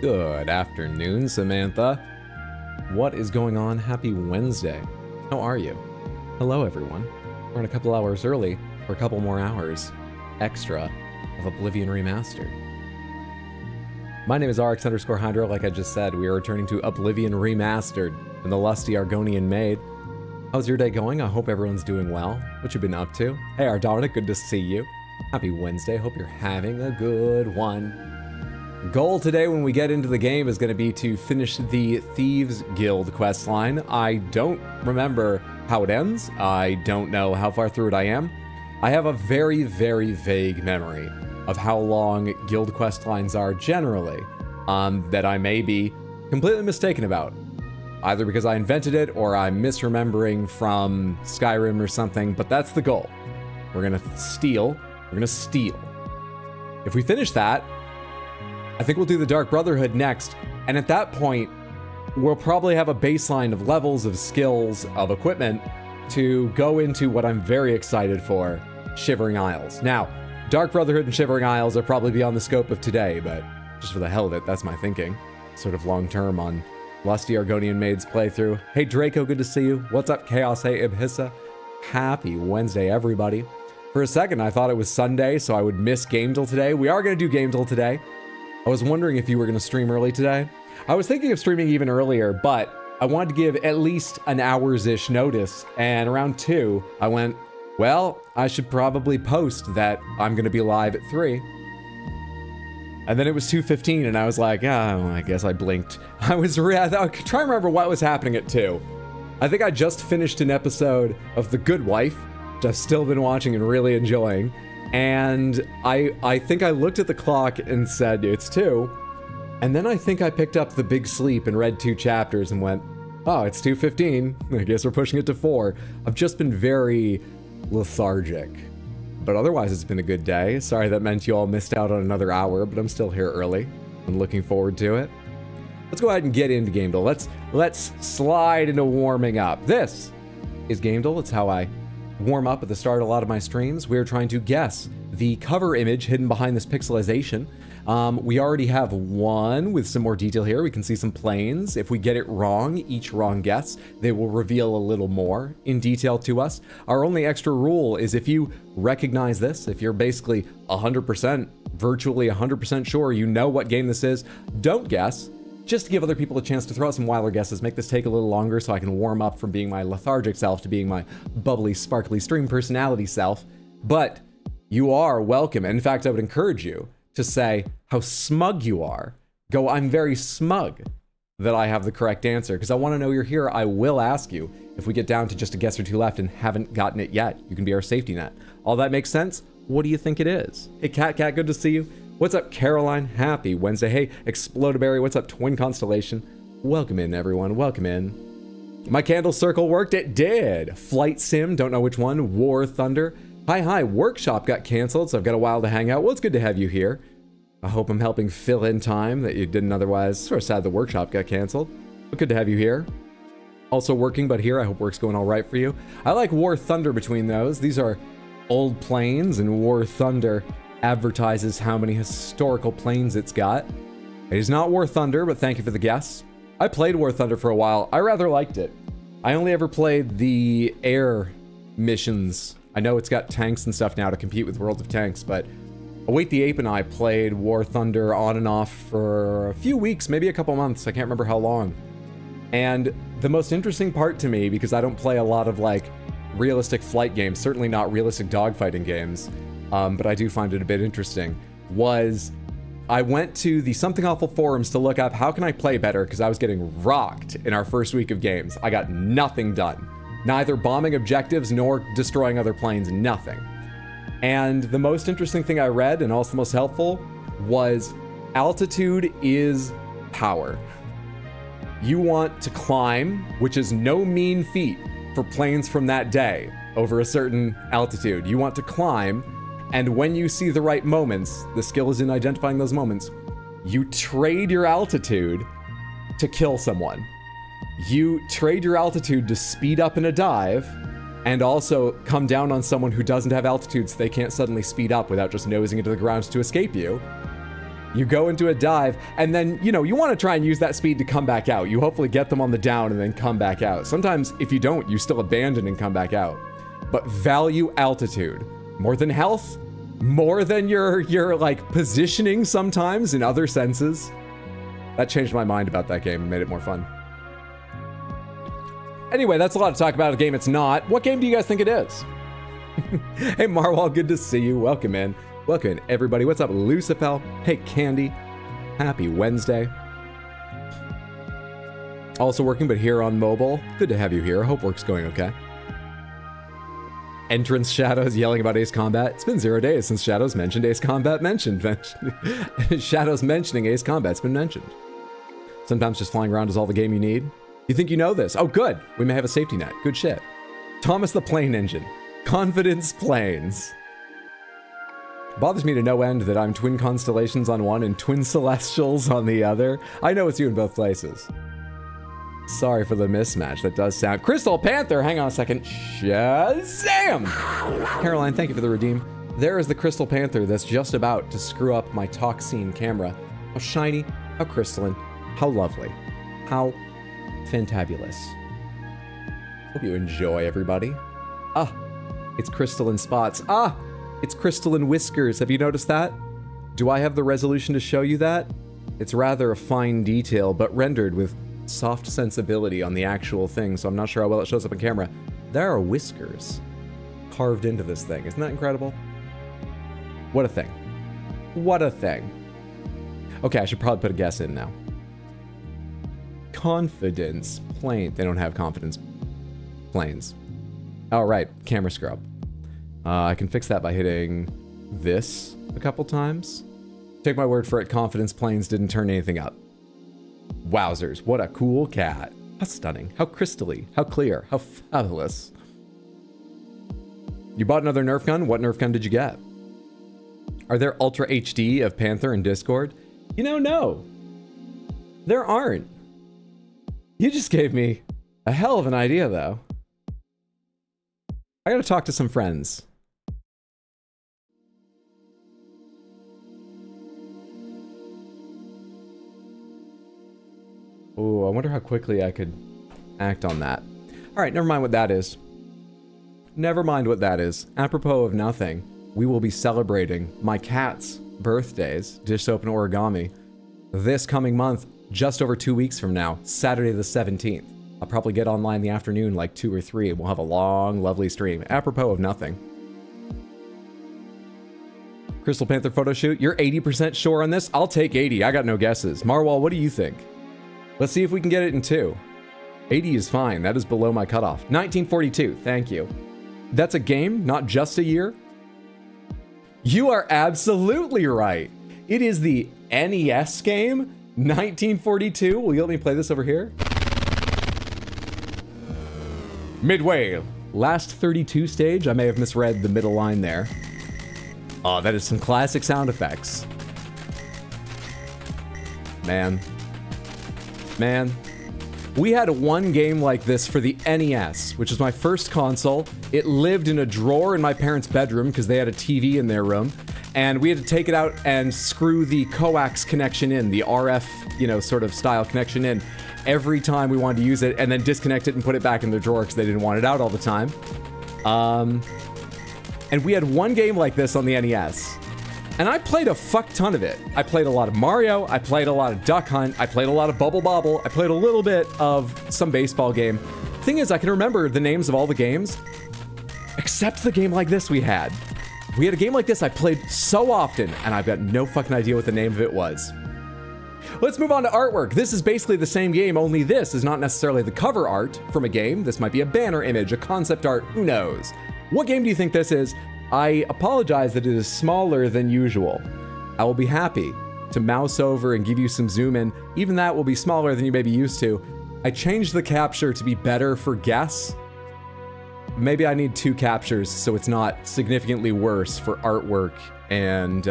Good afternoon, Samantha. What is going on? Happy Wednesday. How are you? Hello, everyone. We're in a couple hours early for a couple more hours extra of Oblivion Remastered. My name is RX_Hydro. Like I just said, we are returning to Oblivion Remastered and the lusty Argonian Maid. How's your day going? I hope everyone's doing well. What you been up to? Hey, Ardonic, good to see you. Happy Wednesday. Hope you're having a good one. Goal today when we get into the game is going to be to finish the Thieves Guild questline. I don't remember how it ends. I don't know how far through it I am. I have a very, very vague memory of how long guild questlines are generally, that I may be completely mistaken about. Either because I invented it or I'm misremembering from Skyrim or something, but that's the goal. We're going to steal. We're going to steal. If we finish that, I think we'll do the Dark Brotherhood next, and at that point, we'll probably have a baseline of levels, of skills, of equipment to go into what I'm very excited for, Shivering Isles. Now, Dark Brotherhood and Shivering Isles are probably beyond the scope of today, but just for the hell of it, that's my thinking. Sort of long-term on Lusty Argonian Maid's playthrough. Hey Draco, good to see you. What's up, Chaos? Hey Ibhissa. Happy Wednesday, everybody. For a second, I thought it was Sunday, so I would miss gamedle today. We are going to do gamedle today. I was wondering if you were going to stream early today. I was thinking of streaming even earlier, but I wanted to give at least an hour's-ish notice, and around 2, I went, well, I should probably post that I'm going to be live at 3. And then it was 2:15, and I was like, oh, I guess I blinked. I was trying to remember what was happening at 2. I think I just finished an episode of The Good Wife, which I've still been watching and really enjoying. And I think I looked at the clock and said, it's 2. And then I think I picked up The Big Sleep and read 2 chapters and went, oh, it's 2:15. I guess we're pushing it to 4. I've just been very lethargic. But otherwise, it's been a good day. Sorry that meant you all missed out on another hour, but I'm still here early. I'm looking forward to it. Let's go ahead and get into gamedle. Let's slide into warming up. This is gamedle. It's how I warm up at the start of a lot of my streams. We're trying to guess the cover image hidden behind this pixelization. We already have one with some more detail here. We can see some planes. If we get it wrong, each wrong guess, they will reveal a little more in detail to us. Our only extra rule is if you recognize this, if you're basically 100%, virtually 100% sure you know what game this is, don't guess. Just to give other people a chance to throw out some wilder guesses, make this take a little longer so I can warm up from being my lethargic self to being my bubbly, sparkly stream personality self. But you are welcome. In fact, I would encourage you to say how smug you are. Go, I'm very smug that I have the correct answer, because I want to know you're here. I will ask you if we get down to just a guess or 2 left and haven't gotten it yet. You can be our safety net. All that makes sense? What do you think it is? Hey, Cat, good to see you. What's up, Caroline? Happy Wednesday. Hey, Explodaberry. What's up, Twin Constellation? Welcome in, everyone. Welcome in. My candle circle worked. It did. Flight Sim. Don't know which one. War Thunder. Hi. Workshop got canceled, so I've got a while to hang out. Well, it's good to have you here. I hope I'm helping fill in time that you didn't otherwise. Sort of sad the workshop got canceled, but good to have you here. Also working, but here. I hope work's going all right for you. I like War Thunder between those. These are old planes, and War Thunder advertises how many historical planes it's got. It is not War Thunder, but thank you for the guess. I played War Thunder for a while. I rather liked it. I only ever played the air missions. I know it's got tanks and stuff now to compete with World of Tanks, but Await the Ape and I played War Thunder on and off for a few weeks, maybe a couple months. I can't remember how long. And the most interesting part to me, because I don't play a lot of like realistic flight games, certainly not realistic dogfighting games, but I do find it a bit interesting, was I went to the Something Awful forums to look up how can I play better, because I was getting rocked in our first week of games. I got nothing done. Neither bombing objectives nor destroying other planes, nothing. And the most interesting thing I read, and also the most helpful, was altitude is power. You want to climb, which is no mean feat for planes from that day over a certain altitude. You want to climb, and when you see the right moments, the skill is in identifying those moments, you trade your altitude to kill someone. You trade your altitude to speed up in a dive, and also come down on someone who doesn't have altitude so they can't suddenly speed up without just nosing into the ground to escape you. You go into a dive, and then, you know, you want to try and use that speed to come back out. You hopefully get them on the down and then come back out. Sometimes, if you don't, you still abandon and come back out. But value altitude. More than health, more than your like, positioning sometimes in other senses. That changed my mind about that game and made it more fun. Anyway, that's a lot to talk about a game it's not. What game do you guys think it is? Hey, Marwal, good to see you. Welcome in. Welcome in, everybody. What's up, Lucifel? Hey, Candy. Happy Wednesday. Also working, but here on mobile. Good to have you here. Hope work's going okay. Entrance Shadows yelling about Ace Combat. It's been 0 days since Shadows mentioned Ace Combat mentioned. Shadows mentioning Ace Combat's been mentioned. Sometimes just flying around is all the game you need. You think you know this? Oh, good. We may have a safety net. Good shit. Thomas the Plane Engine. Confidence Planes. Bothers me to no end that I'm twin constellations on one and twin celestials on the other. I know it's you in both places. Sorry for the mismatch. That does sound... Crystal Panther! Hang on a second. Shazam! Caroline, thank you for the redeem. There is the Crystal Panther that's just about to screw up my Toxine camera. How shiny, how crystalline, how lovely, how fantabulous. Hope you enjoy, everybody. Ah, it's crystalline spots. Ah, it's crystalline whiskers. Have you noticed that? Do I have the resolution to show you that? It's rather a fine detail, but rendered with soft sensibility on the actual thing, so I'm not sure how well it shows up on camera. There are whiskers carved into this thing. Isn't that incredible? What a thing. What a thing. Okay, I should probably put a guess in now. Confidence plane. They don't have confidence planes. All right, camera scrub. I can fix that by hitting this a couple times. Take my word for it, confidence planes didn't turn anything up. Wowzers, what a cool cat. How stunning, how crystally, how clear, how fabulous. You bought another Nerf gun? What Nerf gun did you get? Are there Ultra HD of Panther in Discord? You know, no. There aren't. You just gave me a hell of an idea, though. I gotta talk to some friends. Oh, I wonder how quickly I could act on that. All right, never mind what that is. Never mind what that is. Apropos of nothing, we will be celebrating my cat's birthdays, Dish Soap and Origami, this coming month, just over 2 weeks from now, Saturday the 17th. I'll probably get online in the afternoon, like 2 or 3, and we'll have a long, lovely stream. Apropos of nothing. Crystal Panther photo shoot. You're 80% sure on this? I'll take 80. I got no guesses. Marwal, what do you think? Let's see if we can get it in 2. 80 is fine. That is below my cutoff. 1942. Thank you. That's a game, not just a year. You are absolutely right. It is the NES game, 1942. Will you let me play this over here? Midway. Last 32 stage. I may have misread the middle line there. Oh, that is some classic sound effects. Man. We had one game like this for the NES, which is my first console. It lived in a drawer in my parents' bedroom because they had a TV in their room. And we had to take it out and screw the coax connection in, the RF, you know, sort of style connection in every time we wanted to use it, and then disconnect it and put it back in the drawer because they didn't want it out all the time. And we had one game like this on the NES. And I played a fuck ton of it. I played a lot of Mario, I played a lot of Duck Hunt, I played a lot of Bubble Bobble, I played a little bit of some baseball game. Thing is, I can remember the names of all the games, except the game like this we had. We had a game like this I played so often, and I've got no fucking idea what the name of it was. Let's move on to artwork. This is basically the same game, only this is not necessarily the cover art from a game. This might be a banner image, a concept art, who knows? What game do you think this is? I apologize that it is smaller than usual. I will be happy to mouse over and give you some zoom in. Even that will be smaller than you may be used to. I changed the capture to be better for guess. Maybe I need 2 captures so it's not significantly worse for artwork and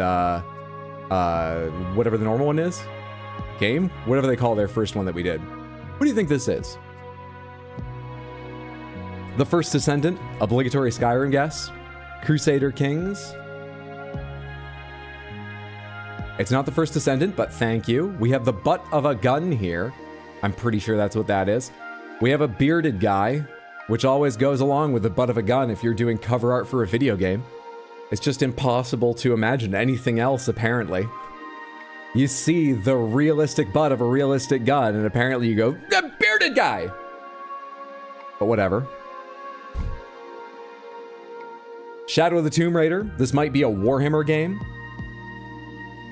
whatever the normal one is. Game? Whatever they call their first one that we did. What do you think this is? The First Descendant, obligatory Skyrim guess. Crusader Kings. It's not the first Descendant, but thank you. We have the butt of a gun here. I'm pretty sure that's what that is. We have a bearded guy, which always goes along with the butt of a gun if you're doing cover art for a video game. It's just impossible to imagine anything else, apparently. You see the realistic butt of a realistic gun, and apparently you go, the bearded guy! But whatever. Shadow of the Tomb Raider. This might be a Warhammer game.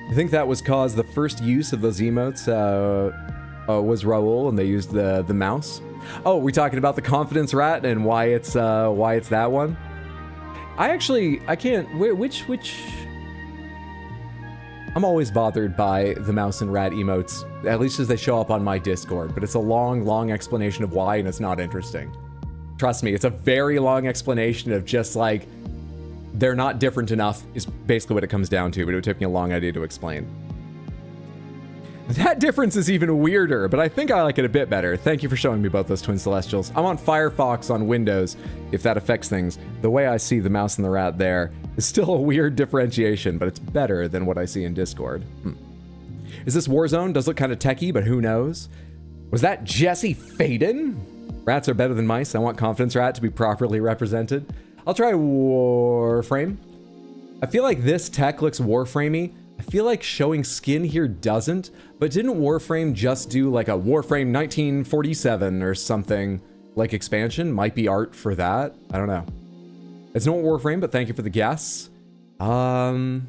I think that was cause the first use of those emotes was Raoul, and they used the mouse. Oh, we're talking about the confidence rat and why it's that one. I can't. Which? I'm always bothered by the mouse and rat emotes, at least as they show up on my Discord. But it's a long explanation of why, and it's not interesting. Trust me, it's a very long explanation of just like. They're not different enough is basically what it comes down to, but it would take me a long idea to explain. That difference is even weirder, but I think I like it a bit better. Thank you for showing me both those twin celestials. I'm on Firefox on Windows, if that affects things. The way I see the mouse and the rat there is still a weird differentiation, but it's better than what I see in Discord. Is this Warzone? Does look kind of techie, but who knows? Was that Jesse Faden? Rats are better than mice. I want Confidence Rat to be properly represented. I'll try Warframe. I feel like this tech looks Warframey. I feel like showing skin here doesn't, but didn't Warframe just do like a Warframe 1947 or something like expansion? Might be art for that. I don't know. It's not Warframe, but thank you for the guess. Oh,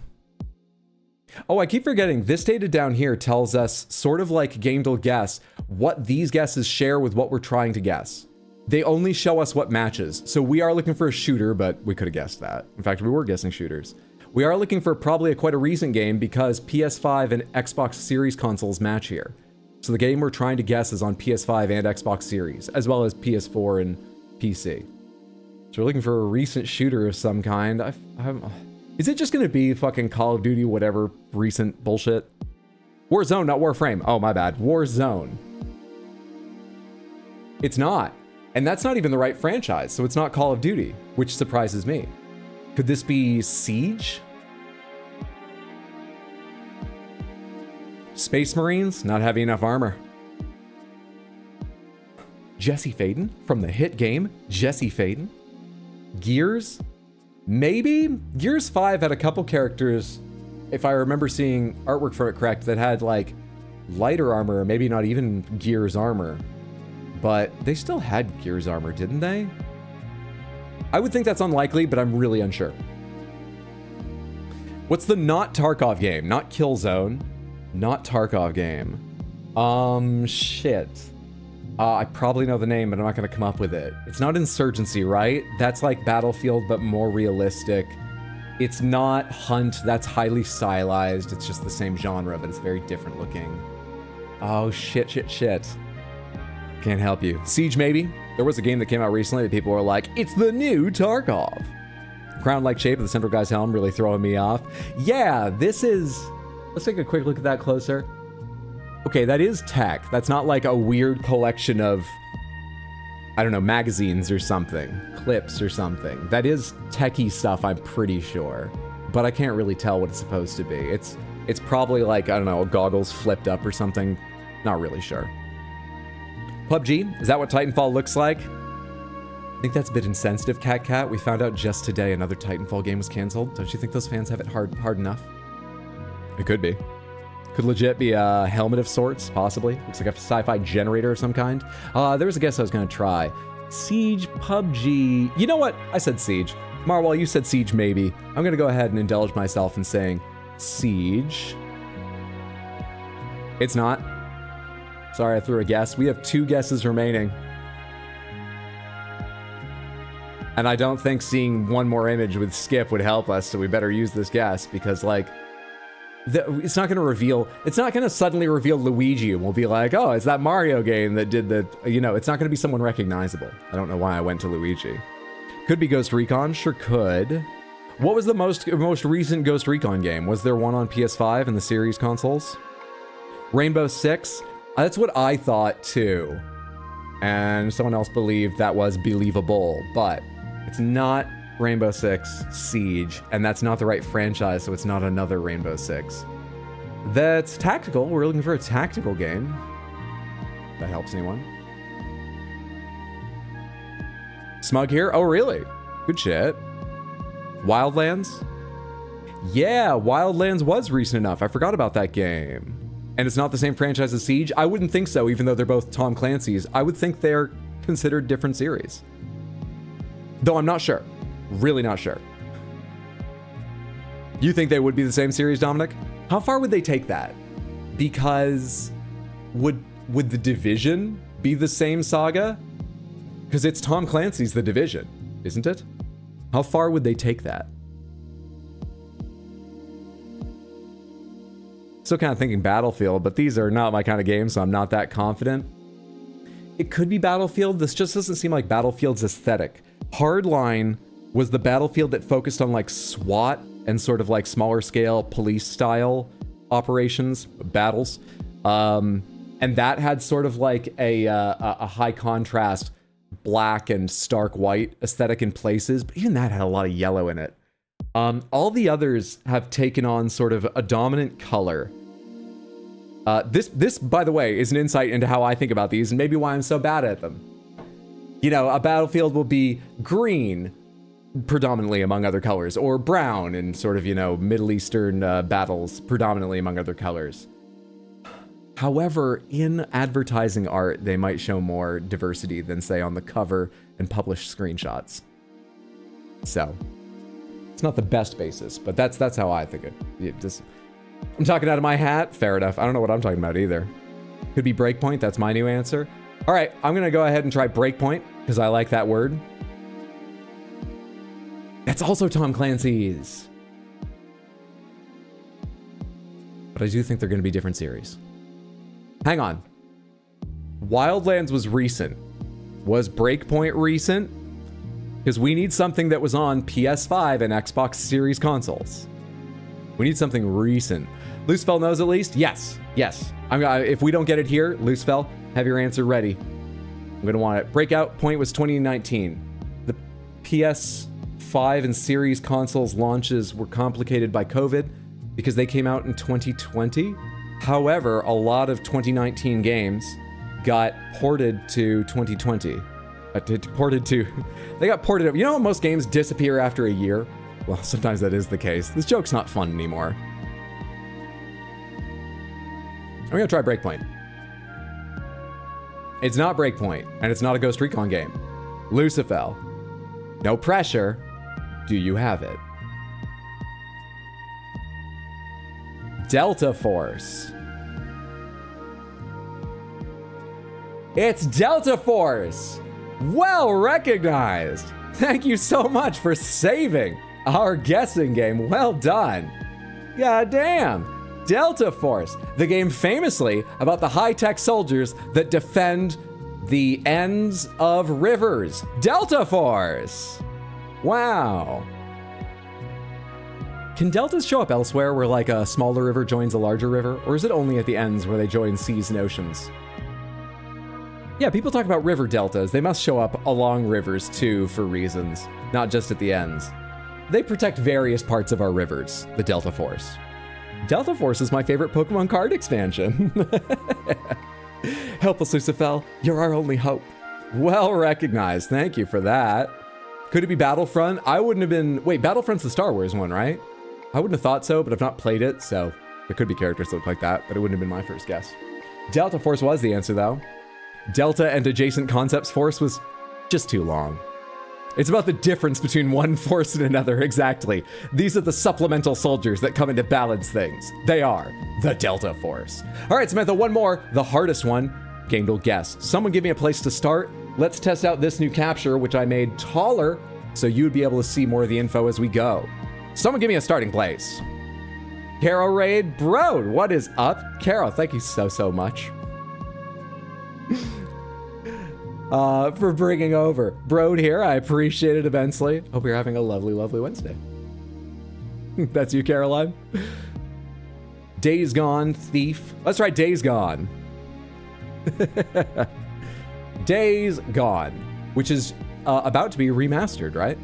I keep forgetting. This data down here tells us, sort of like gamedle guess, what these guesses share with what we're trying to guess. They only show us what matches. So we are looking for a shooter, but we could have guessed that. In fact, we were guessing shooters. We are looking for probably quite a recent game because PS5 and Xbox Series consoles match here. So the game we're trying to guess is on PS5 and Xbox Series, as well as PS4 and PC. So we're looking for a recent shooter of some kind. Is it just gonna be fucking Call of Duty, whatever recent bullshit? Warzone, not Warframe. Oh, my bad. Warzone. It's not. And that's not even the right franchise, so it's not Call of Duty, which surprises me. Could this be Siege? Space Marines? Not having enough armor. Jesse Faden from the hit game Jesse Faden. Gears? Maybe? Gears 5 had a couple characters, if I remember seeing artwork from it correct, that had like lighter armor, or maybe not even Gears armor. But they still had Gears armor, didn't they? I would think that's unlikely, but I'm really unsure. What's the not Tarkov game? Not Killzone. Not Tarkov game. Shit. I probably know the name, but I'm not gonna come up with it. It's not Insurgency, right? That's like Battlefield, but more realistic. It's not Hunt, that's highly stylized. It's just the same genre, but it's very different looking. Oh, shit. Can't help you. Siege, maybe? There was a game that came out recently that people were like, it's the new Tarkov. Crown-like shape of the central guy's helm really throwing me off. Yeah, this is... Let's take a quick look at that closer. Okay, that is tech. That's not like a weird collection of, I don't know, magazines or something. Clips or something. That is techie stuff, I'm pretty sure. But I can't really tell what it's supposed to be. It's probably like, I don't know, goggles flipped up or something. Not really sure. PUBG, is that what Titanfall looks like? I think that's a bit insensitive, Cat. We found out just today another Titanfall game was canceled. Don't you think those fans have it hard enough? It could be. Could legit be a helmet of sorts, possibly. Looks like a sci-fi generator of some kind. There was a guess I was gonna try. Siege, PUBG. You know what? I said Siege. Marwell, you said Siege maybe. I'm gonna go ahead and indulge myself in saying Siege. It's not. Sorry, I threw a guess. We have 2 guesses remaining. And I don't think seeing one more image with Skip would help us, so we better use this guess, because, like, it's not going to reveal... It's not going to suddenly reveal Luigi, and we'll be like, oh, it's that Mario game that did the... You know, it's not going to be someone recognizable. I don't know why I went to Luigi. Could be Ghost Recon. Sure could. What was the most recent Ghost Recon game? Was there one on PS5 and the series consoles? Rainbow Six? That's what I thought too. And someone else believed that was believable, but it's not Rainbow Six Siege, and that's not the right franchise, so it's not another Rainbow Six. that's tactical. We're looking for a tactical game. If that helps anyone. Smug here? Oh, really? Good shit. Wildlands? Yeah, Wildlands was recent enough. I forgot about that game. And it's not the same franchise as Siege? I wouldn't think so, even though they're both Tom Clancy's. I would think they're considered different series. Though I'm not sure. Really not sure. You think they would be the same series, Dominic? How far would they take that? Because would The Division be the same saga? Because it's Tom Clancy's The Division, isn't it? How far would they take that? Still kind of thinking Battlefield, but these are not my kind of games, so I'm not that confident. It could be Battlefield. This just doesn't seem like Battlefield's aesthetic. Hardline was the Battlefield that focused on like SWAT and sort of like smaller scale police style operations, battles. And that had sort of like a high contrast black and stark white aesthetic in places, but even that had a lot of yellow in it. All the others have taken on sort of a dominant color. This, by the way, is an insight into how I think about these and maybe why I'm so bad at them. You know, a Battlefield will be green, predominantly among other colors, or brown in sort of, you know, Middle Eastern battles, predominantly among other colors. However, in advertising art, they might show more diversity than, say, on the cover and published screenshots. So, it's not the best basis, but that's how I think it. I'm talking out of my hat. Fair enough. I don't know what I'm talking about either. Could be Breakpoint. That's my new answer. All right, I'm going to go ahead and try Breakpoint because I like that word. That's also Tom Clancy's. But I do think they're going to be different series. Hang on. Wildlands was recent. Was Breakpoint recent? Because we need something that was on PS5 and Xbox Series consoles. We need something recent. Lucefell knows at least? Yes. Yes. If we don't get it here, Lucefell, have your answer ready. I'm going to want it. Breakout point was 2019. The PS5 and Series consoles launches were complicated by COVID because they came out in 2020. However, a lot of 2019 games got ported to 2020. They got ported up. You know how most games disappear after a year? Well, sometimes that is the case. This joke's not fun anymore. I'm gonna try Breakpoint. It's not Breakpoint, and it's not a Ghost Recon game. Lucifel. No pressure. Do you have it? Delta Force. It's Delta Force! Well recognized! Thank you so much for saving our guessing game. Well done. God damn. Delta Force, the game famously about the high-tech soldiers that defend the ends of rivers. Delta Force! Wow. Can deltas show up elsewhere where like a smaller river joins a larger river? Or is it only at the ends where they join seas and oceans? Yeah, people talk about river deltas. They must show up along rivers too for reasons, not just at the ends. They protect various parts of our rivers, the Delta Force. Delta Force is my favorite Pokemon card expansion. Help us, Lucifel. You're our only hope. Well recognized. Thank you for that. Could it be Battlefront? I wouldn't have been... Wait, Battlefront's the Star Wars one, right? I wouldn't have thought so, but I've not played it, so there could be characters that look like that, but it wouldn't have been my first guess. Delta Force was the answer, though. Delta and Adjacent Concepts Force was just too long. It's about the difference between one force and another, exactly. These are the supplemental soldiers that come in to balance things. They are the Delta Force. All right, Samantha, one more, the hardest one. Gamedle guess. Someone give me a place to start. Let's test out this new capture, which I made taller, so you'd be able to see more of the info as we go. Someone give me a starting place. Carol Raid Brode, what is up? Carol, thank you so much. For bringing over. Brode here, I appreciate it immensely. Hope you're having a lovely, lovely Wednesday. That's you, Caroline. Days Gone, Thief. Let's try Days Gone. Days Gone, which is about to be remastered, right?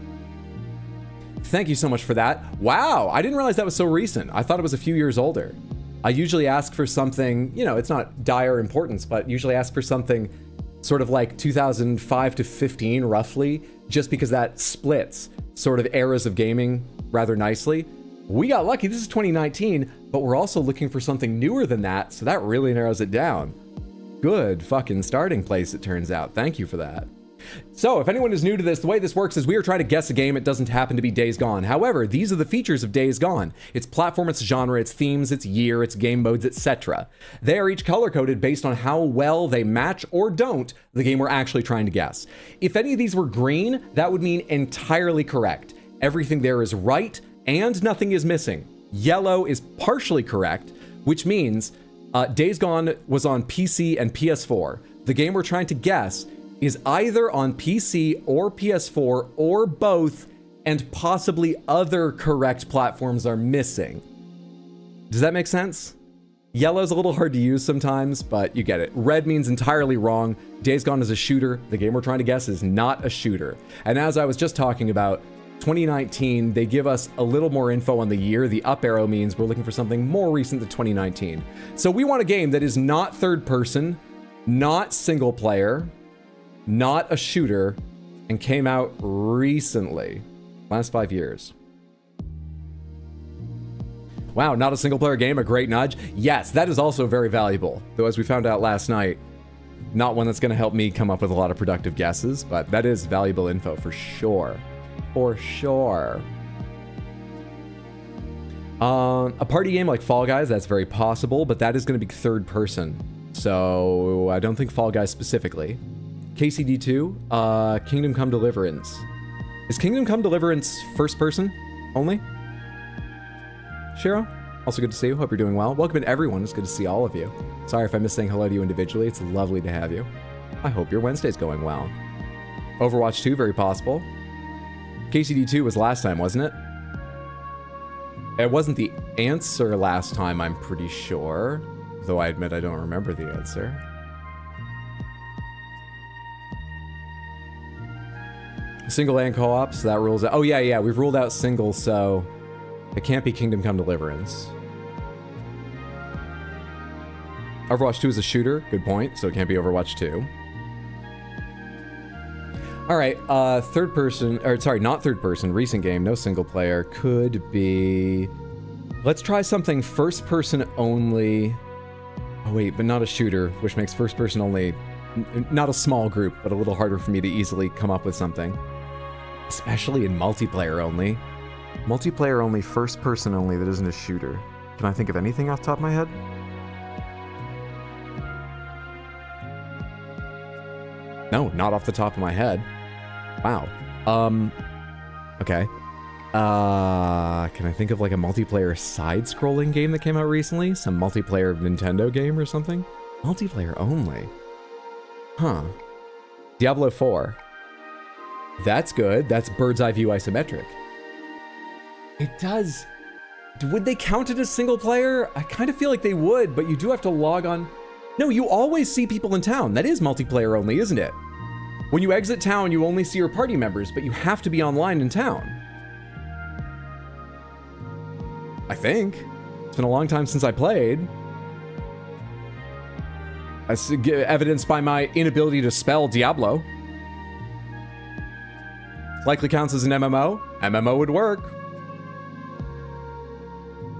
Thank you so much for that. Wow, I didn't realize that was so recent. I thought it was a few years older. I usually ask for something, you know, it's not dire importance, but usually ask for something sort of like 2005 to 15 roughly, just because that splits sort of eras of gaming rather nicely. We got lucky, this is 2019, but we're also looking for something newer than that, so that really narrows it down. Good fucking starting place, it turns out. Thank you for that. So, if anyone is new to this, the way this works is we are trying to guess a game. It doesn't happen to be Days Gone. However, these are the features of Days Gone. Its platform, its genre, its themes, its year, its game modes, etc. They are each color-coded based on how well they match or don't the game we're actually trying to guess. If any of these were green, that would mean entirely correct. Everything there is right, and nothing is missing. Yellow is partially correct, which means Days Gone was on PC and PS4. The game we're trying to guess is either on PC or PS4 or both, and possibly other correct platforms are missing. Does that make sense? Yellow's a little hard to use sometimes, but you get it. Red means entirely wrong. Days Gone is a shooter. The game we're trying to guess is not a shooter. And as I was just talking about, 2019, they give us a little more info on the year. The up arrow means we're looking for something more recent than 2019. So we want a game that is not third person, not single player, not a shooter, and came out recently. Last 5 years. Wow, not a single player game, a great nudge. Yes, that is also very valuable. Though as we found out last night, not one that's gonna help me come up with a lot of productive guesses, but that is valuable info for sure. For sure. A party game like Fall Guys, that's very possible, but that is gonna be third person. So I don't think Fall Guys specifically. KCD2, Kingdom Come Deliverance. Is Kingdom Come Deliverance first person only? Shiro, also good to see you. Hope you're doing well. Welcome in everyone. It's good to see all of you. Sorry if I miss saying hello to you individually. It's lovely to have you. I hope your Wednesday's going well. Overwatch 2, very possible. KCD2 was last time, wasn't it? It wasn't the answer last time, I'm pretty sure. Though I admit I don't remember the answer. Single and co-op, so that rules out. Oh yeah, we've ruled out single, so it can't be Kingdom Come Deliverance. Overwatch 2 is a shooter, good point, so it can't be Overwatch 2. All right, third person, or sorry, not third person, recent game, no single player, could be... Let's try something first person only. Oh wait, but not a shooter, which makes first person only not a small group, but a little harder for me to easily come up with something. Especially in multiplayer only. Multiplayer only, first person only, that isn't a shooter. Can I think of anything off the top of my head? No, not off the top of my head. Wow. Okay. Can I think of like a multiplayer side-scrolling game that came out recently? Some multiplayer Nintendo game or something? Multiplayer only. Huh. Diablo 4. That's good. That's bird's eye view isometric. It does. Would they count it as single player? I kind of feel like they would, but you do have to log on. No, you always see people in town. That is multiplayer only, isn't it? When you exit town, you only see your party members, but you have to be online in town. I think. It's been a long time since I played. As evidenced by my inability to spell Diablo. Likely counts as an MMO. MMO would work.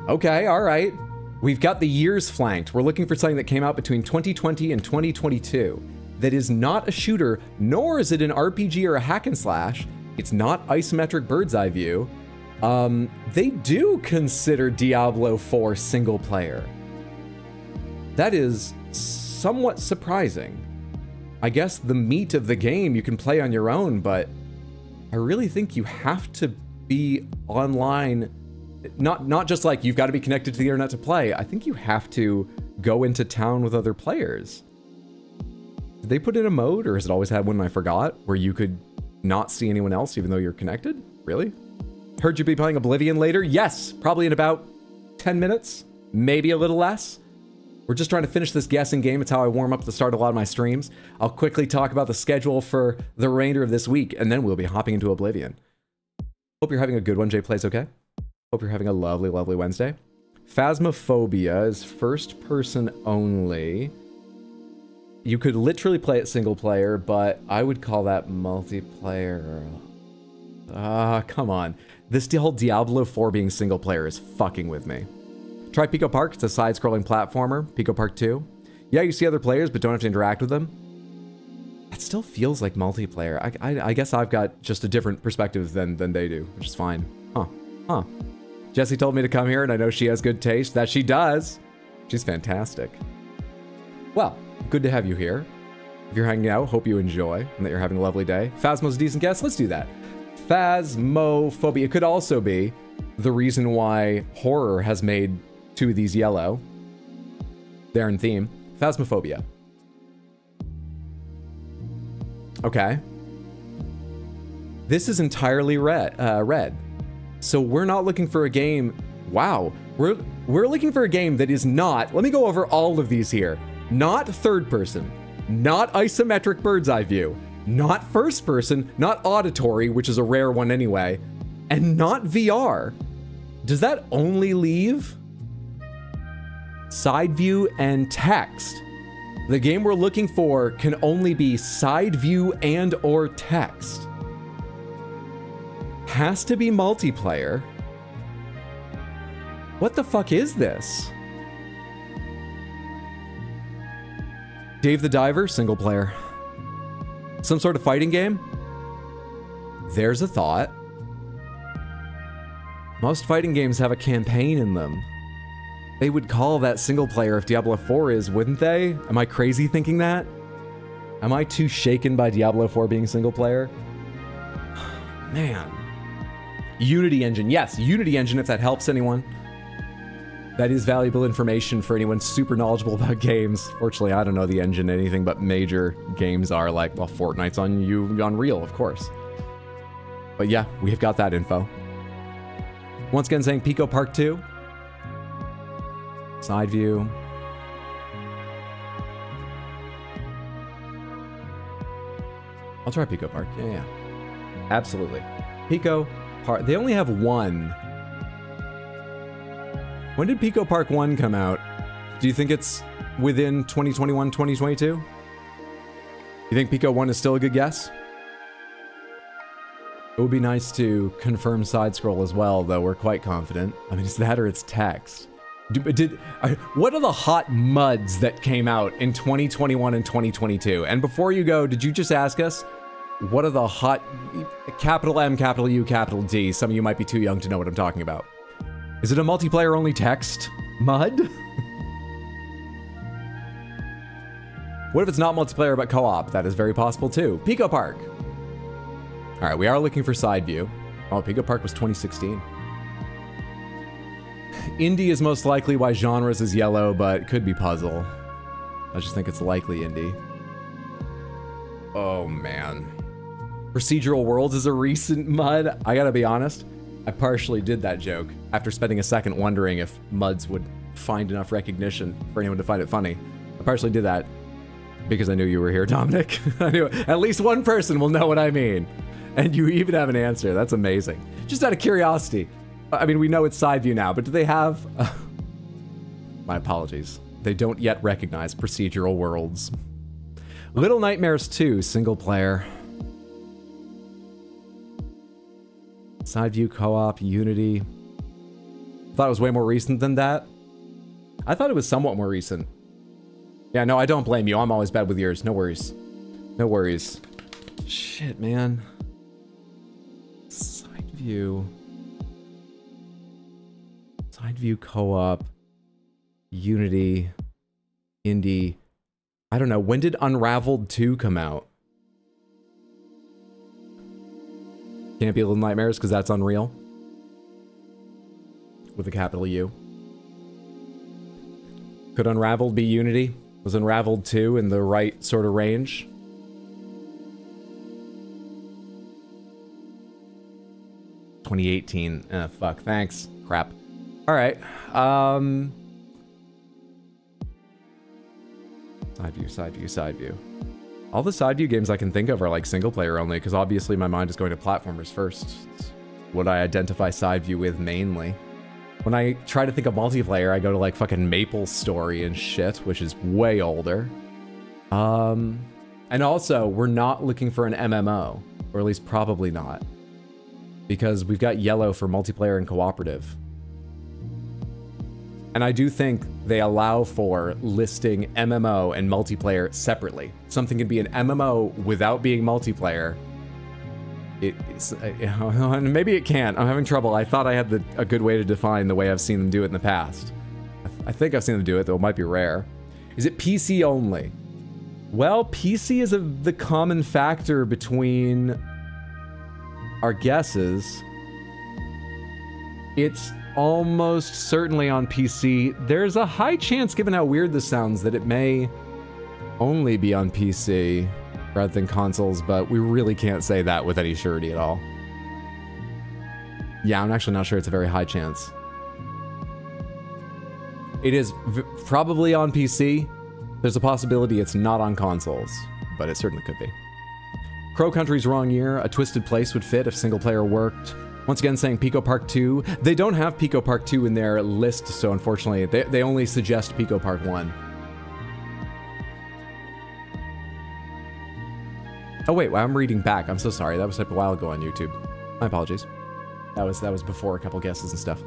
Okay, all right. We've got the years flanked. We're looking for something that came out between 2020 and 2022. That is not a shooter, nor is it an RPG or a hack and slash. It's not isometric bird's eye view. They do consider Diablo 4 single player. That is somewhat surprising. I guess the meat of the game you can play on your own, but I really think you have to be online. Not just like you've got to be connected to the internet to play. I think you have to go into town with other players. Did they put in a mode, or has it always had one and I forgot, where you could not see anyone else even though you're connected? Really? Heard you'd be playing Oblivion later? Yes, probably in about 10 minutes, maybe a little less. We're just trying to finish this guessing game. It's how I warm up at the start of a lot of my streams. I'll quickly talk about the schedule for the remainder of this week, and then we'll be hopping into Oblivion. Hope you're having a good one. Jay Plays okay? Hope you're having a lovely, lovely Wednesday. Phasmophobia is first person only. You could literally play it single player, but I would call that multiplayer. Come on. This whole Diablo 4 being single player is fucking with me. Try Pico Park. It's a side-scrolling platformer. Pico Park 2. Yeah, you see other players, but don't have to interact with them. It still feels like multiplayer. I guess I've got just a different perspective than they do, which is fine. Huh. Jessie told me to come here, and I know she has good taste. That she does. She's fantastic. Well, good to have you here. If you're hanging out, hope you enjoy and that you're having a lovely day. Phasmo's a decent guess. Let's do that. Phasmophobia could also be the reason why horror has made 2 of these yellow. They're in theme. Phasmophobia. Okay. This is entirely red. So we're not looking for a game. Wow. We're looking for a game that is not, let me go over all of these here. Not third person, not isometric bird's eye view, not first person, not auditory, which is a rare one anyway, and not VR. Does that only leave side view and text? The game we're looking for can only be side view and or text. Has to be multiplayer. What the fuck is this? Dave the Diver, single player. Some sort of fighting game? There's a thought. Most fighting games have a campaign in them. They would call that single player if Diablo 4 is, wouldn't they? Am I crazy thinking that? Am I too shaken by Diablo 4 being single player? Man. Unity Engine. Yes, Unity Engine, if that helps anyone. That is valuable information for anyone super knowledgeable about games. Fortunately, I don't know the engine anything but major games are like, well, Fortnite's on Unreal, of course. But yeah, we have got that info. Once again, saying Pico Park 2. Side view. I'll try Pico Park. Yeah. Absolutely. Pico Park. They only have one. When did Pico Park 1 come out? Do you think it's within 2021, 2022? You think Pico 1 is still a good guess? It would be nice to confirm side scroll as well, though we're quite confident. I mean, it's that or it's text. What are the hot muds that came out in 2021 and 2022? And before you go, did you just ask us, what are the hot, capital M, capital U, capital D? Some of you might be too young to know what I'm talking about. Is it a multiplayer only text mud? What if it's not multiplayer but co-op? That is very possible too. Pico Park. All right, we are looking for side view. Oh, Pico Park was 2016. Indie is most likely why genres is yellow, but it could be puzzle. I just think it's likely indie. Oh man. Procedural Worlds is a recent mud. I gotta be honest, I partially did that joke after spending a second wondering if muds would find enough recognition for anyone to find it funny. I partially did that because I knew you were here, Dominic. I knew at least one person will know what I mean. And you even have an answer. That's amazing. Just out of curiosity. I mean, we know it's side view now, but do they have... My apologies. They don't yet recognize Procedural Worlds. Little Nightmares 2, single player. Side view, co-op, Unity. Thought it was way more recent than that. I thought it was somewhat more recent. Yeah, no, I don't blame you. I'm always bad with yours. No worries. No worries. Shit, man. Side view. Side view, co-op, Unity, Indie. I don't know. When did Unraveled 2 come out? Can't be Little Nightmares because that's Unreal. With a capital U. Could Unraveled be Unity? Was Unraveled 2 in the right sort of range? $2018. Fuck. Thanks. Crap. All right. Side view, side view, side view. All the side view games I can think of are like single player only, because obviously my mind is going to platformers first. It's what I identify side view with mainly. When I try to think of multiplayer, I go to like fucking Maple Story and shit, which is way older. And also, we're not looking for an MMO, or at least probably not, because we've got yellow for multiplayer and cooperative. And I do think they allow for listing MMO and multiplayer separately. Something can be an MMO without being multiplayer. Maybe it can't. I'm having trouble. I thought I had a good way to define the way I've seen them do it in the past. I think I've seen them do it, though it might be rare. Is it PC only? Well, PC is the common factor between our guesses. It's almost certainly on PC. There's a high chance, given how weird this sounds, that it may only be on PC rather than consoles, but we really can't say that with any surety at all. Yeah, I'm actually not sure. It's a very high chance. It is probably on PC. There's a possibility it's not on consoles, but it certainly could be. Crow Country's wrong year. A Twisted Place would fit if single player worked. Once again, saying Pico Park 2. They don't have Pico Park 2 in their list, so unfortunately, they only suggest Pico Park 1. Oh wait, I'm reading back. I'm so sorry. That was typed a while ago on YouTube. My apologies. That was before a couple guesses and stuff.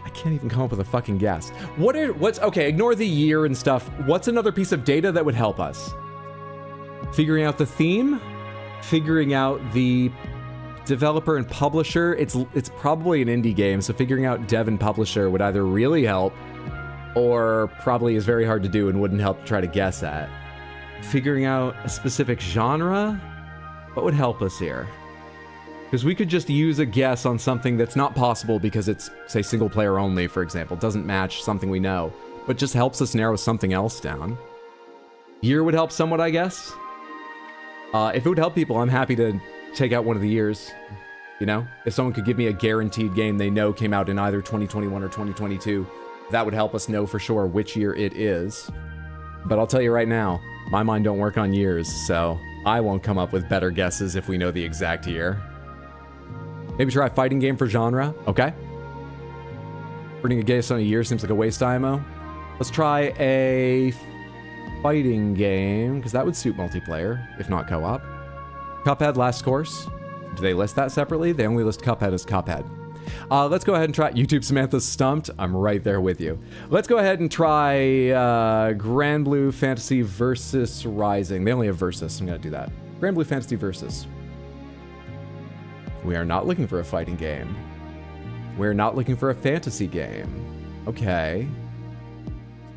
I can't even come up with a fucking guess. What's okay, ignore the year and stuff. What's another piece of data that would help us? Figuring out the theme? Figuring out the developer and publisher. It's probably an indie game, so figuring out dev and publisher would either really help or probably is very hard to do and wouldn't help to try to guess at. Figuring out a specific genre? What would help us here? Because we could just use a guess on something that's not possible because it's, say, single player only, for example. Doesn't match something we know, but just helps us narrow something else down. Year would help somewhat, I guess. If it would help people, I'm happy to take out one of the years. You know? If someone could give me a guaranteed game they know came out in either 2021 or 2022, that would help us know for sure which year it is. But I'll tell you right now, my mind don't work on years, so I won't come up with better guesses if we know the exact year. Maybe try a fighting game for genre. Okay. Putting a guess on a year seems like a waste of ammo. Let's try a fighting game, because that would suit multiplayer, if not co-op. Cuphead Last Course. Do they list that separately? They only list Cuphead as Cuphead. Let's go ahead and try YouTube Samantha's Stumped. I'm right there with you. Let's go ahead and try Grand Blue Fantasy Versus Rising. They only have Versus. I'm going to do that. Grand Blue Fantasy Versus. We are not looking for a fighting game. We're not looking for a fantasy game. Okay.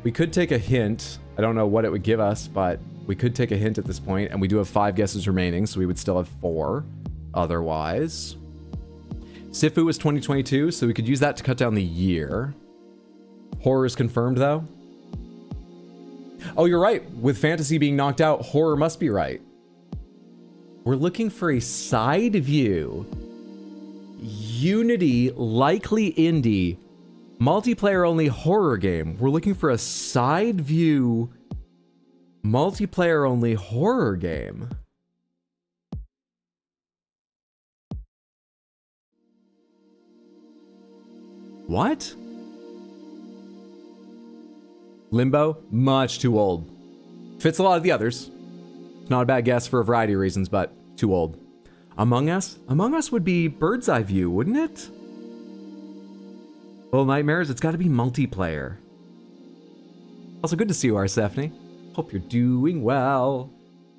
We could take a hint. I don't know what it would give us, but we could take a hint at this point, and we do have 5 guesses remaining, so we would still have 4 otherwise. Sifu was 2022, so we could use that to cut down the year. Horror is confirmed, though. Oh, you're right. With fantasy being knocked out, horror must be right. We're looking for a side view. Unity, likely indie, multiplayer only horror game. We're looking for a side view, multiplayer only horror game. What? Limbo? Much too old. Fits a lot of the others. Not a bad guess for a variety of reasons, but too old. Among Us? Among Us would be bird's eye view, wouldn't it? Little Nightmares? It's got to be multiplayer. Also, good to see you, Arsephne. Hope you're doing well.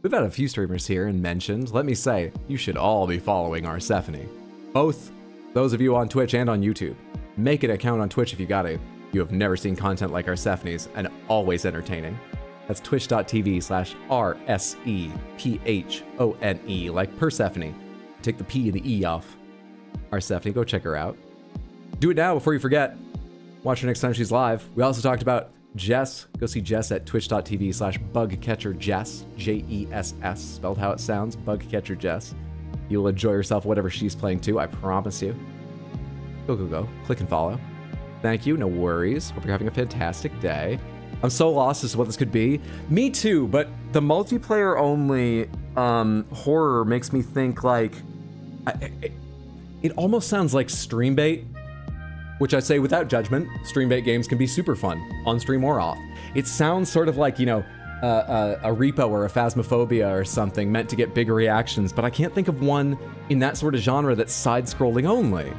We've had a few streamers here and mentioned. Let me say, you should all be following Arsephne. Both those of you on Twitch and on YouTube. Make an account on Twitch if you got it. You have never seen content like Arsephone's and always entertaining. That's twitch.tv/RSEPHONE, like Persephone. Take the P and the E off. Arsephone, go check her out. Do it now before you forget. Watch her next time she's live. We also talked about Jess. Go see Jess at twitch.tv/bugcatcherjess, Jess, spelled how it sounds, bugcatcherjess. You'll enjoy yourself whatever she's playing too, I promise you. Go. Click and follow. Thank you, no worries. Hope you're having a fantastic day. I'm so lost as to what this could be. Me too, but the multiplayer only horror makes me think like... It almost sounds like stream bait, which I say without judgment. Stream bait games can be super fun, on stream or off. It sounds sort of like, you know, a repo or a phasmophobia or something meant to get bigger reactions, but I can't think of one in that sort of genre that's side-scrolling only.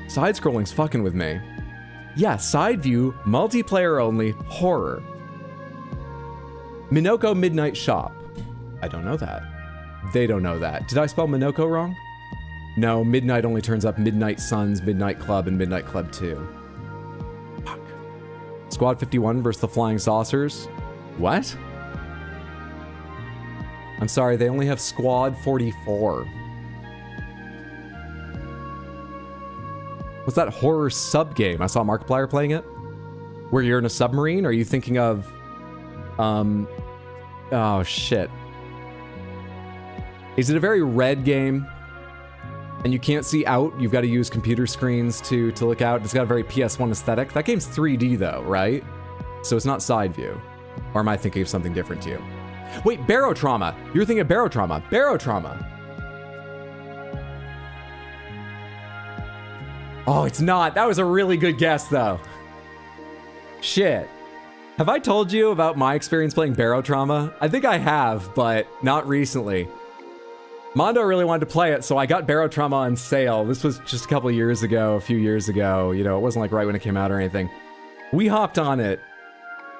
Side-scrolling's fucking with me. Yeah, side view, multiplayer only, horror. Minoko Midnight Shop. I don't know that. They don't know that. Did I spell Minoko wrong? No, Midnight only turns up Midnight Suns, Midnight Club, and Midnight Club 2. Fuck. Squad 51 versus the Flying Saucers. What? I'm sorry, they only have Squad 44. What's that horror sub-game? I saw Markiplier playing it. Where you're in a submarine? Are you thinking of... Oh, shit. Is it a very red game? And you can't see out? You've got to use computer screens to look out? It's got a very PS1 aesthetic. That game's 3D, though, right? So it's not side view. Or am I thinking of something different to you? Wait, Barotrauma. You're thinking of Barotrauma. Barotrauma. Oh, it's not. That was a really good guess, though. Shit. Have I told you about my experience playing Barotrauma? I think I have, but not recently. Mondo really wanted to play it, so I got Barotrauma on sale. This was just a couple years ago, a few years ago. You know, it wasn't like right when it came out or anything. We hopped on it,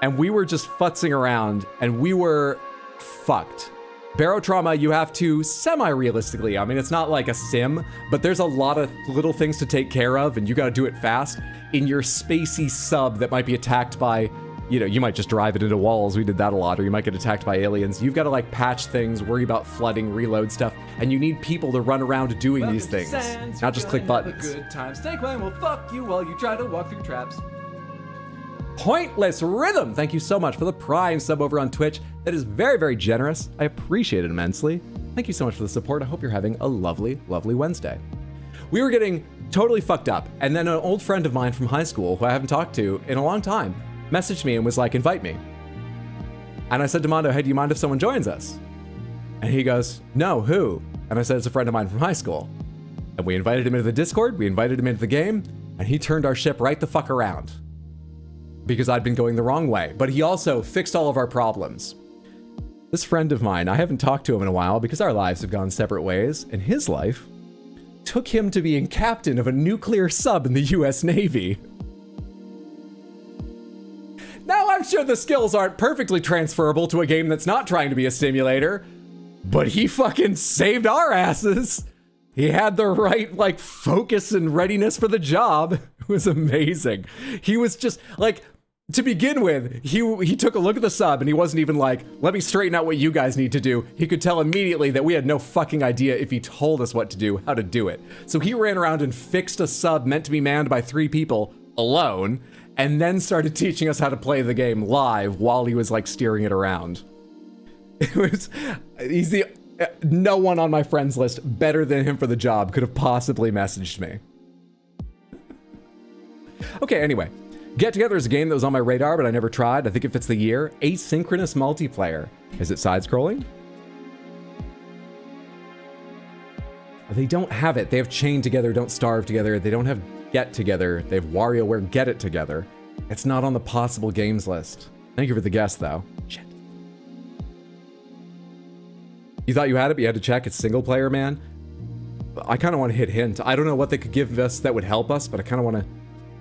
and we were just futzing around, and we were fucked. Barotrauma, you have to semi-realistically, I mean, it's not like a sim, but there's a lot of little things to take care of, and you gotta do it fast in your spacey sub that might be attacked by, you know, you might just drive it into walls. We did that a lot. Or you might get attacked by aliens. You've got to like patch things, worry about flooding, reload stuff, and you need people to run around doing these things, not just click buttons. Good time. Snake Clan will fuck you while you try to walk through traps. Pointless Rhythm, thank you so much for the Prime sub over on Twitch. That is very, very generous. I appreciate it immensely. Thank you so much for the support. I hope you're having a lovely, lovely Wednesday. We were getting totally fucked up, and then an old friend of mine from high school, who I haven't talked to in a long time, messaged me and was like, invite me. And I said to Mondo, hey, do you mind if someone joins us? And he goes, no, who? And I said, it's a friend of mine from high school. And we invited him into the Discord, we invited him into the game, and he turned our ship right the fuck around. Because I'd been going the wrong way. But he also fixed all of our problems. This friend of mine, I haven't talked to him in a while because our lives have gone separate ways, and his life took him to being captain of a nuclear sub in the US Navy. Now, I'm sure the skills aren't perfectly transferable to a game that's not trying to be a simulator, but he fucking saved our asses. He had the right, like, focus and readiness for the job. It was amazing. He was just, like, to begin with, he took a look at the sub and he wasn't even like, let me straighten out what you guys need to do. He could tell immediately that we had no fucking idea if he told us what to do, how to do it. So he ran around and fixed a sub meant to be manned by 3 people alone, and then started teaching us how to play the game live while he was like steering it around. He's the, no one on my friends list better than him for the job could have possibly messaged me. Okay, anyway. Get Together is a game that was on my radar, but I never tried. I think it fits the year. Asynchronous multiplayer. Is it side-scrolling? They don't have it. They have Chain Together, Don't Starve Together. They don't have Get Together. They have WarioWare Get It Together. It's not on the possible games list. Thank you for the guess, though. Shit. You thought you had it, but you had to check. It's single player, man. I kind of want to hit hint. I don't know what they could give us that would help us, but I kind of want to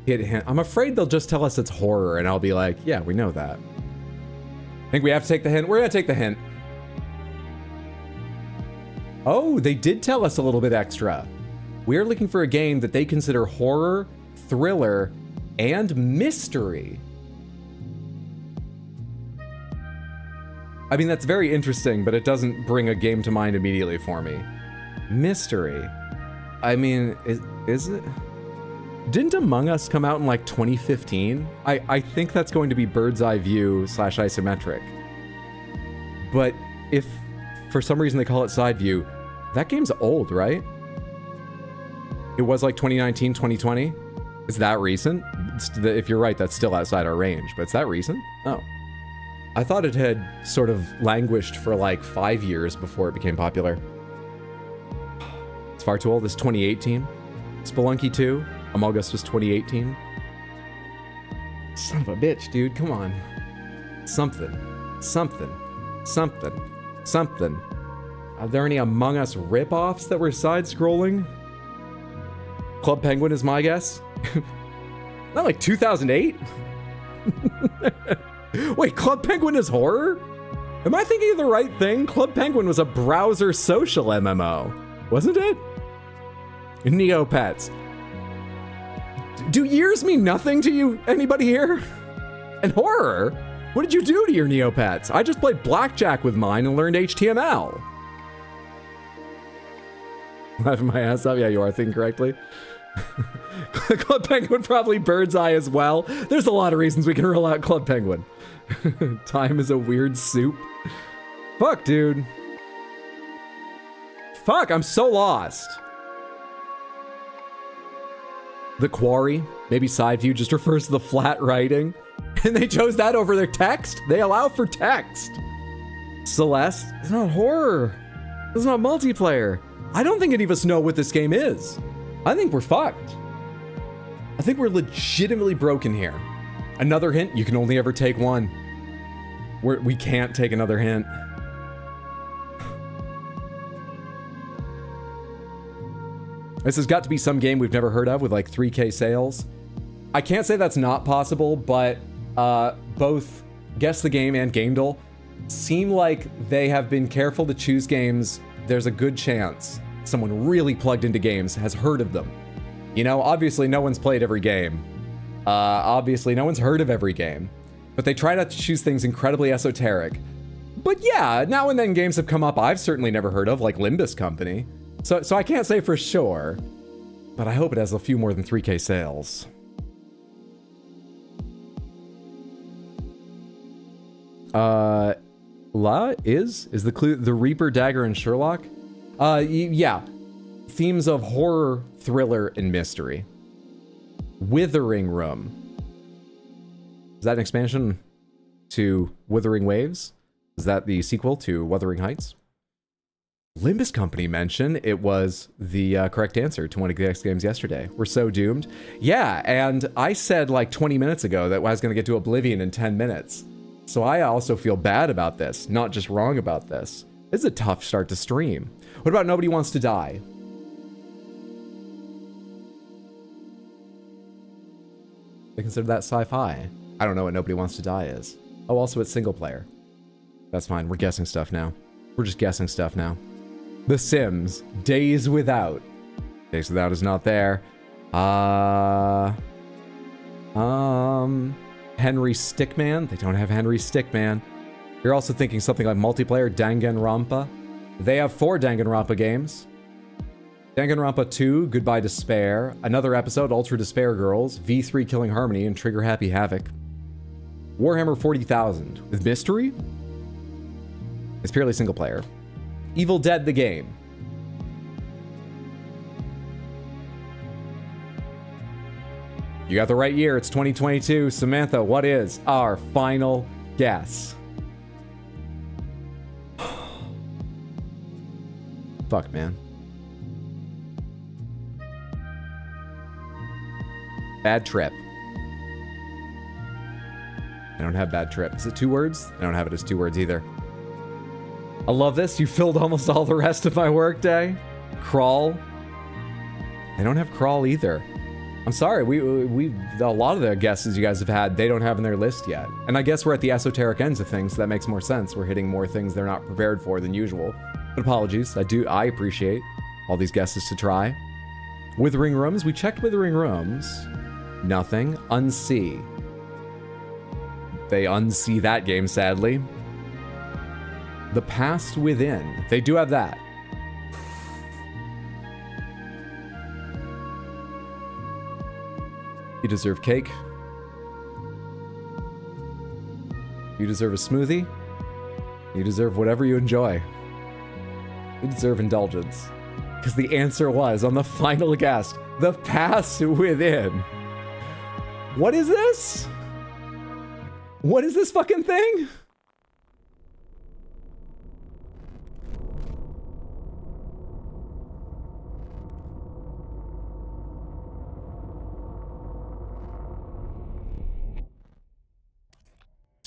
hit hint. I'm afraid they'll just tell us it's horror, and I'll be like, yeah, we know that. I think we have to take the hint. We're going to take the hint. Oh, they did tell us a little bit extra. We're looking for a game that they consider horror, thriller, and mystery. I mean, that's very interesting, but it doesn't bring a game to mind immediately for me. Mystery. I mean, is it? Didn't Among Us come out in like 2015? I think that's going to be bird's eye view / isometric. But if for some reason they call it side view, that game's old, right? It was like 2019, 2020? Is that recent? If you're right, that's still outside our range, but it's that recent? Oh. I thought it had sort of languished for like 5 years before it became popular. far too old. This is 2018. Spelunky 2, Among Us was 2018. Son of a bitch, dude. Come on. Something. Are there any Among Us ripoffs that were side-scrolling? Club Penguin is my guess. Not like 2008? Wait, Club Penguin is horror? Am I thinking of the right thing? Club Penguin was a browser social MMO, wasn't it? Neopets. Do years mean nothing to you, anybody here? And horror? What did you do to your Neopets? I just played blackjack with mine and learned HTML. Laughing my ass off? Yeah, you are thinking correctly. Club Penguin probably Bird's Eye as well. There's a lot of reasons we can rule out Club Penguin. Time is a weird soup. Fuck, dude. Fuck, I'm so lost. The Quarry, maybe side view just refers to the flat writing. And they chose that over their text? They allow for text. Celeste, it's not horror. It's not multiplayer. I don't think any of us know what this game is. I think we're fucked. I think we're legitimately broken here. Another hint, you can only ever take one. We can't take another hint. This has got to be some game we've never heard of with like 3K sales. I can't say that's not possible, but both Guess the Game and gamedle seem like they have been careful to choose games. There's a good chance someone really plugged into games has heard of them. You know, obviously no one's played every game. Obviously no one's heard of every game. But they try not to choose things incredibly esoteric. But yeah, now and then games have come up I've certainly never heard of, like Limbus Company. So I can't say for sure, but I hope it has a few more than 3K sales. Is the clue the Reaper, Dagger, and Sherlock? Yeah. Themes of horror, thriller, and mystery. Withering Room. Is that an expansion to Withering Waves? Is that the sequel to Wuthering Heights? Limbus Company mentioned it was the correct answer to one of the X games yesterday. We're so doomed. Yeah, and I said like 20 minutes ago that I was going to get to Oblivion in 10 minutes. So I also feel bad about this, not just wrong about this. It's a tough start to stream. What about Nobody Wants to Die? They consider that sci-fi. I don't know what Nobody Wants to Die is. Oh, also it's single player. That's fine, we're guessing stuff now. We're just guessing stuff now. The Sims, Days Without. Days Without is not there. Henry Stickman. They don't have Henry Stickman. You're also thinking something like multiplayer, Danganronpa. They have 4 Danganronpa games. Danganronpa 2, Goodbye Despair. Another episode, Ultra Despair Girls. V3 Killing Harmony and Trigger Happy Havoc. Warhammer 40,000 with mystery. It's purely single player. Evil Dead the game. You got the right year. It's 2022. Samantha, what is our final guess? Fuck, man. Bad Trip. I don't have Bad Trip. Is it 2 words? I don't have it as 2 words either. I love this. You filled almost all the rest of my workday. Crawl. They don't have Crawl either. I'm sorry. We a lot of the guesses you guys have had, they don't have in their list yet. And I guess we're at the esoteric ends of things, so that makes more sense. We're hitting more things they're not prepared for than usual. But apologies. I appreciate all these guesses to try. Withering Rooms. We checked Withering Rooms. Nothing. Unsee. They unsee that game, sadly. The Past Within. They do have that. You deserve cake. You deserve a smoothie. You deserve whatever you enjoy. You deserve indulgence. Because the answer was, on the final guess, The Past Within. What is this? What is this fucking thing?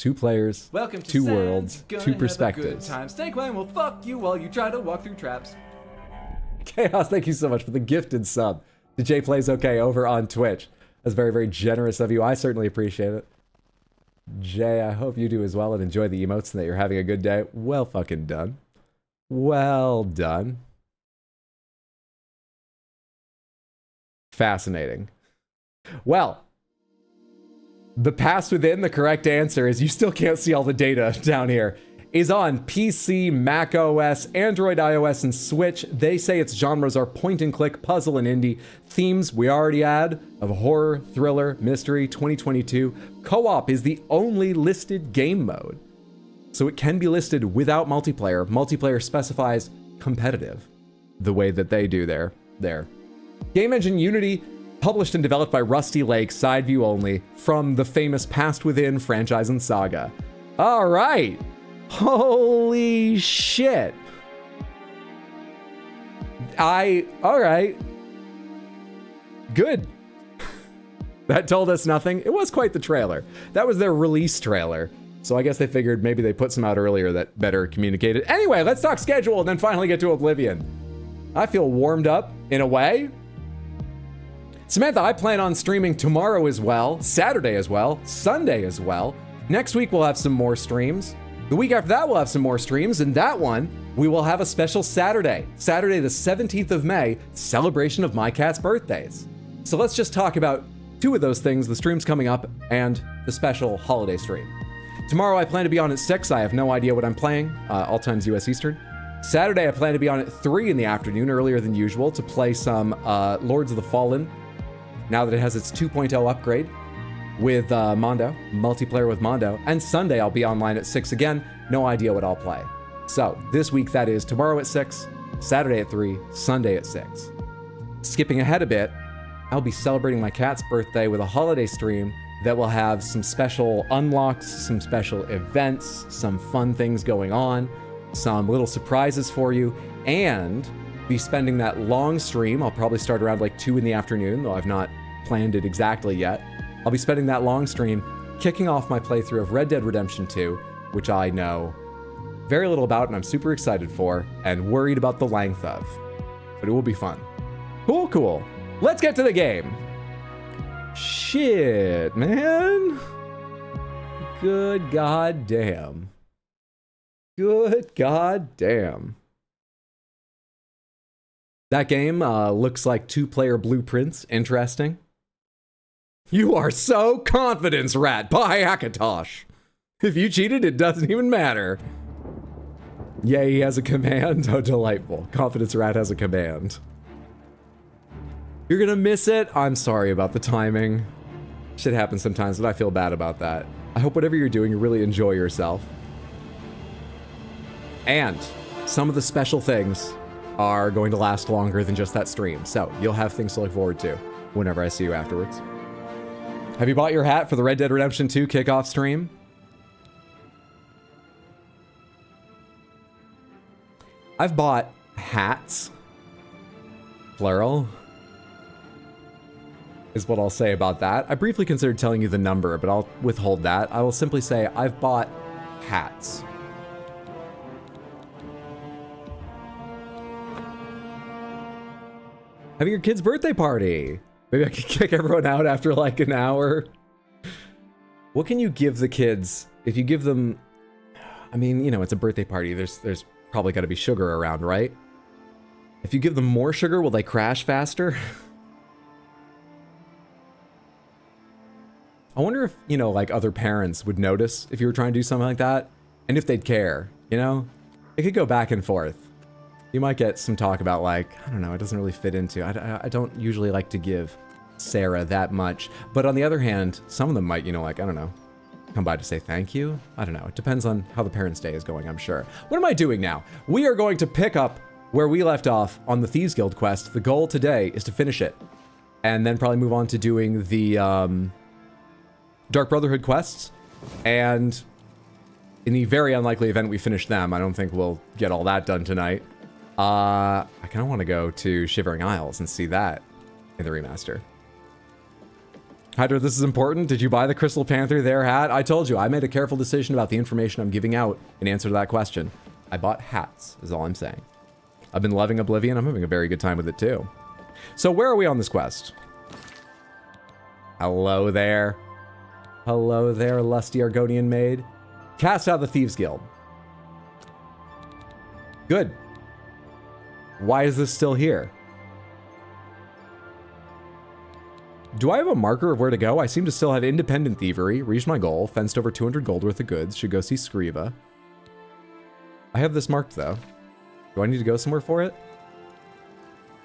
2 players, Welcome to 2 Sans, worlds, gonna 2 have a good perspectives. time. Snakewang will fuck you while you try to walk through traps. Chaos, thank you so much for the gifted sub to Jay Plays OK over on Twitch. That's very, very generous of you. I certainly appreciate it. Jay, I hope you do as well and enjoy the emotes and that you're having a good day. Well fucking done. Well done. Fascinating. Well, the pass within, the correct answer is, you still can't see all the data down here, is on PC, Mac OS, Android, iOS, and Switch. They say its genres are point and click, puzzle, and indie. Themes we already add of horror, thriller, mystery, 2022. Co-op is the only listed game mode, so it can be listed without multiplayer. Multiplayer specifies competitive, the way that they do there. Game engine Unity, published and developed by Rusty Lake, side view only, from the famous Past Within franchise and saga. All right. Holy shit. All right. Good. That told us nothing. It was quite the trailer. That was their release trailer. So I guess they figured maybe they put some out earlier that better communicated. Anyway, let's talk schedule and then finally get to Oblivion. I feel warmed up in a way. Samantha, I plan on streaming tomorrow as well, Saturday as well, Sunday as well. Next week we'll have some more streams. The week after that we'll have some more streams, and that one we will have a special Saturday. Saturday the 17th of May, celebration of my cat's birthdays. So let's just talk about 2 of those things, the streams coming up and the special holiday stream. Tomorrow I plan to be on at 6. I have no idea what I'm playing, all times US Eastern. Saturday I plan to be on at 3 in the afternoon, earlier than usual, to play some Lords of the Fallen, now that it has its 2.0 upgrade with Mondo, multiplayer with Mondo. And Sunday I'll be online at 6 again, no idea what I'll play. So this week that is tomorrow at 6, Saturday at 3, Sunday at 6. Skipping ahead a bit, I'll be celebrating my cat's birthday with a holiday stream that will have some special unlocks, some special events, some fun things going on, some little surprises for you, and be spending that long stream. I'll probably start around like 2 in the afternoon, though I've not planned it exactly yet. I'll be spending that long stream kicking off my playthrough of Red Dead Redemption 2, which I know very little about and I'm super excited for and worried about the length of, but it will be fun. Cool. Let's get to the game. Shit, man. Good goddamn. Good goddamn. That game looks like 2-player blueprints. Interesting. You are so confidence rat by Akatosh. If you cheated, it doesn't even matter. Yeah, he has a command. Oh, delightful. Confidence rat has a command. You're gonna miss it. I'm sorry about the timing. Shit happens sometimes, but I feel bad about that. I hope whatever you're doing, you really enjoy yourself. And some of the special things are going to last longer than just that stream, so you'll have things to look forward to whenever I see you afterwards. Have you bought your hat for the Red Dead Redemption 2 kickoff stream? I've bought hats, plural, is what I'll say about that. I briefly considered telling you the number, but I'll withhold that. I will simply say I've bought hats. Having your kid's birthday party. Maybe I could kick everyone out after like an hour. What can you give the kids if you give them, I mean, you know, it's a birthday party. There's probably got to be sugar around, right? If you give them more sugar, will they crash faster? I wonder if, you know, like other parents would notice if you were trying to do something like that, and if they'd care, you know? It could go back and forth. You might get some talk about like, I don't know, it doesn't really fit into, I don't usually like to give Sarah that much. But on the other hand, some of them might, you know, like, I don't know, come by to say thank you. I don't know, it depends on how the parents' day is going, I'm sure. What am I doing now? We are going to pick up where we left off on the Thieves Guild quest. The goal today is to finish it, and then probably move on to doing the Dark Brotherhood quests. And in the very unlikely event we finish them, I don't think we'll get all that done tonight. I kind of want to go to Shivering Isles and see that in the remaster. Hydra, this is important. Did you buy the Crystal Panther there hat? I told you, I made a careful decision about the information I'm giving out in answer to that question. I bought hats, is all I'm saying. I've been loving Oblivion. I'm having a very good time with it too. So where are we on this quest? Hello there. Hello there, lusty Argonian maid. Cast out the Thieves Guild. Good. Why is this still here? Do I have a marker of where to go? I seem to still have independent thievery, reached my goal, fenced over 200 gold worth of goods, should go see Scriva. I have this marked though. Do I need to go somewhere for it?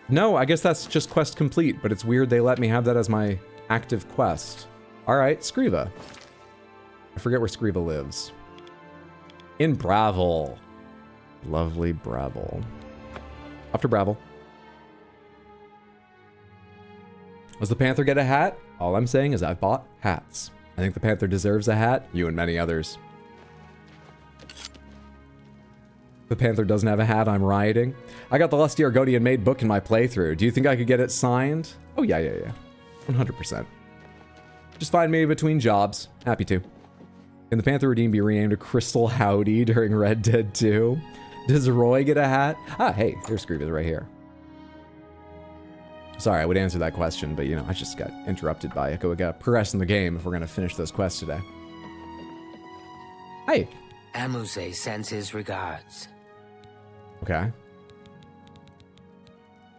No, I guess that's just quest complete, but it's weird they let me have that as my active quest. Alright, Scriva. I forget where Scriva lives. In Bravel. Lovely Bravel. Off to Bravel. Does the Panther get a hat? All I'm saying is I've bought hats. I think the Panther deserves a hat, you and many others. The Panther doesn't have a hat, I'm rioting. I got the Lusty Argonian Maid book in my playthrough. Do you think I could get it signed? Oh yeah. 100%. Just find me between jobs. Happy to. Can the Panther Redeem be renamed to Crystal Howdy during Red Dead 2? Does Roy get a hat? Ah, hey, here's Scriva's right here. Sorry, I would answer that question, but you know, I just got interrupted by it. We gotta progress in the game if we're gonna finish those quests today. Hey. Amuse sends his regards. Okay.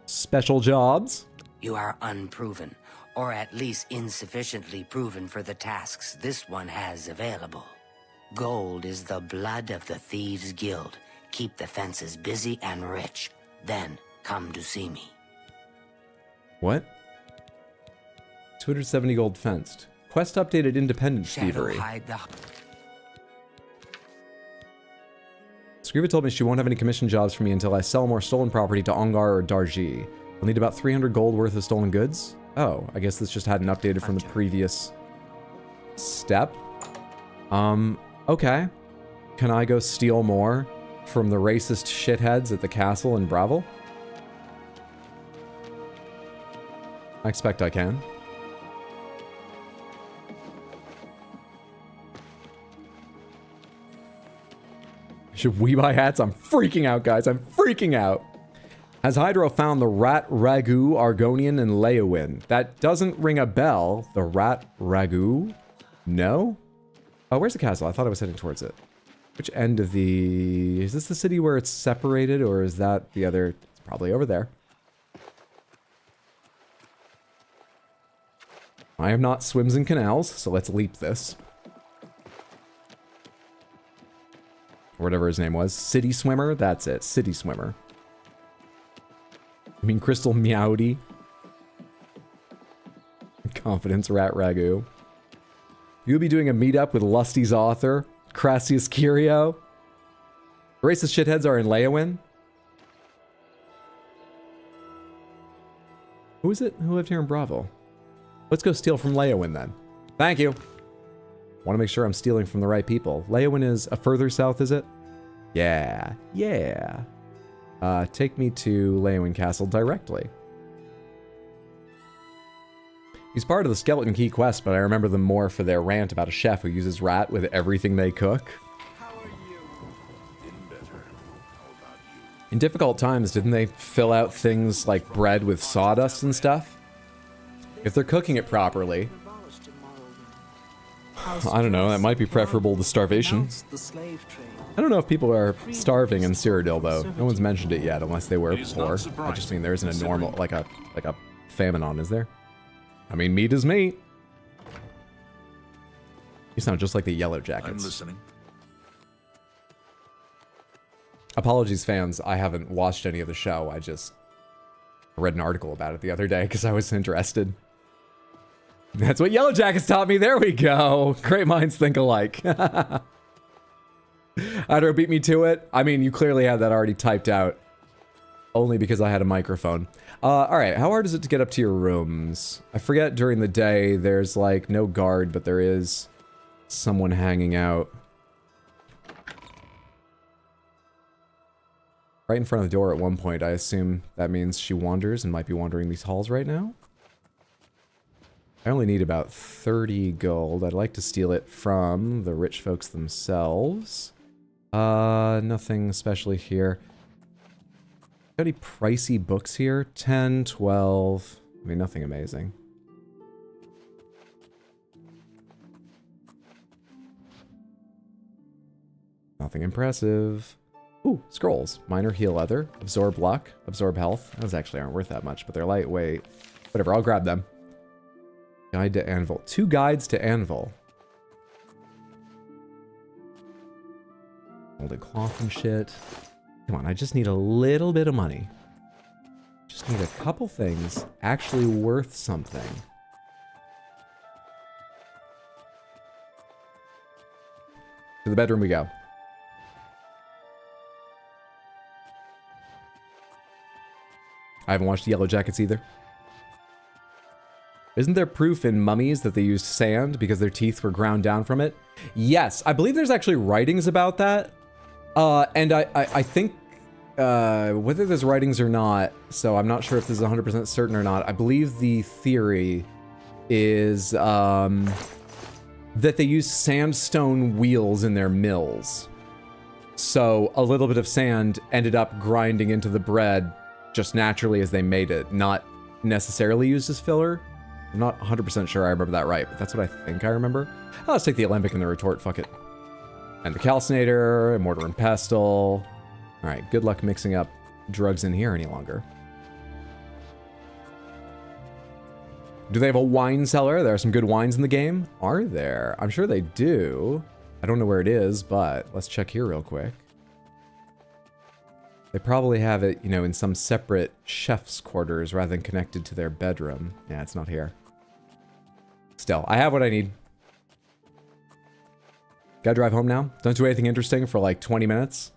Special jobs? You are unproven, or at least insufficiently proven for the tasks this one has available. Gold is the blood of the Thieves Guild. Keep the fences busy and rich. Then come to see me. What? 270 gold fenced. Quest updated independent thievery. Scriva told me she won't have any commission jobs for me until I sell more stolen property to Ongar or Darji. I'll need about 300 gold worth of stolen goods. Oh, I guess this just hadn't updated from the previous step. Okay. Can I go steal more from the racist shitheads at the castle in Bravel? I expect I can. Should we buy hats? I'm freaking out, guys. I'm freaking out. Has Hydro found the Rat Ragu, Argonian, and Leowin? That doesn't ring a bell. The Rat Ragu? No? Oh, where's the castle? I thought I was heading towards it. Which end of the... Is this the city where it's separated, or is that the other... It's probably over there. I am not swims and canals, so let's leap this. Or whatever his name was. City Swimmer? That's it. City Swimmer. I mean, Crystal Meowdy. Confidence Rat Ragu. You'll be doing a meetup with Lusty's author, Crassius Curio. The racist shitheads are in Leowin. Who is it who lived here in Bravo? Let's go steal from Leowin then. Thank you. Want to make sure I'm stealing from the right people. Leowin is a further south, is it? Yeah. Take me to Leowin Castle directly. He's part of the Skeleton Key quest, but I remember them more for their rant about a chef who uses rat with everything they cook. In difficult times, didn't they fill out things like bread with sawdust and stuff? If they're cooking it properly, I don't know, that might be preferable to starvation. I don't know if people are starving in Cyrodiil, though. No one's mentioned it yet, unless they were poor. I just mean there isn't a normal, like a famine on, is there? I mean, meat is meat. You sound just like the Yellow Jackets. I'm listening. Apologies, fans. I haven't watched any of the show. I just read an article about it the other day because I was interested. That's what Yellow Jackets taught me. There we go. Great minds think alike. Hydro beat me to it. I mean, you clearly had that already typed out. Only because I had a microphone. Alright, how hard is it to get up to your rooms? I forget during the day there's like no guard, but there is someone hanging out. Right in front of the door at one point. I assume that means she wanders and might be wandering these halls right now. I only need about 30 gold. I'd like to steal it from the rich folks themselves. Nothing especially here. Got any pricey books here? 10, 12. I mean, nothing amazing. Nothing impressive. Ooh, scrolls. Minor heal leather. Absorb luck. Absorb health. Those actually aren't worth that much, but they're lightweight. Whatever, I'll grab them. Guide to Anvil. 2 guides to Anvil. Molded cloth and shit. Come on, I just need a little bit of money. Just need a couple things actually worth something. To the bedroom we go. I haven't watched Yellow Jackets either. Isn't there proof in mummies that they used sand because their teeth were ground down from it? Yes, I believe there's actually writings about that. And I think, whether there's writings or not, so I'm not sure if this is 100% certain or not, I believe the theory is that they use sandstone wheels in their mills. So a little bit of sand ended up grinding into the bread just naturally as they made it, not necessarily used as filler. I'm not 100% sure I remember that right, but that's what I think I remember. Oh, let's take the alembic and the retort, fuck it. And the calcinator, and mortar and pestle. Alright, good luck mixing up drugs in here any longer. Do they have a wine cellar? There are some good wines in the game? Are there? I'm sure they do. I don't know where it is, but let's check here real quick. They probably have it, you know, in some separate chef's quarters rather than connected to their bedroom. Yeah, it's not here. Still, I have what I need. Gotta drive home now. Don't do anything interesting for like 20 minutes.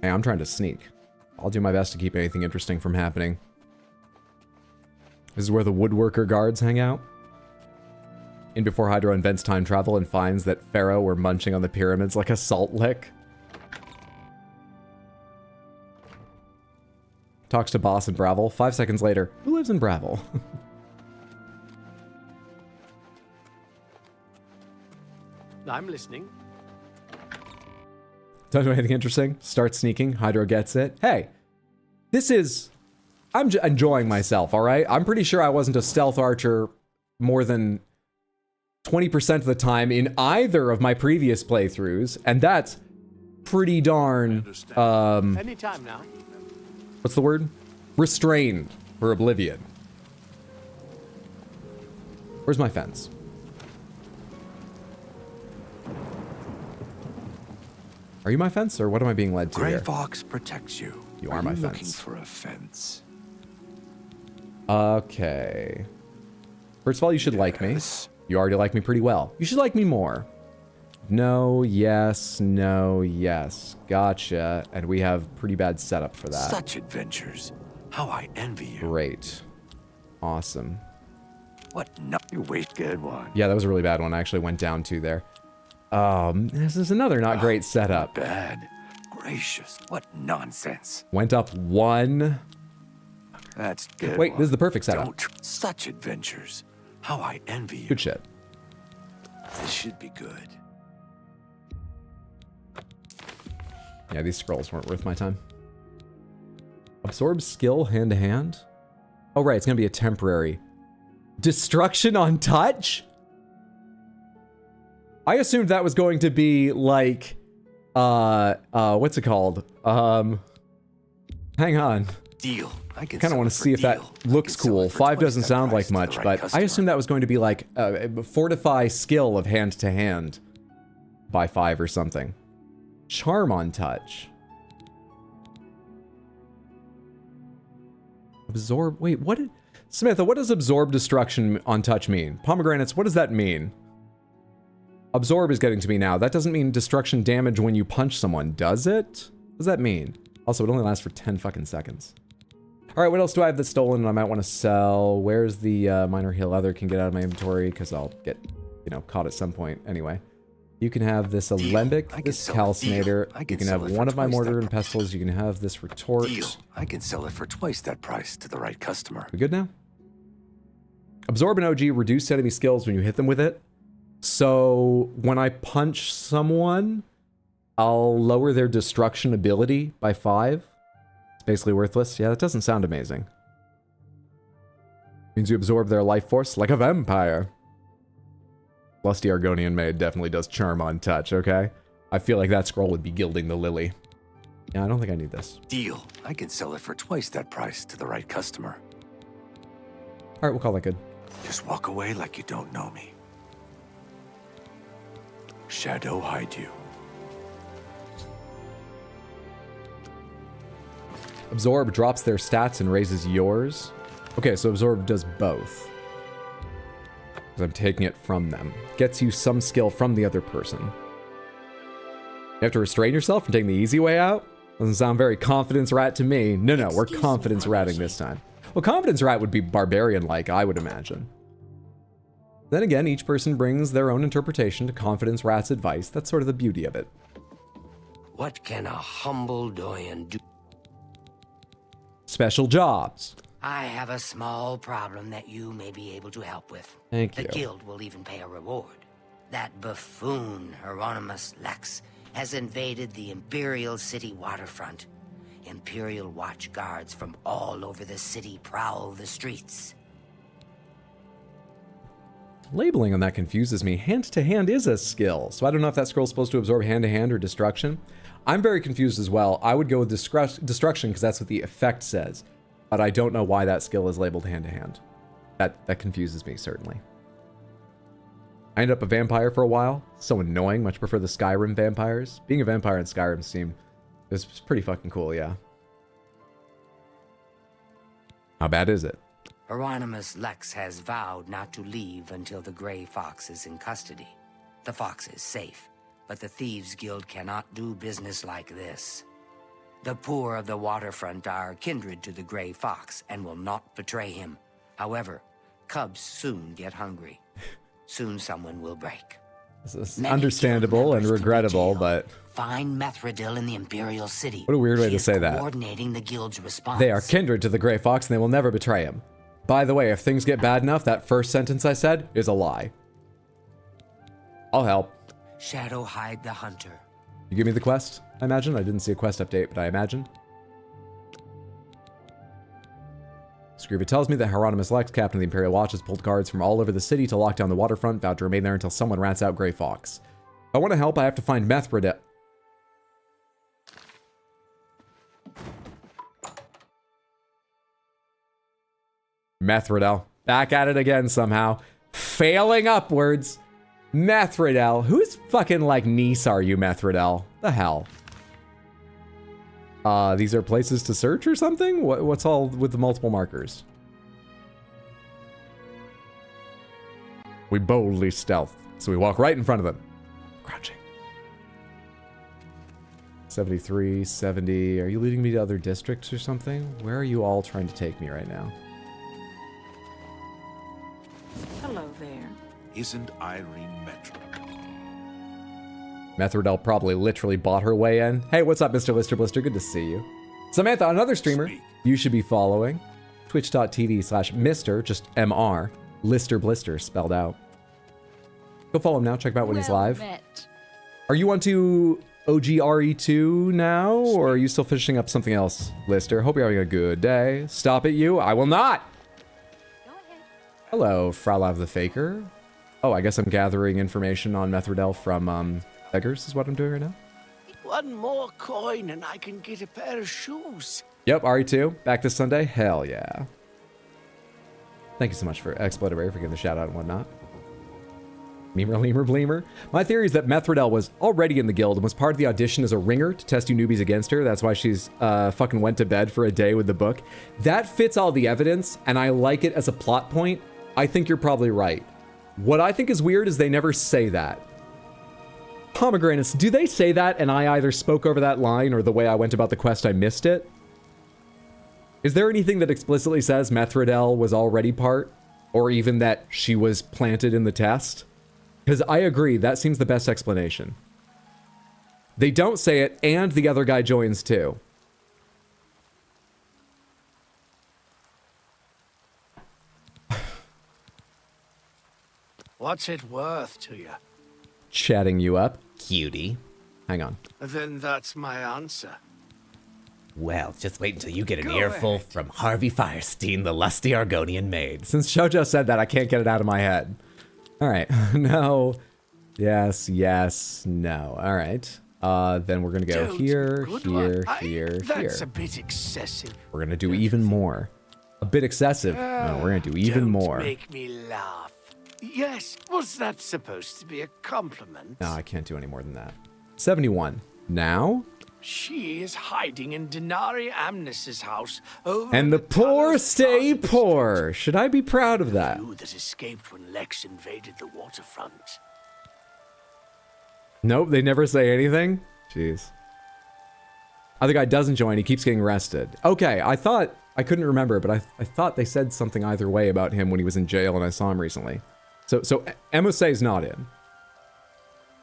Hey, I'm trying to sneak. I'll do my best to keep anything interesting from happening. This is where the woodworker guards hang out. In before Hydro invents time travel and finds that Pharaoh were munching on the pyramids like a salt lick. Talks to boss in Bravel. 5 seconds later, who lives in Bravel? I'm listening. Don't do anything interesting. Start sneaking. Hydro gets it. Hey, this is... I'm enjoying myself, alright? I'm pretty sure I wasn't a stealth archer more than 20% of the time in either of my previous playthroughs, and that's pretty darn... Anytime now. What's the word? Restrained for Oblivion. Where's my fence? Are you my fence, or what am I being led to Gray here? Fox protects you. You are my looking fence. for a fence? Okay. First of all, you should like me. Yes. You already like me pretty well. You should like me more. No, yes, no, yes. Gotcha. And we have pretty bad setup for that. Such adventures. How I envy you. Great. Awesome. What no you wait good one. Yeah, that was a really bad one. I actually went down 2 there. This is another not great setup. Bad. Gracious. What nonsense. Went up 1. That's good. Wait, this is the perfect setup. Such adventures. How I envy you. Good shit. This should be good. Yeah, these scrolls weren't worth my time. Absorb skill hand to hand? Oh, right, it's gonna be a temporary. Destruction on touch? I assumed that was going to be like, what's it called? Hang on. Deal. I can Kind of want to see if that looks cool. 5 doesn't sound like much, but I assumed that was going to be like, fortify skill of hand to hand by 5 or something. Charm on touch. Absorb, wait, what did, Samantha, what does absorb destruction on touch mean? Pomegranates, what does that mean? Absorb is getting to me now. That doesn't mean destruction damage when you punch someone, does it? What does that mean? Also, it only lasts for 10 fucking seconds. All right, what else do I have that's stolen and I might want to sell? Where's the minor heal leather can get out of my inventory? Because I'll get, you know, caught at some point anyway. You can have this alembic, this calcinator. You can have one of my mortar and pestles. You can have this retort. Deal. I can sell it for twice that price to the right customer. We good now? Absorb and OG reduce enemy skills when you hit them with it. So when I punch someone, I'll lower their destruction ability by 5. It's basically worthless. Yeah, that doesn't sound amazing. Means you absorb their life force like a vampire. Lusty Argonian Maid definitely does charm on touch, okay? I feel like that scroll would be gilding the lily. Yeah, I don't think I need this. Deal. I can sell it for twice that price to the right customer. Alright, we'll call that good. Just walk away like you don't know me. Shadow hide you. Absorb drops their stats and raises yours. Okay, so Absorb does both. Because I'm taking it from them. Gets you some skill from the other person. You have to restrain yourself from taking the easy way out? Doesn't sound very confidence rat to me. No, we're confidence ratting this time. Well, confidence rat would be barbarian-like, I would imagine. Then again, each person brings their own interpretation to confidence rat's advice. That's sort of the beauty of it. What can a humble doyen do? Special jobs. I have a small problem that you may be able to help with. Thank you. The guild will even pay a reward. That buffoon, Hieronymus Lex, has invaded the Imperial City waterfront. Imperial watch guards from all over the city prowl the streets. Labeling on that confuses me. Hand-to-hand is a skill, so I don't know if that scroll's supposed to absorb hand-to-hand or destruction. I'm very confused as well. I would go with destruction because that's what the effect says, but I don't know why that skill is labeled hand-to-hand. That confuses me, certainly. I ended up a vampire for a while. So annoying. Much prefer the Skyrim vampires. Being a vampire in Skyrim seemed... It's pretty fucking cool, yeah. How bad is it? Hieronymus Lex has vowed not to leave until the Grey Fox is in custody. The fox is safe, but the Thieves Guild cannot do business like this. The poor of the waterfront are kindred to the Grey Fox and will not betray him. However, cubs soon get hungry. Soon someone will break. This is understandable and regrettable, but... Find Methridil in the Imperial City. What a weird way to say that. Coordinating the guild's response. They are kindred to the Grey Fox and they will never betray him. By the way, if things get bad enough, that first sentence I said is a lie. I'll help. Shadow hide the hunter. You give me the quest, I imagine? I didn't see a quest update, but I imagine. Scriba tells me that Hieronymus Lex, captain of the Imperial Watch, has pulled guards from all over the city to lock down the waterfront, vowed to remain there until someone rats out Grey Fox. If I want to help, I have to find Methridel. Methridel. Back at it again somehow. Failing upwards. Methridel. Whose fucking, like, niece are you, Methridel? The hell? These are places to search or something? What's all with the multiple markers? We boldly stealth, so we walk right in front of them. Crouching. 73, 70. Are you leading me to other districts or something? Where are you all trying to take me right now? Hello there. Isn't Irene Metro? Methridel probably literally bought her way in. Hey, what's up, Mr. Lister Blister? Good to see you. Samantha, another streamer you should be following. Twitch.tv/Mr, just MR, Lister Blister spelled out. Go follow him now. Check him out when he's live. Are you on to OGRE2 now, or are you still finishing up something else, Lister? Hope you're having a good day. Stop it, you. I will not. Go ahead. Hello, Fralav the Faker. Oh, I guess I'm gathering information on Methridel from, beggars is what I'm doing right now. One more coin and I can get a pair of shoes. Yep, RE2, back this Sunday. Hell yeah. Thank you so much for Exploitaray for giving the shout out and whatnot. Memer, lemur, bleemer. My theory is that Methridel was already in the guild and was part of the audition as a ringer to test you newbies against her. That's why she's fucking went to bed for a day with the book. That fits all the evidence, and I like it as a plot point. I think you're probably right. What I think is weird is they never say that. Pomegranates, do they say that and I either spoke over that line or the way I went about the quest I missed it? Is there anything that explicitly says Methridel was already part? Or even that she was planted in the test? Because I agree, that seems the best explanation. They don't say it and the other guy joins too. What's it worth to you? Chatting you up, cutie. Hang on. Then that's my answer. Well, just wait until you get an Go earful ahead. from Harvey Firestein, the lusty Argonian maid. Since Shoujo said that, I can't get it out of my head. All right. No. Yes, yes, no. All right. Then we're going to go Don't, here, good here, one. here, That's here. a bit excessive. We're going to do even more. A bit excessive. No, we're going to do even Don't more. make me laugh. Yes, was that supposed to be a compliment? No, I can't do any more than that. 71. Now? She is hiding in Denari Amnes's house over And the poor tunnels stay past the poor. Should I be proud of that? few that escaped when Lex invaded the waterfront. Nope, they never say anything? Jeez. Other guy doesn't join, he keeps getting arrested. Okay, I couldn't remember, but I thought they said something either way about him when he was in jail and I saw him recently. So Emosay's not in.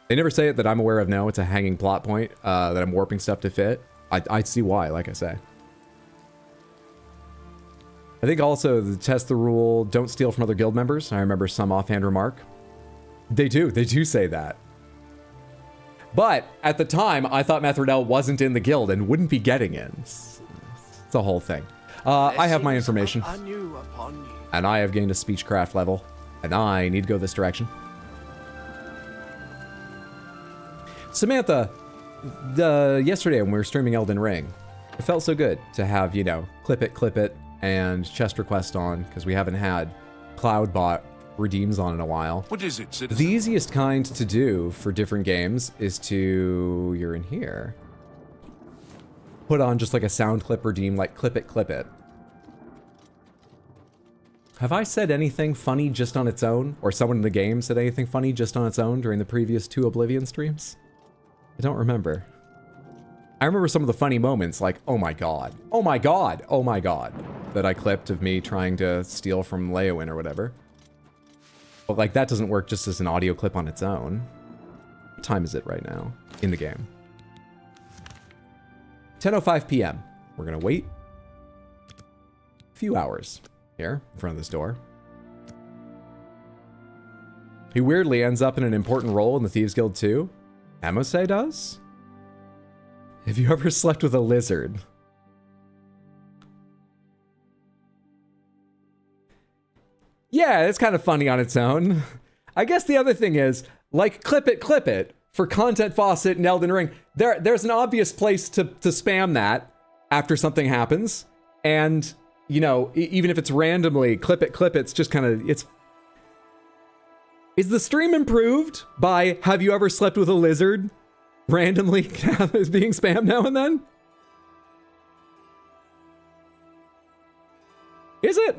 They never say it that I'm aware of, no. It's a hanging plot point that I'm warping stuff to fit. I see why, like I say. I think also the test the rule, don't steal from other guild members. I remember some offhand remark. They do say that. But at the time, I thought Methridel wasn't in the guild and wouldn't be getting in. It's a whole thing. I have my information. Anew upon you. And I have gained a speechcraft level. And I need to go this direction. Samantha, yesterday when we were streaming Elden Ring, it felt so good to have, you know, clip it, and chest request on, because we haven't had Cloudbot redeems on in a while. What is it, citizen? The easiest kind to do for different games is to, you're in here, put on just like a sound clip redeem, like clip it. Have I said anything funny just on its own? Or someone in the game said anything funny just on its own during the previous 2 Oblivion streams? I don't remember. I remember some of the funny moments, like, oh my god, that I clipped of me trying to steal from Leowin or whatever. But like, that doesn't work just as an audio clip on its own. What time is it right now in the game? 10:05 p.m. We're gonna wait a few hours here in front of this door. He weirdly ends up in an important role in the Thieves Guild too. Amosay does? Have you ever slept with a lizard? Yeah, it's kind of funny on its own. I guess the other thing is, like, clip it, for Content Faucet and Elden Ring, there's an obvious place to spam that after something happens. And, you know, even if it's randomly, clip it, it's just kind of, it's... Is the stream improved by have you ever slept with a lizard randomly being spammed now and then? Is it?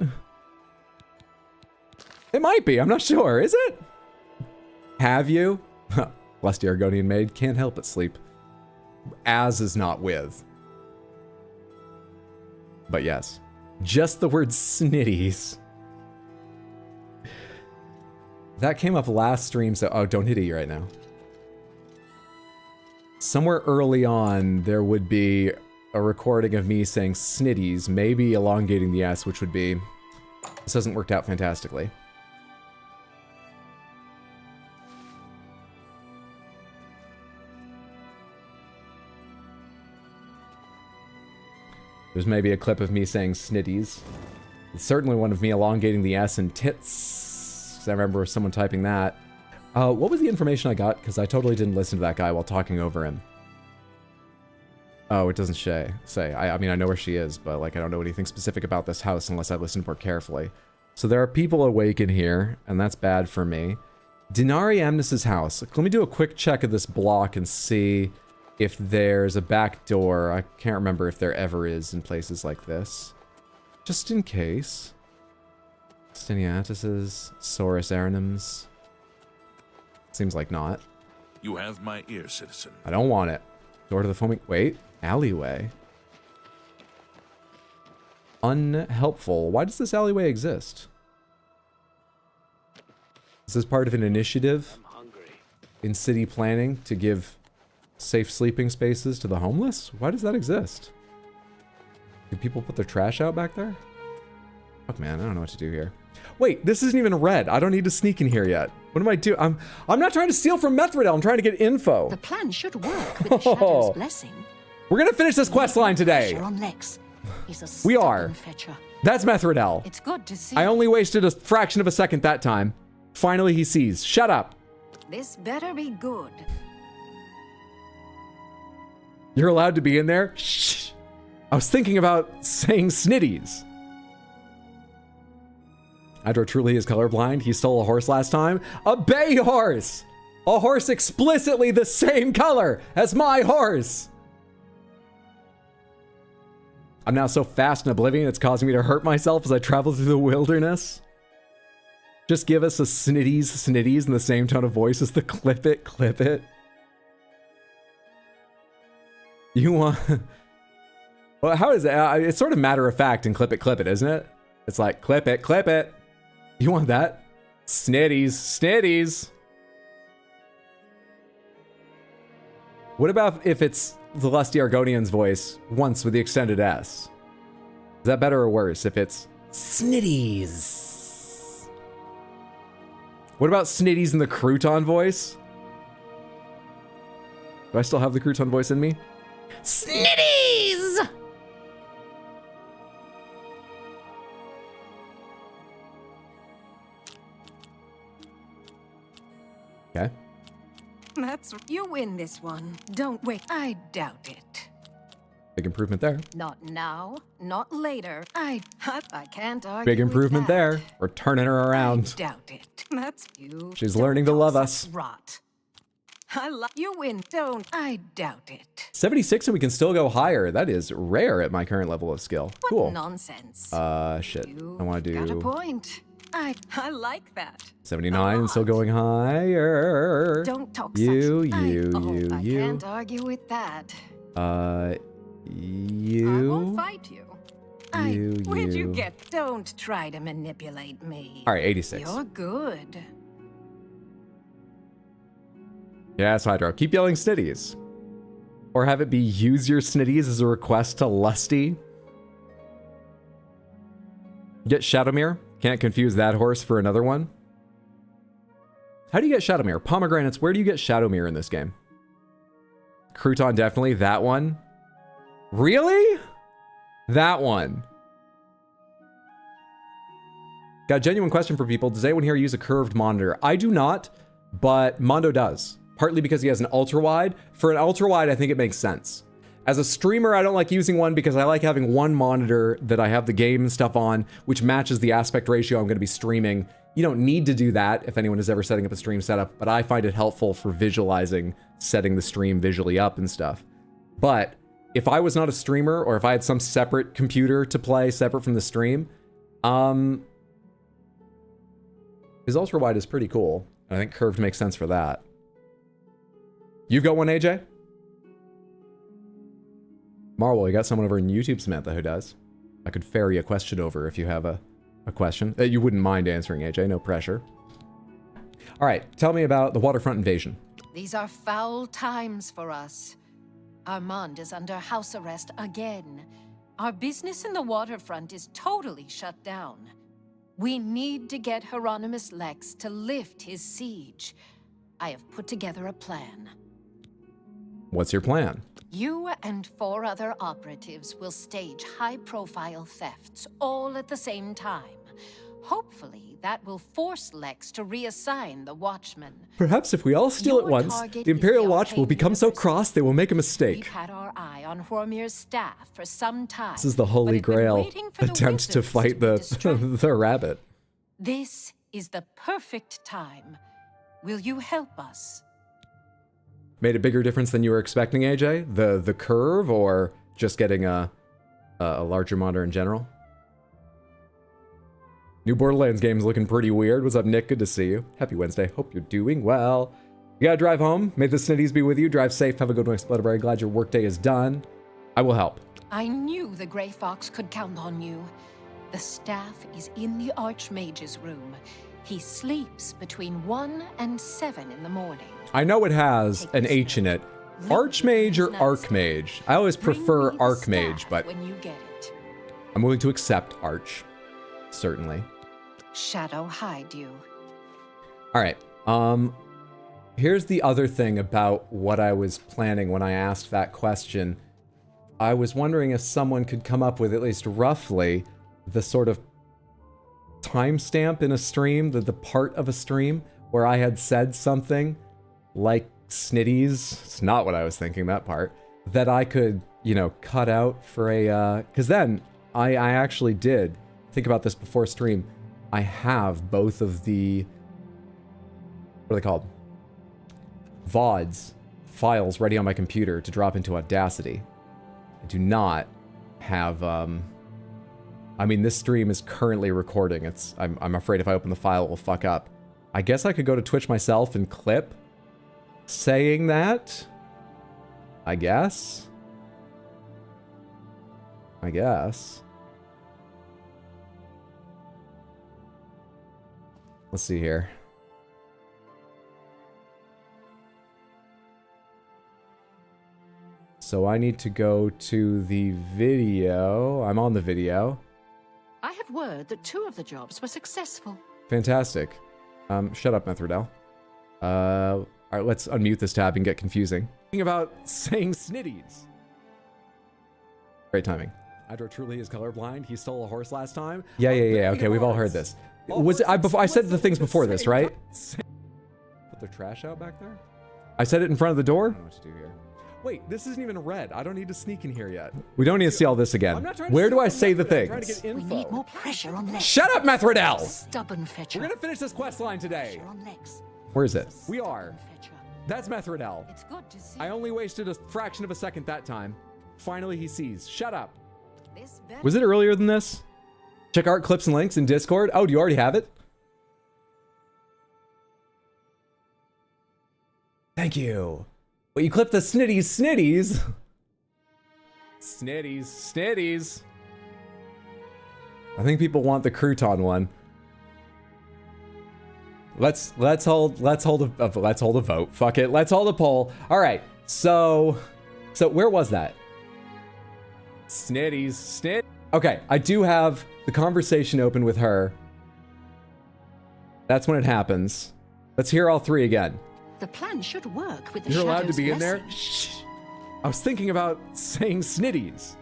It might be, I'm not sure. Is it? Have you? Lusty Argonian maid can't help but sleep. As is not with. But yes, just the word snitties. That came up last stream, so... Oh, don't hit E right now. Somewhere early on, there would be a recording of me saying snitties, maybe elongating the S, which would be... This hasn't worked out fantastically. There's maybe a clip of me saying snitties. It's certainly one of me elongating the S and tits. I remember someone typing that. What was the information I got? Because I totally didn't listen to that guy while talking over him. Oh, it doesn't say. I mean, I know where she is, but like I don't know anything specific about this house unless I listen more carefully. So there are people awake in here, and that's bad for me. Denari Amnes's house. Let me do a quick check of this block and see if there's a back door. I can't remember if there ever is in places like this. Just in case. Steniatus's, Saurus Aranum's. Seems like not. You have my ear, citizen. I don't want it. Door to the foaming... Wait. Alleyway. Unhelpful. Why does this alleyway exist? Is this part of an initiative I'm hungry. in city planning to give safe sleeping spaces to the homeless? Why does that exist? Do people put their trash out back there? Fuck man, I don't know what to do here. Wait, this isn't even red. I don't need to sneak in here yet. What am I doing? I'm not trying to steal from Methridel. I'm trying to get info. The plan should work with the Shadow's blessing. We're gonna finish this quest line today. Pressure on Lex. He's a We are. stubborn fetcher. That's Methridel. It's good to see. I only wasted a fraction of a second that time. Finally, he sees. Shut up. This better be good. You're allowed to be in there? Shh. I was thinking about saying snitties. Adro truly is colorblind. He stole a horse last time. A bay horse! A horse explicitly the same color as my horse! I'm now so fast in Oblivion, it's causing me to hurt myself as I travel through the wilderness. Just give us a snitties in the same tone of voice as the clip it. You want... Well, how is it? It's sort of matter of fact and clip it, isn't it? It's like, clip it. You want that? Snitties. What about if it's the Lusty Argonian's voice once with the extended S? Is that better or worse if it's Snitties. What about Snitties in the Crouton voice? Do I still have the Crouton voice in me? Snitties! Okay. You win this one. Don't wait. I doubt it. Big improvement there. Not now, not later. I can't argue. Big improvement with that. there. We're turning her around. I doubt it. That's you. She's Don't learning to talk love such us. Rot. You win. Don't. I doubt it. 76 and we can still go higher. That is rare at my current level of skill. What Cool. nonsense. Shit. You I want to got a do point. I like that. 79 and still going higher. Don't talk You. I can't argue with that. I won't fight you. Where'd you get? Don't try to manipulate me. All right, 86. You're good. Yes, Hydro. Keep yelling snitties. Or have it be use your snitties as a request to Lusty. Get Shadowmere. Can't confuse that horse for another one. How do you get Shadowmere? Pomegranates, where do you get Shadowmere in this game? Crouton, definitely. That one. Really? That one. Got a genuine question for people. Does anyone here use a curved monitor? I do not, but Mondo does. Partly because he has an ultra-wide. For an ultra-wide, I think it makes sense. As a streamer, I don't like using one because I like having one monitor that I have the game stuff on, which matches the aspect ratio I'm going to be streaming. You don't need to do that if anyone is ever setting up a stream setup, but I find it helpful for visualizing, setting the stream visually up and stuff. But if I was not a streamer, or if I had some separate computer to play separate from the stream, his ultra-wide is pretty cool. I think curved makes sense for that. You've got one, AJ? Marvel, you got someone over in YouTube, Samantha, who does. I could ferry a question over if you have a question that you wouldn't mind answering, AJ. No pressure. All right, tell me about the waterfront invasion. These are foul times for us. Armand is under house arrest again. Our business in the waterfront is totally shut down. We need to get Hieronymus Lex to lift his siege. I have put together a plan. What's your plan? You and 4 other operatives will stage high-profile thefts all at the same time. Hopefully, that will force Lex to reassign the Watchmen. Perhaps if we all steal at Your once, target the Imperial is the Watch will Arcane become so University. cross they will make a We've mistake. had our eye on Hormir's staff for some time. This is the but Holy have been Grail waiting for the attempt to wizards fight be distracted. the rabbit. This is the perfect time. Will you help us? Made a bigger difference than you were expecting, AJ? The curve, or just getting a larger monitor in general? New Borderlands game's looking pretty weird. What's up, Nick? Good to see you. Happy Wednesday. Hope you're doing well. You gotta drive home. May the snitties be with you. Drive safe. Have a good one, Explodberry. Glad your workday is done. I will help. I knew the Grey Fox could count on you. The staff is in the Archmage's room. He sleeps between 1 and 7 in the morning. I know it has Take an this H in note. it. Archmage or Archmage? I always Bring prefer me the Archmage, staff but when you get it. I'm willing to accept Arch. Certainly. Shadow hide you. All right. Here's the other thing about what I was planning when I asked that question. I was wondering if someone could come up with at least roughly the sort of timestamp in a stream, the part of a stream where I had said something like snitties. It's not what I was thinking, that part. That I could, you know, cut out for a, because then I actually did think about this before stream. I have both of the, what are they called? VODs files ready on my computer to drop into Audacity. I do not have, I mean, this stream is currently recording. I'm afraid if I open the file, it will fuck up. I guess I could go to Twitch myself and clip saying that. I guess. Let's see here. So I need to go to the video. I'm on the video. I have word that 2 of the jobs were successful. Fantastic. Shut up, Methridel. All right, let's unmute this tab and get confusing. Thinking about saying snitties. Great timing. Hydro truly is colorblind. He stole a horse last time. Yeah. Okay, we've all heard this. Was it, I said the things before this, right? Put their trash out back there? I said it in front of the door? I don't know what to do here. Wait, this isn't even red. I don't need to sneak in here yet. We don't need to see all this again. Where do I say the things? We need more pressure on Lex. Shut up, Methridel! Stubborn fetcher. We're gonna finish this quest line today. Pressure on Lex. Where is it? We are. Fetcher. That's Methridel. It's good to see. I only wasted a fraction of a second that time. Finally, he sees. Shut up. This better- Was it earlier than this? Check art clips and links in Discord. Oh, do you already have it? Thank you. Well, you clipped the snitties. Snitties. I think people want the crouton one. Let's hold a vote. Fuck it. Let's hold a poll. All right. So where was that? Snitties. Okay, I do have the conversation open with her. That's when it happens. Let's hear all 3 again. The plan should work with the You're allowed to Shadow's be in there? blessing. Shh. I was thinking about saying snitties.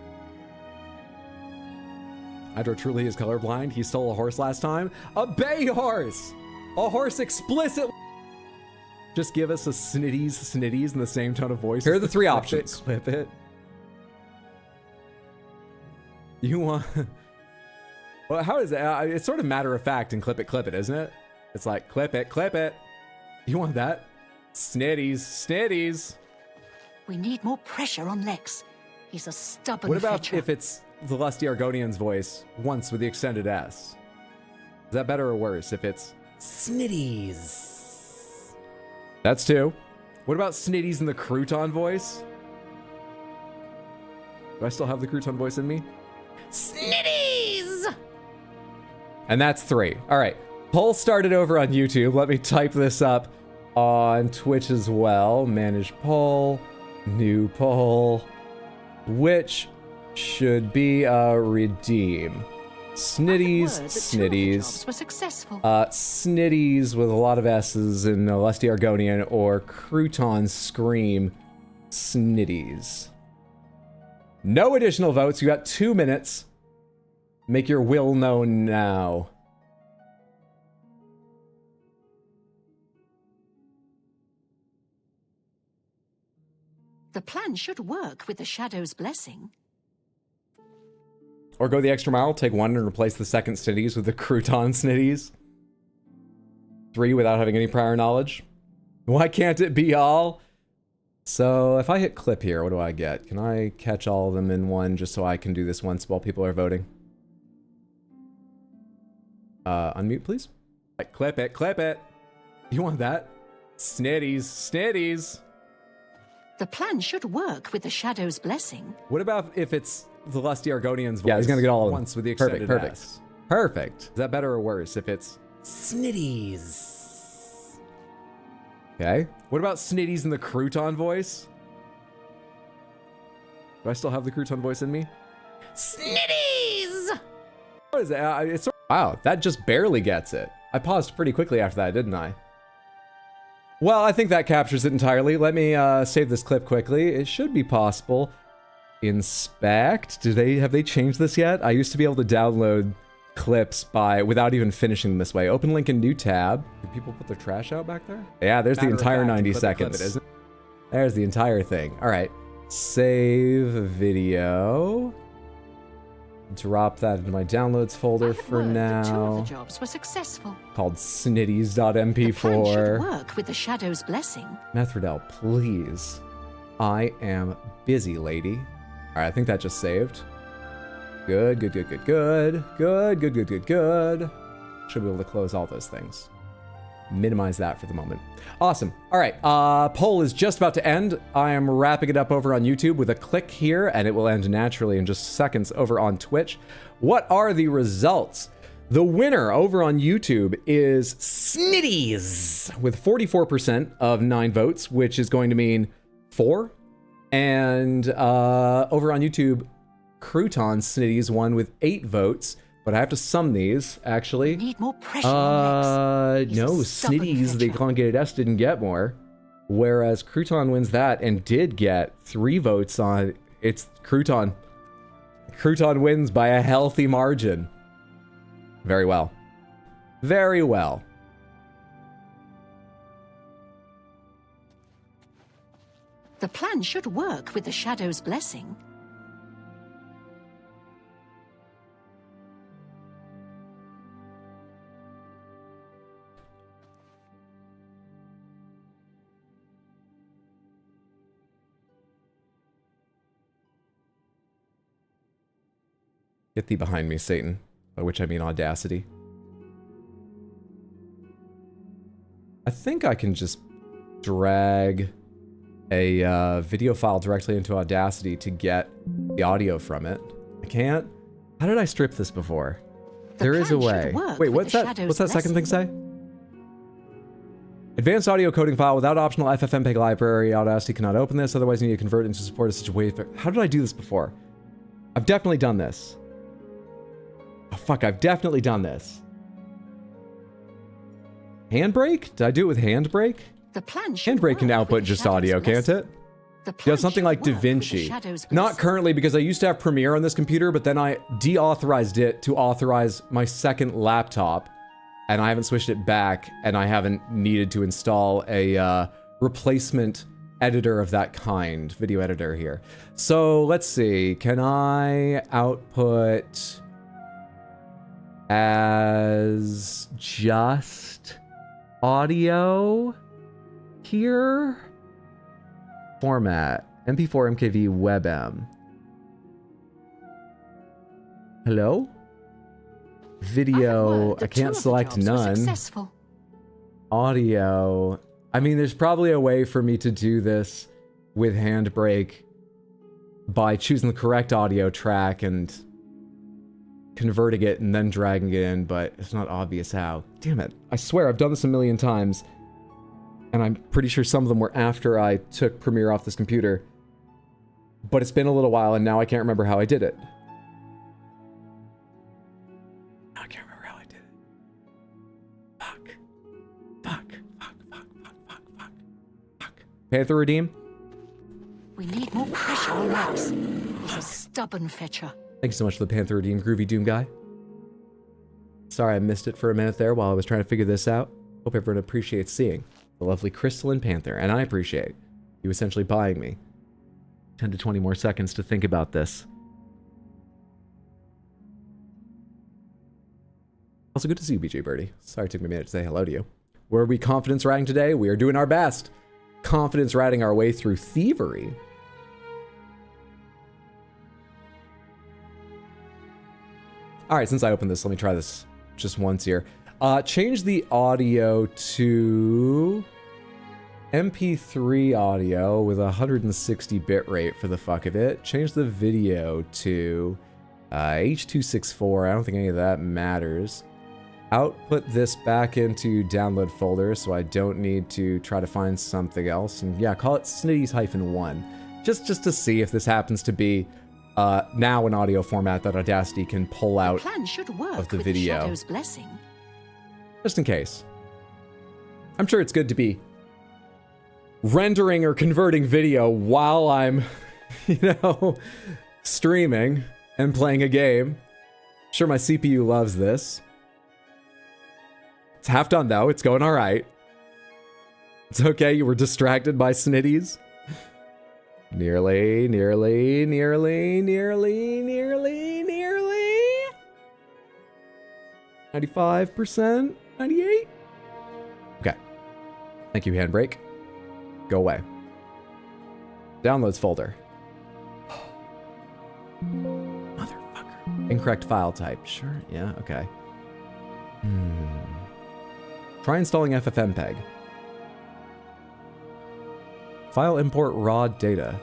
Hydro truly is colorblind. He stole a horse last time. A bay horse! A horse explicit. Just give us a snitties in the same tone of voice. Here are the 3 options. Clip it. You want... Well, how is that? It's sort of matter of fact and clip it, isn't it? It's like, clip it. You want that? Snitties. We need more pressure on Lex. He's a stubborn What about fetcher. if it's the lusty Argonian's voice once with the extended S? Is that better or worse if it's snitties? That's 2. What about snitties in the crouton voice? Do I still have the crouton voice in me? Snitties! And that's 3. All right. Poll started over on YouTube. Let me type this up on Twitch as well. Manage poll. New poll. Which should be redeem. Snitties. I have word that 2 of the jobs were successful. Snitties with a lot of S's in Lusty Argonian, or crouton scream snitties. No additional votes. You got 2 minutes. Make your will known now. The plan should work with the Shadow's blessing. Or go the extra mile, take 1 and replace the second snitties with the crouton snitties. 3 without having any prior knowledge. Why can't it be all? So if I hit clip here, what do I get? Can I catch all of them in one just so I can do this once while people are voting? Unmute, please. Right, clip it. You want that? Snitties. The plan should work with the Shadow's blessing. What about if it's the Lusty Argonian's voice? Yeah, he's gonna get all of them. Once with the extended Perfect. S. Perfect. Is that better or worse if it's Snitties. okay? What about snitties in the crouton voice? Do I still have the crouton voice in me? Snitties! What is that? Wow, that just barely gets it. I paused pretty quickly after that, didn't I? Well, I think that captures it entirely. Let me save this clip quickly. It should be possible. Inspect. Have they changed this yet? I used to be able to download clips without even finishing them this way. Open link in new tab. Do people put their trash out back there? Yeah, there's the entire 90 seconds. There's the entire thing. All right. Save video. Drop that into my downloads folder for now. Two of the jobs were successful. Called snitties.mp4. The plan should work with the Shadow's blessing. Methridel, please. I am busy, lady. All right, I think that just saved. Good, good, good, good, good. Good, good, good, good, good. Should be able to close all those things. Minimize that for the moment. Awesome. All right, poll is just about to end. I am wrapping it up over on YouTube with a click here, and it will end naturally in just seconds over on Twitch. What are the results? The winner over on YouTube is Snitties with 44% of 9 votes, which is going to mean 4. And over on YouTube, Crouton Snitties won with 8 votes. But I have to sum these, actually. Need more pressure on Rex. No, Snitties, the elongated S, didn't get more. Whereas Crouton wins that and did get 3 votes on it's Crouton. Crouton wins by a healthy margin. Very well. Very well. The plan should work with the Shadow's blessing. Get thee behind me, Satan. By which I mean Audacity. I think I can just drag a video file directly into Audacity to get the audio from it. I can't? How did I strip this before? There is a way. Wait, what's that second thing say? Advanced audio coding file without optional FFmpeg library. Audacity cannot open this, otherwise you need to convert it into support of such a way. How did I do this before? I've definitely done this. Oh, fuck, I've definitely done this. Handbrake? Did I do it with Handbrake? The plan should Handbrake can output just audio, can't it? Yeah, something like DaVinci. Not currently, because I used to have Premiere on this computer, but then I deauthorized it to authorize my second laptop, and I haven't switched it back, and I haven't needed to install a replacement editor of that kind, video editor here. So let's see, can I output as just audio here? Format, MP4 MKV WebM. Hello? Video, I can't select none. Audio, I mean, there's probably a way for me to do this with Handbrake by choosing the correct audio track and converting it and then dragging it in, but it's not obvious how. Damn it. I swear I've done this a million times, and I'm pretty sure some of them were after I took Premiere off this computer. But it's been a little while, and now I can't remember how I did it. I can't remember how I did it. Fuck. Fuck. Fuck. Fuck. Fuck. Fuck. Fuck. Fuck. Panther Redeem? We need more pressure on Rex. He's a stubborn fetcher. Thank you so much for the Panther Redeem, Groovy Doom guy. Sorry I missed it for a minute there while I was trying to figure this out. Hope everyone appreciates seeing the lovely Crystalline Panther, and I appreciate you essentially buying me 10 to 20 more seconds to think about this. Also, good to see you, BJ Birdie. Sorry it took me a minute to say hello to you. Were we confidence riding today? We are doing our best. Confidence riding our way through thievery. All right, since I opened this, let me try this just once here. Change the audio to MP3 audio with 160 bitrate for the fuck of it. Change the video to H.264. I don't think any of that matters. Output this back into download folder so I don't need to try to find something else. And yeah, call it Snitties-1. Just to see if this happens to be now an audio format that Audacity can pull out of the video. Shadow's blessing. Just in case. I'm sure it's good to be rendering or converting video while I'm, you know, streaming and playing a game. Sure, my CPU loves this. It's half done though. It's going all right. It's okay. You were distracted by snitties. Nearly. 95%? 98? Okay. Thank you, Handbrake. Go away. Downloads folder. Motherfucker. Incorrect file type. Sure. Yeah, okay. Try installing FFmpeg. File import raw data.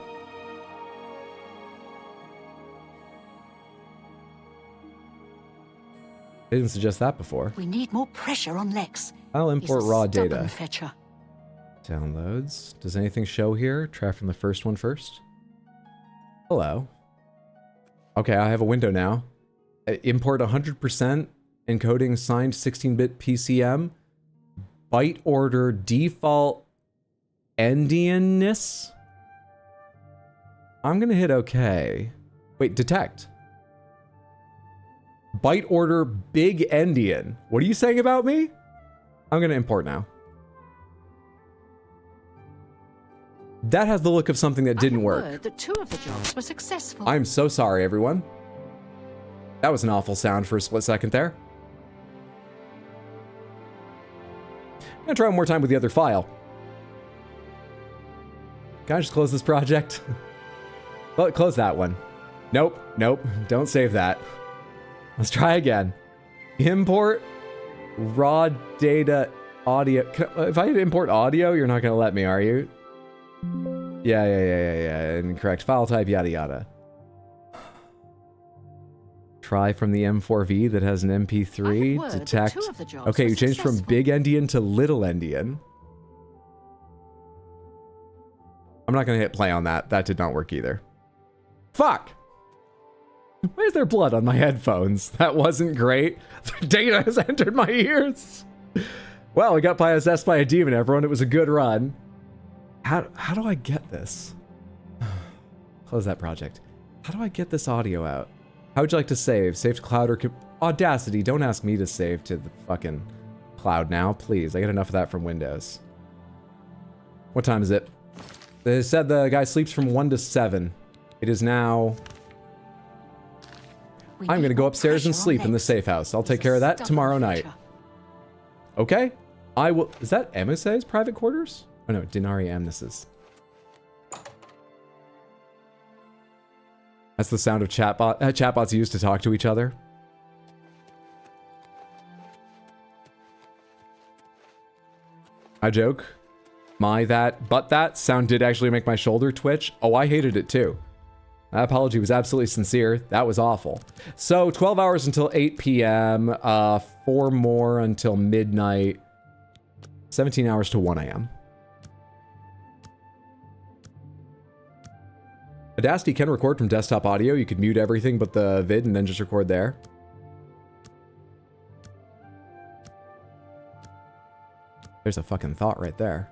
They didn't suggest that before. We need more pressure on Lex. File import raw He's a stubborn data. fetcher. Downloads. Does anything show here? Try from the first one first. Hello. Okay, I have a window now. Import 100%. Encoding signed 16-bit PCM. Byte order default endianness. I'm gonna hit OK. Wait, detect. Byte order big endian. What are you saying about me? I'm gonna import now. That has the look of something that didn't work. Heard that 2 of the jobs were successful. I'm so sorry, everyone. That was an awful sound for a split second there. I'm gonna try one more time with the other file. Can I just close this project? Well, close that one. Nope. Don't save that. Let's try again. Import raw data audio. If I hit import audio, you're not gonna let me, are you? Yeah. Incorrect file type, yada yada. Try from the M4V that has an MP3. Detect. Okay, you changed from big endian to little endian. I'm not gonna hit play on that. That did not work either. Fuck! Why is there blood on my headphones? That wasn't great. The data has entered my ears. Well, we got possessed by a demon, everyone. It was a good run. How do I get this? Close that project. How do I get this audio out? How would you like to save? Save to cloud or... Audacity, don't ask me to save to the fucking cloud now, please. I get enough of that from Windows. What time is it? They said the guy sleeps from 1 to 7. It is now... I'm gonna go upstairs and sleep in the safe house. I'll take care of that tomorrow night. Okay? I will... Is that MSA's private quarters? Oh no, Denari Amnes's. That's the sound of chatbots used to talk to each other. I joke. That sound did actually make my shoulder twitch. Oh, I hated it too. That apology was absolutely sincere. That was awful. So 12 hours until 8 p.m. 4 more until midnight. 17 hours to 1 a.m. Audacity can record from desktop audio. You could mute everything but the vid and then just record there. There's a fucking thought right there.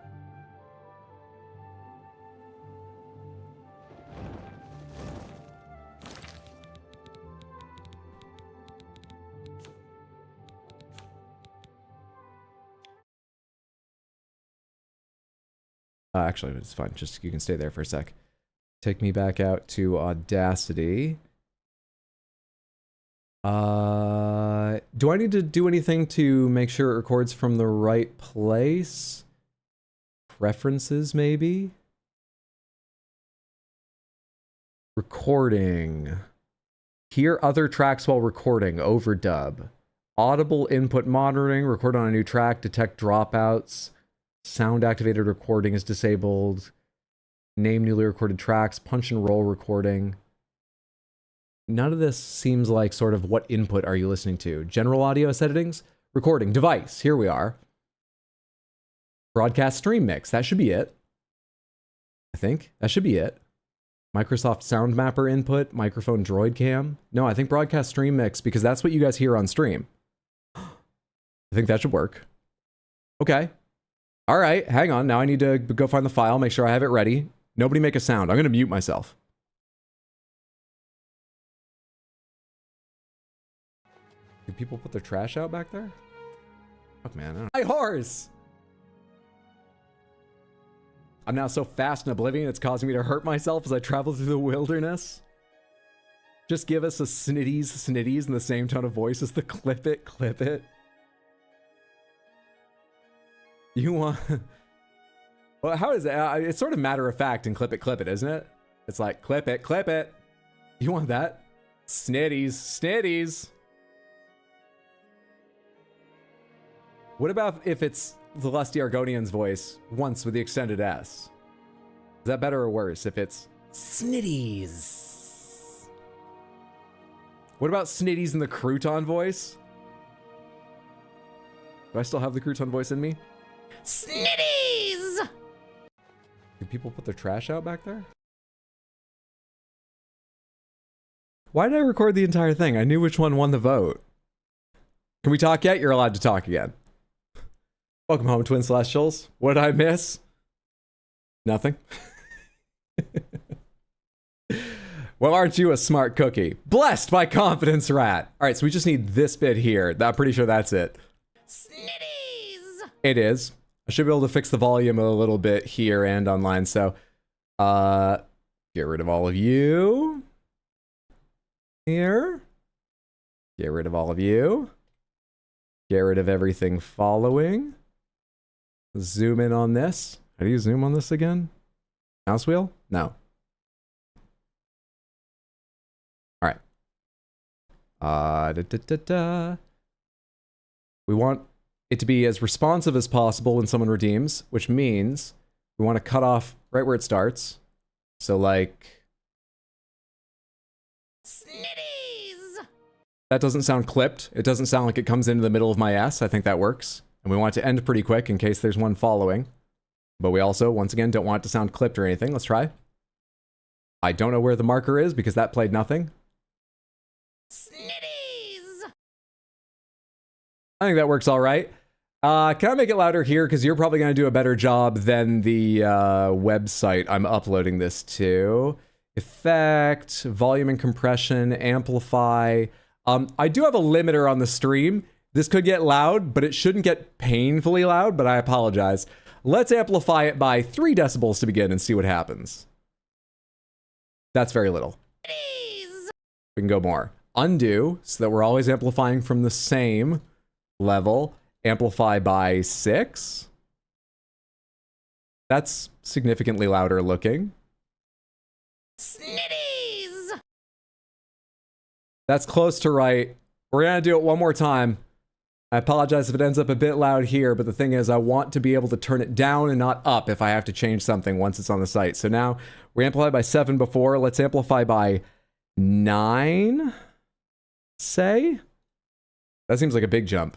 Actually, it's fine. Just, you can stay there for a sec. Take me back out to Audacity. Do I need to do anything to make sure it records from the right place? Preferences, maybe? Recording. Hear other tracks while recording. Overdub. Audible input monitoring. Record on a new track. Detect dropouts. Sound activated recording is disabled. Name newly recorded tracks. Punch and roll recording. None of this seems like sort of what input are you listening to. General audio settings. Recording. Device. Here we are. Broadcast stream mix. That should be it. I think. That should be it. Microsoft Sound Mapper input. Microphone Droid Cam. No, I think broadcast stream mix because that's what you guys hear on stream. I think that should work. Okay. All right, hang on. Now I need to go find the file, make sure I have it ready. Nobody make a sound. I'm going to mute myself. Do people put their trash out back there? Fuck, man. I don't... My horse! I'm now so fast in Oblivion, it's causing me to hurt myself as I travel through the wilderness. Just give us a snitties in the same tone of voice as the clip it. You want... Well, how is it? It's sort of matter of fact and clip it, isn't it? It's like, clip it. You want that? Snitties. What about if it's the Lusty Argonian's voice once with the extended S? Is that better or worse if it's snitties? What about snitties in the crouton voice? Do I still have the crouton voice in me? Snitties! Do people put their trash out back there? Why did I record the entire thing? I knew which one won the vote. Can we talk yet? You're allowed to talk again. Welcome home, Twin Celestials. What did I miss? Nothing. Well, aren't you a smart cookie? Blessed by confidence, rat. All right, so we just need this bit here. I'm pretty sure that's it. Snitties! It is. I should be able to fix the volume a little bit here and online. So, get rid of all of you. Here. Get rid of all of you. Get rid of everything following. Zoom in on this. How do you zoom on this again? Mouse wheel? No. All right. We want it to be as responsive as possible when someone redeems, which means we want to cut off right where it starts. So like... Snitties! That doesn't sound clipped. It doesn't sound like it comes into the middle of my S. I think that works. And we want it to end pretty quick in case there's one following. But we also, once again, don't want it to sound clipped or anything. Let's try. I don't know where the marker is because that played nothing. Snitties! I think that works all right. Can I make it louder here? Because you're probably going to do a better job than the website I'm uploading this to. Effect, volume and compression, amplify. I do have a limiter on the stream. This could get loud, but it shouldn't get painfully loud, but I apologize. Let's amplify it by 3 decibels to begin and see what happens. That's very little. We can go more. Undo, so that we're always amplifying from the same level. Amplify by 6. That's significantly louder looking. Snitties! That's close to right. We're gonna do it one more time. I apologize if it ends up a bit loud here, but the thing is I want to be able to turn it down and not up if I have to change something once it's on the site. So now we amplified by 7 before. Let's amplify by 9, say? That seems like a big jump.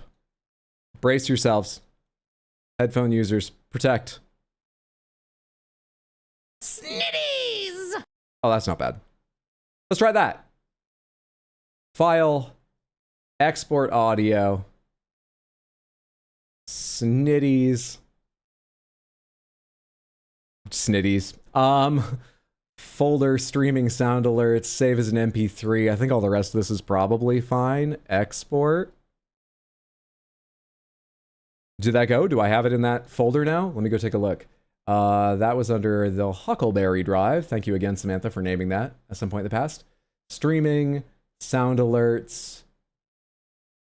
Brace yourselves. Headphone users, protect. Snitties! Oh, that's not bad. Let's try that. File, export audio, snitties. Folder, streaming sound alerts, save as an MP3. I think all the rest of this is probably fine. Export. Did that go? Do I have it in that folder now? Let me go take a look. That was under the Huckleberry drive. Thank you again, Samantha, for naming that at some point in the past. Streaming, sound alerts.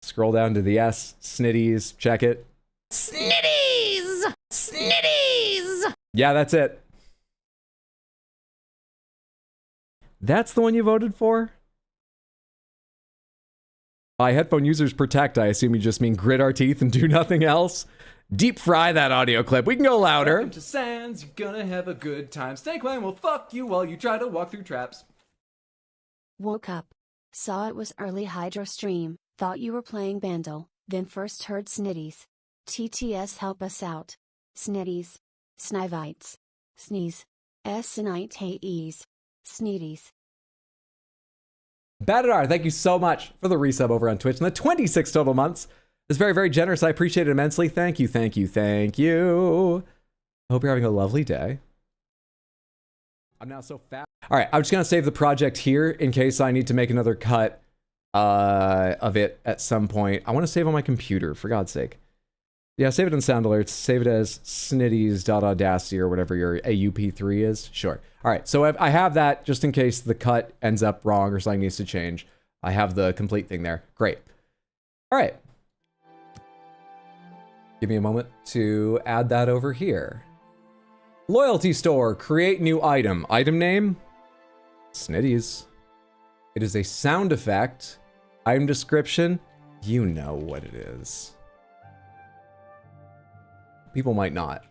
Scroll down to the S, snitties, check it. Snitties! Snitties! Yeah, that's it. That's the one you voted for? By headphone users protect, I assume you just mean grit our teeth and do nothing else. Deep fry that audio clip. We can go louder. Welcome to Sands, you're gonna have a good time. Snake Clan will fuck you while you try to walk through traps. Woke up. Saw it was early hydro stream, thought you were playing Bandle, then first heard snitties. TTS help us out. Snitties. Snivites. Sneeze. Snitaes. Sneeties. Badadar, thank you so much for the resub over on Twitch and the 26 total months. It's very, very generous. I appreciate it immensely. Thank you, thank you, thank you. I hope you're having a lovely day. I'm now so fat. All right, I'm just going to save the project here in case I need to make another cut of it at some point. I want to save on my computer, for God's sake. Yeah, save it in Sound Alerts. Save it as snitties.audacity or whatever your AUP3 is. Sure. All right, so I have that just in case the cut ends up wrong or something needs to change. I have the complete thing there. Great. All right. Give me a moment to add that over here. Loyalty store, create new item. Item name, Snitties. It is a sound effect. Item description, you know what it is. People might not.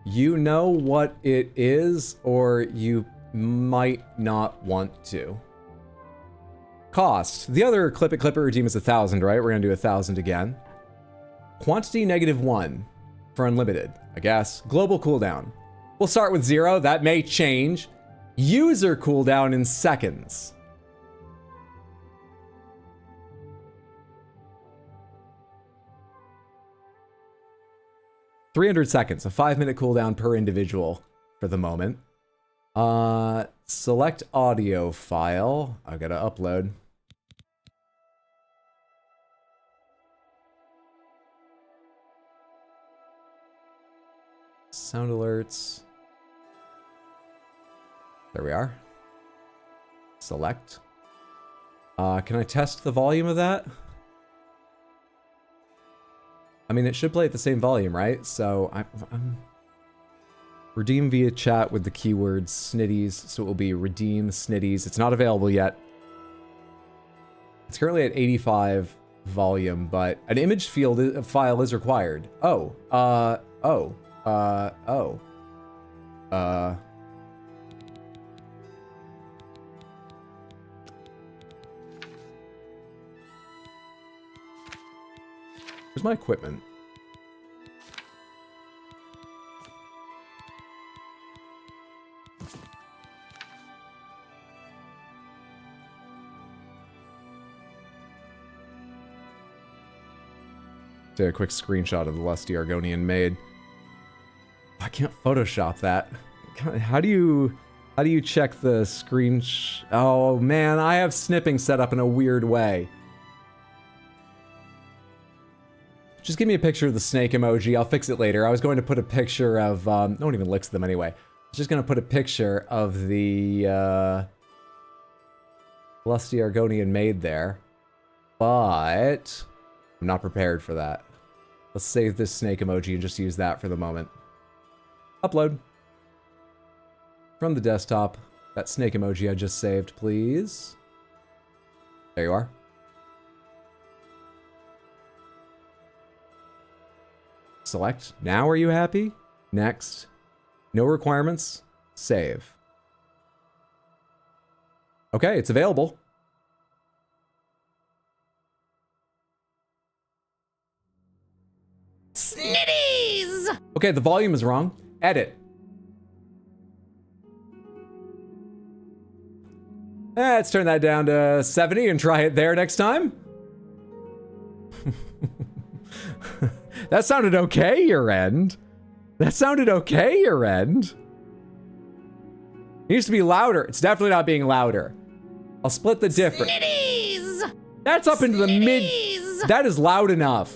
You know what it is, or you might not want to. Cost. The other clip it redeem is 1,000, right? We're gonna do 1,000 again. Quantity -1 for unlimited, I guess. Global cooldown. We'll start with 0. That may change. User cooldown in seconds. $300 seconds, a 5-minute cooldown per individual for the moment. Select audio file. I gotta upload. Sound alerts. There we are. Select. Can I test the volume of that? I mean, it should play at the same volume, right? So I'm redeem via chat with the keyword snitties. So it will be redeem snitties. It's not available yet. It's currently at 85 volume, but an image file is required. Where's my equipment? Take a quick screenshot of the lusty Argonian maid. I can't Photoshop that. How do you check the screen? Oh man, I have snipping set up in a weird way. Just give me a picture of the snake emoji. I'll fix it later. I was going to put a picture of, no one even licks them anyway. I was just going to put a picture of the lusty Argonian maid there. But I'm not prepared for that. Let's save this snake emoji and just use that for the moment. Upload. From the desktop, that snake emoji I just saved, please. There you are. Select. Now are you happy? Next. No requirements. Save. Okay, it's available. Snitties! Okay, the volume is wrong. Edit. Let's turn that down to 70 and try it there next time. That sounded okay, your end. That sounded okay, your end. It needs to be louder. It's definitely not being louder. I'll split the difference. Snitties! That's up into the mid. Snitties! That is loud enough.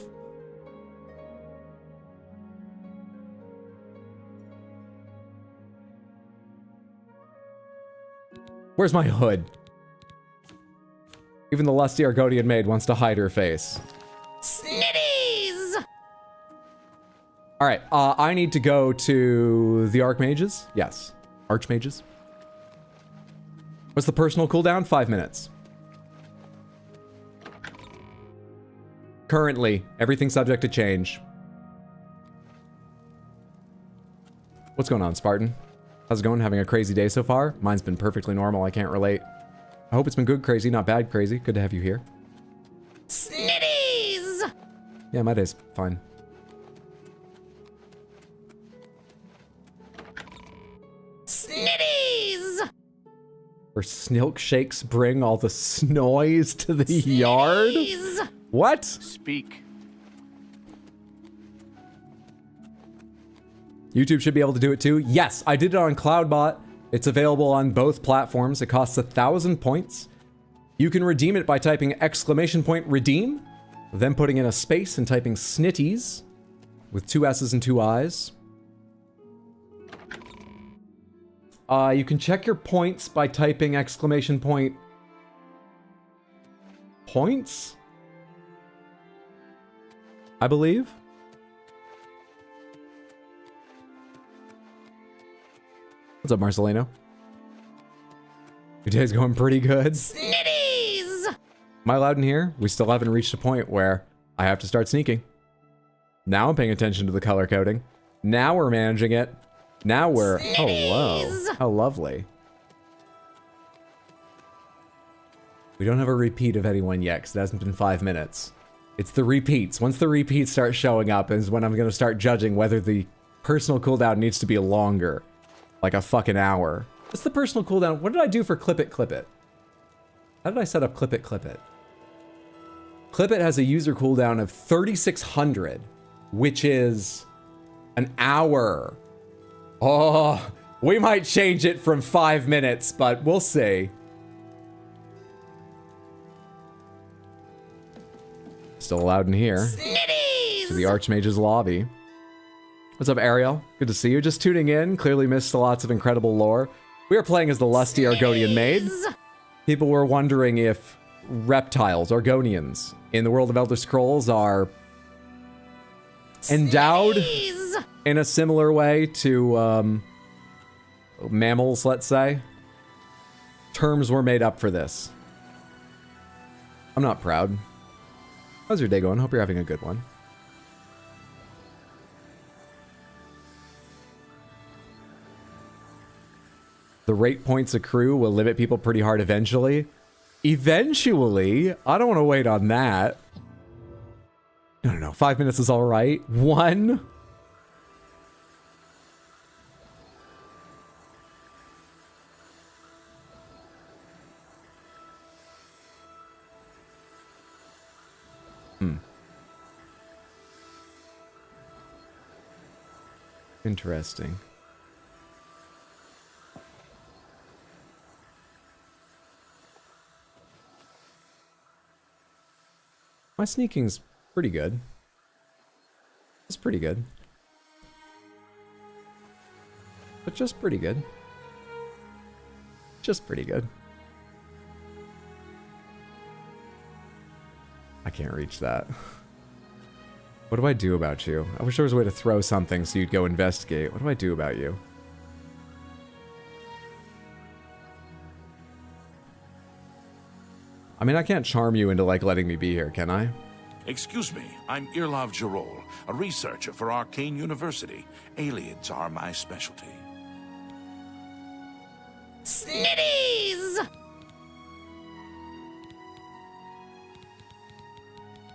Where's my hood? Even the lusty Argonian maid wants to hide her face. Snitties! All right, I need to go to the Archmages. Yes, Archmages. What's the personal cooldown? 5 minutes. Currently, everything subject to change. What's going on, Spartan? How's it going? Having a crazy day so far? Mine's been perfectly normal. I can't relate. I hope it's been good crazy, not bad crazy. Good to have you here. Snitties! Yeah, my day's fine. Snitties! Or snilk shakes bring all the snoys to the yard? What? Speak. YouTube should be able to do it too. Yes, I did it on Cloudbot. It's available on both platforms. It costs 1,000 points. You can redeem it by typing !redeem, then putting in a space and typing snitties with 2 S's and 2 I's. You can check your points by typing !points, I believe. What's up, Marcelino? Your day's going pretty good. Snitties! Am I allowed in here? We still haven't reached a point where I have to start sneaking. Now I'm paying attention to the color coding. Now we're managing it. Now we're... Hello. How lovely. We don't have a repeat of anyone yet, because it hasn't been 5 minutes. It's the repeats. Once the repeats start showing up is when I'm going to start judging whether the personal cooldown needs to be longer. Like a fucking hour. What's the personal cooldown? What did I do for Clip It, Clip It? How did I set up Clip It, Clip It? Clip It has a user cooldown of 3,600, which is an hour. Oh, we might change it from 5 minutes, but we'll see. Still allowed in here. Snitties! To the Archmage's lobby. What's up, Ariel? Good to see you. Just tuning in. Clearly missed lots of incredible lore. We are playing as the lusty Argonian maid. People were wondering if reptiles, Argonians, in the world of Elder Scrolls are endowed in a similar way to mammals, let's say. Terms were made up for this. I'm not proud. How's your day going? Hope you're having a good one. The rate points accrue will limit people pretty hard eventually. Eventually? I don't want to wait on that. No. 5 minutes is all right. 1. Interesting. My sneaking's pretty good. It's pretty good. But just pretty good. Just pretty good. I can't reach that. What do I do about you? I wish there was a way to throw something so you'd go investigate. What do I do about you? I mean, I can't charm you into, like, letting me be here, can I? Excuse me, I'm Irlav Jarol, a researcher for Arcane University. Aliens are my specialty. Snitties!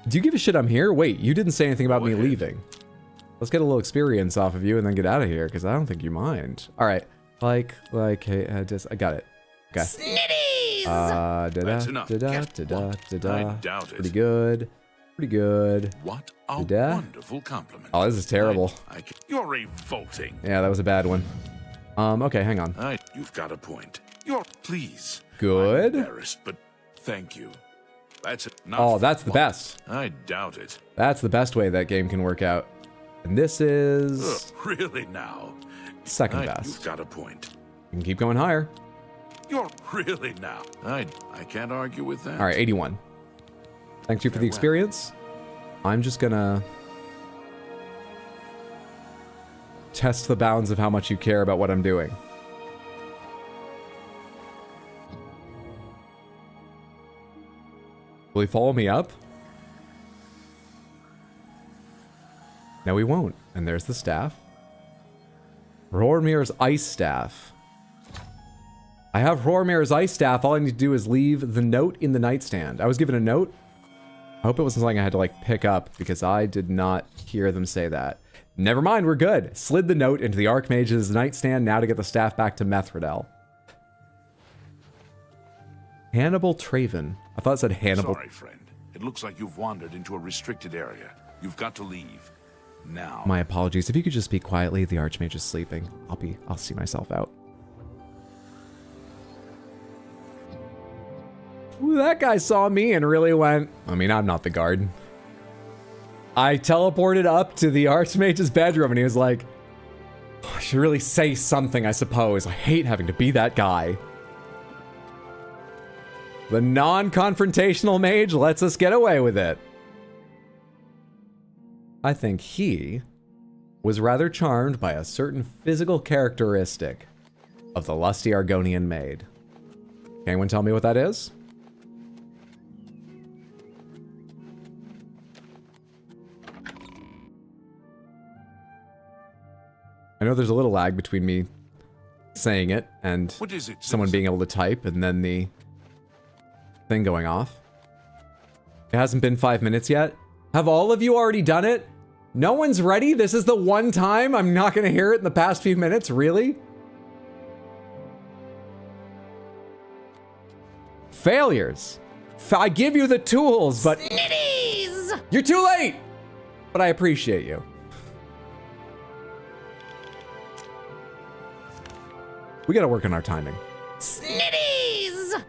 Do you give a shit I'm here? Wait, you didn't say anything about me leaving. Let's get a little experience off of you and then get out of here, because I don't think you mind. All right. Hey, I got it. Okay. Snitties! That's enough. I doubt it. Pretty good. Pretty good. What a wonderful compliment. Oh, this is terrible. You're revolting. Yeah, that was a bad one. Okay, hang on. You've got a point. Please. Good. I'm embarrassed, but thank you. That's not Oh, that's the best. I doubt it. That's the best way that game can work out. And this is... Really now? Second best. You've got a point. You can keep going higher. You're really now. I can't argue with that. All right, 81. Thank you for the experience. I'm just gonna test the bounds of how much you care about what I'm doing. Will he follow me up? No, he won't. And there's the staff. Rormir's ice staff. I have Rormir's ice staff. All I need to do is leave the note in the nightstand. I was given a note. I hope it wasn't something I had to, like, pick up, because I did not hear them say that. Never mind, we're good. Slid the note into the Archmage's nightstand, now to get the staff back to Methridel. Hannibal Traven. I thought it said Hannibal. Sorry, friend. It looks like you've wandered into a restricted area. You've got to leave. Now. My apologies. If you could just speak quietly, the Archmage is sleeping. I'll see myself out. Ooh, that guy saw me and really went, I mean, I'm not the guard. I teleported up to the Archmage's bedroom and he was like, oh, I should really say something, I suppose. I hate having to be that guy. The non-confrontational mage lets us get away with it. I think he was rather charmed by a certain physical characteristic of the lusty Argonian maid. Can anyone tell me what that is? I know there's a little lag between me saying it and What is it, someone being able to type and then the thing going off. It hasn't been 5 minutes yet. Have all of you already done it? No one's ready? This is the one time I'm not going to hear it in the past few minutes? Really? Failures. I give you the tools, but... Snitties! You're too late! But I appreciate you. We gotta work on our timing. Snitties!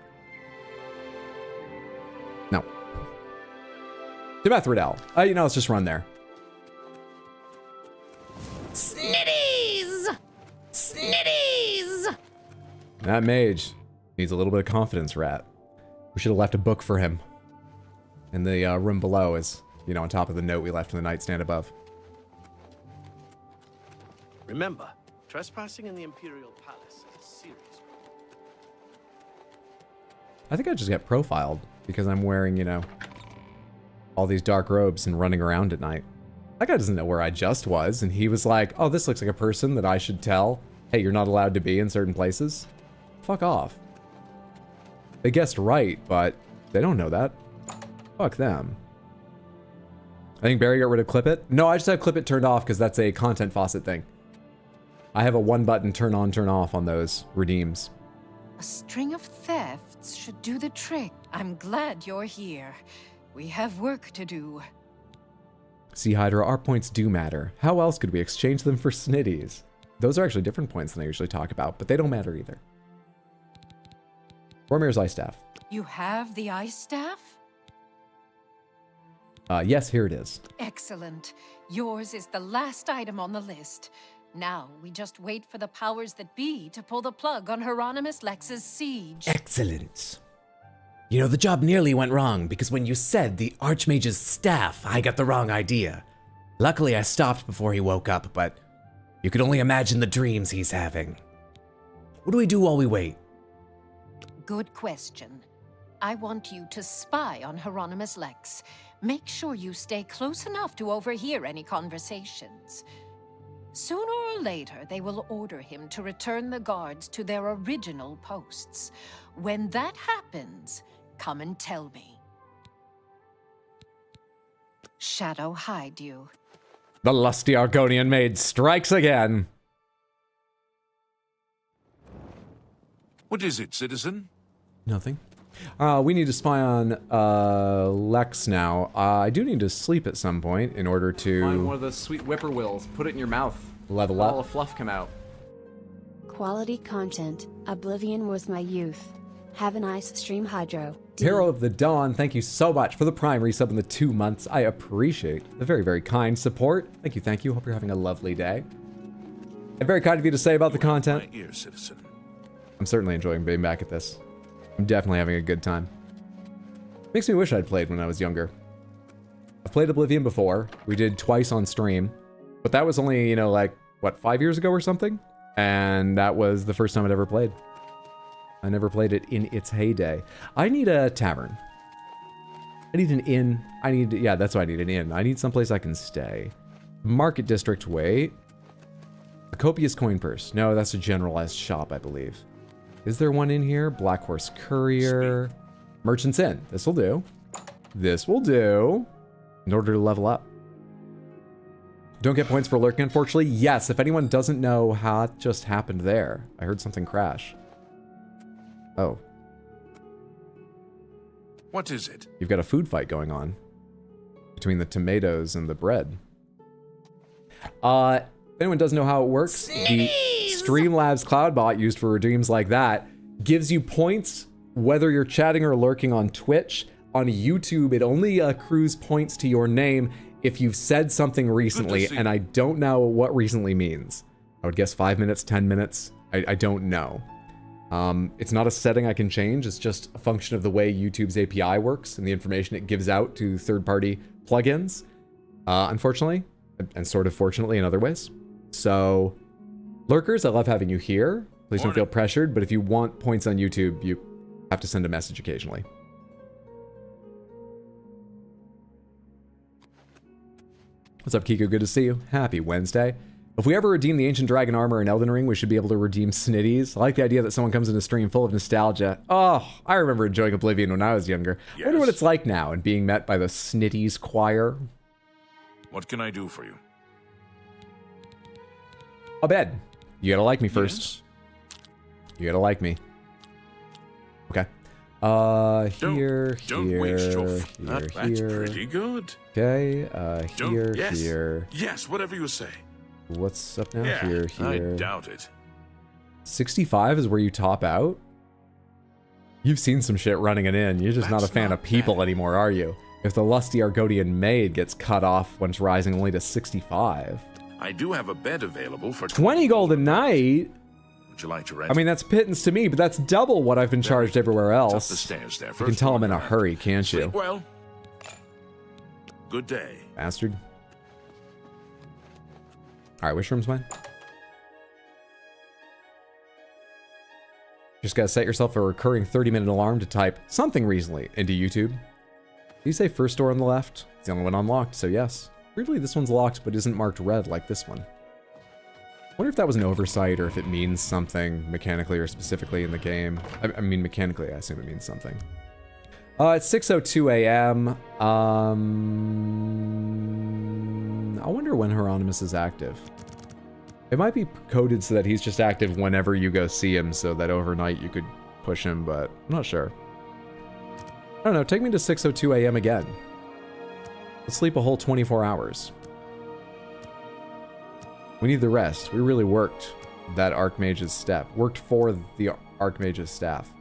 No. Demethridel. You know, let's just run there. Snitties! Snitties! That mage needs a little bit of confidence, Rat. We should have left a book for him. In the room below is, you know, on top of the note we left in the nightstand above. Remember, trespassing in the Imperial Palace is serious. I think I just get profiled because I'm wearing, you know, all these dark robes and running around at night. That guy doesn't know where I just was, and he was like, oh, this looks like a person that I should tell, hey, you're not allowed to be in certain places. Fuck off. They guessed right, but they don't know that. Fuck them. I think Barry got rid of Clip It. No, I just have Clip It turned off because that's a content faucet thing. I have a one button turn on, turn off on those redeems. A string of thefts should do the trick. I'm glad you're here. We have work to do. See, Hydra, our points do matter. How else could we exchange them for snitties? Those are actually different points than I usually talk about, but they don't matter either. Bormir's Ice Staff. You have the ice staff? Yes, here it is. Excellent. Yours is the last item on the list. Now, we just wait for the powers that be to pull the plug on Hieronymus Lex's siege. Excellent. You know, the job nearly went wrong because when you said the Archmage's staff, I got the wrong idea. Luckily, I stopped before he woke up, but you could only imagine the dreams he's having. What do we do while we wait? Good question. I want you to spy on Hieronymus Lex. Make sure you stay close enough to overhear any conversations. Sooner or later, they will order him to return the guards to their original posts. When that happens, come and tell me. Shadow hide you. The lusty Argonian maid strikes again. What is it, citizen? Nothing. We need to spy on Lex now. I do need to sleep at some point in order to Find one of those sweet whippoorwills. Put it in your mouth. level All up. the fluff come out. Quality content. Oblivion was my youth. Have a nice stream, Hydro. D. Hero of the Dawn, thank you so much for the Prime resub in the 2 months. I appreciate the very, very kind support. Thank you, thank you. Hope you're having a lovely day. And very kind of you to say about the content. My ear, citizen. I'm certainly enjoying being back at this. I'm definitely having a good time. Makes me wish I'd played when I was younger. I've played Oblivion before. We did twice on stream. But that was only, you know, like, what, 5 years ago or something? And that was the first time I'd ever played. I never played it in its heyday. I need a tavern. I need an inn. Yeah, that's what I need, an inn. I need someplace I can stay. Market District, wait. A copious coin purse. No, that's a generalized shop, I believe. Is there one in here? Black Horse Courier. Merchant's Inn. This will do. This will do. In order to level up. Don't get points for lurking, unfortunately. Yes, if anyone doesn't know how it just happened there. I heard something crash. Oh. What is it? You've got a food fight going on between the tomatoes and the bread. If anyone doesn't know how it works, the Streamlabs Cloudbot used for redeems like that gives you points whether you're chatting or lurking on Twitch. On YouTube, it only accrues points to your name if you've said something recently, and I don't know what recently means. I would guess 5 minutes, 10 minutes. I don't know. It's not a setting I can change. It's just a function of the way YouTube's API works and the information it gives out to third-party plugins, unfortunately, and sort of fortunately in other ways. So, lurkers, I love having you here. Please don't feel pressured, but if you want points on YouTube, you have to send a message occasionally. What's up, Kiko? Good to see you. Happy Wednesday. If we ever redeem the Ancient Dragon armor in Elden Ring, we should be able to redeem Snitties. I like the idea that someone comes in a stream full of nostalgia. Oh, I remember enjoying Oblivion when I was younger. I wonder what it's like now and being met by the Snitties choir. What can I do for you? A bed. You gotta like me first. You gotta like me. Okay. Here. That's pretty good. Okay, here. Yes, whatever you say. What's up now? Yeah, Here. I doubt it. 65 is where you top out? You've seen some shit running it in. You're just not a fan of people anymore, are you? If the lusty Argodian maid gets cut off when it's rising only to 65. I do have a bed available for 20 gold a night? Would you like to rent? I mean, that's pittance to me, but that's double what I've been charged everywhere else. Up the stairs there. You can tell I'm in a hurry, can't you? Sleep well. Good day. Bastard. Alright, which room's mine? Just gotta set yourself a recurring 30-minute alarm to type something recently into YouTube. Do you say first door on the left? It's the only one unlocked, so yes. Weirdly, this one's locked, but isn't marked red like this one. I wonder if that was an oversight or if it means something mechanically or specifically in the game. I mean, mechanically, I assume it means something. It's 6:02 a.m. I wonder when Hieronymus is active. It might be coded so that he's just active whenever you go see him, so that overnight you could push him, but I'm not sure. I don't know, take me to 6:02 a.m. again. Let's sleep a whole 24 hours. We need the rest. We really worked that Archmage's staff. Worked for the Archmage's staff.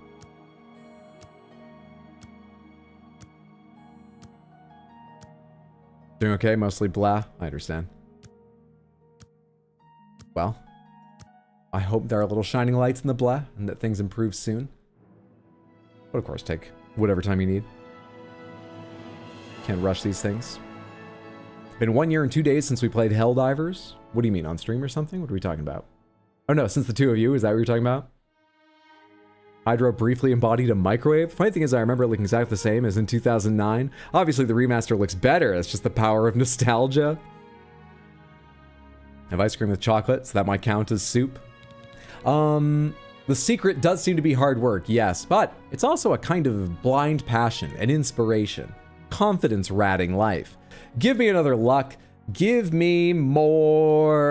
Doing okay? Mostly blah? I understand. Well, I hope there are little shining lights in the blah and that things improve soon. But of course, take whatever time you need. Can't rush these things. Been 1 year and 2 days since we played Helldivers. What do you mean, on stream or something? What are we talking about? Oh no, since the two of you, is that what you're talking about? Hydro briefly embodied a microwave. Funny thing is, I remember it looking exactly the same as in 2009. Obviously, the remaster looks better. It's just the power of nostalgia. I have ice cream with chocolate, so that might count as soup. The secret does seem to be hard work, yes, but it's also a kind of blind passion, an inspiration, confidence ratting life. Give me another luck. Give me more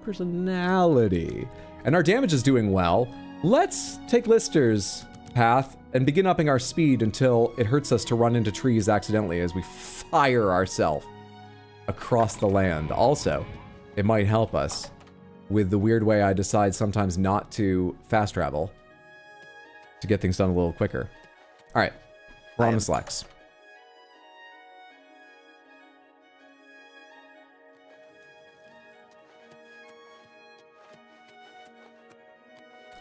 personality. And our damage is doing well. Let's take Lister's path and begin upping our speed until it hurts us to run into trees accidentally as we fire ourselves across the land. Also, it might help us with the weird way I decide sometimes not to fast travel to get things done a little quicker. All right, we're on the slacks.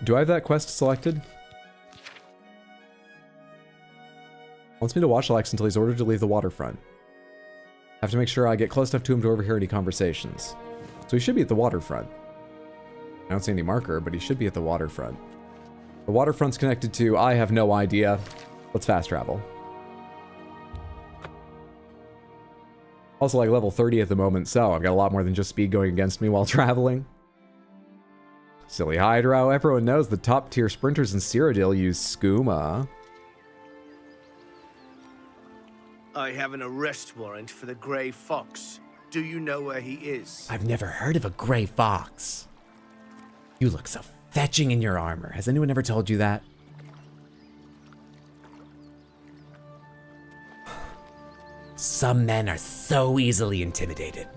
Do I have that quest selected? Wants me to watch Alex until he's ordered to leave the waterfront. I have to make sure I get close enough to him to overhear any conversations. So he should be at the waterfront. I don't see any marker, but he should be at the waterfront. The waterfront's connected to, I have no idea. Let's fast travel. Also like level 30 at the moment, so I've got a lot more than just speed going against me while traveling. Silly Hydro. Everyone knows the top tier sprinters in Cyrodiil use skooma. I have an arrest warrant for the Grey Fox. Do you know where he is? I've never heard of a gray fox. You look so fetching in your armor. Has anyone ever told you that? Some men are so easily intimidated.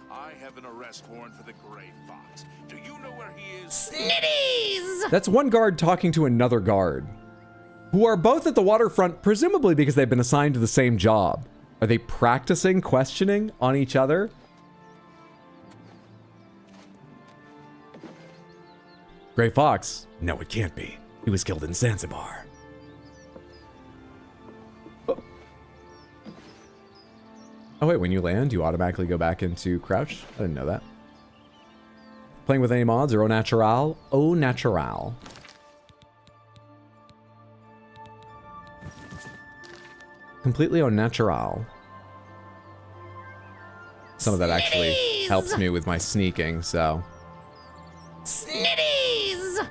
I have an arrest warrant for the Gray Fox. Do you know where he is? Snitties! That's one guard talking to another guard, who are both at the waterfront, presumably because they've been assigned to the same job. Are they practicing questioning on each other? Gray Fox? No, it can't be. He was killed in Zanzibar. Oh wait, when you land, you automatically go back into crouch? I didn't know that. Playing with any mods or au natural? Au natural. Completely au natural. Some of that actually helps me with my sneaking, so. Snitties!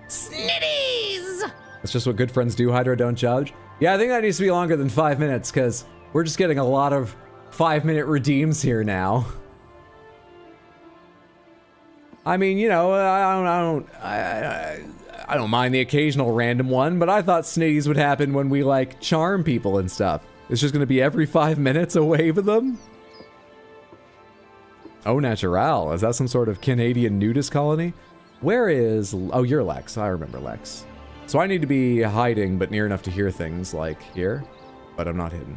Snitties! That's just what good friends do, Hydra, don't judge. Yeah, I think that needs to be longer than 5 minutes, because we're just getting a lot of 5-minute redeems here now. I mean, you know, I don't mind the occasional random one, but I thought snitties would happen when we, like, charm people and stuff. It's just gonna be every 5 minutes a wave of them? Au natural, is that some sort of Canadian nudist colony? Where is, oh, you're Lex, I remember Lex. So I need to be hiding, but near enough to hear things, like here, but I'm not hidden.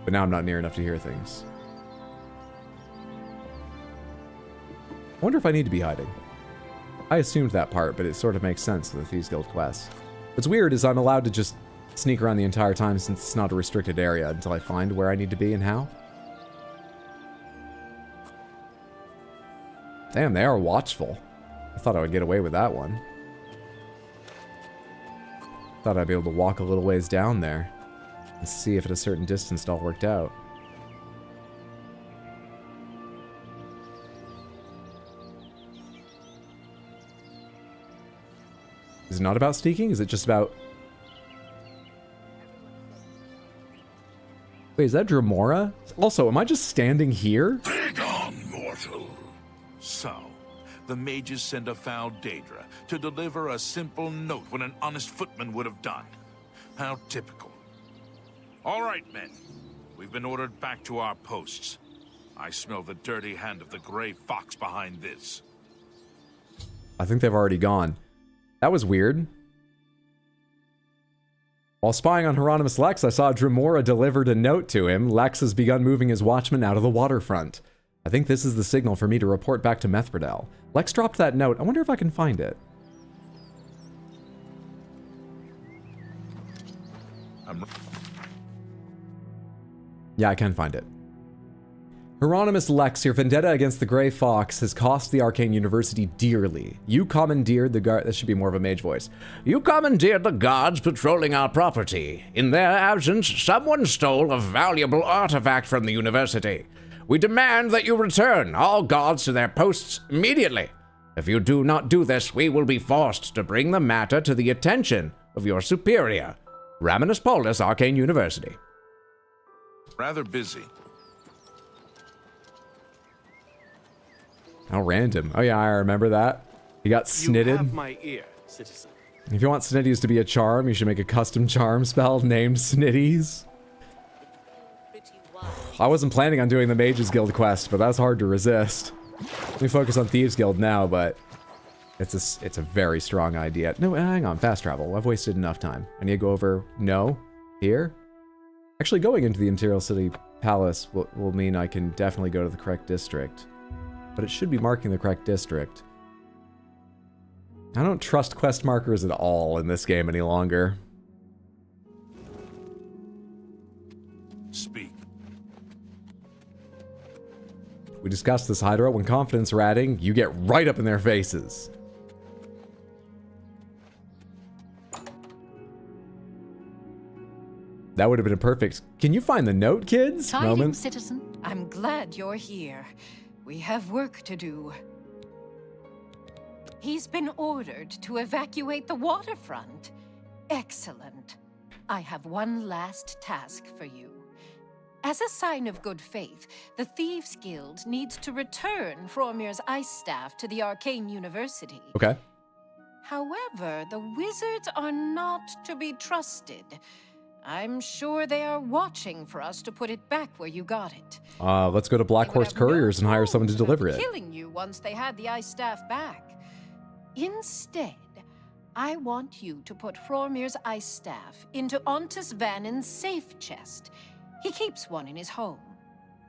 But now I'm not near enough to hear things. I wonder if I need to be hiding. I assumed that part, but it sort of makes sense with the Thieves Guild quest. What's weird is I'm allowed to just sneak around the entire time since it's not a restricted area until I find where I need to be and how. Damn, they are watchful. I thought I would get away with that one. Thought I'd be able to walk a little ways down there and see if at a certain distance it all worked out. Is it not about sneaking? Is it just about... Wait, is that Dremora? Also, am I just standing here? Take on, mortal. So, the mages send a foul Daedra to deliver a simple note when an honest footman would have done. How typical. All right, men. We've been ordered back to our posts. I smell the dirty hand of the Gray Fox behind this. I think they've already gone. That was weird. While spying on Hieronymus Lex, I saw Dremora delivered a note to him. Lex has begun moving his watchmen out of the waterfront. I think this is the signal for me to report back to Methridel. Lex dropped that note. I wonder if I can find it. Yeah, I can find it. Hieronymus Lex, your vendetta against the Gray Fox has cost the Arcane University dearly. You commandeered the guard... That should be more of a mage voice. You commandeered the guards patrolling our property. In their absence, someone stole a valuable artifact from the university. We demand that you return all guards to their posts immediately. If you do not do this, we will be forced to bring the matter to the attention of your superior, Raminus Polus Arcane University. Rather busy. How random. Oh yeah, I remember that. He got snitted. You have my ear, citizen. If you want Snitties to be a charm, you should make a custom charm spell named Snitties. I wasn't planning on doing the Mages Guild quest, but that's hard to resist. Let me focus on Thieves Guild now, but it's a very strong idea. No, hang on, fast travel. I've wasted enough time. I need to go over, no, here? Actually, going into the Imperial City Palace will mean I can definitely go to the correct district. But it should be marking the correct district. I don't trust quest markers at all in this game any longer. Speak. We discussed this, Hydra. When confidence ratting, you get right up in their faces. That would have been a perfect... Can you find the note, kids? Tidings, citizen. I'm glad you're here. We have work to do. He's been ordered to evacuate the waterfront. Excellent. I have one last task for you. As a sign of good faith, the Thieves Guild needs to return Fromir's ice staff to the Arcane University. Okay. However, the wizards are not to be trusted. I'm sure they are watching for us to put it back where you got it. Let's go to Black Horse Couriers and hire someone to deliver it. Killing you once they had the ice staff back. Instead, I want you to put Hromir's ice staff into Ontus Vannin's safe chest. He keeps one in his home.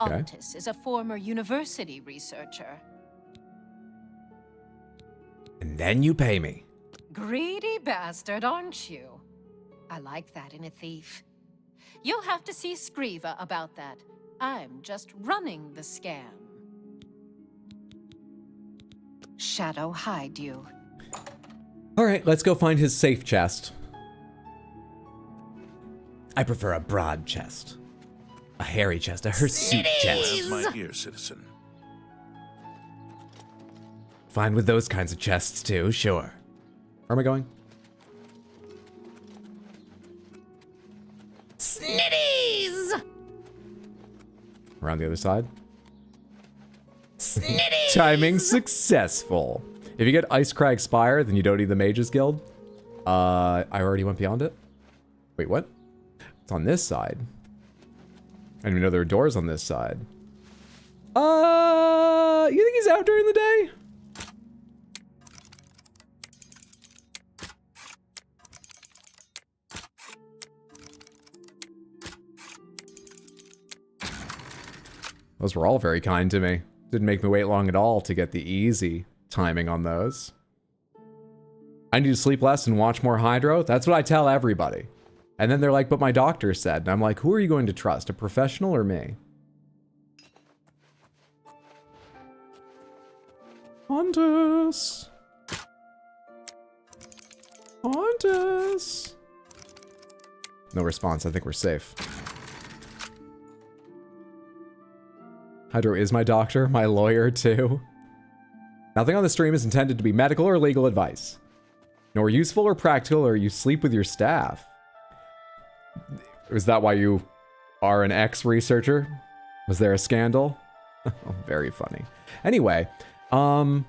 Okay. Ontus is a former university researcher. And then you pay me. Greedy bastard, aren't you? I like that in a thief. You'll have to see Skriva about that. I'm just running the scam. Shadow hide you. All right, let's go find his safe chest. I prefer a broad chest. A hairy chest, a hirsute chest. Where's my ear, citizen? Fine with those kinds of chests too, sure. Where am I going? Snitties! Around the other side. Snitties! Timing successful. If you get Ice Crag Spire, then you don't need the Mages Guild. I already went beyond it. Wait, what? It's on this side. I didn't even know there were doors on this side. You think he's out during the day? Those were all very kind to me. Didn't make me wait long at all to get the easy timing on those. I need to sleep less and watch more Hydro. That's what I tell everybody. And then they're like, but my doctor said. And I'm like, who are you going to trust? A professional or me? Ontus. Ontus. No response. I think we're safe. Hydro is my doctor, my lawyer too. Nothing on the stream is intended to be medical or legal advice, nor useful or practical, or you sleep with your staff. Is that why you are an ex-researcher? Was there a scandal? Oh, very funny. Anyway, no.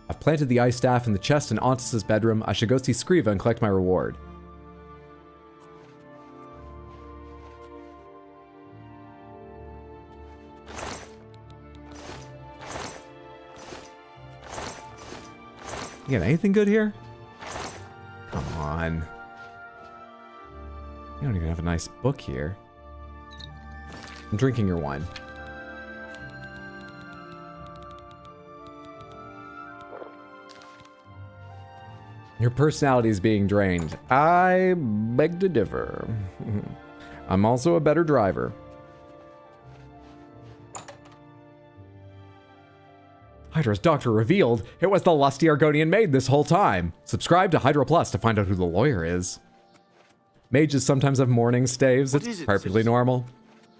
I've planted the ice staff in the chest in Ontus's bedroom. I should go see Skriva and collect my reward. You got anything good here? Come on. You don't even have a nice book here. I'm drinking your wine. Your personality is being drained. I beg to differ. I'm also a better driver. Hydra's doctor revealed it was the lusty Argonian maid this whole time. Subscribe to Hydro Plus to find out who the lawyer is. Mages sometimes have morning staves. It's perfectly normal.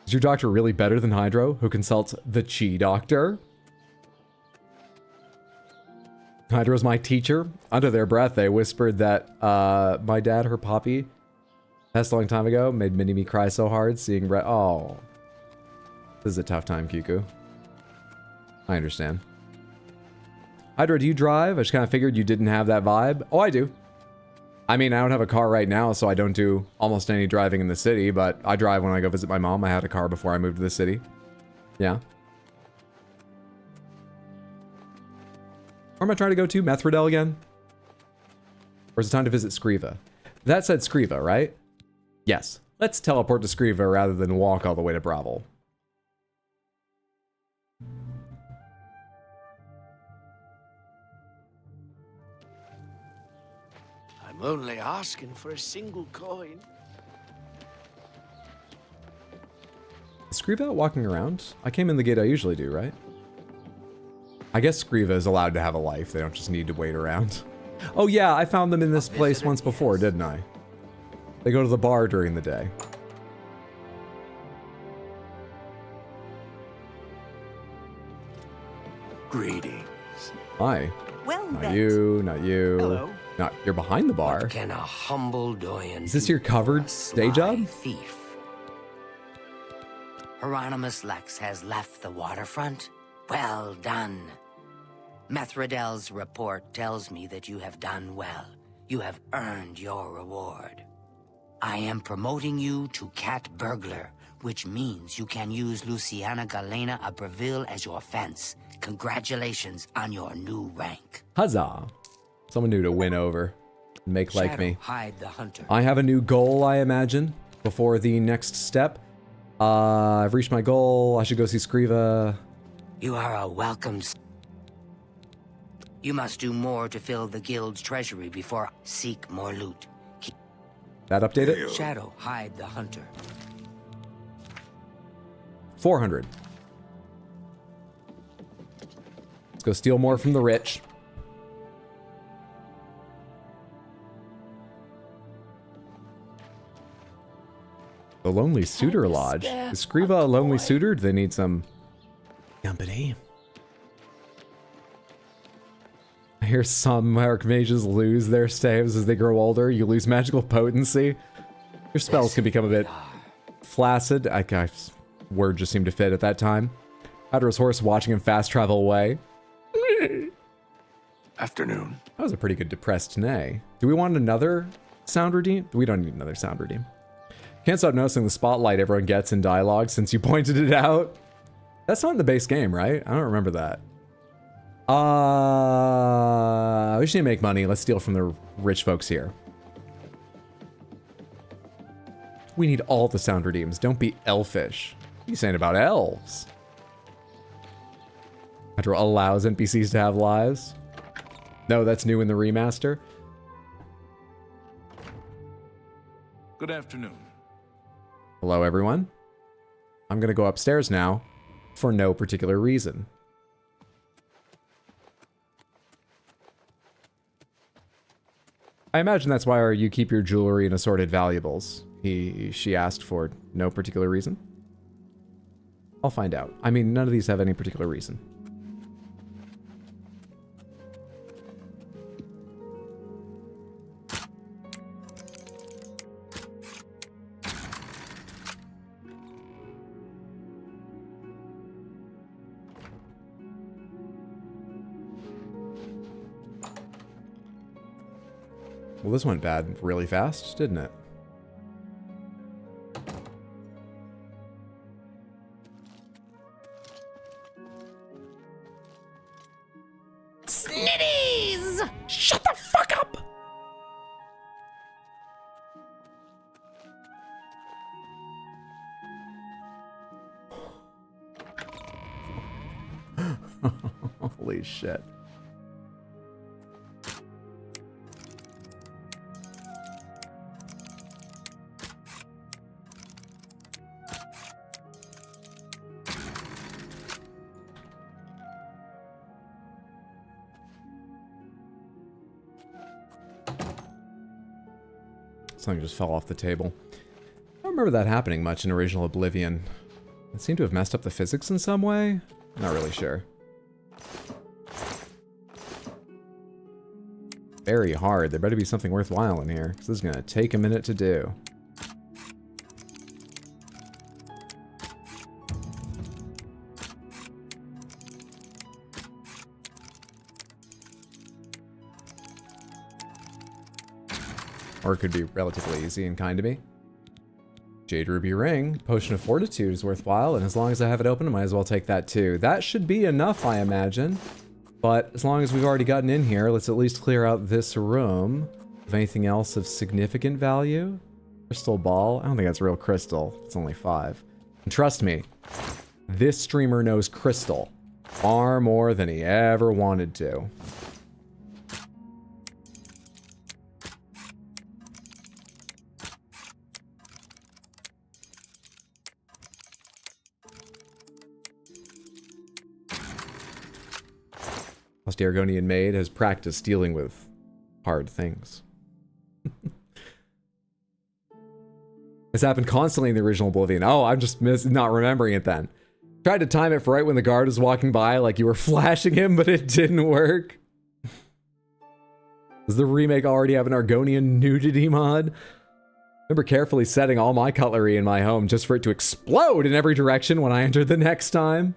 Is your doctor really better than Hydro, who consults the Chi doctor? Hydra's my teacher. Under their breath, they whispered that my dad, her poppy, passed a long time ago, made Mini-Me cry so hard seeing red. Oh. This is a tough time, Cuckoo. I understand. Hydra, do you drive? I just kind of figured you didn't have that vibe. Oh, I do. I mean, I don't have a car right now, so I don't do almost any driving in the city, but I drive when I go visit my mom. I had a car before I moved to the city. Yeah. Where am I trying to go to? Methridel again? Or is it time to visit Skriva? That said Skriva, right? Yes. Let's teleport to Skriva rather than walk all the way to Bravel. I'm only asking for a single coin. Is Skriva out walking around? I came in the gate I usually do, right? I guess Skriva is allowed to have a life. They don't just need to wait around. Oh yeah, I found them in this place once before, didn't I? They go to the bar during the day. Greetings. Hi. Well Not met. you, not you. Hello. Not, you're behind the bar. What can a humble doyen Is this your covered day job? Thief. Hieronymus Lex has left the waterfront. Well done. Methradel's report tells me that you have done well. You have earned your reward. I am promoting you to Cat Burglar, which means you can use Luciana Galena Abreville as your fence. Congratulations on your new rank. Huzzah. Someone new to win over. Make like me. Hide the hunter. I have a new goal, I imagine, before the next step. I've reached my goal. I should go see Skriva. You are a welcome. You must do more to fill the guild's treasury before seek more loot. That updated? Shadow, hide the hunter. 400. Let's go steal more from the rich. The Lonely Suitor Lodge. Is Skriva a lonely suitor? Do they need some company? I hear some archmages lose their staves as they grow older. You lose magical potency. Your spells can become a bit flaccid. Word just seemed to fit at that time. After his horse watching him fast travel away. Afternoon. That was a pretty good depressed neigh. Do we want another sound redeem? We don't need another sound redeem. Can't stop noticing the spotlight everyone gets in dialogue since you pointed it out. That's not in the base game, right? I don't remember that. We just need to make money. Let's steal from the rich folks here. We need all the sound redeems. Don't be elfish. What are you saying about elves? Hydro allows NPCs to have lives. No, that's new in the remaster. Good afternoon. Hello, everyone. I'm gonna go upstairs now for no particular reason. I imagine that's why you keep your jewelry and assorted valuables. She asked for no particular reason. I'll find out. I mean, none of these have any particular reason. Well, this went bad really fast, didn't it? Snitties! Shut the fuck up! Holy shit. Something just fell off the table. I don't remember that happening much in original Oblivion. It seemed to have messed up the physics in some way. Not really sure. Very hard. There better be something worthwhile in here, because this is going to take a minute to do. Or it could be relatively easy and kind to me. Jade Ruby Ring. Potion of Fortitude is worthwhile, and as long as I have it open, I might as well take that too. That should be enough, I imagine. But as long as we've already gotten in here, let's at least clear out this room. If anything else of significant value? Crystal Ball? I don't think that's real crystal. It's only 5. And trust me, this streamer knows crystal far more than he ever wanted to. Plus, the Argonian maid has practiced dealing with hard things. This happened constantly in the original Oblivion. Oh, I'm just not remembering it then. Tried to time it for right when the guard was walking by, like you were flashing him, but it didn't work. Does the remake already have an Argonian nudity mod? I remember carefully setting all my cutlery in my home just for it to explode in every direction when I entered the next time.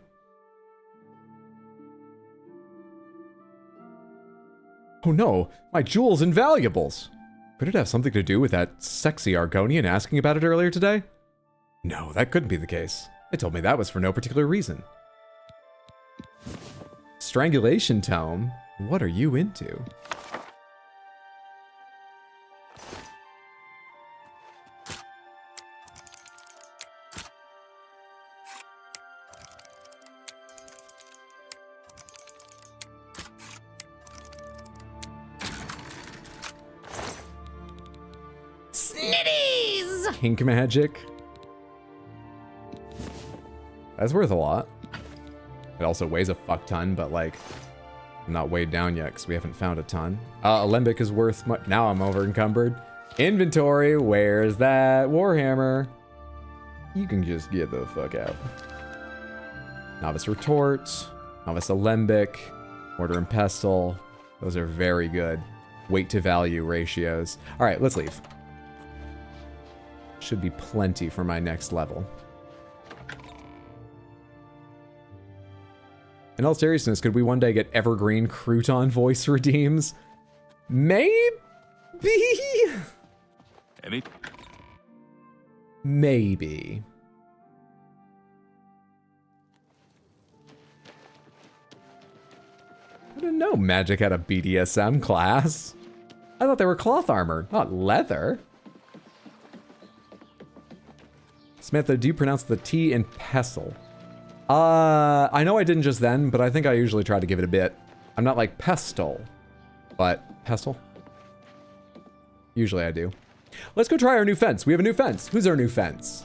Oh no, my jewels and valuables! Could it have something to do with that sexy Argonian asking about it earlier today? No, that couldn't be the case. They told me that was for no particular reason. Strangulation tome? What are you into? Snitties! Kink magic? That's worth a lot. It also weighs a fuck ton, but like, I'm not weighed down yet because we haven't found a ton. Alembic is worth much. Now I'm over encumbered. Inventory, where's that Warhammer? You can just get the fuck out. Novice Retort, Novice Alembic, Mortar and Pestle. Those are very good weight to value ratios. All right, let's leave. Should be plenty for my next level. In all seriousness, could we one day get evergreen crouton voice redeems? Maybe? Maybe. I didn't know magic had a BDSM class. I thought they were cloth armor, not leather. Samantha, do you pronounce the T in pestle? I know I didn't just then, but I think I usually try to give it a bit. I'm not like pestle, but pestle? Usually I do. Let's go try our new fence. We have a new fence. Who's our new fence?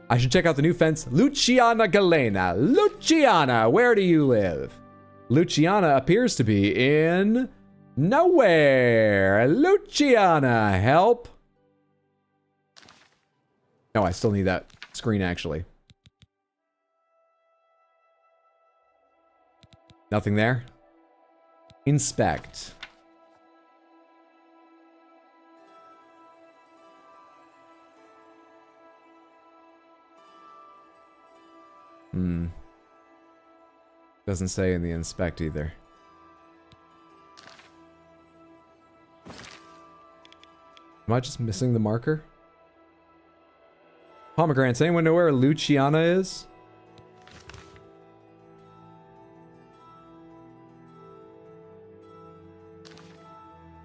I should check out the new fence. Luciana Galena. Luciana, where do you live? Luciana appears to be in nowhere. Luciana, help. No, I still need that screen actually. Nothing there. Inspect. Doesn't say in the inspect either. Am I just missing the marker? Pomegranates, anyone know where Luciana is?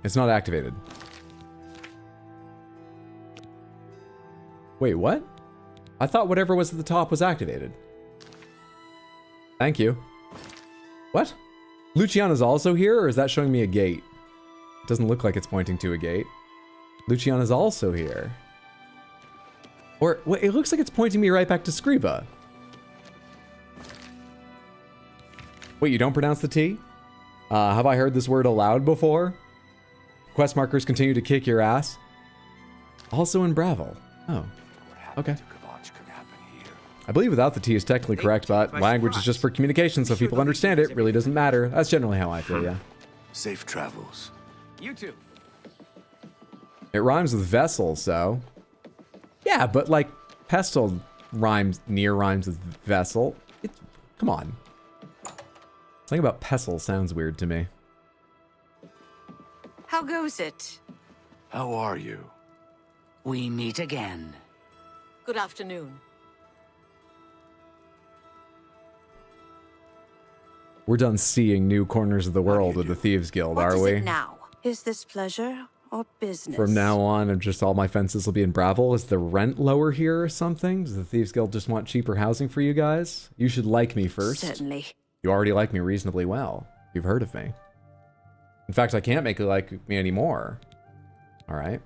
It's not activated. Wait, what? I thought whatever was at the top was activated. Thank you. What? Luciana's also here, or is that showing me a gate? It doesn't look like it's pointing to a gate. Luciana's also here. Or, wait, it looks like it's pointing me right back to Scriva. Wait, you don't pronounce the T? Have I heard this word aloud before? Quest markers continue to kick your ass. Also in Bravo. Oh, okay. I believe without the T is technically correct, but language is just for communication, so people understand it. Really doesn't matter. That's generally how I feel, yeah. Safe travels. You too. It rhymes with vessel, so... Yeah, but like, pestle rhymes with vessel. Come on. Something about pestle sounds weird to me. How goes it? How are you? We meet again. Good afternoon. We're done seeing new corners of the world with the Thieves Guild, are we? What is it now? Is this pleasure or business? From now on, just all my fences will be in Bravo. Is the rent lower here or something? Does the Thieves Guild just want cheaper housing for you guys? You should like me first. Certainly. You already like me reasonably well. You've heard of me. In fact, I can't make you like me anymore. All right.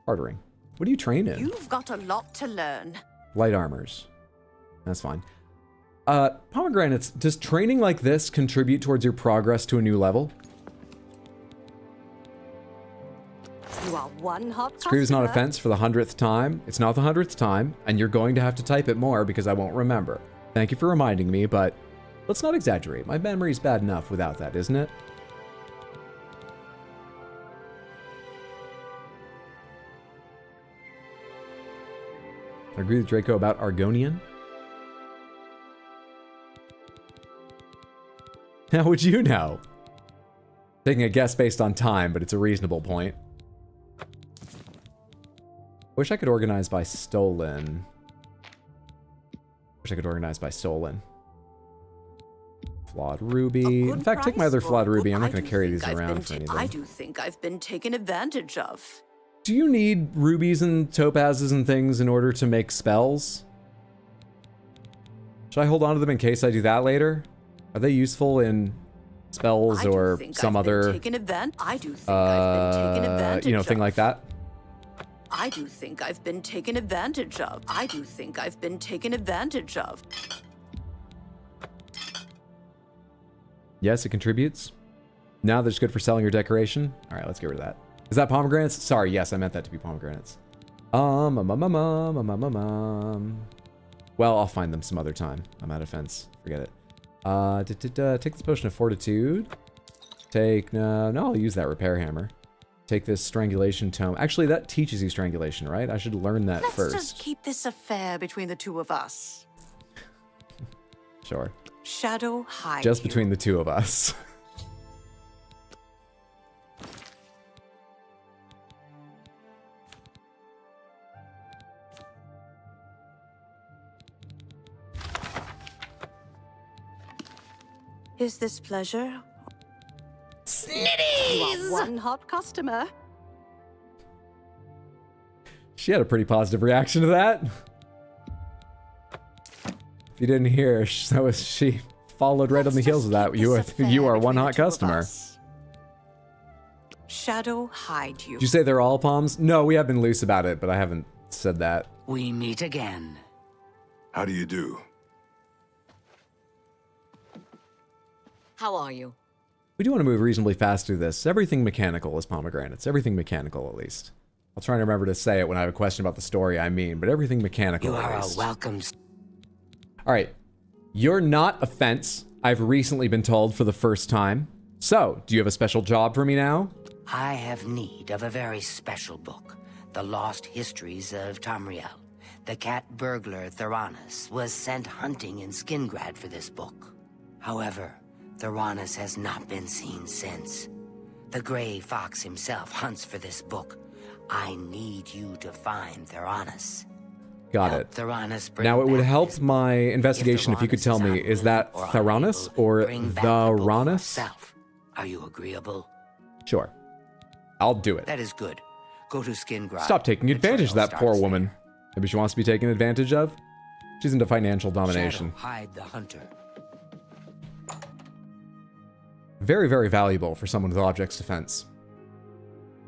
Bartering. What do you train in? You've got a lot to learn. Light armors. That's fine. Pomegranates, does training like this contribute towards your progress to a new level? You are one hot Screw's not a customer. fence for the 100th time. It's not the 100th time, and you're going to have to type it more because I won't remember. Thank you for reminding me, but let's not exaggerate. My memory's bad enough without that, isn't it? I agree with Draco about Argonian. How would you know? Taking a guess based on time, but it's a reasonable point. Wish I could organize by stolen. Wish I could organize by stolen. Flawed ruby. In fact, take my other flawed ruby. I'm not going to carry these around for anything. I do think I've been taken advantage of. Do you need rubies and topazes and things in order to make spells? Should I hold on to them in case I do that later? Are they useful in spells or some other, I do think I've been taken advantage you know, thing like that? I do think I've been taken advantage of. I do think I've been taken advantage of. Yes, it contributes. Now that's good for selling your decoration. All right, let's get rid of that. Is that pomegranates? Sorry, yes, I meant that to be pomegranates. Well, I'll find them some other time. I'm out of fence. Forget it. Take this potion of fortitude. Take, no, I'll use that repair hammer. Take this strangulation tome. Actually, that teaches you strangulation, right? I should learn that first. Let's just keep this affair between the two of us. Sure. Shadow hide Just you. between the two of us. Is this pleasure? Snitties! You are one hot customer. She had a pretty positive reaction to that. If you didn't hear, she followed right on the heels of that. You are one hot customer. Shadow hide you. Did you say they're all palms? No, we have been loose about it, but I haven't said that. We meet again. How do you do? How are you? We do want to move reasonably fast through this. Everything mechanical is pomegranates. Everything mechanical, at least. I'll try and remember to say it when I have a question about the story, but everything mechanical, You at are a least. welcome. All right. You're not a fence, I've recently been told for the first time. So, do you have a special job for me now? I have need of a very special book. The Lost Histories of Tamriel. The cat burglar Theranos was sent hunting in Skingrad for this book. However, Theranos has not been seen since. The Gray Fox himself hunts for this book. I need you to find Theranos. Got it. Theranos bring Now, it would back help this my investigation if you could tell me, is that Theranos or Theranos? Self. Are you agreeable? Sure. I'll do it. That is good. Go to Skingrad. Stop taking advantage of that poor woman. Maybe she wants to be taken advantage of? She's into financial domination. Shadow hide the hunter. Very, very valuable for someone with objects defense.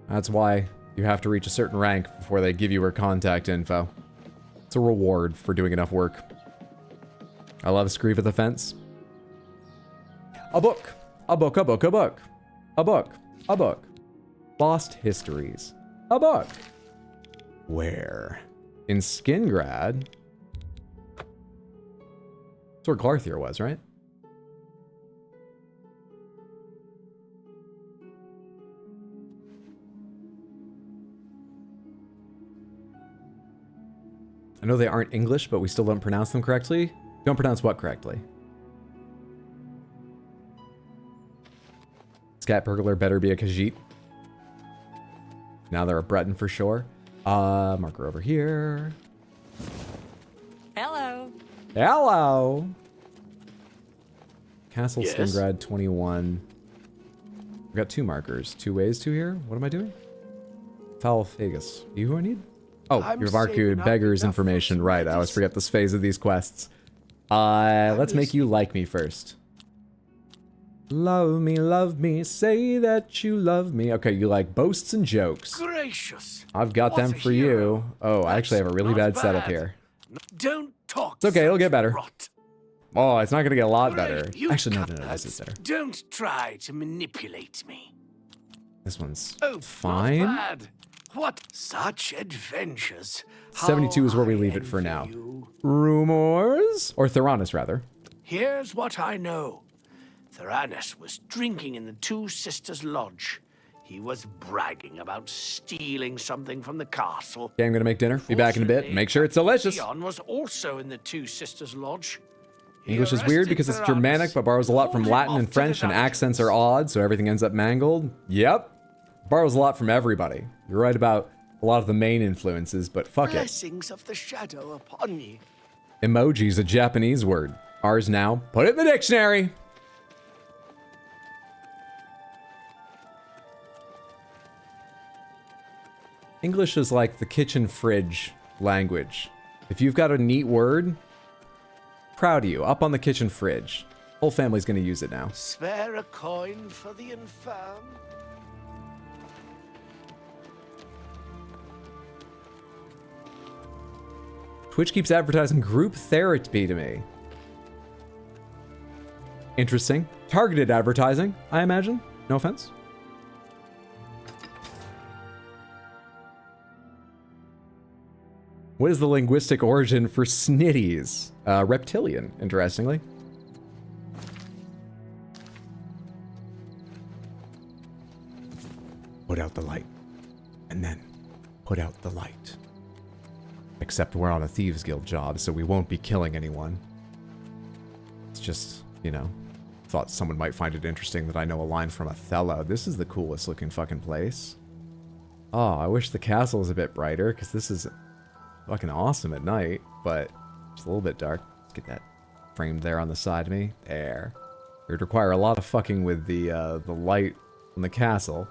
That's why you have to reach a certain rank before they give you her contact info. It's a reward for doing enough work. I love Screeve at the Fence. A book. A book, a book, a book. A book. A book. Lost Histories. A book. Where? In Skingrad? That's where Glarthier was, right? I know they aren't English, but we still don't pronounce them correctly. Don't pronounce what correctly? Scat burglar better be a Khajiit. Now they're a Breton for sure. Marker over here. Hello. Hello. Castle Yes? Skingrad 21. We've got 2 markers. 2 ways to here. What am I doing? Foul Fagus. You who I need? Oh, I'm your saving Varku up beggar's enough for information. some Right, I always wedges. forget this phase of these quests. Let's make you like me first. Love me, say that you love me. Okay, you like boasts and jokes. Gracious. I've got What them a for hero. you. Oh, I actually have a really That's bad setup bad. here. Don't talk. It's okay, it'll such get better. rot. Oh, it's not gonna get a lot Great, better. you Actually, no, cutlass. this is better. Don't try to manipulate me. This one's Oh, fine. Not bad. What such adventures. 72 is where we How leave I it for envy now. you. Rumors? Or Theranos, rather. Here's what I know. Theranos was drinking in the Two Sisters Lodge. He was bragging about stealing something from the castle. Okay, I'm gonna make dinner. Be back in a bit. Make sure it's delicious. Dion was also in the Two Sisters Lodge. He English is weird arrested because it's Tyrannus, Germanic, but borrows a lot from hauled him Latin off and to French, the and accents are dungeons. odd, so everything ends up mangled. Yep. Borrows a lot from everybody. You're right about a lot of the main influences, but fuck it. Blessings of the shadow upon ye. Emoji's a Japanese word. Ours now. Put it in the dictionary. English is like the kitchen fridge language. If you've got a neat word, proud of you. Up on the kitchen fridge. Whole family's gonna use it now. Spare a coin for the infirm. Twitch keeps advertising group therapy to me. Interesting. Targeted advertising, I imagine. No offense. What is the linguistic origin for snitties? Reptilian, interestingly. Put out the light. And then put out the light. Except we're on a Thieves Guild job, so we won't be killing anyone. It's just, you know, thought someone might find it interesting that I know a line from Othello. This is the coolest looking fucking place. Oh, I wish the castle was a bit brighter, because this is fucking awesome at night, but it's a little bit dark. Let's get that framed there on the side of me. There. It would require a lot of fucking with the light on the castle.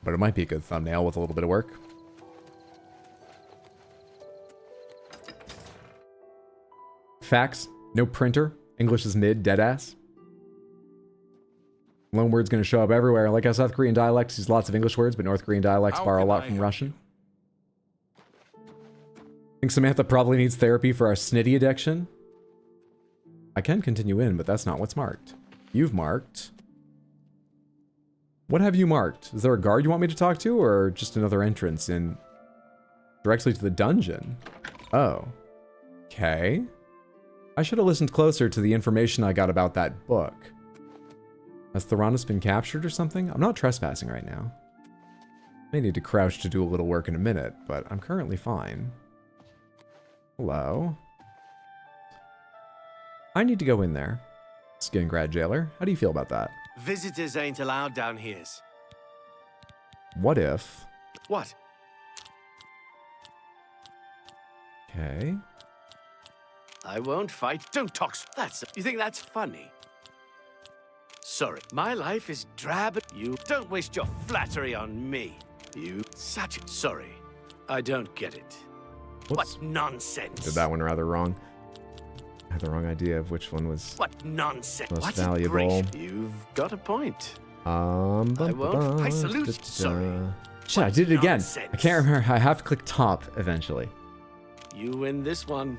But it might be a good thumbnail with a little bit of work. Facts. No printer. English is mid. Deadass. Loanword's gonna show up everywhere. Like how South Korean dialects use lots of English words, but North Korean dialects borrow a lot from Russian. Think Samantha probably needs therapy for our snitty addiction. I can continue in, but that's not what's marked. You've marked. What have you marked? Is there a guard you want me to talk to, or just another entrance in directly to the dungeon? Oh. Okay. I should have listened closer to the information I got about that book. Has Theranos been captured or something? I'm not trespassing right now. May need to crouch to do a little work in a minute, but I'm currently fine. Hello? I need to go in there. Skingrad Jailer, how do you feel about that? Visitors ain't allowed down here. What if... What? Okay. I won't fight. Don't talk. You think that's funny? Sorry, my life is drab. You don't waste your flattery on me. You such. Sorry, I don't get it. Whoops. What nonsense? Did that one rather wrong. I had the wrong idea of which one was What nonsense? most What's valuable. You've got a point. I won't. I salute. Sorry. Shit, I did it again. Nonsense. I can't remember. I have to click top eventually. You win this one.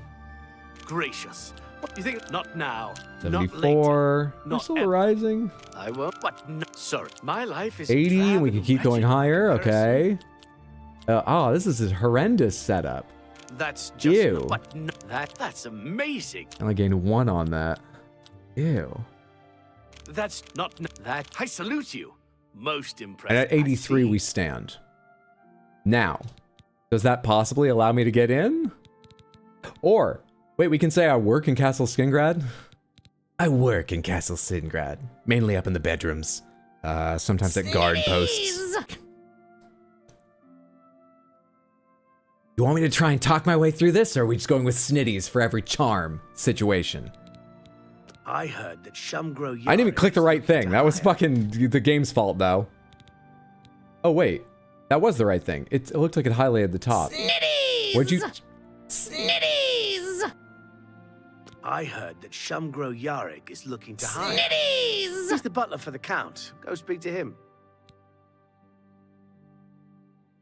Gracious. What do you think? Not now. Not later. 74. We're Not still ever. rising. I won't. What? No, sorry. My life is 80, drab and we can and keep going wretched higher. in comparison. Okay. Oh, this is a horrendous setup. That's just Ew. what? No, that's amazing. And I gained 1 on that. Ew. That's not that. I salute you. Most impressive. And at 83, we stand. Now, does that possibly allow me to get in? Or, wait, we can say I work in Castle Skingrad? I work in Castle Skingrad. Mainly up in the bedrooms. Sometimes at guard posts. You want me to try and talk my way through this, or are we just going with snitties for every charm situation? I heard that Shumgro. I didn't even click the right thing. That was fucking the game's fault, though. Oh, wait. That was the right thing. It looked like it highlighted the top. Snitties! What'd you... Snitties! I heard that Shumgro Yarrick is looking to hire. Snitties! He's the butler for the Count. Go speak to him.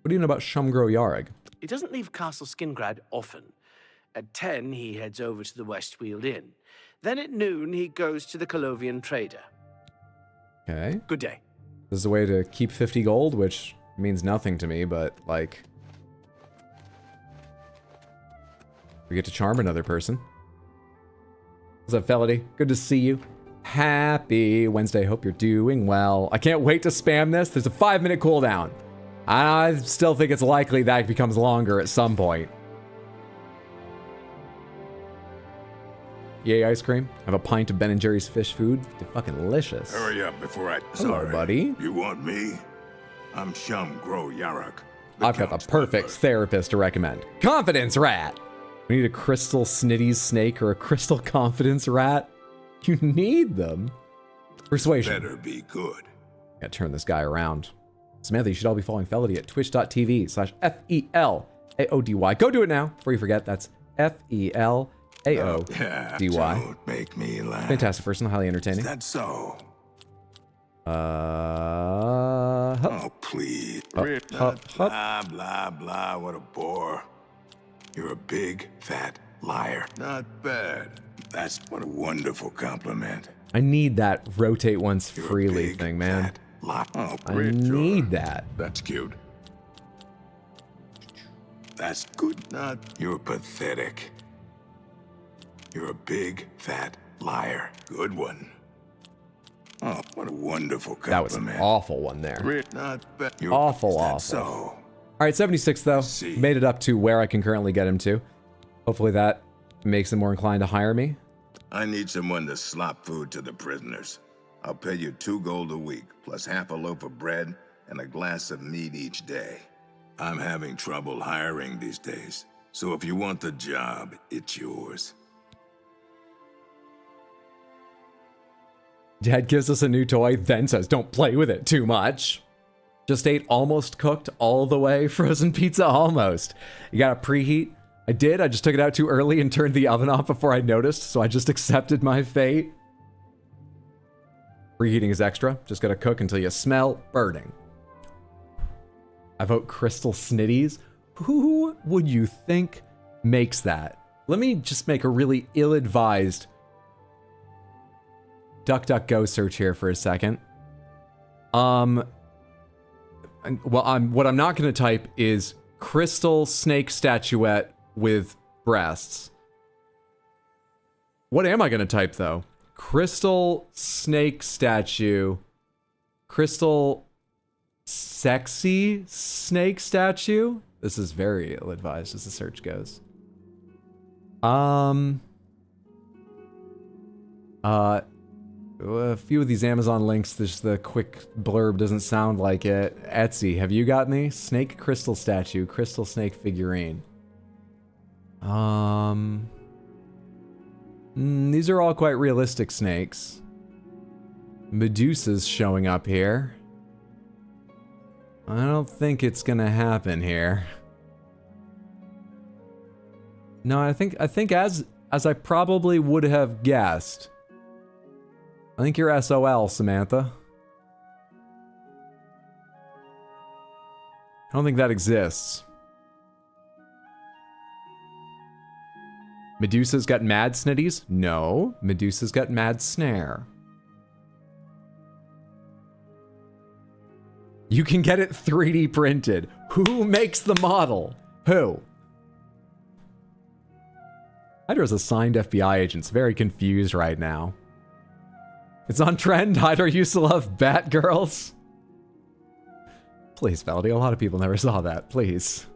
What do you know about Shumgro Yarrig? He doesn't leave Castle Skingrad often. At 10, he heads over to the Westweald Inn. Then at noon, he goes to the Colovian Trader. Okay. Good day. This is a way to keep 50 gold, which means nothing to me, but, like... we get to charm another person. What's up, Felody? Good to see you. Happy Wednesday. Hope you're doing well. I can't wait to spam this. There's a 5-minute cooldown. I still think it's likely that it becomes longer at some point. Yay, ice cream. I have a pint of Ben & Jerry's fish food. They're fucking delicious. Hurry up before I... Hello, Sorry, buddy. You want me? I'm Shum Gro Yarak. I've got the perfect therapist to recommend. Confidence rat. We need a crystal snitties snake or a crystal confidence rat. You need them. Persuasion. Better be good. Gotta turn this guy around. Samantha, you should all be following Felody at twitch.tv/FELAODY. Go do it now before you forget. That's FELAODY. Don't make me laugh. Fantastic person, highly entertaining. Is that so? Oh, please. Hup. Blah, blah, blah. What a bore. You're a big, fat liar. Not bad. That's what a wonderful compliment. I need that rotate once freely thing, man. Oh, I need that. That's cute. That's good. Not. You're pathetic. You're a big, fat liar. Good one. Oh, what a wonderful That was compliment. an awful one there. Not bad. Awful. So. All right, 76 though. Made it up to where I can currently get him to. Hopefully that makes him more inclined to hire me. I need someone to slop food to the prisoners. I'll pay you 2 gold a week, plus half a loaf of bread and a glass of meat each day. I'm having trouble hiring these days, so if you want the job, it's yours. Dad gives us a new toy, then says, don't play with it too much. Just ate almost cooked all the way frozen pizza almost. You gotta preheat? I did, I just took it out too early and turned the oven off before I noticed, so I just accepted my fate. Preheating is extra, just gotta cook until you smell burning. I vote Crystal Snitties. Who would you think makes that? Let me just make a really ill-advised DuckDuckGo search here for a second. What I'm not going to type is crystal snake statuette with breasts. What am I going to type though? Crystal snake statue. Crystal sexy snake statue? This is very ill-advised as the search goes. A few of these Amazon links, just the quick blurb doesn't sound like it. Etsy, have you got any? Snake crystal statue, crystal snake figurine. These are all quite realistic snakes. Medusa's showing up here. I don't think it's gonna happen here. No, I think as I probably would have guessed. I think you're SOL, Samantha. I don't think that exists. Medusa's got mad snitties? No, Medusa's got mad snare. You can get it 3D printed. Who makes the model? Who? Hydra's assigned FBI agent's very confused right now. It's on trend. Hydra used to love Batgirls. Please, Feldy. A lot of people never saw that. Please.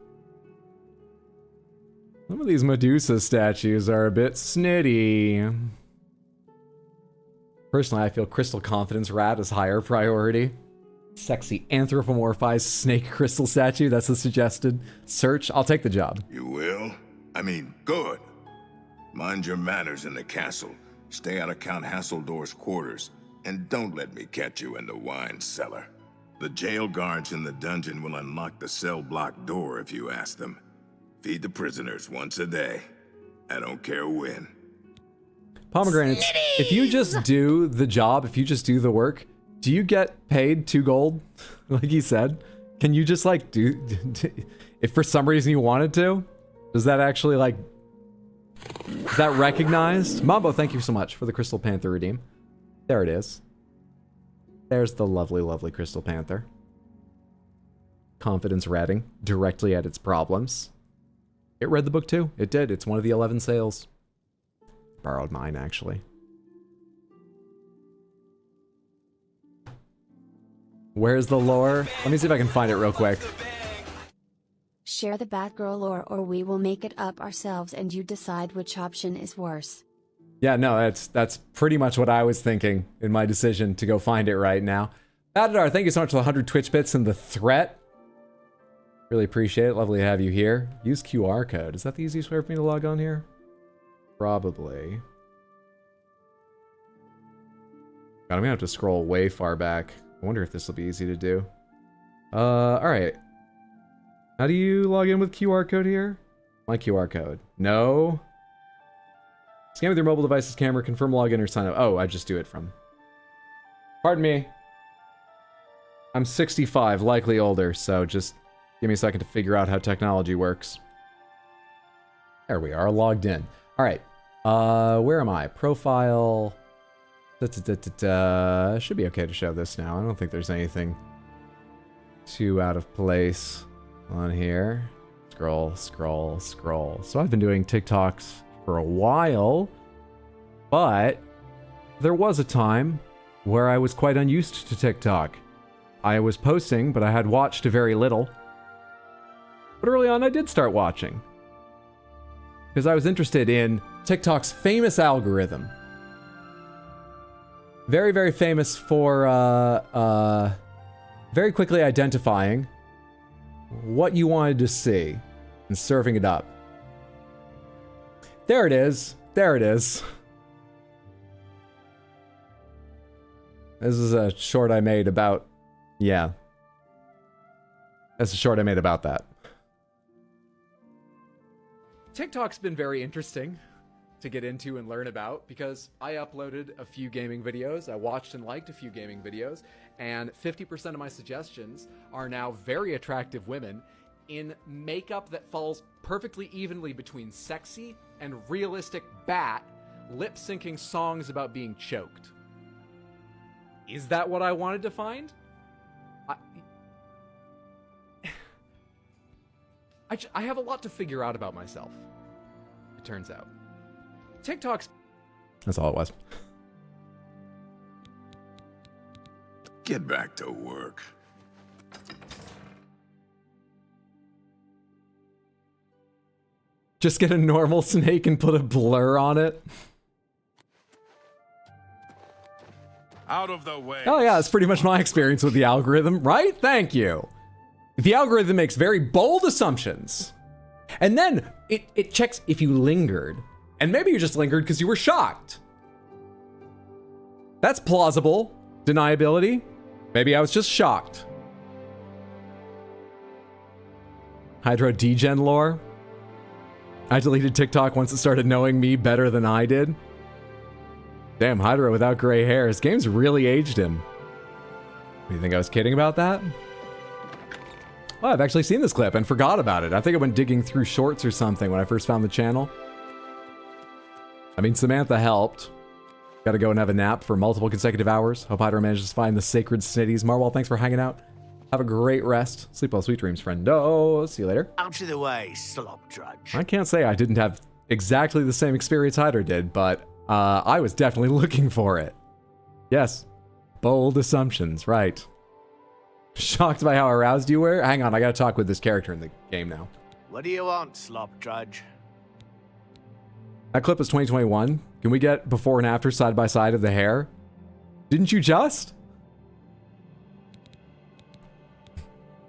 Some of these Medusa statues are a bit snitty. Personally, I feel Crystal Confidence Rat is higher priority. Sexy anthropomorphized snake crystal statue. That's the suggested search. I'll take the job. You will? I mean, good. Mind your manners in the castle. Stay out of Count Hasseldorf's quarters, and don't let me catch you in the wine cellar. The jail guards in the dungeon will unlock the cell block door if you ask them. Feed the prisoners once a day. I don't care when. Pomegranates, if you just do the job, if you just do the work, do you get paid 2 gold? Like he said? Can you just like do, if for some reason you wanted to? Does that actually like, is that recognized? Mambo, thank you so much for the Crystal Panther redeem. There it is. There's the lovely, lovely Crystal Panther. Confidence ratting directly at its problems. It read the book too. It did. It's one of the 11 sales. Borrowed mine, actually. Where's the lore? Let me see if I can find it real quick. Share the Batgirl lore or we will make it up ourselves and you decide which option is worse. Yeah, no, that's pretty much what I was thinking in my decision to go find it right now. Adadar, thank you so much for the 100 Twitch bits and the threat. Really appreciate it. Lovely to have you here. Use QR code. Is that the easiest way for me to log on here? Probably. God, I'm gonna have to scroll way far back. I wonder if this will be easy to do. Alright. How do you log in with QR code here? My QR code. No. Scan with your mobile device's camera, confirm login or sign up. Oh, I just do it from... Pardon me. I'm 65, likely older, so just give me a second to figure out how technology works. There we are, logged in. Alright. Where am I? Profile... Should be okay to show this now. I don't think there's anything too out of place on here. Scroll, scroll, scroll. So I've been doing TikToks for a while, but there was a time where I was quite unused to TikTok. I was posting, but I had watched very little. But early on I did start watching, because I was interested in TikTok's famous algorithm. Very, very famous for very quickly identifying what you wanted to see and serving it up. There it is. There it is. This is a short I made about... Yeah. That's a short I made about that. TikTok's been very interesting to get into and learn about, because I uploaded a few gaming videos, I watched and liked a few gaming videos, and 50% of my suggestions are now very attractive women in makeup that falls perfectly evenly between sexy and realistic bat, lip-syncing songs about being choked. Is that what I wanted to find? I have a lot to figure out about myself, it turns out. TikTok's... That's all it was. Get back to work. Just get a normal snake and put a blur on it. Out of the way. Oh yeah, that's pretty much my experience with the algorithm, right? Thank you. The algorithm makes very bold assumptions. And then it checks if you lingered. And maybe you just lingered because you were shocked. That's plausible deniability. Maybe I was just shocked. Hydro degen lore. I deleted TikTok once it started knowing me better than I did. Damn, Hydro without gray hair. This game's really aged him. Do you think I was kidding about that? Well, I've actually seen this clip and forgot about it. I think I went digging through shorts or something when I first found the channel. I mean, Samantha helped. Gotta go and have a nap for multiple consecutive hours. Hope Hydro manages to find the sacred snitties. Marwell, thanks for hanging out. Have a great rest. Sleep well, sweet dreams, friendo. See you later. Out of the way, slop drudge. I can't say I didn't have exactly the same experience Hydro did, but I was definitely looking for it. Yes. Bold assumptions, right. Shocked by how aroused you were? Hang on, I gotta talk with this character in the game now. What do you want, slop drudge? That clip was 2021. Can we get before and after side by side of the hair? Didn't you just?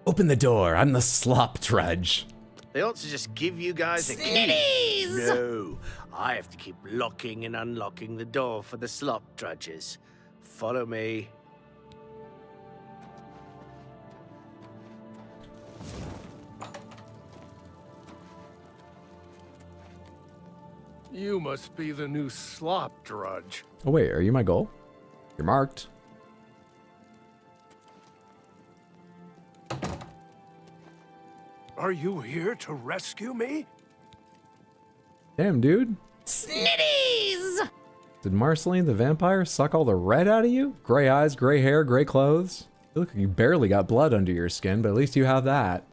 Open the door. I'm the slop drudge. They ought to just give you guys a key. No, I have to keep locking and unlocking the door for the slop drudges. Follow me. You must be the new slop drudge. Oh wait, are you my goal? You're marked. Are you here to rescue me? Damn, dude. Snitties! Did Marceline the vampire suck all the red out of you? Gray eyes, gray hair, gray clothes. You look like you barely got blood under your skin, but at least you have that.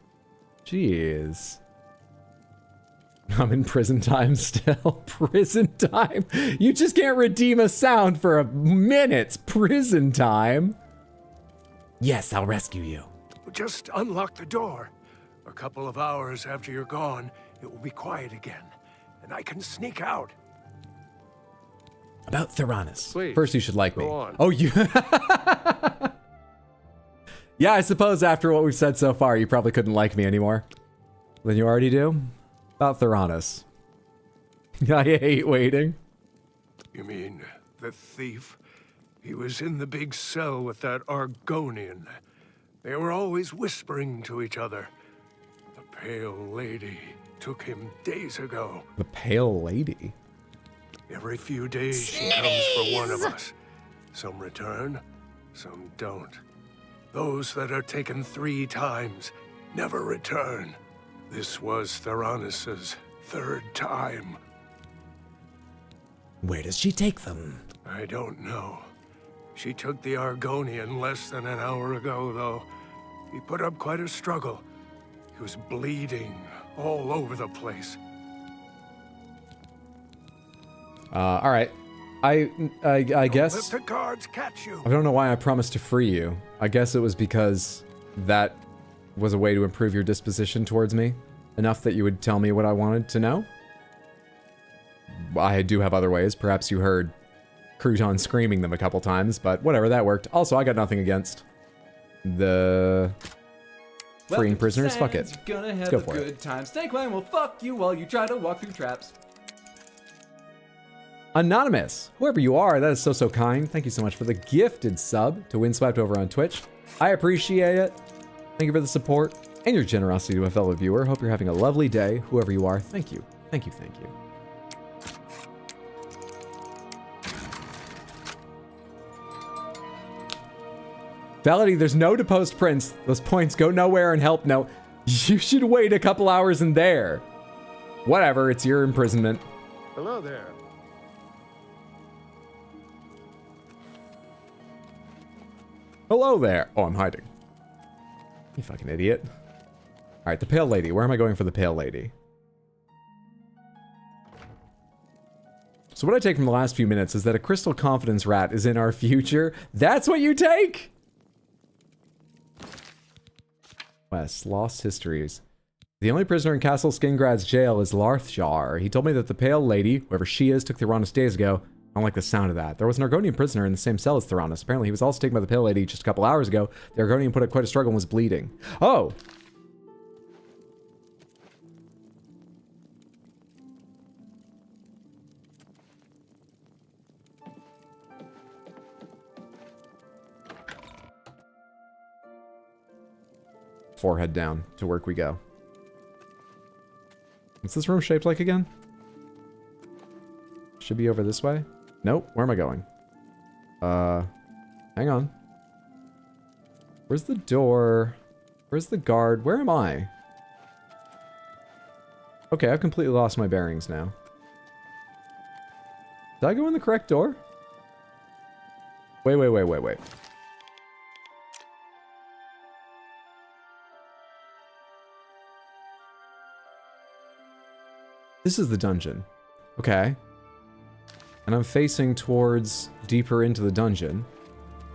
Jeez. I'm in prison time still. Prison time. You just can't redeem a sound for a minute. Prison time. Yes, I'll rescue you. Just unlock the door. A couple of hours after you're gone, it will be quiet again, and I can sneak out. About Theranos. Please, First, you should like me. go on. Oh, you. Yeah, I suppose after what we've said so far, you probably couldn't like me anymore. Than you already do? About Theranos. I hate waiting. You mean the thief? He was in the big cell with that Argonian. They were always whispering to each other. The Pale Lady took him days ago. The Pale Lady? Every few days she comes for one of us. Some return, some don't. Those that are taken 3 times never return. This was Theranos' 3rd time. Where does she take them? I don't know. She took the Argonian less than an hour ago, though. He put up quite a struggle. He was bleeding all over the place. All right. I guess. Let the guards catch you. I don't know why I promised to free you. I guess it was because that was a way to improve your disposition towards me. Enough that you would tell me what I wanted to know. I do have other ways. Perhaps you heard Crouton screaming them a couple times, but whatever, that worked. Also, I got nothing against the freeing prisoners. Fuck it. You're gonna Let's have go a for it. good time. Snake Clan will fuck you while you try to walk through traps. Anonymous, whoever you are, that is so kind. Thank you so much for the gifted sub to Windswept over on Twitch. I appreciate it. Thank you for the support and your generosity to a fellow viewer. Hope you're having a lovely day, whoever you are. Thank you. Thank you, thank you. Validity, there's no deposed prince. Those points go nowhere and help no. You should wait a couple hours in there. Whatever, it's your imprisonment. Hello there. Hello there. Oh, I'm hiding. You fucking idiot. All right, the Pale Lady. Where am I going for the Pale Lady? So what I take from the last few minutes is that a Crystal Confidence Rat is in our future. That's what you take? West, Lost Histories. The only prisoner in Castle Skingrad's jail is Larthjar. He told me that the Pale Lady, whoever she is, took Theranos days ago. I don't like the sound of that. There was an Argonian prisoner in the same cell as Theranos. Apparently, he was also taken by the Pale Lady just a couple hours ago. The Argonian put up quite a struggle and was bleeding. Oh! Forehead down. To work we go. What's this room shaped like again? Should be over this way. Nope. Where am I going? Hang on. Where's the door? Where's the guard? Where am I? Okay, I've completely lost my bearings now. Did I go in the correct door? Wait. This is the dungeon. Okay. And I'm facing towards deeper into the dungeon.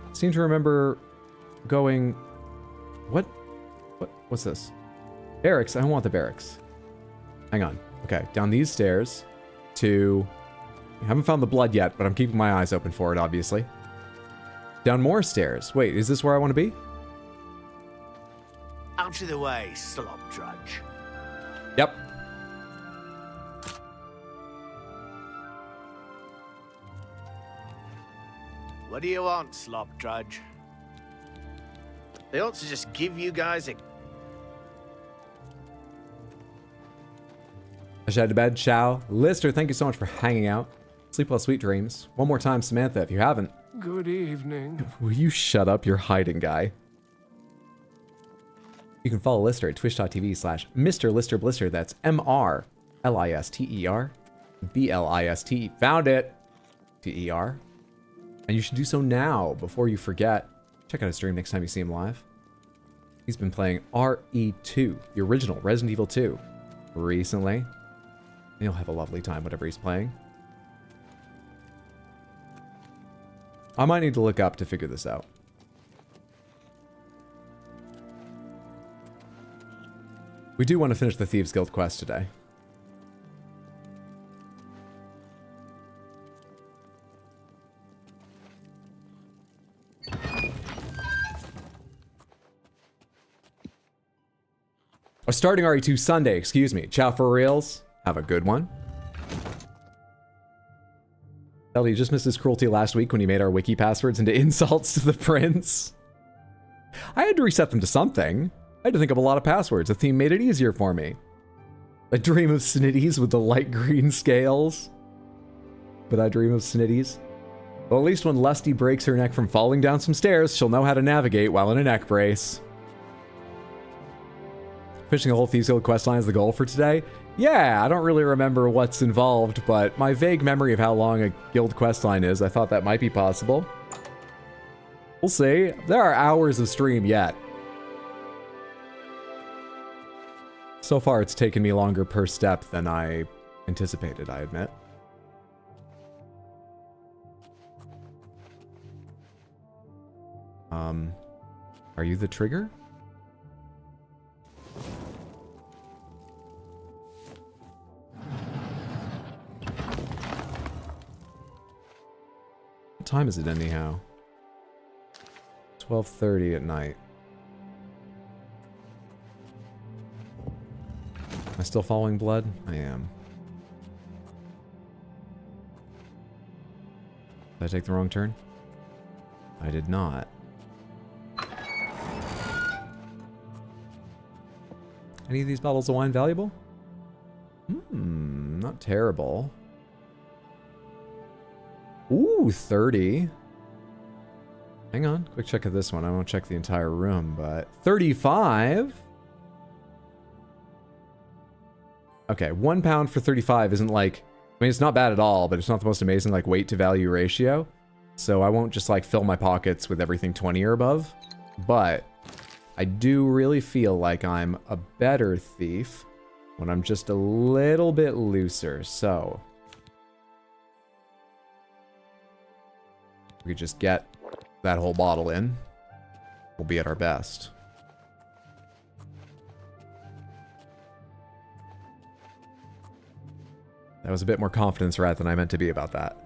I seem to remember going... What's this? Barracks? I don't want the barracks. Hang on. Okay, down these stairs to... I haven't found the blood yet, but I'm keeping my eyes open for it, obviously. Down more stairs. Wait, is this where I want to be? Out of the way, slop drudge. Yep. What do you want, slop drudge? They ought to just give you guys a... I should head to bed. Ciao. Lister, thank you so much for hanging out. Sleep well, sweet dreams. One more time, Samantha, if you haven't. Good evening. Will you shut up? You're hiding, guy. You can follow Lister at twitch.tv/Mr. Lister Blister. That's MrLister BLIST. Found it. TER. And you should do so now before you forget. Check out his stream next time you see him live. He's been playing RE2, the original Resident Evil 2, recently. And you'll have a lovely time whatever he's playing. I might need to look up to figure this out. We do want to finish the Thieves Guild quest today. Oh, starting RE2 Sunday, excuse me. Ciao for reals. Have a good one. Ellie, you just missed his cruelty last week when he made our wiki passwords into insults to the prince. I had to reset them to something. I had to think of a lot of passwords. The theme made it easier for me. I dream of Snitties with the light green scales. But I dream of Snitties. Well, at least when Lusty breaks her neck from falling down some stairs, she'll know how to navigate while in a neck brace. Finishing the whole Thieves Guild questline is the goal for today? Yeah, I don't really remember what's involved, but my vague memory of how long a guild questline is, I thought that might be possible. We'll see. There are hours of stream yet. So far, it's taken me longer per step than I anticipated, I admit. Are you the trigger? What time is it anyhow? 12:30 at night. Am I still following blood? I am. Did I take the wrong turn? I did not. Any of these bottles of wine valuable? Not terrible. Ooh, 30. Hang on, quick check of this one. I won't check the entire room, but 35. Okay, 1 pound for 35 isn't like, I mean, it's not bad at all, but it's not the most amazing like weight to value ratio. So I won't just like fill my pockets with everything 20 or above, but I do really feel like I'm a better thief when I'm just a little bit looser. So we could just get that whole bottle in. We'll be at our best. That was a bit more confidence rat than I meant to be about that.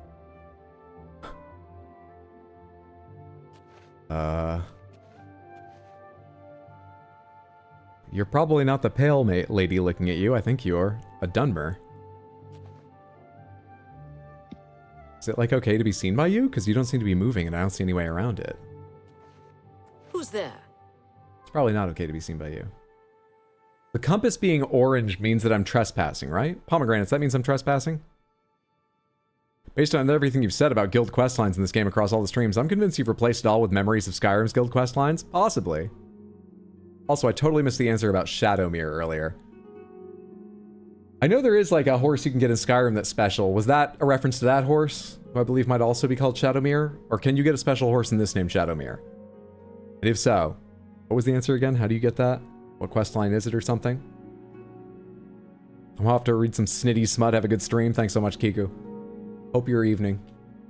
You're probably not the pale lady looking at you. I think you're a Dunmer. Is it like okay to be seen by you? Because you don't seem to be moving and I don't see any way around it. Who's there? It's probably not okay to be seen by you. The compass being orange means that I'm trespassing, right? Pomegranates, that means I'm trespassing? Based on everything you've said about guild questlines in this game across all the streams, I'm convinced you've replaced it all with memories of Skyrim's guild questlines. Possibly. Also, I totally missed the answer about Shadowmere earlier. I know there is like a horse you can get in Skyrim that's special. Was that a reference to that horse, who I believe might also be called Shadowmere? Or can you get a special horse in this named Shadowmere? And if so, what was the answer again? How do you get that? What questline is it or something? I'll have to read some snitty smut. Have a good stream. Thanks so much, Kiku. Hope your evening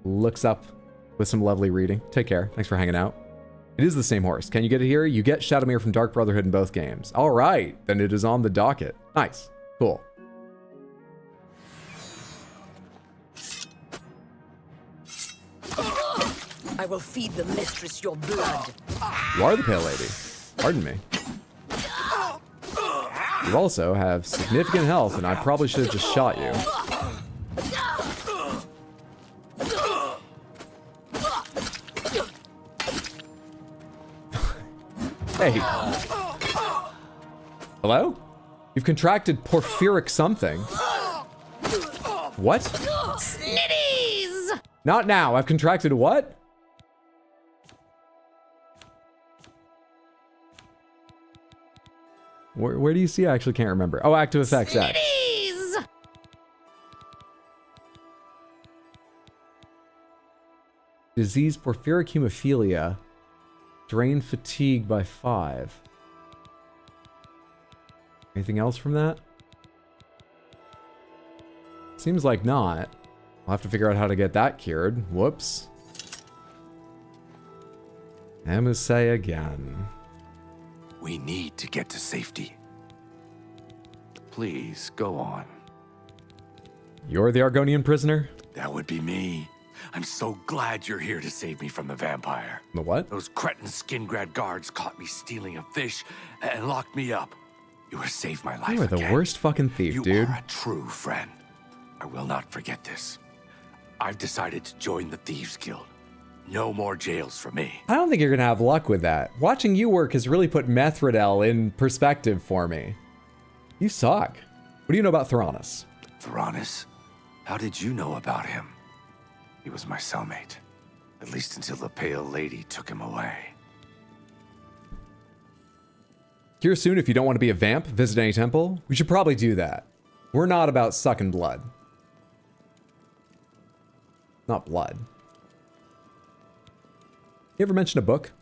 looks up with some lovely reading. Take care. Thanks for hanging out. It is the same horse. Can you get it here? You get Shadowmere from Dark Brotherhood in both games. All right. Then it is on the docket. Nice. Cool. I will feed the mistress your blood. You are the Pale Lady. Pardon me. You also have significant health, and I probably should have just shot you. Hey. Hello? You've contracted porphyric something. What? Snitties! Not now. I've contracted what? Where do you see? I actually can't remember. Oh, Active Effects X. Snitties! Disease porphyric hemophilia. Drain fatigue by 5. Anything else from that? Seems like not. I'll have to figure out how to get that cured. Whoops. Amusei again. We need to get to safety. Please, go on. You're the Argonian prisoner? That would be me. I'm so glad you're here to save me from the vampire. The what? Those cretin Skingrad guards caught me stealing a fish and locked me up. You have saved my life You are the again. worst fucking thief, dude. You are a true friend. I will not forget this. I've decided to join the Thieves Guild. No more jails for me. I don't think you're gonna have luck with that. Watching you work has really put Methridel in perspective for me. You suck. What do you know about Theranos? Theranos? How did you know about him? He was my cellmate. At least until the Pale Lady took him away. Here soon, if you don't want to be a vamp, visit any temple. We should probably do that. We're not about sucking blood. Not blood. You ever mention a book?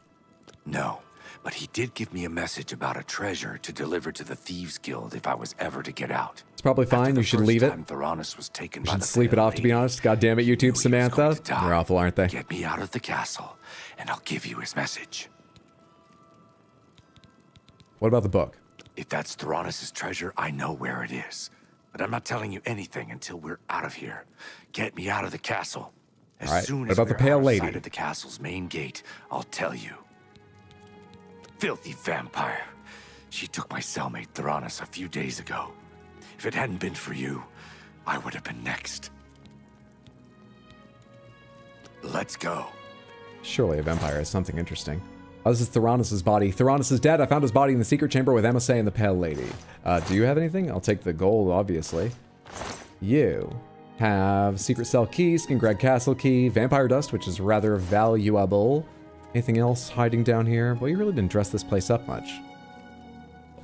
No, but he did give me a message about a treasure to deliver to the Thieves Guild if I was ever to get out. It's probably fine. You should leave it. Theranos was taken You by should the sleep it Pale off, to be Lady. honest. God damn it, YouTube Samantha. They're awful, aren't they? Get me out of the castle, and I'll give you his message. What about the book? If that's Theranos' treasure, I know where it is. But I'm not telling you anything until we're out of here. Get me out of the castle. As All right, soon what as about the we're Pale outside Lady? of the castle's main gate, I'll tell you. Filthy vampire. She took my cellmate Theranos a few days ago. If it hadn't been for you, I would have been next. Let's go. Surely a vampire is something interesting. Oh, this is Theranos' body. Theranos is dead. I found his body in the secret chamber with MSA and the Pale Lady. Do you have anything? I'll take the gold, obviously. You have secret cell key, Skingrad Castle key, vampire dust, which is rather valuable. Anything else hiding down here? Well, you really didn't dress this place up much.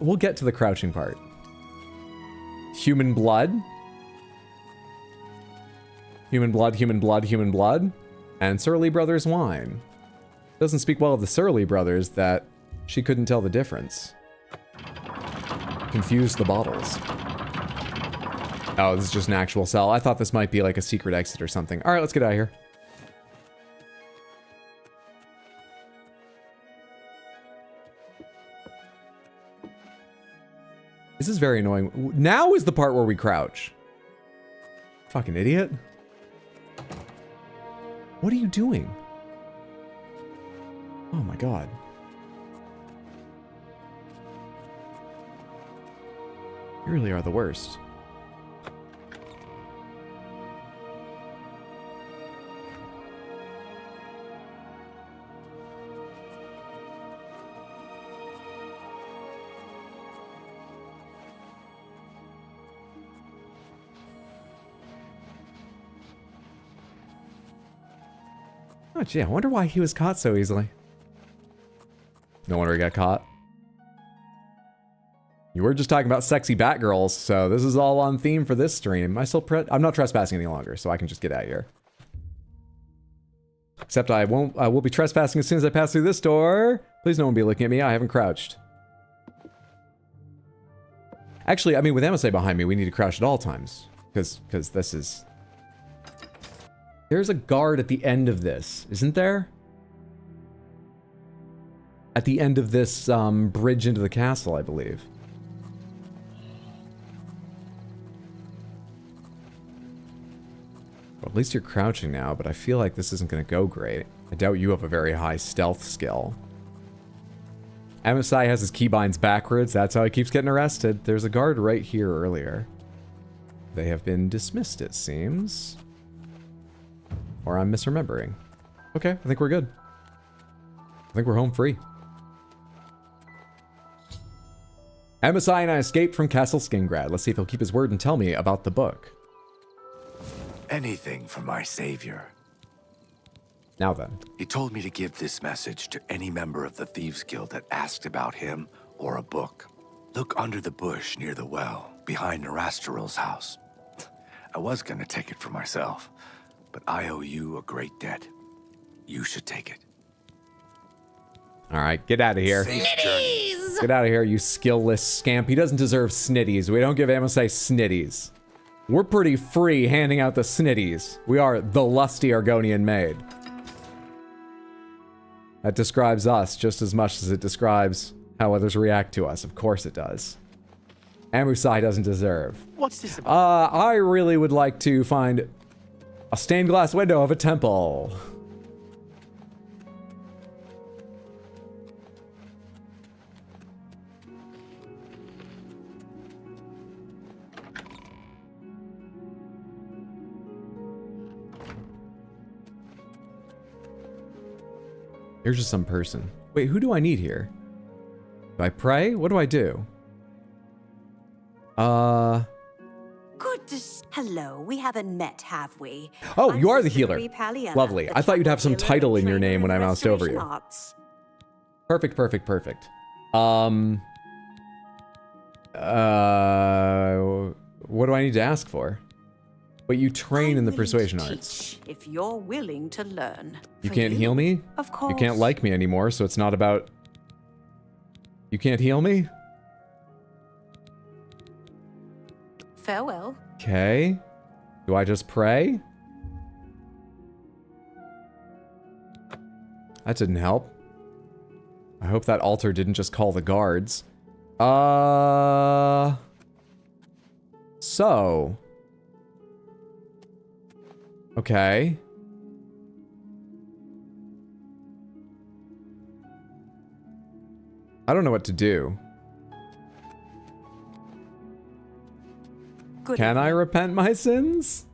We'll get to the crouching part. Human blood. Human blood, human blood, human blood. And Surly Brothers wine. Doesn't speak well of the Surly Brothers that she couldn't tell the difference. Confused the bottles. Oh, this is just an actual cell. I thought this might be like a secret exit or something. All right, let's get out of here. This is very annoying. Now is the part where we crouch. Fucking idiot. What are you doing? Oh my god. You really are the worst. Oh, gee, I wonder why he was caught so easily. No wonder he got caught. You were just talking about sexy Batgirls, so this is all on theme for this stream. I'm not trespassing any longer, so I can just get out of here. Except I will be trespassing as soon as I pass through this door. Please no one be looking at me, I haven't crouched. Actually, I mean, with MSA behind me, we need to crouch at all times. Because this is... There's a guard at the end of this, isn't there? At the end of this bridge into the castle, I believe. Well, at least you're crouching now, but I feel like this isn't going to go great. I doubt you have a very high stealth skill. MSI has his keybinds backwards. That's how he keeps getting arrested. There's a guard right here earlier. They have been dismissed, it seems. Or I'm misremembering. Okay, I think we're good. I think we're home free. MSI and I escaped from Castle Skingrad. Let's see if he'll keep his word and tell me about the book. Anything for my savior. Now then. He told me to give this message to any member of the Thieves Guild that asked about him or a book. Look under the bush near the well, behind Nerastarul's house. I was gonna take it for myself, but I owe you a great debt. You should take it. All right, get out of here. Snitties! Get out of here, you skillless scamp. He doesn't deserve snitties. We don't give MSA snitties. We're pretty free handing out the snitties. We are the lusty Argonian maid. That describes us just as much as it describes how others react to us. Of course it does. Amusai doesn't deserve. What's this about? I really would like to find a stained glass window of a temple. Here's just some person. Wait, who do I need here? Do I pray? What do I do? Good to hello, we haven't met, have we? Oh, I'm you are the Sister healer. Paliana, Lovely. the I thought you'd have some healer and title in your trainer name when I moused over you. restoration arts. Perfect, perfect, perfect. What do I need to ask for? But you train in the persuasion arts. If you're willing to learn. You For can't heal me? Of course. You can't like me anymore, so it's not about... You can't heal me? Farewell. Okay. Do I just pray? That didn't help. I hope that altar didn't just call the guards. So... Okay. I don't know what to do. Good Can I repent my sins?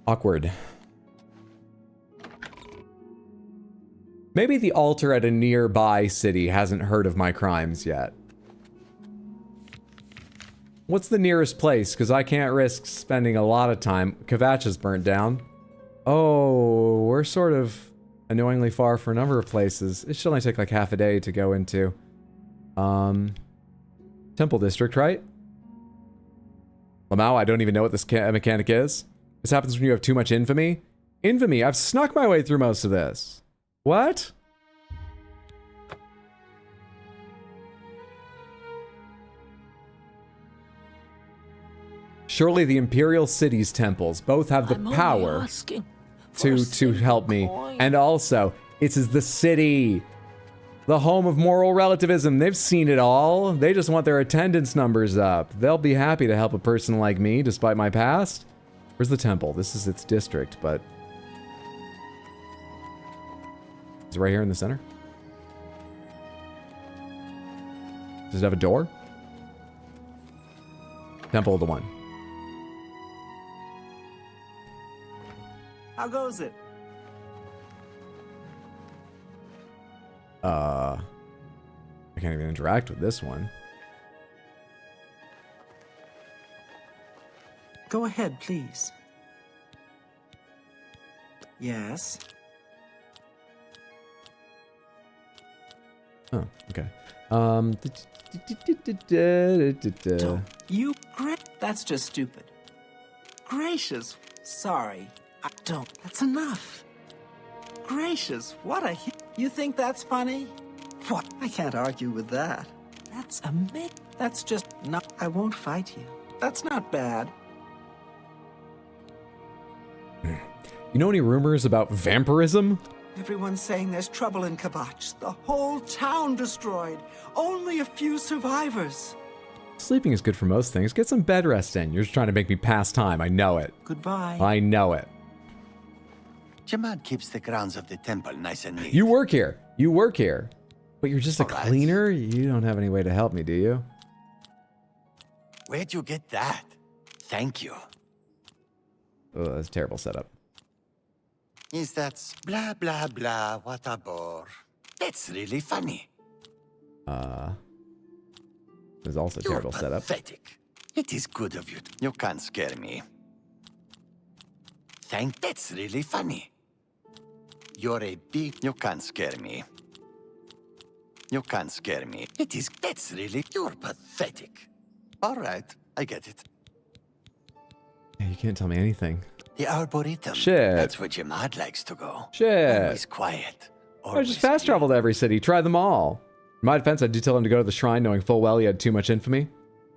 Awkward. Maybe the altar at a nearby city hasn't heard of my crimes yet. What's the nearest place? Because I can't risk spending a lot of time. Kvatch is burnt down. Oh, we're sort of annoyingly far for a number of places. It should only take like half a day to go into. Temple District, right? Lamau, I don't even know what this mechanic is. This happens when you have too much infamy. Infamy? I've snuck my way through most of this. What? Surely the Imperial City's temples both have the power to help me. And also, it is the city. The home of moral relativism. They've seen it all. They just want their attendance numbers up. They'll be happy to help a person like me, despite my past. Where's the temple? This is its district, but... Is it right here in the center? Does it have a door? Temple of the One. How goes it? I can't even interact with this one. Go ahead, please. Yes. Oh, okay. You great. That's just stupid. Gracious. Sorry. I don't. That's enough. Gracious. What a. You think that's funny? What? I can't argue with that. That's amazing. That's just not. I won't fight you. That's not bad. You know any rumors about vampirism? Everyone's saying there's trouble in Kvatch. The whole town destroyed. Only a few survivors. Sleeping is good for most things. Get some bed rest in. You're just trying to make me pass time. I know it. Goodbye. I know it. Jamad keeps the grounds of the temple nice and neat. You work here. You work here. But you're just a cleaner? You don't have any way to help me, do you? Where'd you get that? Thank you. Oh, that's a terrible setup. Is that blah, blah, blah, what a bore. That's really funny. There's also a terrible setup. Pathetic. It is good of you. You can't scare me. That's really funny. You're a big... You can't scare me. You can't scare me. That's really... You're pathetic. All right, I get it. Yeah, you can't tell me anything. The Arboretum. Shit. That's where Jamad likes to go. Shit. Always quiet. I just fast traveled to every city. Try them all. In my defense, I did tell him to go to the shrine knowing full well he had too much infamy.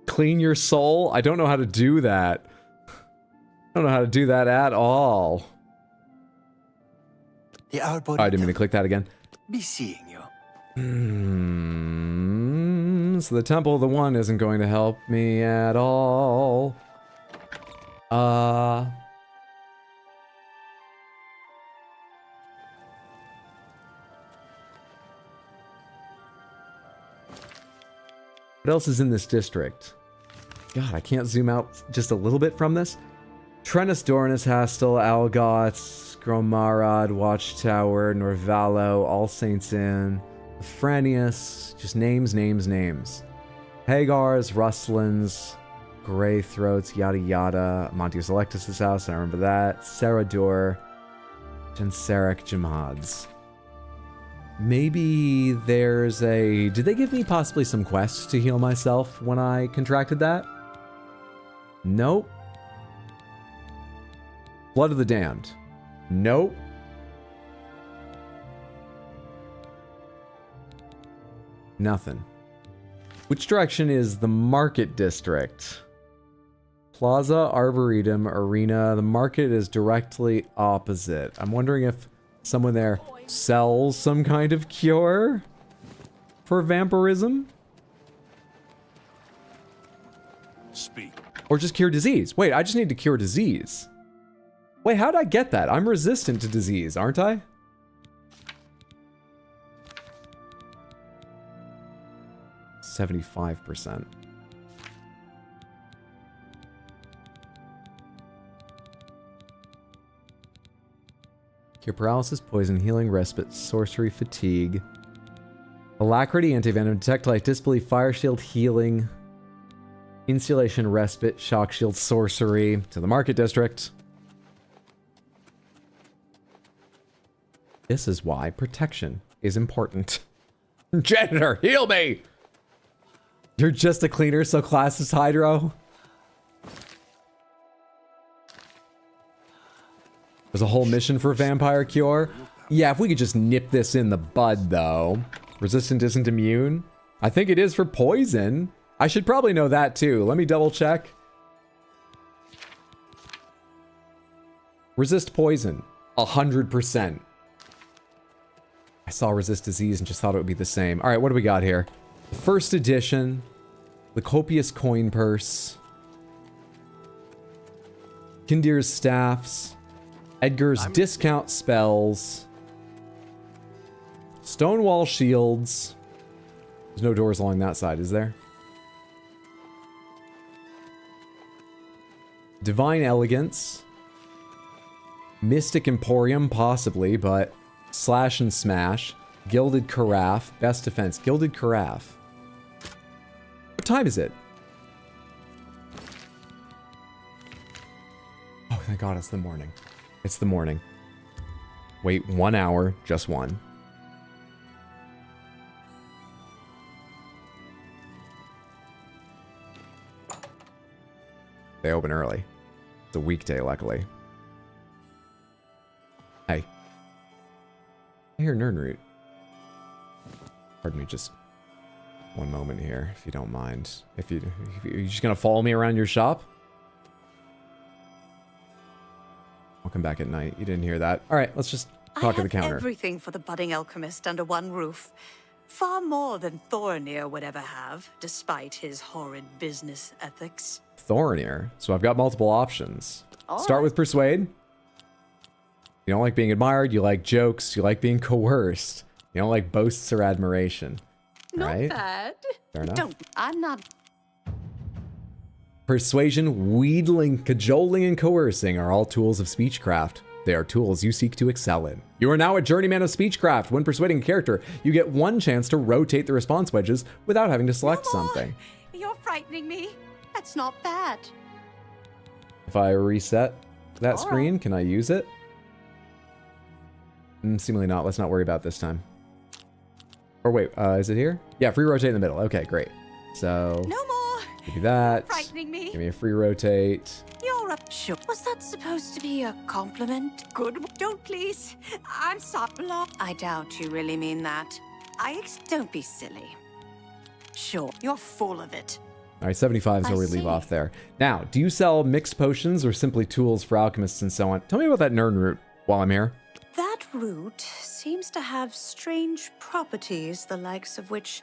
Clean your soul? I don't know how to do that. I don't know how to do that at all. The Arboretum. Oh, I didn't mean to click that again. be seeing you. So the Temple of the One isn't going to help me at all. What else is in this district? God, I can't zoom out just a little bit from this. Trennis, Dornis, Hastel, Algots, Gromarad, Watchtower, Norvallo, All Saints Inn, Frenius, just names. Hagars, Rustlins, Grey Throats, yada yada. Montius Electus' house, I remember that. Saradur, Genseric, Jamads. Maybe there's a... Did they give me possibly some quests to heal myself when I contracted that? Nope. Blood of the Damned. Nope. Nothing. Which direction is the Market District? Plaza, Arboretum, Arena. The market is directly opposite. I'm wondering if someone there sells some kind of cure for vampirism? Speak. Or just cure disease. Wait, I just need to cure disease. Wait, how'd I get that? I'm resistant to disease, aren't I? %75%. Cure paralysis, poison, healing, respite, sorcery, fatigue. Alacrity, anti-venom, detect light, disbelief, fire shield, healing, insulation, respite, shock shield, sorcery. To the Market District. This is why protection is important. Janitor, heal me! You're just a cleaner, so class is Hydro. There's a whole mission for vampire cure. Yeah, if we could just nip this in the bud, though. Resistant isn't immune. I think it is for poison. I should probably know that, too. Let me double check. Resist poison. 100%. I saw resist disease and just thought it would be the same. All right, what do we got here? First edition. The copious coin purse. Kindir's staffs. Edgar's discount spells. Stonewall shields. There's no doors along that side, is there? Divine elegance. Mystic Emporium, possibly, but slash and smash. Gilded carafe. Best defense. Gilded carafe. What time is it? Oh, thank God, it's the morning. It's the morning. Wait 1 hour, just one. They open early. It's a weekday, luckily. Hey. I hear Nernroot. Pardon me, just one moment here, if you don't mind. If you're just gonna follow me around your shop? I'll come back at night. You didn't hear that. All right, let's just talk at the counter. Everything for the budding alchemist under one roof. Far more than Thorinir would ever have, despite his horrid business ethics. Thorinir. So I've got multiple options. All Start right. with Persuade. You don't like being admired. You like jokes. You like being coerced. You don't like boasts or admiration. Not right? bad. Fair enough. I'm not. Persuasion, wheedling, cajoling, and coercing are all tools of speechcraft. They are tools you seek to excel in. You are now a journeyman of speechcraft. When persuading a character, you get one chance to rotate the response wedges without having to select something. You're frightening me. That's not bad. If I reset that screen, can I use it? Seemingly not. Let's not worry about this time. Or wait, is it here? Yeah, free rotate in the middle. Okay, great. So No more. give me that. Frightening me. Give me a free rotate. You're up. Sure. Was that supposed to be a compliment? Good. Don't please. I'm sorry. I doubt you really mean that. Don't be silly. Sure. You're full of it. All right, 75 is where we leave off there. Now, do you sell mixed potions or simply tools for alchemists and so on? Tell me about that Nernroot while I'm here. That root seems to have strange properties, the likes of which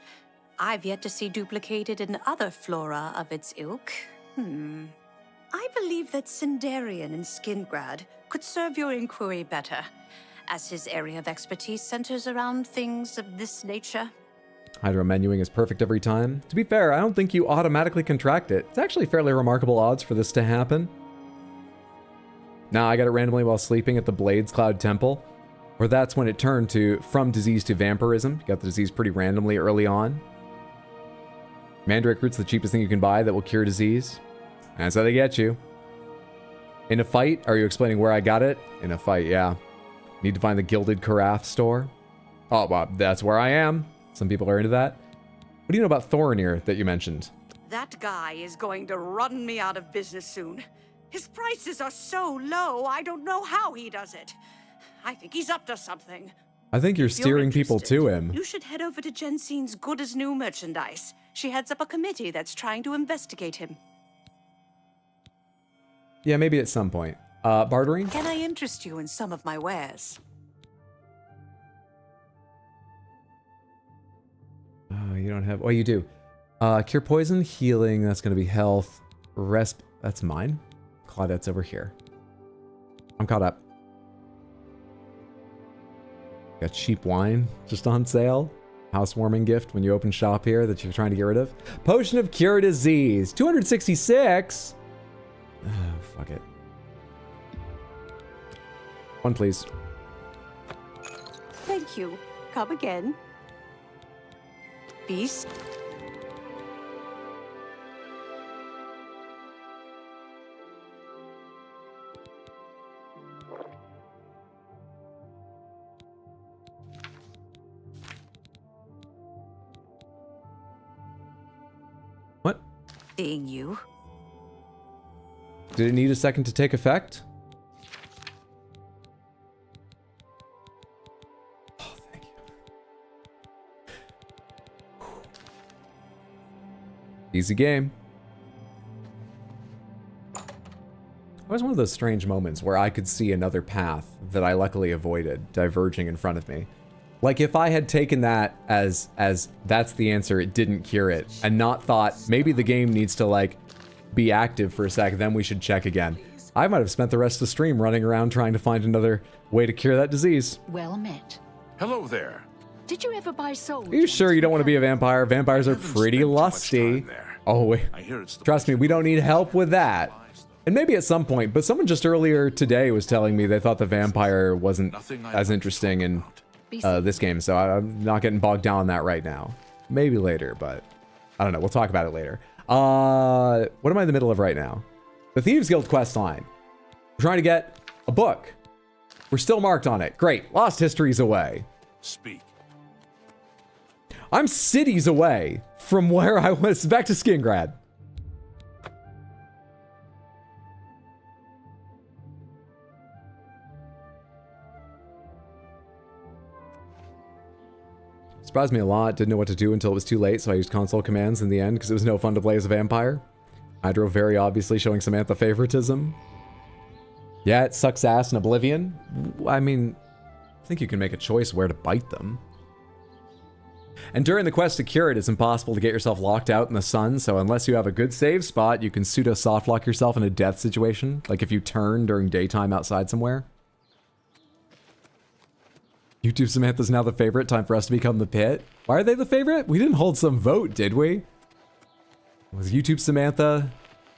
I've yet to see duplicated in other flora of its ilk. I believe that Sindarian in Skingrad could serve your inquiry better, as his area of expertise centers around things of this nature. Hydro menuing is perfect every time. To be fair, I don't think you automatically contract it. It's actually fairly remarkable odds for this to happen. Now I got it randomly while sleeping at the Blades Cloud Temple, where that's when it turned from disease to vampirism. You got the disease pretty randomly early on. Mandrake root's the cheapest thing you can buy that will cure disease. That's how they get you. In a fight, are you explaining where I got it? In a fight, yeah. Need to find the Gilded Carafe store. Oh, well, that's where I am. Some people are into that. What do you know about Thorinir that you mentioned? That guy is going to run me out of business soon. His prices are so low, I don't know how he does it. I think he's up to something. I think you're steering people to him. You should head over to Jensine's Good as New merchandise. She heads up a committee that's trying to investigate him. Yeah, maybe at some point. Bartering? Can I interest you in some of my wares? Oh, you don't have... Oh, you do. Cure poison, healing, that's going to be health. Resp... That's mine. Claudette's over here. I'm caught up. Got cheap wine just on sale. Housewarming gift when you open shop here that you're trying to get rid of. Potion of Cure Disease. 266? Oh, fuck it. One, please. Thank you. Come again. Beast. What? Seeing you. Did it need a second to take effect? Oh, thank you. Easy game. It was one of those strange moments where I could see another path that I luckily avoided diverging in front of me. Like if I had taken that as that's the answer, it didn't cure it, and not thought maybe the game needs to like be active for a sec, then we should check again. I might have spent the rest of the stream running around trying to find another way to cure that disease. Well met. Hello there. Did you ever buy soul? Are you sure you don't want to be a vampire? Vampires are pretty lusty. Oh wait, trust me, we don't need help with that. And maybe at some point, but someone just earlier today was telling me they thought the vampire wasn't as interesting in this game, so I'm not getting bogged down on that right now. Maybe later, but I don't know. We'll talk about it later. What am I in the middle of right now? The Thieves Guild quest line. We're trying to get a book. We're still marked on it. Great. Lost History's away. Speak. I'm cities away from where I was. Back to Skingrad. Surprised me a lot. Didn't know what to do until it was too late, so I used console commands in the end because it was no fun to play as a vampire. Hydro very obviously showing Samantha favoritism. Yeah, it sucks ass in Oblivion. I mean, I think you can make a choice where to bite them. And during the quest to cure it, it's impossible to get yourself locked out in the sun, so unless you have a good save spot, you can pseudo soft lock yourself in a death situation, like if you turn during daytime outside somewhere. YouTube Samantha's now the favorite. Time for us to become the pit. Why are they the favorite? We didn't hold some vote, did we? Was YouTube Samantha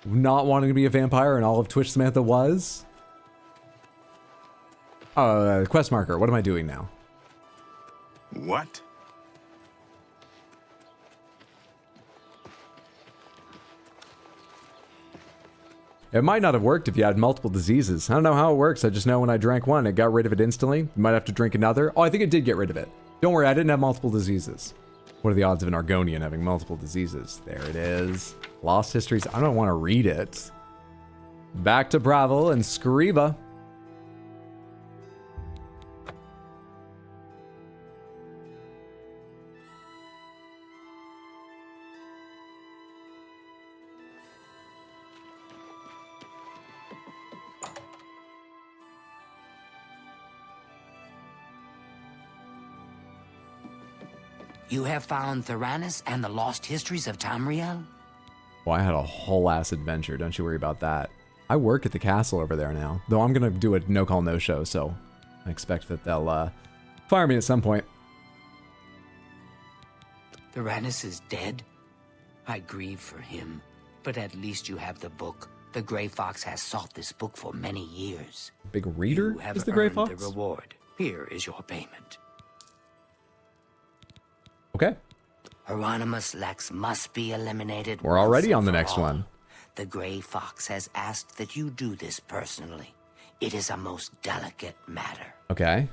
not wanting to be a vampire and all of Twitch Samantha was? Quest marker. What am I doing now? What? It might not have worked if you had multiple diseases. I don't know how it works. I just know when I drank one, it got rid of it instantly. You might have to drink another. Oh, I think it did get rid of it. Don't worry, I didn't have multiple diseases. What are the odds of an Argonian having multiple diseases? There it is. Lost Histories. I don't want to read it. Back to Bravel and Scriva. You have found Theranos and the lost histories of Tamriel? Well, I had a whole ass adventure. Don't you worry about that. I work at the castle over there now, though I'm gonna do a no call no show, so I expect that they'll fire me at some point. Theranos is dead? I grieve for him, but at least you have the book. The Grey Fox has sought this book for many years. Big reader You have is the Grey earned Fox? the reward. Here is your payment. Okay. Hieronymus Lex must be eliminated. We're already once on the and for next all. one. The Grey Fox has asked that you do this personally. It is a most delicate matter. Okay.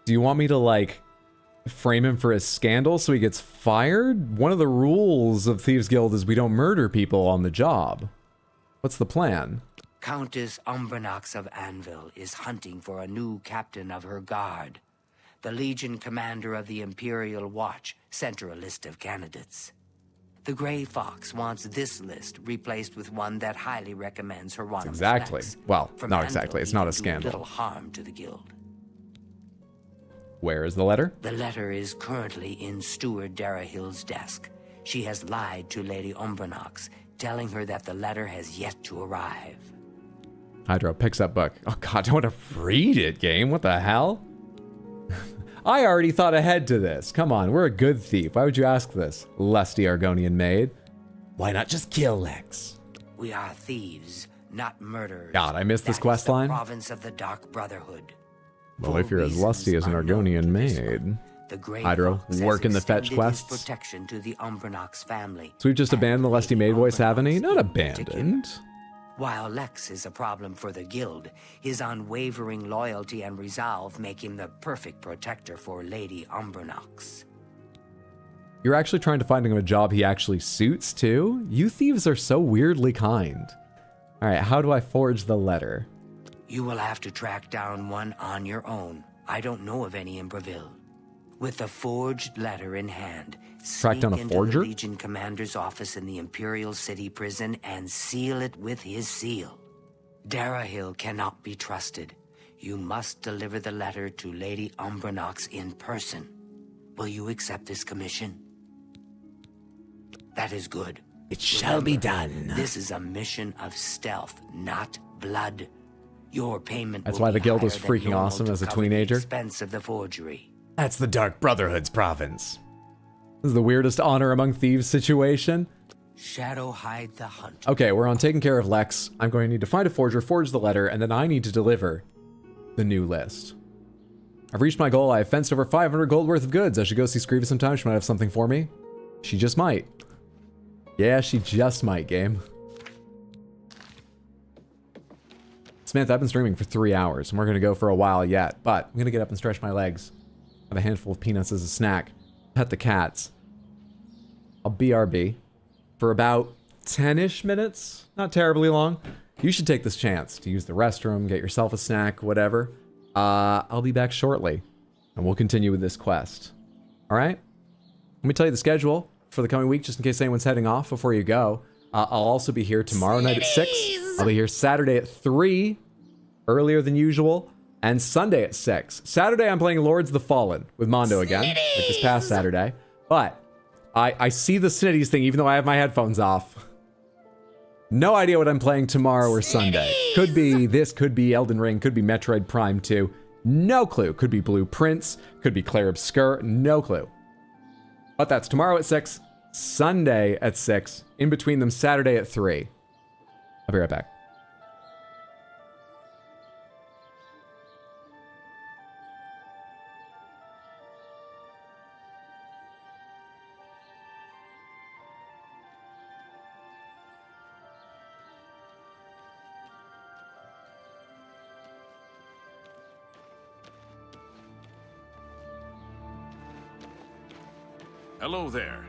Do you want me to, like, frame him for a scandal so he gets fired? One of the rules of Thieves Guild is we don't murder people on the job. What's the plan? Countess Umbranox of Anvil is hunting for a new captain of her guard. The Legion commander of the Imperial Watch sent her a list of candidates. The Grey Fox wants this list replaced with one that highly recommends Hieronymus Exactly. Lex. Well, From not Anvil, exactly. It's he not can a do scandal. little harm to the guild. Where is the letter? The letter is currently in Steward Darahill's desk. She has lied to Lady Umbranox, telling her that the letter has yet to arrive. Hydro picks up book. Oh god, I don't want to read it, game. What the hell? I already thought ahead to this. Come on, we're a good thief. Why would you ask this, lusty Argonian maid? Why not just kill Lex? We are thieves, not murderers. God, I missed this That is quest the line. province of the Dark Brotherhood. Well, if you're as lusty as an Argonian maid. The Grey Hydro, Fox has working the fetch extended his quests. protection to the Umbranox family. So we've just abandoned the lusty maid voice, haven't he? Not abandoned. While Lex is a problem for the guild, his unwavering loyalty and resolve make him the perfect protector for Lady Umbranox. You're actually trying to find him a job he actually suits, too? You thieves are so weirdly kind. Alright, how do I forge the letter? You will have to track down one on your own. I don't know of any in Breville. With the forged letter in hand, Track down a sneak into forger? the Legion commander's office in the Imperial City prison and seal it with his seal. Darahill cannot be trusted. You must deliver the letter to Lady Umbranox in person. Will you accept this commission? That is good. It shall be done. This is a mission of stealth, not blood. Your payment That's will why be the guild was higher than freaking normal awesome to as a cover the teenager. expense of the forgery. That's the Dark Brotherhood's province. This is the weirdest honor among thieves situation. Shadow hide the hunt. Okay, we're on taking care of Lex. I'm going to need to find a forger, forge the letter, and then I need to deliver the new list. I've reached my goal. I have fenced over 500 gold worth of goods. I should go see Screeva sometime. She might have something for me. She just might. Yeah, she just might, game. Samantha, I've been streaming for 3 hours, and we're going to go for a while yet, but I'm going to get up and stretch my legs. Have a handful of peanuts as a snack. Pet the cats. I'll BRB for about 10-ish minutes. Not terribly long. You should take this chance to use the restroom, get yourself a snack, whatever. I'll be back shortly, and we'll continue with this quest. All right? Let me tell you the schedule for the coming week, just in case anyone's heading off before you go. I'll also be here tomorrow night at 6. I'll be here Saturday at 3, earlier than usual, and Sunday at 6. Saturday, I'm playing Lords of the Fallen with Mondo again, like this past Saturday. But I see the Snitties thing, even though I have my headphones off. No idea what I'm playing tomorrow or Sunday. Could be this, could be Elden Ring, could be Metroid Prime 2. No clue. Could be Blueprints, could be Claire Obscur, no clue. But that's tomorrow at 6, Sunday at 6, in between them Saturday at 3. I'll be right back. Hello there.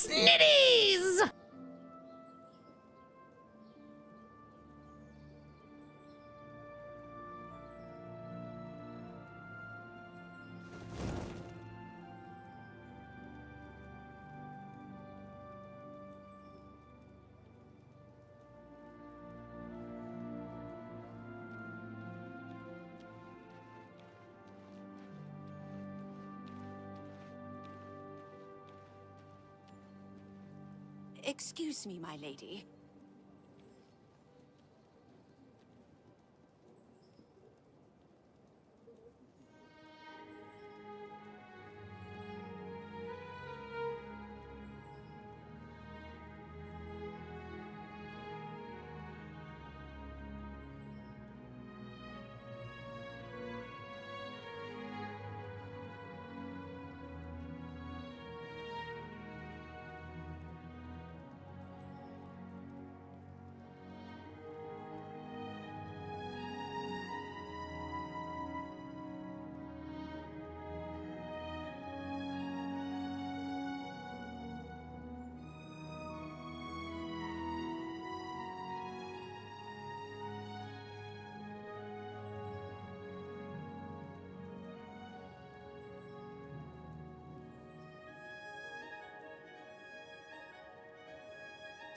Snitties! Excuse me, my lady.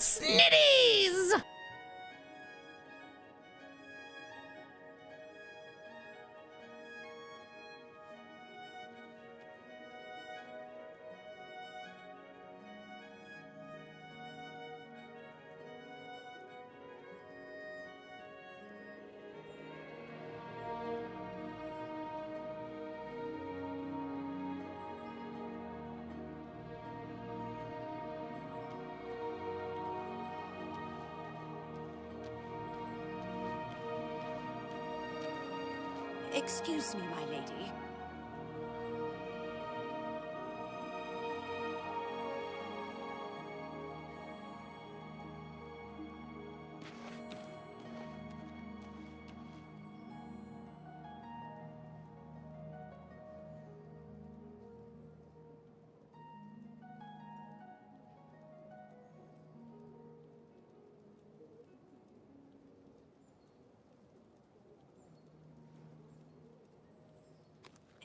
Snitties! Excuse me, my lady.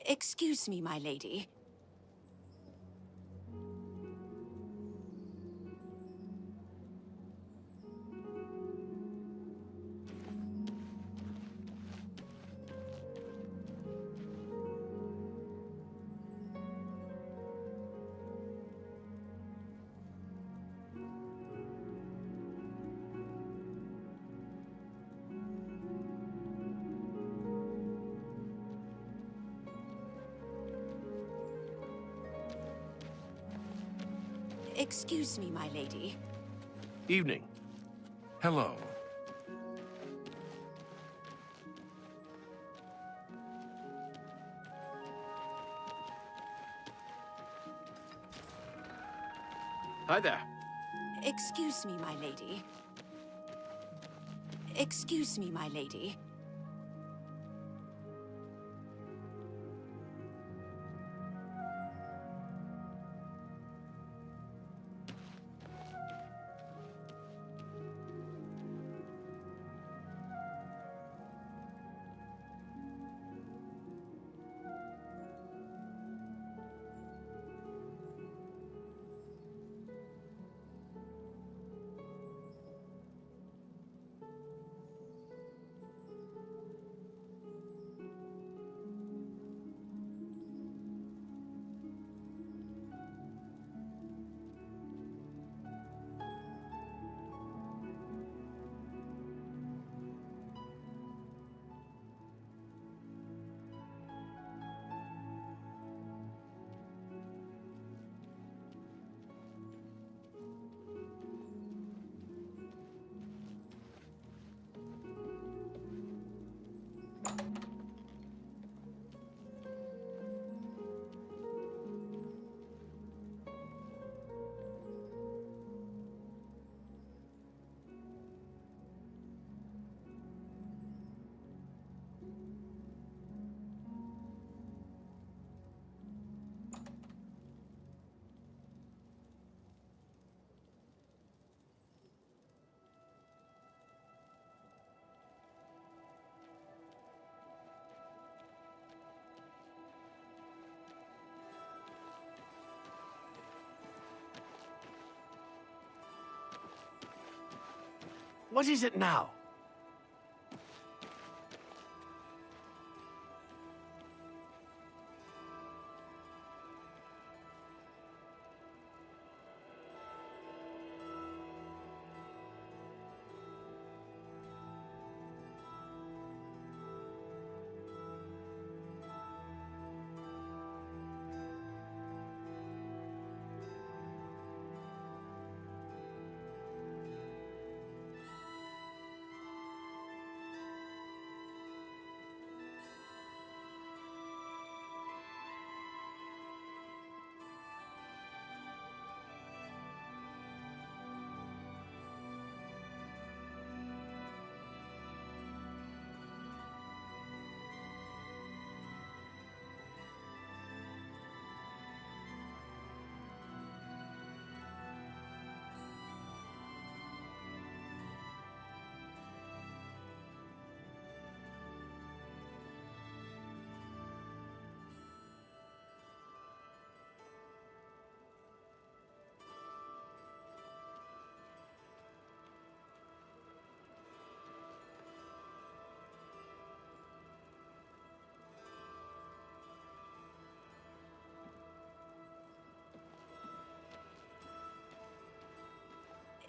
Excuse me, my lady. Excuse me, my lady. Evening. Hello. Hi there. Excuse me, my lady. Excuse me, my lady. What is it now?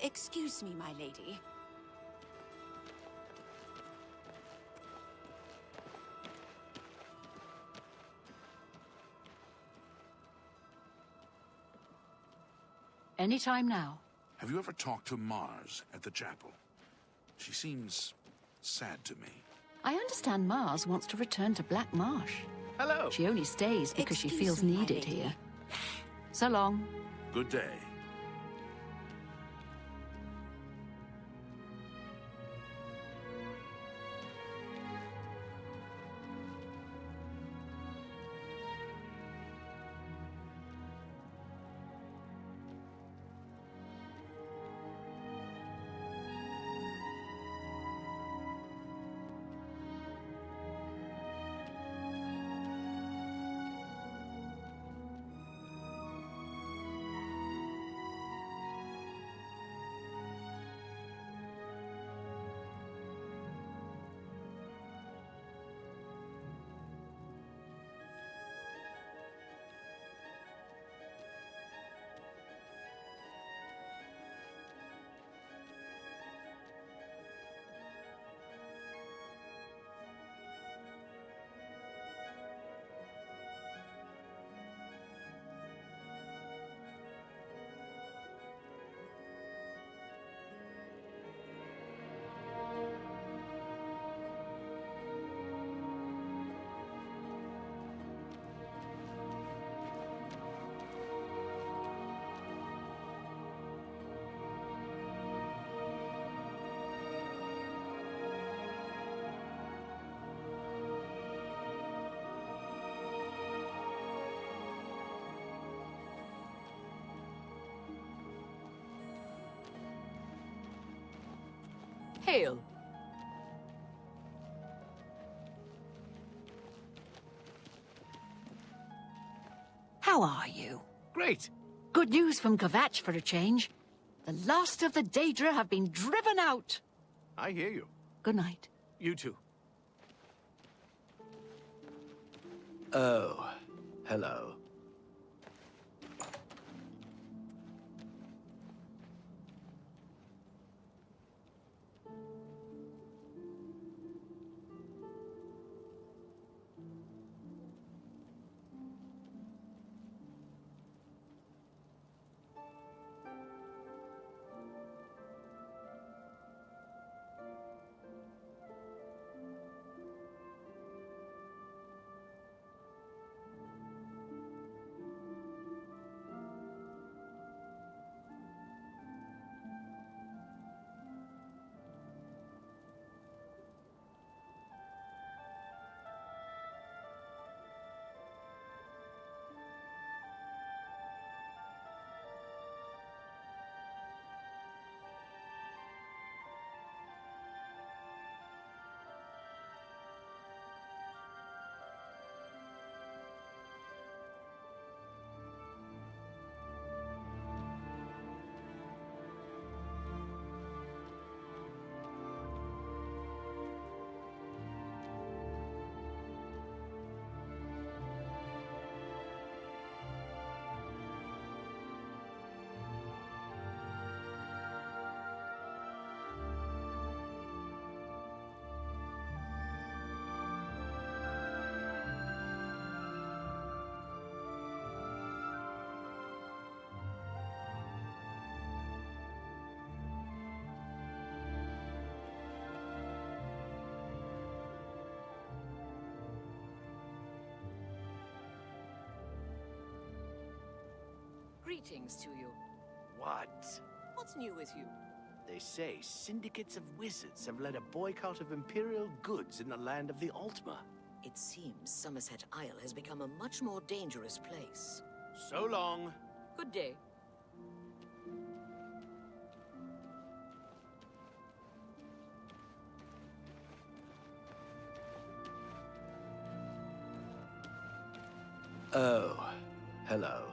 Excuse me, my lady. Anytime now. Have you ever talked to Mars at the chapel? She seems sad to me. I understand Mars wants to return to Black Marsh. Hello. She only stays because she Excuse feels me, my needed lady. here. So long. Good day. Hail. How are you? Great. Good news from Kvatch for a change. The last of the Daedra have been driven out. I hear you. Good night. You too. Oh, hello. Greetings to you. What? What's new with you? They say syndicates of wizards have led a boycott of Imperial goods in the land of the Altma. It seems Somerset Isle has become a much more dangerous place. So long. Good day. Oh, hello.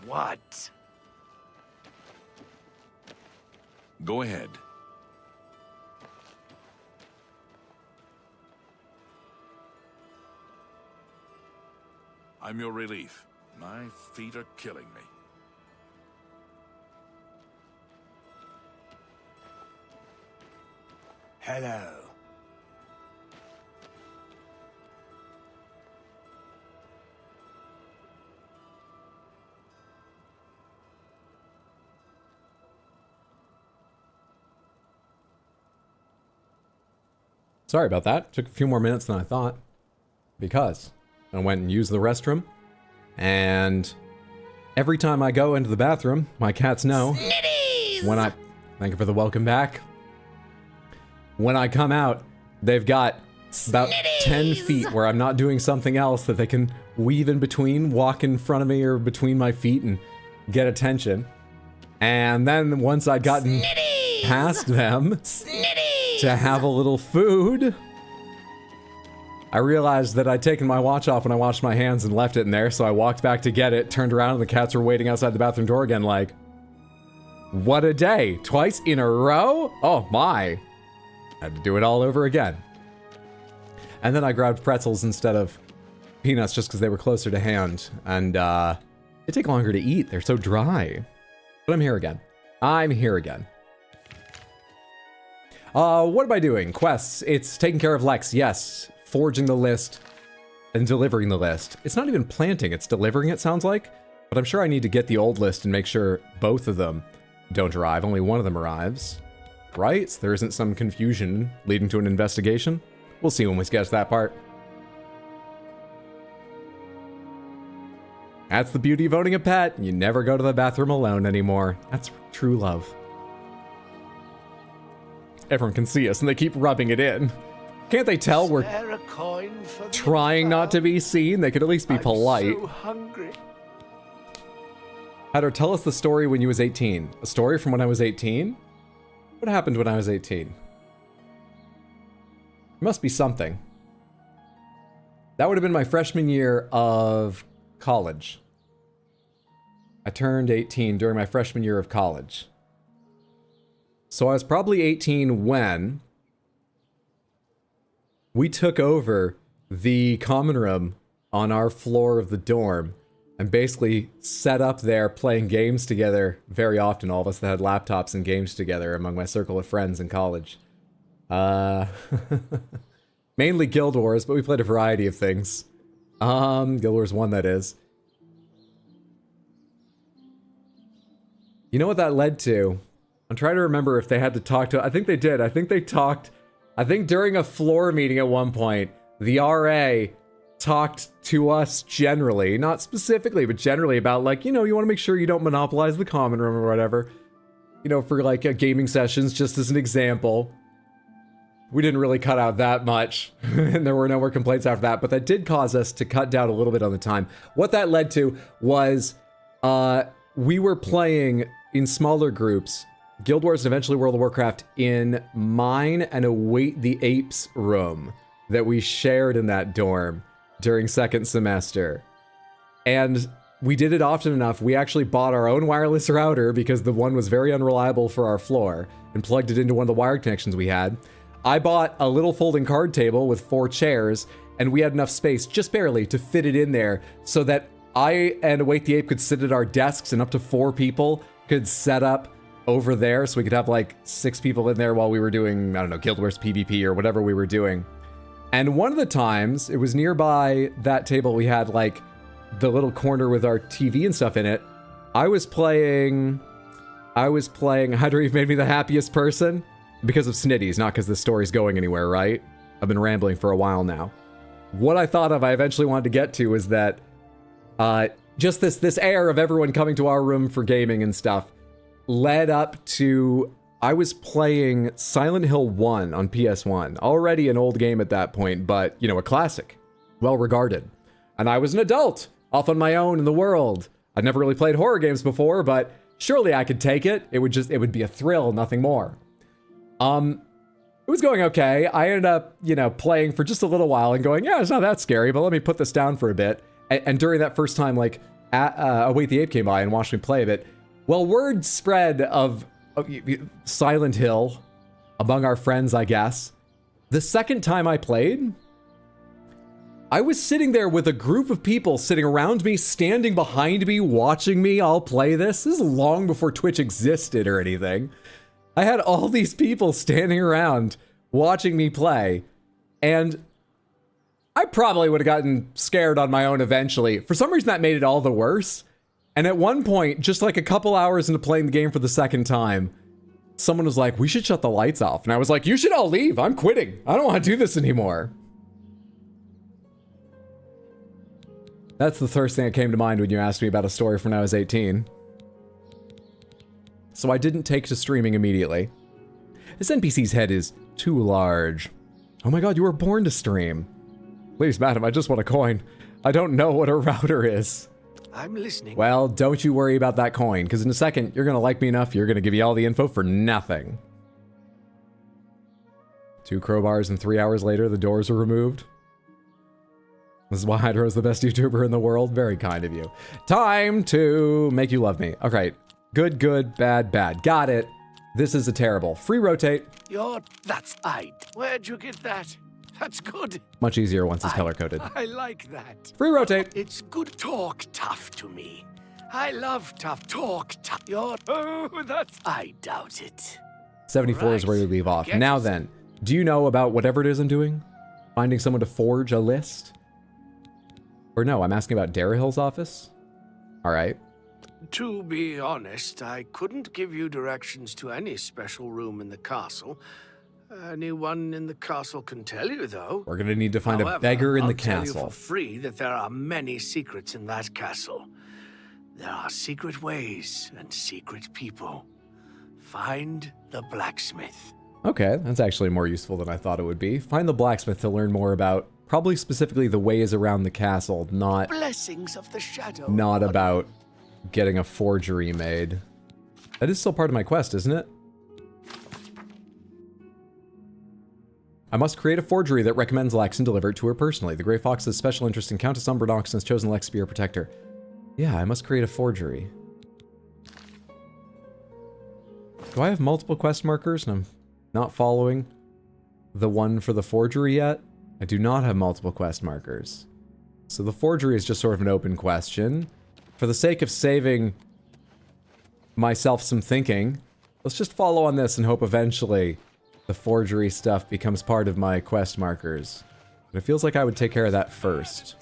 What? Go ahead. I'm your relief. My feet are killing me. Hello. Sorry about that. Took a few more minutes than I thought. Because I went and used the restroom. And every time I go into the bathroom, my cats know. When I... Thank you for the welcome back. When I come out, they've got about 10 feet where I'm not doing something else that they can weave in between, walk in front of me or between my feet and get attention. And then once I'd gotten past them to have a little food, I realized that I'd taken my watch off when I washed my hands and left it in there, so I walked back to get it, turned around, and the cats were waiting outside the bathroom door again like, what a day. Twice in a row? Oh my. Had to do it all over again. And then I grabbed pretzels instead of peanuts just because they were closer to hand. And they take longer to eat. They're so dry. But I'm here again. I'm here again. What am I doing? Quests. It's taking care of Lex. Yes. Forging the list and delivering the list. It's not even planting. It's delivering, it sounds like. But I'm sure I need to get the old list and make sure both of them don't arrive. Only one of them arrives. Right? So there isn't some confusion leading to an investigation. We'll see when we sketch that part. That's the beauty of owning a pet. You never go to the bathroom alone anymore. That's true love. Everyone can see us and they keep rubbing it in. Can't they tell we're trying not to be seen? They could at least be polite. I'm so hungry. Hatter, tell us the story when you was 18. A story from when I was 18? What happened when I was 18? Must be something. That would have been my freshman year of college. I turned 18 during my freshman year of college. So I was probably 18 when we took over the common room on our floor of the dorm and basically set up there playing games together very often, all of us that had laptops and games together among my circle of friends in college. Mainly Guild Wars, but we played a variety of things. Guild Wars 1, that is. You know what that led to? I'm trying to remember if they had to talk to... I think they did. I think they talked... I think during a floor meeting at one point, the RA talked to us generally, not specifically, but generally about, like, you know, you want to make sure you don't monopolize the common room or whatever. You know, for, like, gaming sessions, just as an example. We didn't really cut out that much, and there were no more complaints after that, but that did cause us to cut down a little bit on the time. What that led to was, we were playing in smaller groups, Guild Wars and eventually World of Warcraft, in mine and Await the Apes room that we shared in that dorm during second semester. And we did it often enough, we actually bought our own wireless router because the one was very unreliable for our floor, and plugged it into one of the wired connections we had. I bought a little folding card table with 4 chairs, and we had enough space, just barely, to fit it in there so that I and Await the Ape could sit at our desks and up to 4 people could set up over there, so we could have like 6 people in there while we were doing, I don't know, Guild Wars PvP or whatever we were doing. And one of the times, it was nearby that table, we had like the little corner with our TV and stuff in it. I was playing Hydra, You've Made Me the Happiest Person because of Snitties, not because the story's going anywhere, right? I've been rambling for a while now. What I thought of, I eventually wanted to get to, is that just this air of everyone coming to our room for gaming and stuff led up to, I was playing Silent Hill 1 on PS1. Already an old game at that point, but, you know, a classic. Well regarded. And I was an adult, off on my own in the world. I'd never really played horror games before, but surely I could take it. It would be a thrill, nothing more. It was going okay. I ended up, you know, playing for just a little while and going, yeah, it's not that scary, but let me put this down for a bit. And during that first time, like, Await the Ape came by and watched me play a bit. Well, word spread of Silent Hill among our friends, I guess. The second time I played, I was sitting there with a group of people sitting around me, standing behind me, watching me all play this. This is long before Twitch existed or anything. I had all these people standing around watching me play, and I probably would have gotten scared on my own eventually. For some reason, that made it all the worse. And at one point, just like a couple hours into playing the game for the second time, someone was like, we should shut the lights off. And I was like, you should all leave. I'm quitting. I don't want to do this anymore. That's the first thing that came to mind when you asked me about a story from when I was 18. So I didn't take to streaming immediately. This NPC's head is too large. Oh my god, you were born to stream. Please, madam, I just want a coin. I don't know what a router is. I'm listening. Well, don't you worry about that coin, because in a second, you're going to like me enough, you're going to give you all the info for nothing. 2 crowbars and 3 hours later, the doors are removed. This is why Hydro's the best YouTuber in the world. Very kind of you. Time to make you love me. Okay. Good, good, bad, bad. Got it. This is a terrible. Free rotate. That's Where'd you get that? That's good. Much easier once it's color-coded. I like that. Free rotate. It's good. Talk tough to me. I love tough. Talk tough. I doubt it. 74 is where you leave off. Now then, do you know about whatever it is I'm doing? Finding someone to forge a list? Or no, I'm asking about Darahill's office? Alright. To be honest, I couldn't give you directions to any special room in the castle. Anyone in the castle can tell you, though. We're gonna need to find a beggar in the castle. I'll tell you for free that there are many secrets in that castle. There are secret ways and secret people. Find the blacksmith. Okay, that's actually more useful than I thought it would be. Find the blacksmith to learn more about, probably specifically the ways around the castle, not... Blessings of the shadow. Not about getting a forgery made. That is still part of my quest, isn't it? I must create a forgery that recommends Lex and deliver it to her personally. The Grey Fox has special interest in Countess Umbronox and has chosen Lex to be her protector. Yeah, I must create a forgery. Do I have multiple quest markers and I'm not following the one for the forgery yet? I do not have multiple quest markers. So the forgery is just sort of an open question. For the sake of saving myself some thinking, let's just follow on this and hope eventually the forgery stuff becomes part of my quest markers. But it feels like I would take care of that first.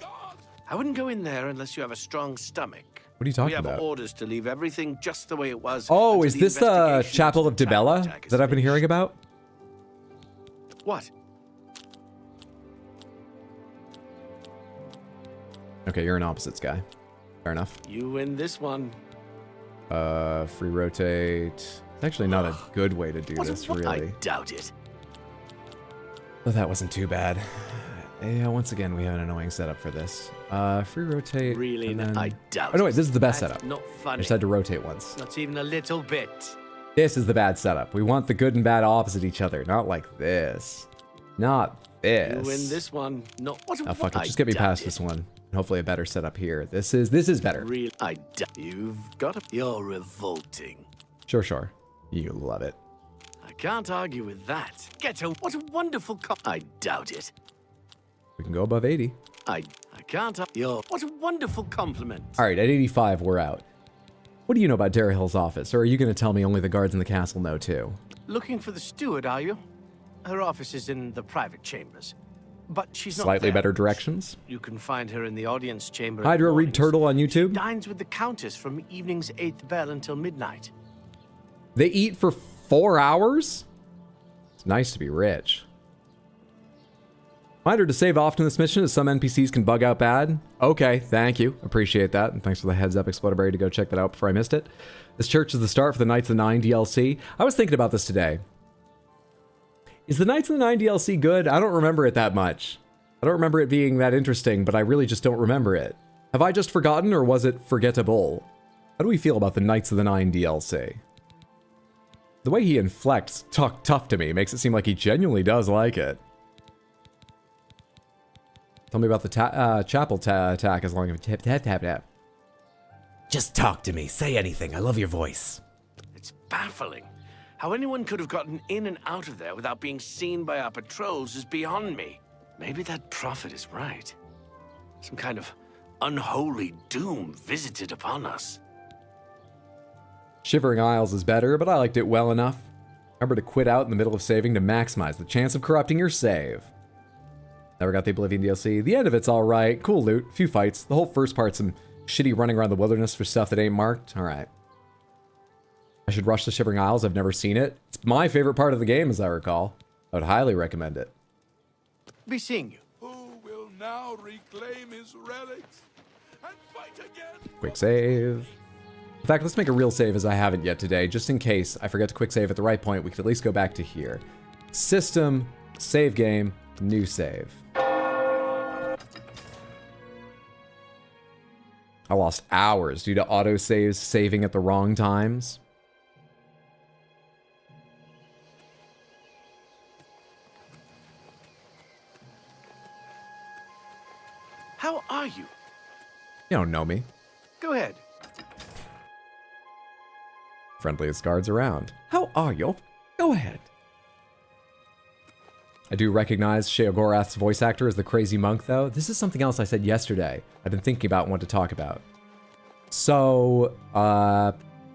I wouldn't go in there unless you have a strong stomach. What are you talking about? We have about? orders to leave everything just the way it was. Oh, is this the Chapel of Dibella that I've been hearing about? What? Okay, you're an opposites guy. Fair enough. You win this one. Free rotate. It's actually not a good way to do this, really. I doubt it. Oh, that wasn't too bad. Yeah, once again, we have an annoying setup for this. Free rotate. Really? And then... I doubt Oh, no, wait, this is the best That's setup. not I funny. just had to rotate once. Not even a little bit. This is the bad setup. We want the good and bad opposite each other, not like this. Not this. You win this one. No. What? Oh, fuck it. Just get me past this one. And hopefully a better setup here. This is better. Really? You've got a... You're revolting. Sure. You love it. I can't argue with that. What a wonderful I doubt it. We can go above 80. I can't... What a wonderful compliment. All right, at 85, we're out. What do you know about Darahill's office? Or are you going to tell me only the guards in the castle know too? Looking for the steward, are you? Her office is in the private chambers. But she's not Slightly there. better directions? You can find her in the audience chamber. Hydra Read Turtle on YouTube? Dines with the Countess from evening's 8th bell until midnight. They eat for 4 hours? It's nice to be rich. Reminder to save often this mission as some NPCs can bug out bad. Okay, thank you. Appreciate that. And thanks for the heads up, Exploderberry, to go check that out before I missed it. This church is the start for the Knights of the Nine DLC. I was thinking about this today. Is the Knights of the Nine DLC good? I don't remember it that much. I don't remember it being that interesting, but I really just don't remember it. Have I just forgotten, or was it forgettable? How do we feel about the Knights of the Nine DLC? The way he inflects talk tough to me makes it seem like he genuinely does like it. Tell me about the chapel attack as long as tap. Just talk to me. Say anything. I love your voice. It's baffling. How anyone could have gotten in and out of there without being seen by our patrols is beyond me. Maybe that prophet is right. Some kind of unholy doom visited upon us. Shivering Isles is better, but I liked it well enough. Remember to quit out in the middle of saving to maximize the chance of corrupting your save. Never got the Oblivion DLC. The end of it's alright. Cool loot. Few fights. The whole first part's some shitty running around the wilderness for stuff that ain't marked. Alright. I should rush the Shivering Isles. I've never seen it. It's my favorite part of the game, as I recall. I would highly recommend it. Be seeing you. Who will now reclaim his relics and fight again? Quick save. In fact, let's make a real save as I haven't yet today, just in case I forget to quick save at the right point. We could at least go back to here. System, save game, new save. I lost hours due to autosaves saving at the wrong times. How are you? You don't know me. Go ahead. Friendliest guards around. How are you? Go ahead. I do recognize Sheogorath's voice actor as the crazy monk, though. This is something else I said yesterday. I've been thinking about and want to talk about. So,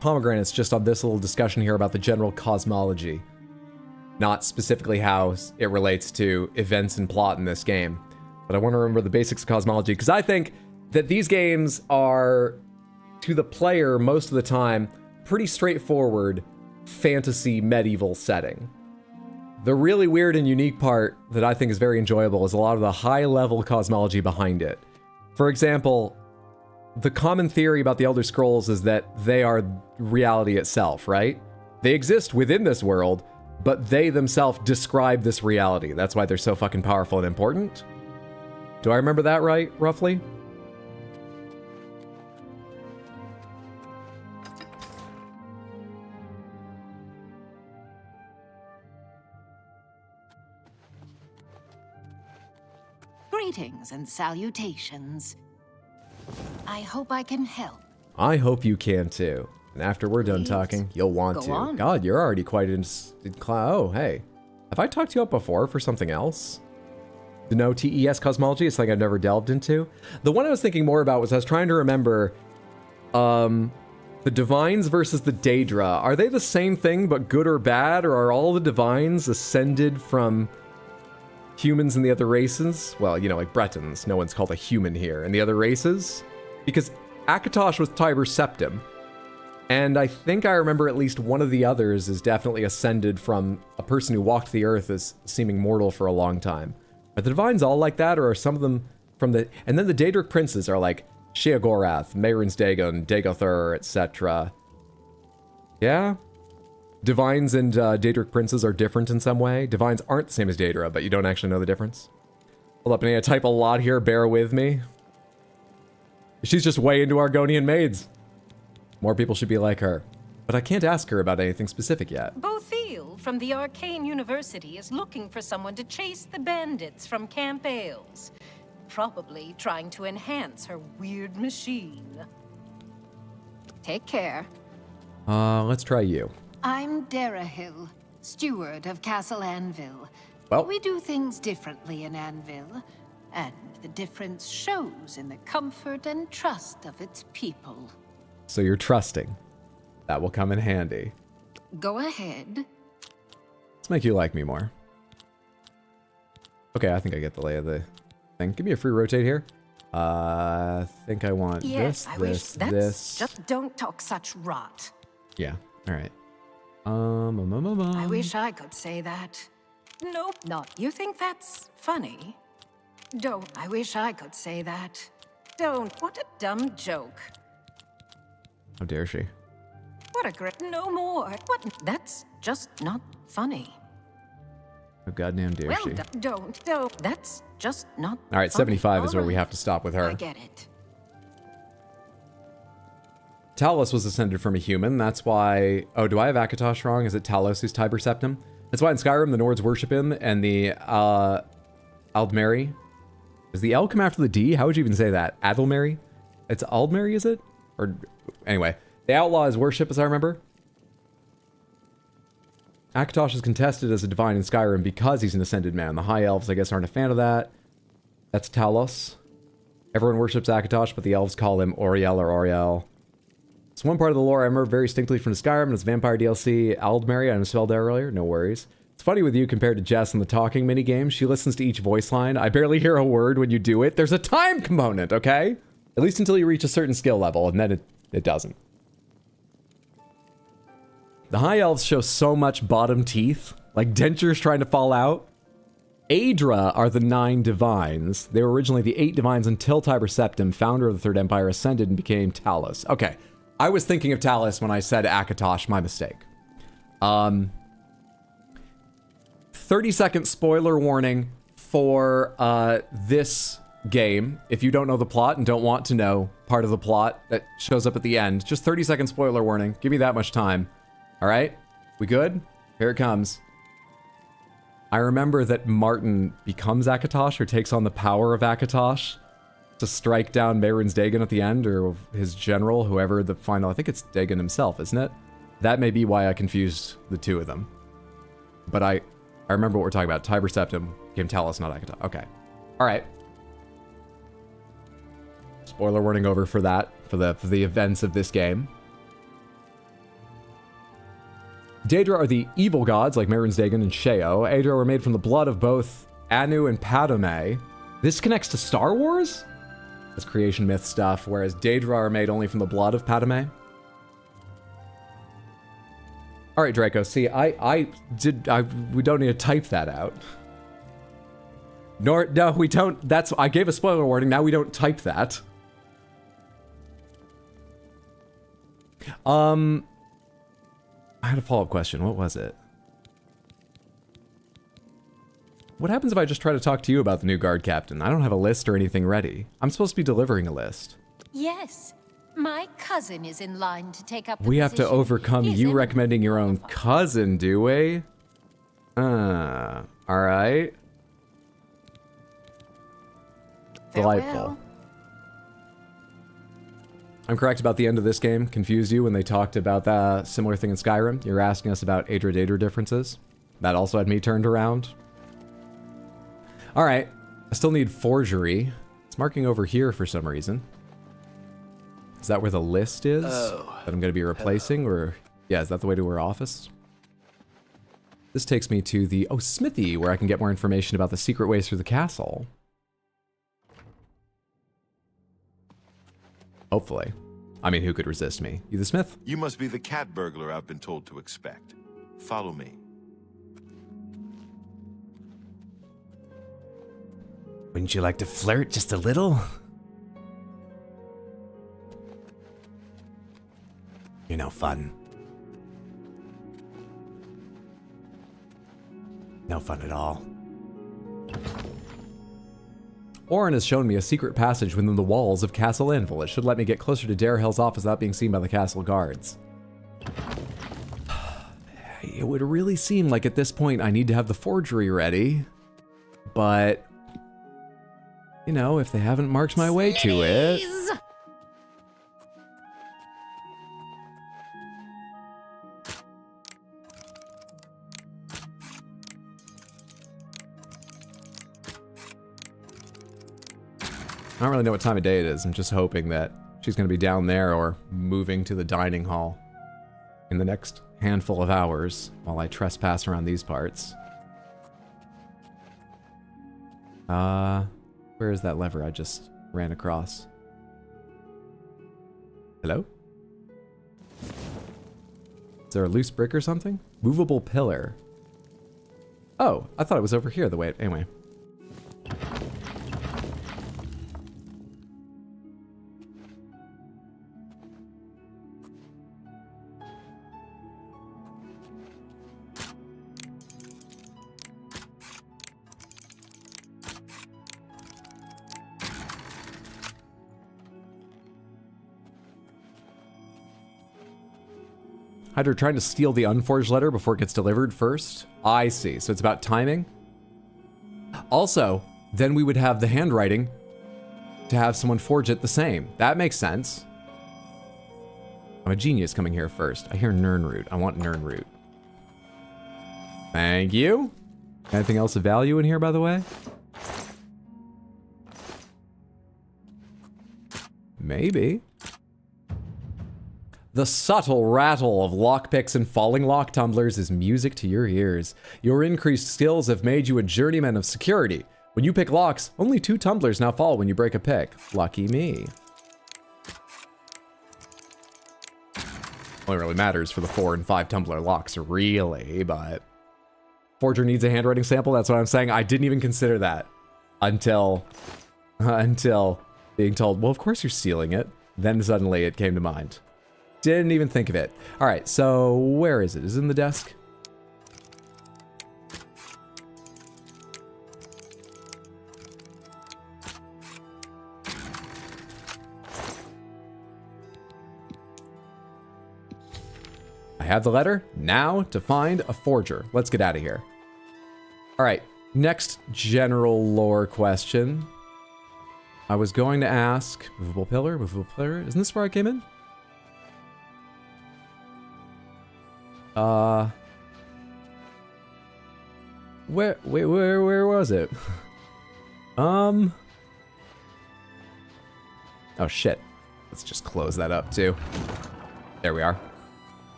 Pomegranate's just on this little discussion here about the general cosmology. Not specifically how it relates to events and plot in this game. But I want to remember the basics of cosmology, because I think that these games are, to the player most of the time, pretty straightforward fantasy medieval setting. The really weird and unique part that I think is very enjoyable is a lot of the high-level cosmology behind it. For example, the common theory about the Elder Scrolls is that they are reality itself, right? They exist within this world, but they themselves describe this reality. That's why they're so fucking powerful and important. Do I remember that right, roughly? Greetings and salutations. I hope I can help. I hope you can too. And after we're done talking, you'll want Go to. on. God, you're already quite in... Oh, hey. Have I talked to you up before for something else? The no TES cosmology is something I've never delved into. The one I was thinking more about was I was trying to remember the Divines versus the Daedra. Are they the same thing but good or bad, or are all the Divines ascended from humans and the other races? Well, you know, like Bretons. No one's called a human here. And the other races? Because Akatosh was Tiber Septim. And I think I remember at least one of the others is definitely ascended from a person who walked the earth as seeming mortal for a long time. Are the Divines all like that, or are some of them from the... And then the Daedric princes are like Sheogorath, Mehrunes Dagon, Dagothur, etc. Yeah? Divines and Daedric princes are different in some way. Divines aren't the same as Daedra, but you don't actually know the difference. Hold up, I need to type a lot here, bear with me. She's just way into Argonian maids. More people should be like her. But I can't ask her about anything specific yet. Bothil from the Arcane University is looking for someone to chase the bandits from Camp Ailes. Probably trying to enhance her weird machine. Take care. Let's try you. I'm Darahil, steward of Castle Anvil. Well, we do things differently in Anvil, and the difference shows in the comfort and trust of its people. So you're trusting. That will come in handy. Go ahead. Let's make you like me more. Okay, I think I get the lay of the thing. Give me a free rotate here. I think I want yes, this, this. Just don't talk such rot. Yeah, alright. I wish I could say that. Nope, not. You think that's funny? Don't. I wish I could say that. Don't. What a dumb joke. How dare she? What a great... No more. What? That's just not funny. How goddamn dare she? Don't. That's just not Alright, funny. 75 is where we have to stop with her. I get it. Talos was ascended from a human. That's why... Oh, do I have Akatosh wrong? Is it Talos who's Tiber Septim? That's why in Skyrim the Nords worship him, and the Aldmeri. Does the L come after the D? How would you even say that? Adalmeri? It's Aldmeri, is it? Or anyway, the outlaw is worship, as I remember. Akatosh is contested as a divine in Skyrim because he's an ascended man. The high elves, I guess, aren't a fan of that. That's Talos. Everyone worships Akatosh, but the elves call him Oriel or Oriel. It's one part of the lore I remember very distinctly from Skyrim, and it's Vampire DLC Aldmeri. I misspelled that earlier, no worries. It's funny with you compared to Jess in the talking minigame. She listens to each voice line. I barely hear a word when you do it. There's a time component, okay? At least until you reach a certain skill level, and then it doesn't. The high elves show so much bottom teeth, like dentures trying to fall out. Aedra are the 9 divines. They were originally the 8 divines until Tiber Septim, founder of the Third Empire, ascended and became Talos. Okay, I was thinking of Talos when I said Akatosh, my mistake. 30-second spoiler warning for this game. If you don't know the plot and don't want to know part of the plot that shows up at the end, just 30-second spoiler warning. Give me that much time. All right? We good? Here it comes. I remember that Martin becomes Akatosh or takes on the power of Akatosh to strike down Mehrunes Dagon at the end, or his general, whoever the final... I think it's Dagon himself, isn't it? That may be why I confused the two of them. But I remember what we're talking about. Tiber Septim became Talos, not Akatosh. Okay. All right. Spoiler warning over for that, for the events of this game. Daedra are the evil gods, like Mehrunes Dagon and Sheo. Aedra were made from the blood of both Anu and Padme. This connects to Star Wars? That's creation myth stuff, whereas Daedra are made only from the blood of Padme. All right, Draco, see, we don't need to type that out. No, we don't, I gave a spoiler warning, now we don't type that. I had a follow-up question. What was it? What happens if I just try to talk to you about the new guard captain? I don't have a list or anything ready. I'm supposed to be delivering a list. Yes, my cousin is in line to take up the We have to position. overcome you recommending your own cousin, do we? All right. Delightful. I'm correct about the end of this game. Confused you when they talked about that similar thing in Skyrim. You're asking us about Aedra-Daedra differences. That also had me turned around. All right. I still need forgery. It's marking over here for some reason. Is that where the list is? Oh, that I'm going to be replacing? Or, yeah, is that the way to her office? This takes me to the, oh, smithy, where I can get more information about the secret ways through the castle. Hopefully. I mean, who could resist me? You the smith? You must be the cat burglar I've been told to expect. Follow me. Wouldn't you like to flirt just a little? You're no fun. No fun at all. Orin has shown me a secret passage within the walls of Castle Anvil. It should let me get closer to Darahill's office without being seen by the castle guards. It would really seem like at this point I need to have the forgery ready. But, you know, if they haven't marked my way to it... I don't really know what time of day it is. I'm just hoping that she's going to be down there or moving to the dining hall in the next handful of hours while I trespass around these parts. Where is that lever I just ran across? Hello? Is there a loose brick or something? Movable pillar. Oh, I thought it was over here the way... Anyway. Hydra trying to steal the unforged letter before it gets delivered first? I see. So it's about timing. Also, then we would have the handwriting to have someone forge it the same. That makes sense. I'm a genius coming here first. I hear Nirnroot. I want Nirnroot. Thank you. Anything else of value in here, by the way? Maybe. The subtle rattle of lockpicks and falling lock tumblers is music to your ears. Your increased skills have made you a journeyman of security. When you pick locks, only 2 tumblers now fall when you break a pick. Lucky me. Only really matters for the 4 and 5 tumbler locks, really, but... Forger needs a handwriting sample, that's what I'm saying. I didn't even consider that until being told, well, of course you're stealing it. Then suddenly it came to mind. Didn't even think of it. All right, so where is it? Is it in the desk? I have the letter. Now to find a forger. Let's get out of here. All right, next general lore question. I was going to ask, movable pillar, isn't this where I came in? Where was it? Oh shit. Let's just close that up too. There we are.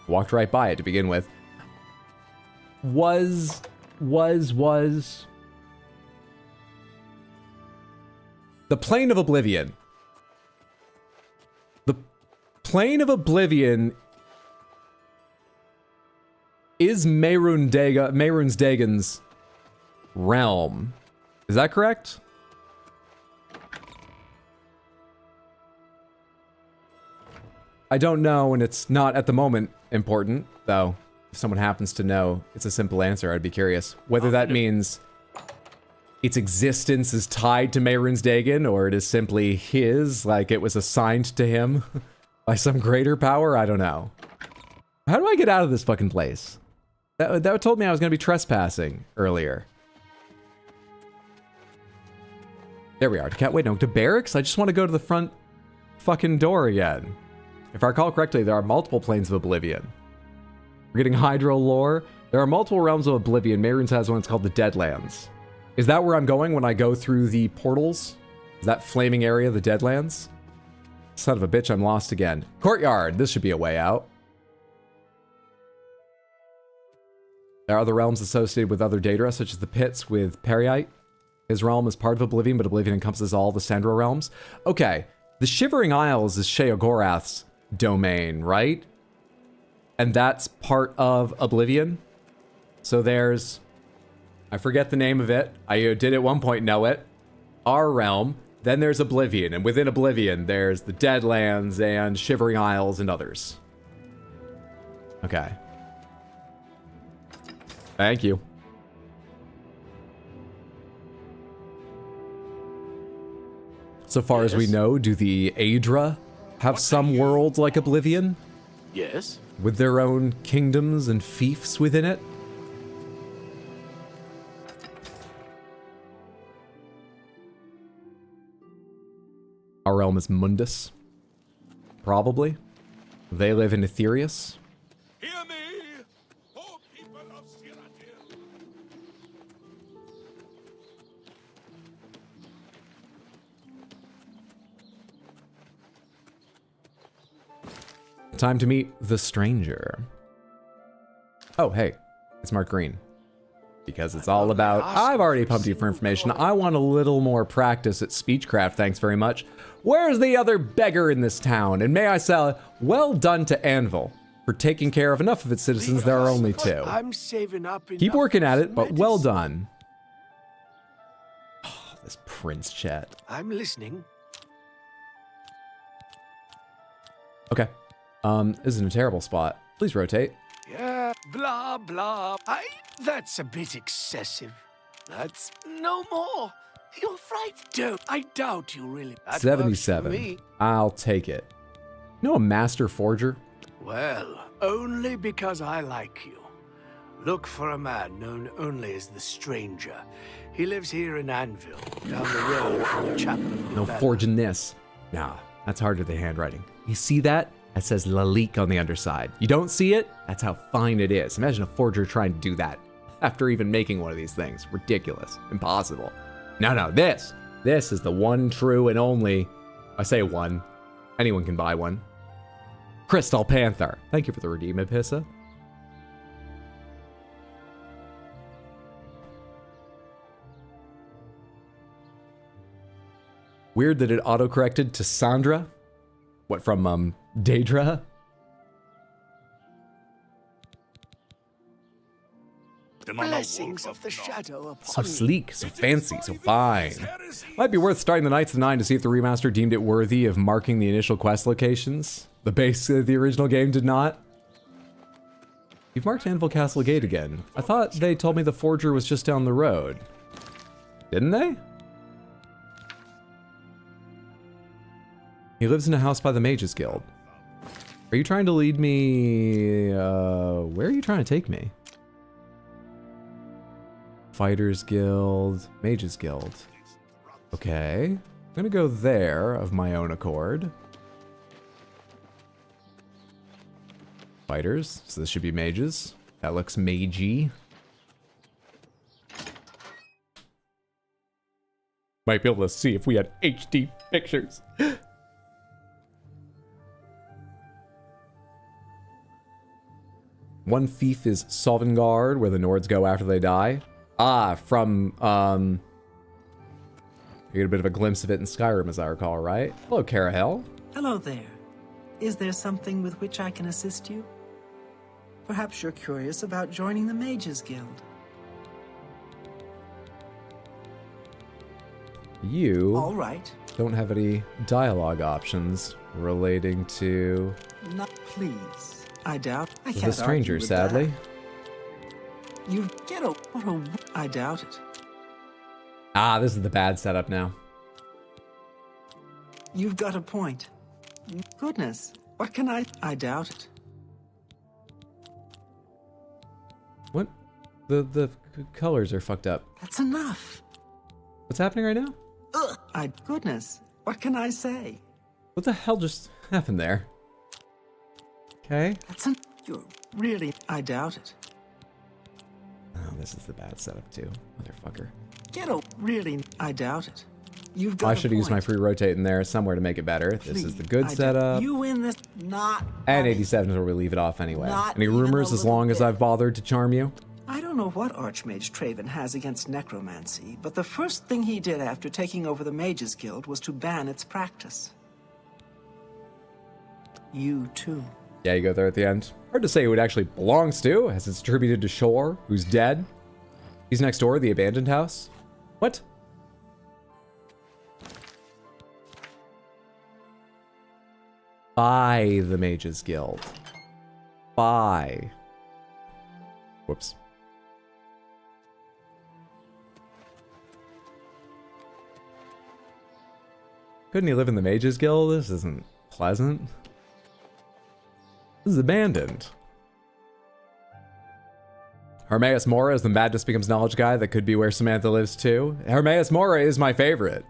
Walked right by it to begin with. Was the Plane of Oblivion. The Plane of Oblivion is Mehrunes Dagon's realm. Is that correct? I don't know, and it's not at the moment important, though. If someone happens to know, it's a simple answer. I'd be curious whether that means its existence is tied to Mehrunes Dagon, or it is simply his, like it was assigned to him by some greater power. I don't know. How do I get out of this fucking place? That told me I was going to be trespassing earlier. There we are. Wait, no, to barracks? I just want to go to the front fucking door again. If I recall correctly, there are multiple planes of Oblivion. We're getting Hydro lore. There are multiple realms of Oblivion. Mehrunes has one. It's called the Deadlands. Is that where I'm going when I go through the portals? Is that flaming area the Deadlands? Son of a bitch, I'm lost again. Courtyard, this should be a way out. There are other realms associated with other Daedra, such as the pits with Periite. His realm is part of Oblivion, but Oblivion encompasses all the Sandra realms. Okay, the Shivering Isles is Sheogorath's domain, right? And that's part of Oblivion. So there's... I forget the name of it. I did at one point know it. Our realm. Then there's Oblivion. And within Oblivion, there's the Deadlands and Shivering Isles and others. Okay. Thank you. So far as we know, do the Aedra have some worlds like Oblivion? Yes. With their own kingdoms and fiefs within it? Our realm is Mundus. Probably. They live in Aetherius. Hear me, O people of Cyrodiil. Time to meet the stranger. Oh, hey. It's Mark Green. Because it's all about... I've already pumped you for information. I want a little more practice at speechcraft, thanks very much. Where's the other beggar in this town? And may I say, well done to Anvil for taking care of enough of its citizens. There are only 2. I'm saving up Keep working at it, but well done. Oh, this Prince chat. I'm listening. Okay. This isn't a terrible spot. Please rotate. Yeah, blah, blah. That's a bit excessive. That's no more. You're right. Don't. I doubt you really. That 77. works for me. I'll take it. You know a master forger? Well, only because I like you. Look for a man known only as the Stranger. He lives here in Anvil, down the road from the Chapel of No Rebellion. forging this. Nah, that's harder than handwriting. You see that? That says Lalique on the underside. You don't see it? That's how fine it is. Imagine a forger trying to do that after even making one of these things. Ridiculous. Impossible. No, this is the one true and only, I say one, anyone can buy one. Crystal Panther. Thank you for the redeem, Epissa. Weird that it autocorrected to Sandra. What, from, Daedra? Blessings of the shadow upon So sleek, so fancy, so fine. Might be worth starting the Knights of the Nine to see if the remaster deemed it worthy of marking the initial quest locations. The base of the original game did not. You've marked Anvil Castle Gate again. I thought they told me the forger was just down the road. Didn't they? He lives in a house by the Mages Guild. Are you trying to lead me... where are you trying to take me? Fighters Guild, Mages Guild. Okay. I'm gonna go there of my own accord. Fighters, so this should be mages. That looks magey. Might be able to see if we had HD pictures. One fief is Sovngarde, where the Nords go after they die. Ah, from, you get a bit of a glimpse of it in Skyrim, as I recall, right? Hello, Carahel. Hello there. Is there something with which I can assist you? Perhaps you're curious about joining the Mages Guild. You All right. don't have any dialogue options relating to Not please. I doubt. I can't the stranger, argue with sadly. that. You get a what a. I doubt it. Ah, this is the bad setup now. You've got a point. Goodness, what can I? I doubt it. What? The colors are fucked up. That's enough. What's happening right now? Ugh. Goodness, what can I say? What the hell just happened there? Okay. You're really. I doubt it. Oh, this is the bad setup too, motherfucker. Really, I doubt it. You've got I should use my free rotate in there somewhere to make it better. This is the good setup. You win this, not. And 87 is where we leave it off anyway. Not Any even rumors a as long as I've bothered to charm you? I don't know what Archmage Traven has against necromancy, but the first thing he did after taking over the Mages Guild was to ban its practice. You too. Yeah, you go there at the end. Hard to say who it actually belongs to, as it's attributed to Shore, who's dead. He's next door, the abandoned house. What? By the Mages Guild. By. Whoops. Couldn't he live in the Mages Guild? This isn't pleasant. This is abandoned. Hermaeus Mora is the Madness Becomes Knowledge guy. That could be where Samantha lives too. Hermaeus Mora is my favorite.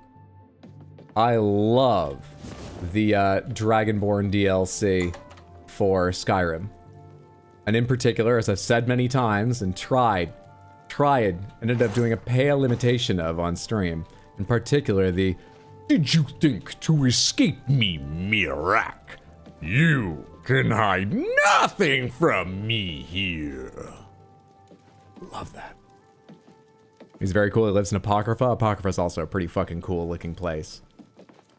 I love the Dragonborn DLC for Skyrim. And in particular, as I've said many times and ended up doing a pale imitation of on stream. In particular, the "Did you think to escape me, Mirak? You can hide nothing from me here." Love that. He's very cool. He lives in Apocrypha. Apocrypha's also a pretty fucking cool looking place.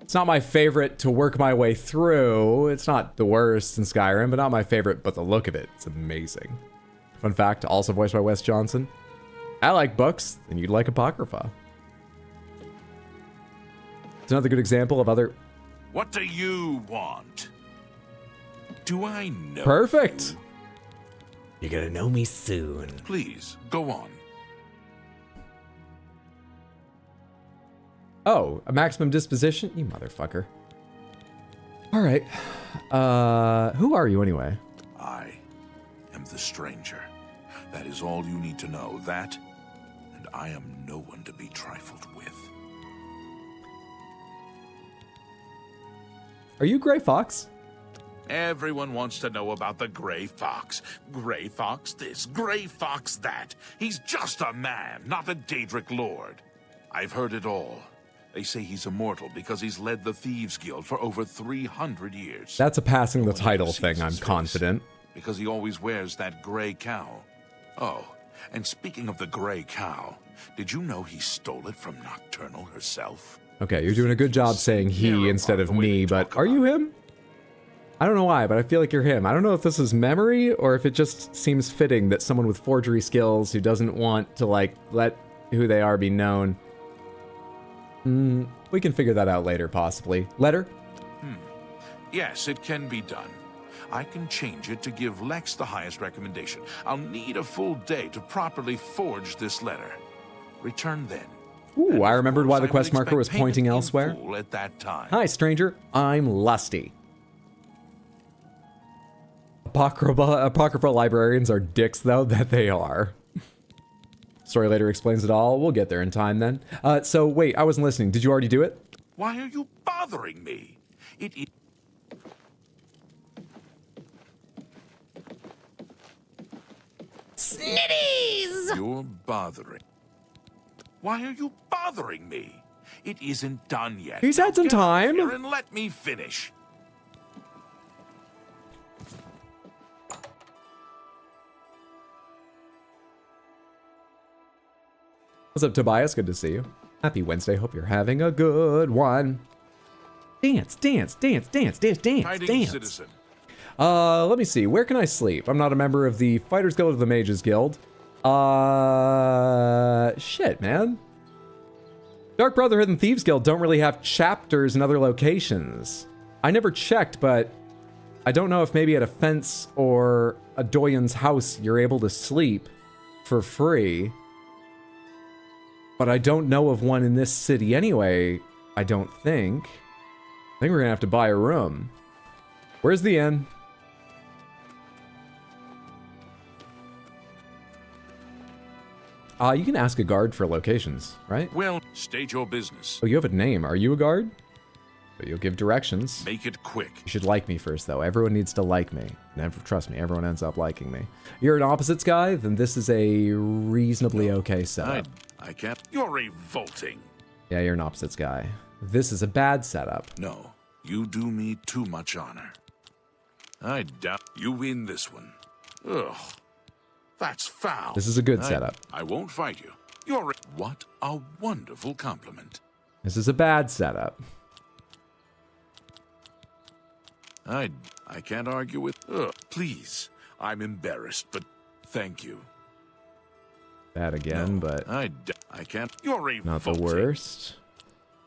It's not my favorite to work my way through. It's not the worst in Skyrim, but not my favorite, but the look of it, it's amazing. Fun fact, also voiced by Wes Johnson. I like books, and you'd like Apocrypha. It's another good example of other... What do you want? Do I know? Perfect! You're gonna know me soon. Please, go on. Oh, a maximum disposition? You motherfucker. Alright. Who are you anyway? I am the stranger. That is all you need to know. That, and I am no one to be trifled with. Are you Gray Fox? Everyone wants to know about the Gray Fox. Gray Fox this, Gray Fox that. He's just a man, not a Daedric lord. I've heard it all. They say he's immortal because he's led the Thieves Guild for over 300 years. That's a passing the title thing, I'm confident. Because he always wears that gray cowl. Oh, and speaking of the gray cowl, did you know he stole it from Nocturnal herself? Okay, you're doing a good job saying he instead of me, but are you him? I don't know why, but I feel like you're him. I don't know if this is memory or if it just seems fitting that someone with forgery skills who doesn't want to, like, let who they are be known. We can figure that out later, possibly. Letter? Yes, it can be done. I can change it to give Lex the highest recommendation. I'll need a full day to properly forge this letter. Return then. Ooh, I remembered why the quest marker was pointing elsewhere. At that time. Hi, stranger. I'm Lusty. Apocrypha librarians are dicks, though, that they are. Story later explains it all. We'll get there in time, then. So, wait, I wasn't listening. Did you already do it? Why are you bothering me? It is... Snitties! You're bothering. Why are you bothering me? It isn't done yet. He's had some time. Here and let me finish. What's up, Tobias? Good to see you. Happy Wednesday. Hope you're having a good one. Dance, dance, dance, dance, dance, dance, Hiding dance. citizen. Let me see. Where can I sleep? I'm not a member of the Fighters Guild or the Mages Guild. Shit, man. Dark Brotherhood and Thieves Guild don't really have chapters in other locations. I never checked, but I don't know if maybe at a fence or a Doyen's house you're able to sleep for free. But I don't know of one in this city anyway, I don't think. I think we're gonna have to buy a room. Where's the inn? You can ask a guard for locations, right? Well, state your business. Oh, you have a name. Are you a guard? But you'll give directions. Make it quick. You should like me first, though. Everyone needs to like me. Trust me, everyone ends up liking me. You're an opposites guy, then this is a reasonably okay setup. I can't. You're revolting. Yeah, you're an opposites guy. This is a bad setup. No, you do me too much honor. I doubt you win this one. Ugh, that's foul. This is a good setup. I won't fight you. What a wonderful compliment. This is a bad setup. I can't argue with. Please, I'm embarrassed, but thank you. Bad again, but I can't. You're revolting. not the worst.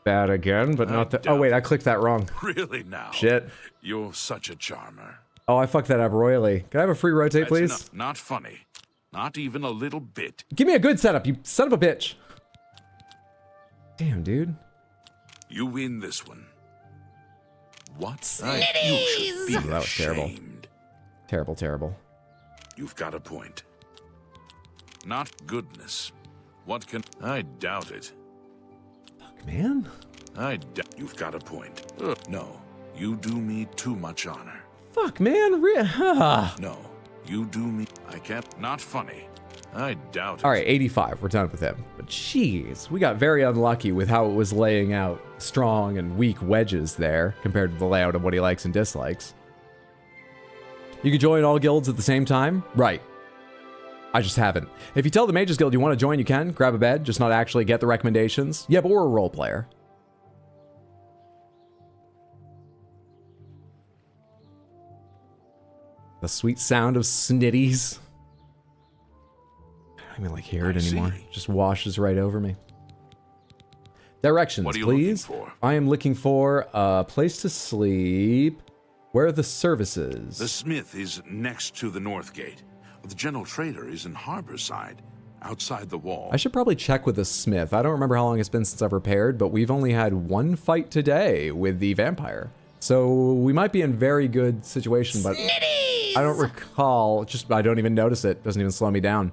Bad again, but not the. Oh wait, I clicked that wrong. Really now? Shit. You're such a charmer. Oh, I fucked that up royally. Can I have a free rotate, That's please? enough. Not funny. Not even a little bit. Give me a good setup, you son of a bitch. Damn, dude. You win this one. What? Snitties! You should be That was terrible. ashamed. Terrible, terrible. You've got a point. Not goodness. What can... I doubt it. Fuck, man. You've got a point. No, you do me too much honor. Fuck, man. No, you do me... I can't... Not funny. I doubt it. All right, 85. We're done with him. But jeez, we got very unlucky with how it was laying out strong and weak wedges there compared to the layout of what he likes and dislikes. You can join all guilds at the same time? Right. I just haven't. If you tell the Mages Guild you want to join, you can. Grab a bed, just not actually get the recommendations. Yeah, but we're a role player. The sweet sound of snitties. I don't even like hear it anymore. It just washes right over me. Directions, what are you please. looking for? I am looking for a place to sleep. Where are the services? The smith is next to the north gate. The general trader is in Harborside, outside the wall. I should probably check with the smith. I don't remember how long it's been since I've repaired, but we've only had one fight today with the vampire. So we might be in very good situation, but I don't recall. I don't even notice it. Doesn't even slow me down.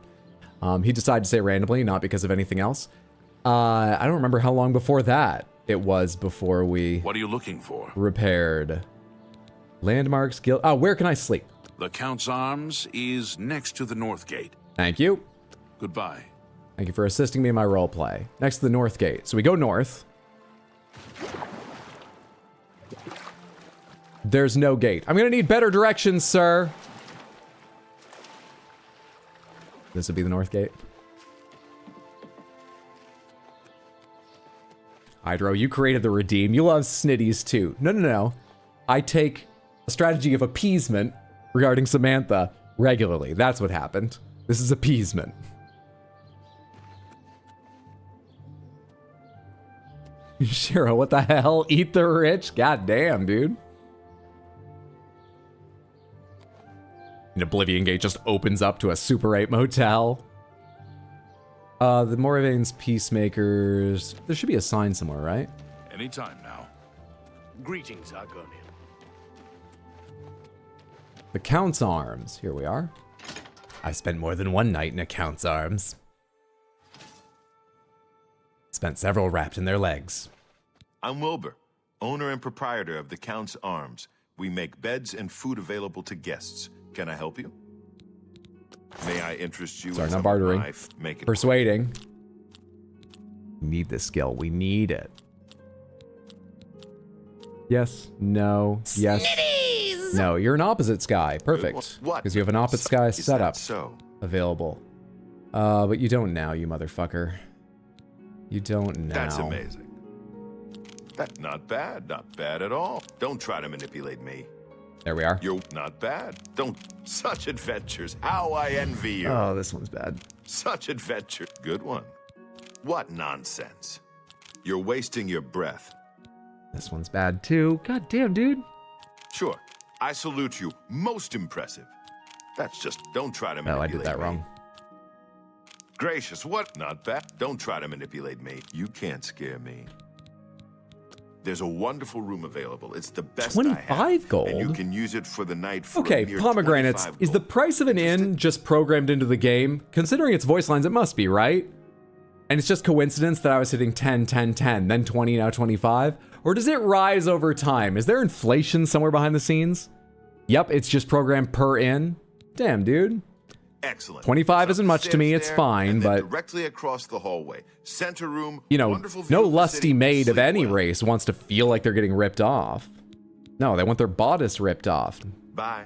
He decided to say randomly, not because of anything else. I don't remember how long before that it was before we... What are you looking for? Repaired. Landmarks, guild... Oh, where can I sleep? The Count's Arms is next to the north gate. Thank you. Goodbye. Thank you for assisting me in my role play. Next to the north gate. So we go north. There's no gate. I'm gonna need better directions, sir. This would be the north gate. Hydro, you created the redeem. You love snitties too. No. I take a strategy of appeasement regarding Samantha regularly. That's what happened. This is appeasement. Shiro, what the hell? Eat the rich? God damn, dude. An Oblivion gate just opens up to a Super 8 motel. The Moravane's Peacemakers. There should be a sign somewhere, right? Anytime now. Greetings, Argonian. The Count's Arms. Here we are. I've spent more than one night in a Count's Arms. Spent several wrapped in their legs. I'm Wilbur, owner and proprietor of the Count's Arms. We make beds and food available to guests. Can I help you? May I interest you Sorry, in not some bartering. of my making? Persuading. We need this skill. We need it. Yes. No. Yes. Snitties! No. You're an opposites guy. Perfect. What? Because you have an opposites guy Is that setup so? available. But you don't now, you motherfucker. You don't now. That's amazing. That's not bad. Not bad at all. Don't try to manipulate me. There we are. You're not bad. Don't. Such adventures. How I envy you. Oh, this one's bad. Such adventure. Good one. What nonsense. You're wasting your breath. This one's bad too. God damn, dude. Sure. I salute you. Most impressive. That's just. Don't try to manipulate me. No, I did that wrong. Gracious, what? Not bad. Don't try to manipulate me. You can't scare me. There's a wonderful room available. It's the best 25 gold? And you can use it for the night for Okay, a mere pomegranates. 25 Is the gold. price of an inn just programmed into the game? Considering its voice lines, it must be, right? And it's just coincidence that I was hitting 10, 10, 10, then 20, now 25? Or does it rise over time? Is there inflation somewhere behind the scenes? Yep, it's just programmed per in. Damn, dude. Excellent. 25 isn't much to me, it's fine, but... Directly across the hallway. Center room, you know, no lusty maid of any well. race wants to feel like they're getting ripped off. No, they want their bodice ripped off. Bye.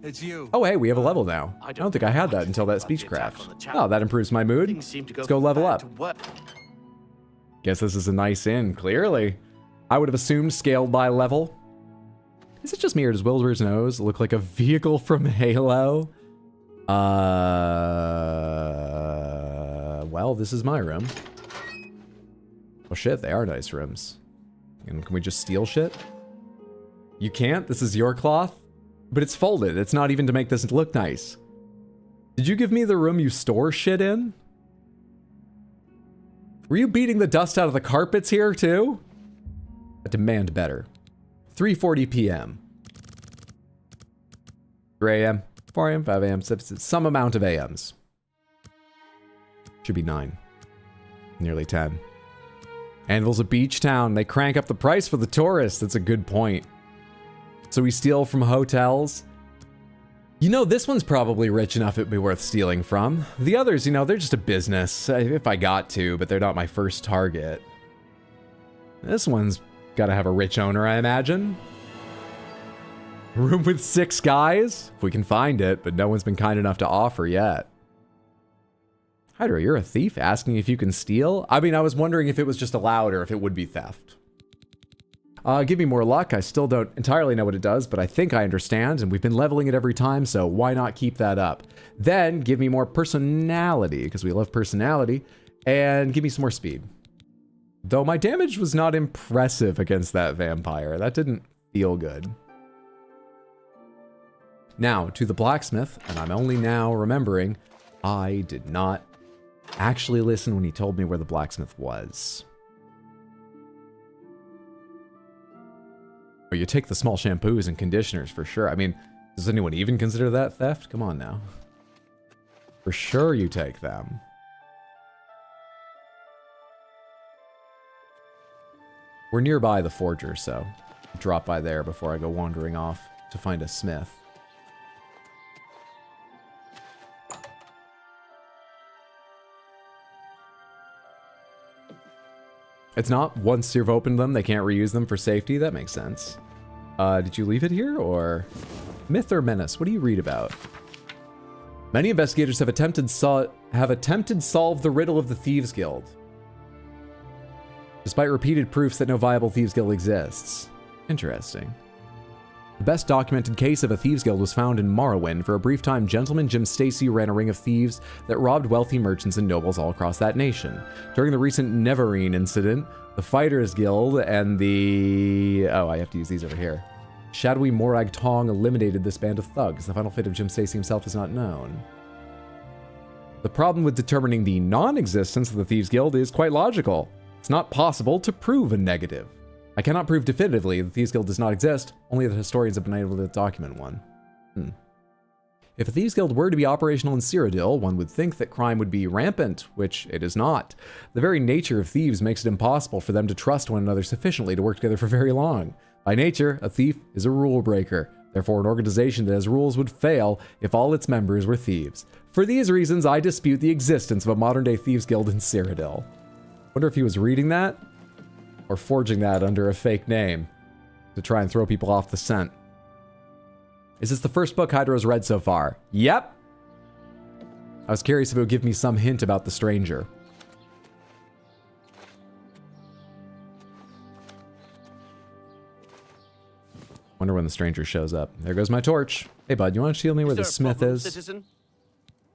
It's you. Oh, hey, we have a level now. I don't think I had that until that speechcraft. Oh, that improves my mood. Let's go level up. Guess this is a nice inn, clearly. I would have assumed scaled by level. Is it just me or does Wilbur's nose look like a vehicle from Halo? Well, this is my room. Oh shit, they are nice rooms. And can we just steal shit? You can't? This is your cloth? But it's folded. It's not even to make this look nice. Did you give me the room you store shit in? Were you beating the dust out of the carpets here too? I demand better. 3:40 p.m. 3 a.m., 4 a.m., 5 a.m., some amount of a.m.s. Should be 9. Nearly 10. Anvil's a beach town. They crank up the price for the tourists. That's a good point. So we steal from hotels. You know, this one's probably rich enough it'd be worth stealing from. The others, you know, they're just a business, if I got to, but they're not my first target. This one's gotta have a rich owner, I imagine. Room with 6 guys? If we can find it, but no one's been kind enough to offer yet. Hydra, you're a thief asking if you can steal? I mean, I was wondering if it was just allowed or if it would be theft. Give me more luck. I still don't entirely know what it does, but I think I understand, and we've been leveling it every time, so why not keep that up? Then give me more personality, because we love personality, and give me some more speed. Though my damage was not impressive against that vampire. That didn't feel good. Now, to the blacksmith, and I'm only now remembering, I did not actually listen when he told me where the blacksmith was. Or you take the small shampoos and conditioners for sure. I mean, does anyone even consider that theft? Come on now. For sure you take them. We're nearby the forger, so drop by there before I go wandering off to find a smith. It's not once you've opened them, they can't reuse them for safety. That makes sense. Did you leave it here, or myth or menace? What do you read about? Many investigators have attempted solve the riddle of the Thieves Guild, despite repeated proofs that no viable Thieves Guild exists. Interesting. The best documented case of a Thieves Guild was found in Morrowind. For a brief time, Gentleman Jim Stacy ran a ring of thieves that robbed wealthy merchants and nobles all across that nation. During the recent Neverine incident, the Fighters Guild and the... Oh, I have to use these over here. Shadowy Morag Tong eliminated this band of thugs. The final fate of Jim Stacy himself is not known. The problem with determining the non-existence of the Thieves Guild is quite logical. It's not possible to prove a negative. I cannot prove definitively that the Thieves Guild does not exist, only that historians have been able to document one. If a Thieves Guild were to be operational in Cyrodiil, one would think that crime would be rampant, which it is not. The very nature of thieves makes it impossible for them to trust one another sufficiently to work together for very long. By nature, a thief is a rule breaker. Therefore, an organization that has rules would fail if all its members were thieves. For these reasons, I dispute the existence of a modern-day Thieves Guild in Cyrodiil. Wonder if he was reading that? Or forging that under a fake name to try and throw people off the scent. Is this the first book Hydra's read so far? Yep. I was curious if it would give me some hint about the stranger. Wonder when the stranger shows up. There goes my torch. Hey bud, you want to show me where the smith is? Citizen?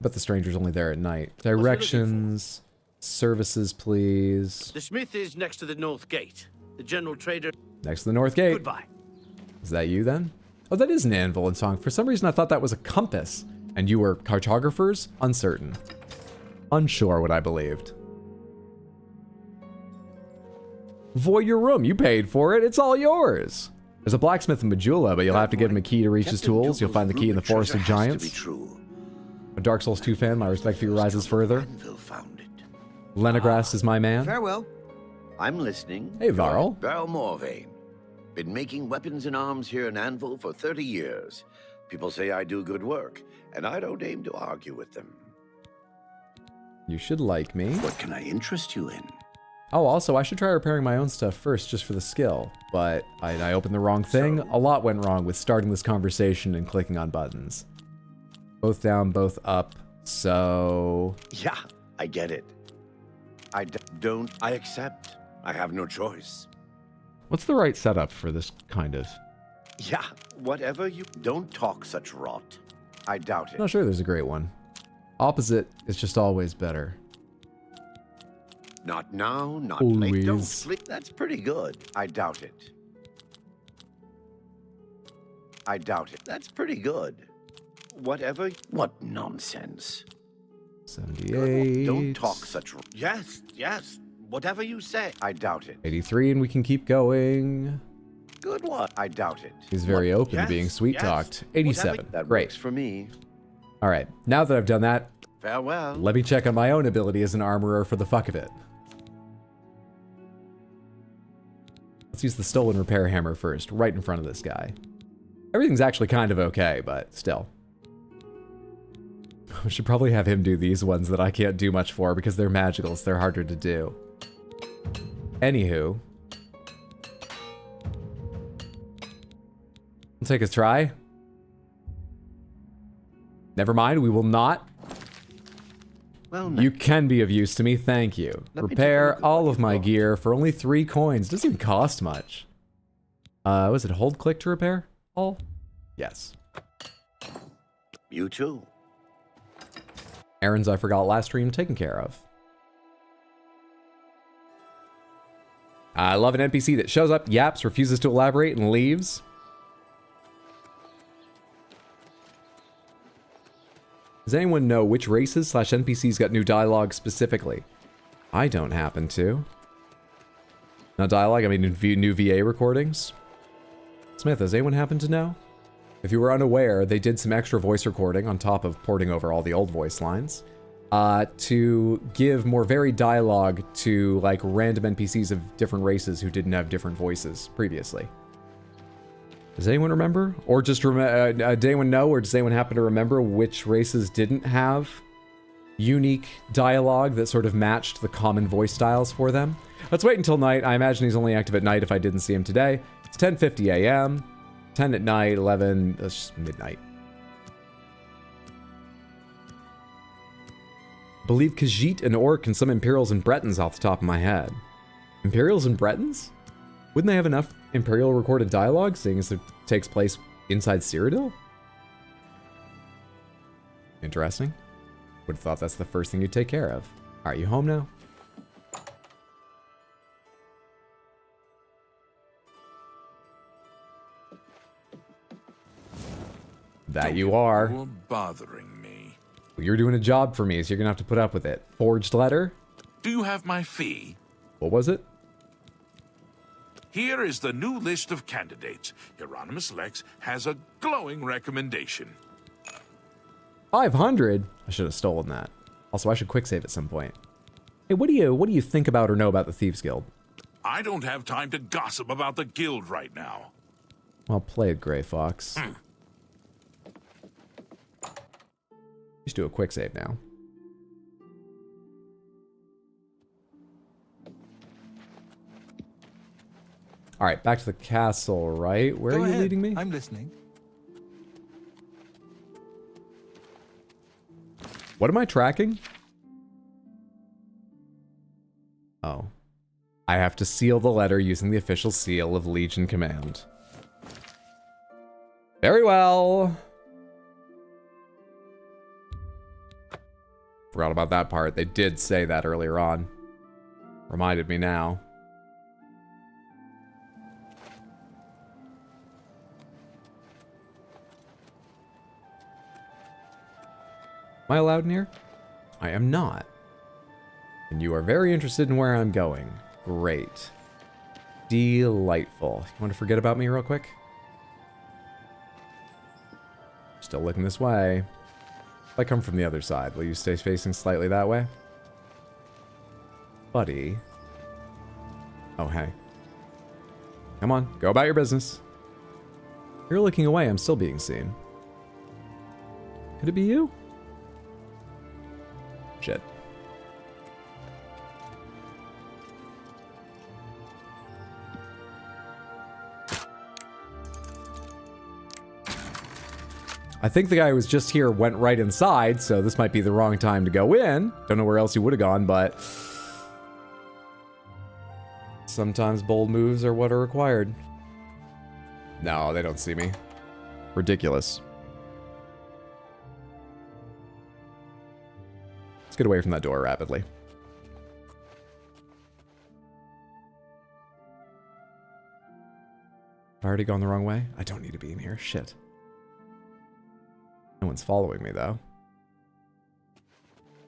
But the stranger's only there at night. Directions. Services, please. The smith is next to the north gate. The general trader... Next to the north gate. Goodbye. Is that you then? Oh, that is an anvil in song. For some reason I thought that was a compass. And you were cartographers? Uncertain. Unsure what I believed. Void your room. You paid for it. It's all yours. There's a blacksmith in Majula, but you'll have to give him a key to reach his tools. You'll find the key in the Forest of Giants. A Dark Souls 2 fan, my respect for you rises further. Lenegras is my man. Farewell. I'm listening. Hey, Varl. Varl Morvain. Been making weapons and arms here in Anvil for 30 years. People say I do good work, and I don't aim to argue with them. You should like me. What can I interest you in? Oh, also, I should try repairing my own stuff first, just for the skill. But I opened the wrong thing. A lot went wrong with starting this conversation and clicking on buttons. Both down, both up. So... Yeah, I get it. I accept. I have no choice. What's the right setup for this kind of... Yeah, whatever you... Don't talk such rot. I doubt it. Not sure there's a great one. Opposite is just always better. Not now, not always. late. Don't sleep. That's pretty good. I doubt it. I doubt it. That's pretty good. Whatever... What nonsense. 78. Don't talk such... Yes, yes. Whatever you say. I doubt it. 83, and we can keep going. Good one. I doubt it. He's very open to being sweet-talked. 87. That Great. works for me. All right. Now that I've done that, farewell. Let me check on my own ability as an armorer for the fuck of it. Let's use the stolen repair hammer first, right in front of this guy. Everything's actually kind of okay, but still. We should probably have him do these ones that I can't do much for because they're magicals. They're harder to do. Anywho. We'll take a try. Never mind, we will not. Well, you can be of use to me, thank you. Repair all of my gear for only 3 coins. Doesn't even cost much. Was it hold click to repair all? Yes. You too. Errands I forgot last stream taken care of. I love an NPC that shows up, yaps, refuses to elaborate, and leaves. Does anyone know which races / NPCs got new dialogue specifically? I don't happen to. Not dialogue, I mean new VA recordings. Smith, does anyone happen to know? If you were unaware, they did some extra voice recording on top of porting over all the old voice lines to give more varied dialogue to like random NPCs of different races who didn't have different voices previously. Does anyone remember? Or just did anyone know, or does anyone happen to remember which races didn't have unique dialogue that sort of matched the common voice styles for them? Let's wait until night. I imagine he's only active at night if I didn't see him today. It's 10:50 a.m. 10 at night, 11, that's just midnight. Believe Khajiit and Orc and some Imperials and Bretons off the top of my head. Imperials and Bretons? Wouldn't they have enough Imperial recorded dialogue, seeing as it takes place inside Cyrodiil? Interesting. Would have thought that's the first thing you'd take care of. Are you home now? That you are. You're bothering me. Well, you're doing a job for me, so you're gonna have to put up with it. Forged letter? Do you have my fee? What was it? Here is the new list of candidates. Hieronymus Lex has a glowing recommendation. 500? I should have stolen that. Also, I should quick save at some point. Hey, what do you think about or know about the Thieves Guild? I don't have time to gossip about the guild right now. Well played, Grey Fox. Just do a quick save now. All right, back to the castle, right? Where are you leading me? I'm listening. What am I tracking? Oh. I have to seal the letter using the official seal of Legion Command. Very well. Forgot about that part. They did say that earlier on. Reminded me now. Am I allowed in here? I am not. And you are very interested in where I'm going. Great. Delightful. You want to forget about me real quick? Still looking this way. If I come from the other side, will you stay facing slightly that way? Buddy. Oh, hey. Come on, go about your business. You're looking away, I'm still being seen. Could it be you? Shit. I think the guy who was just here went right inside, so this might be the wrong time to go in. Don't know where else he would have gone, but sometimes bold moves are what are required. No, they don't see me. Ridiculous. Let's get away from that door rapidly. I've already gone the wrong way? I don't need to be in here. Shit. No one's following me, though.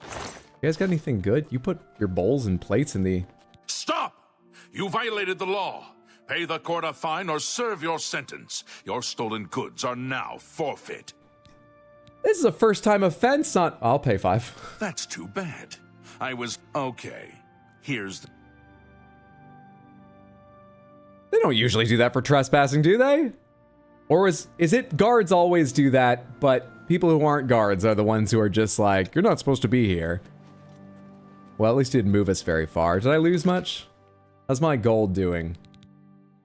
You guys got anything good? You put your bowls and plates in the... Stop! You violated the law. Pay the court a fine or serve your sentence. Your stolen goods are now forfeit. This is a first-time offense, not... I'll pay 5. That's too bad. I was... Okay. Here's the... They don't usually do that for trespassing, do they? Or is it guards always do that, but people who aren't guards are the ones who are just like, you're not supposed to be here. Well, at least he didn't move us very far. Did I lose much? How's my gold doing?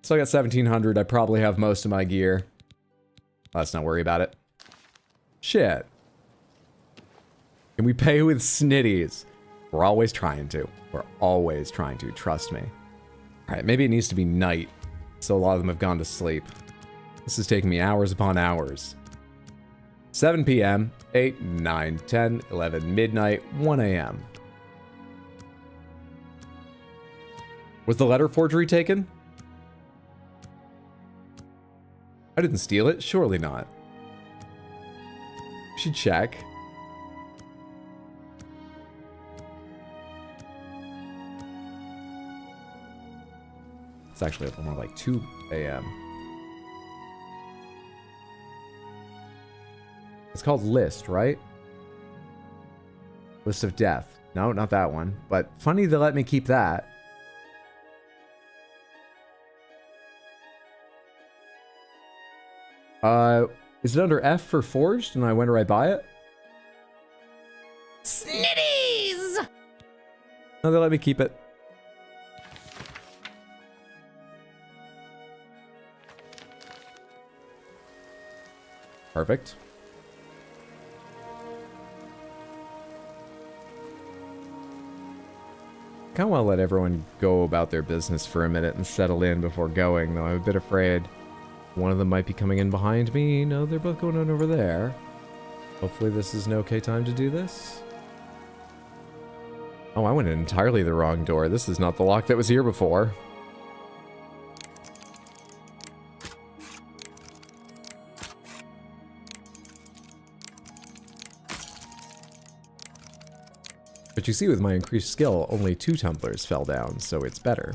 Still got 1,700. I probably have most of my gear. Let's not worry about it. Shit. Can we pay with snitties? We're always trying to. We're always trying to. Trust me. Alright, maybe it needs to be night, so a lot of them have gone to sleep. This is taking me hours upon hours. 7 p.m., 8, 9, 10, 11, midnight, 1 a.m. Was the letter forgery taken? I didn't steal it. Surely not. We should check. It's actually a little more like 2 a.m. It's called List, right? List of Death. No, not that one. But funny they let me keep that. Is it under F for forged? And when do I buy it? Snitties! No, they let me keep it. Perfect. I kind of want to let everyone go about their business for a minute and settle in before going, though I'm a bit afraid one of them might be coming in behind me. No, they're both going on over there. Hopefully this is an okay time to do this. Oh, I went in entirely the wrong door. This is not the lock that was here before. But you see, with my increased skill, only 2 tumblers fell down, so it's better.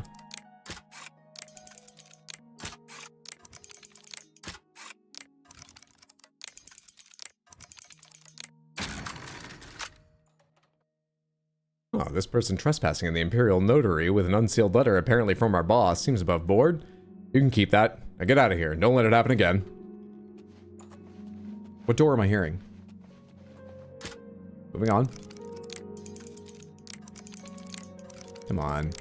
Oh, this person trespassing in the Imperial Notary with an unsealed letter apparently from our boss seems above board. You can keep that. Now get out of here. Don't let it happen again. What door am I hearing? Moving on. Come on.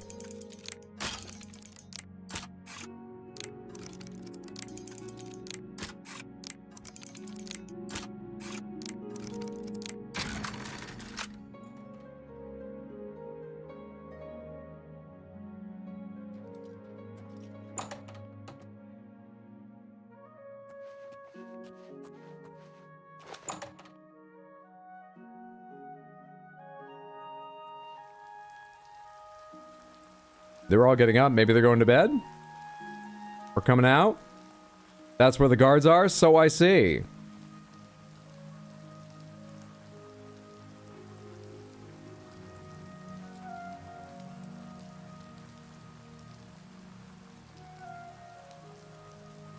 They're all getting up. Maybe they're going to bed? We're coming out? That's where the guards are? So I see.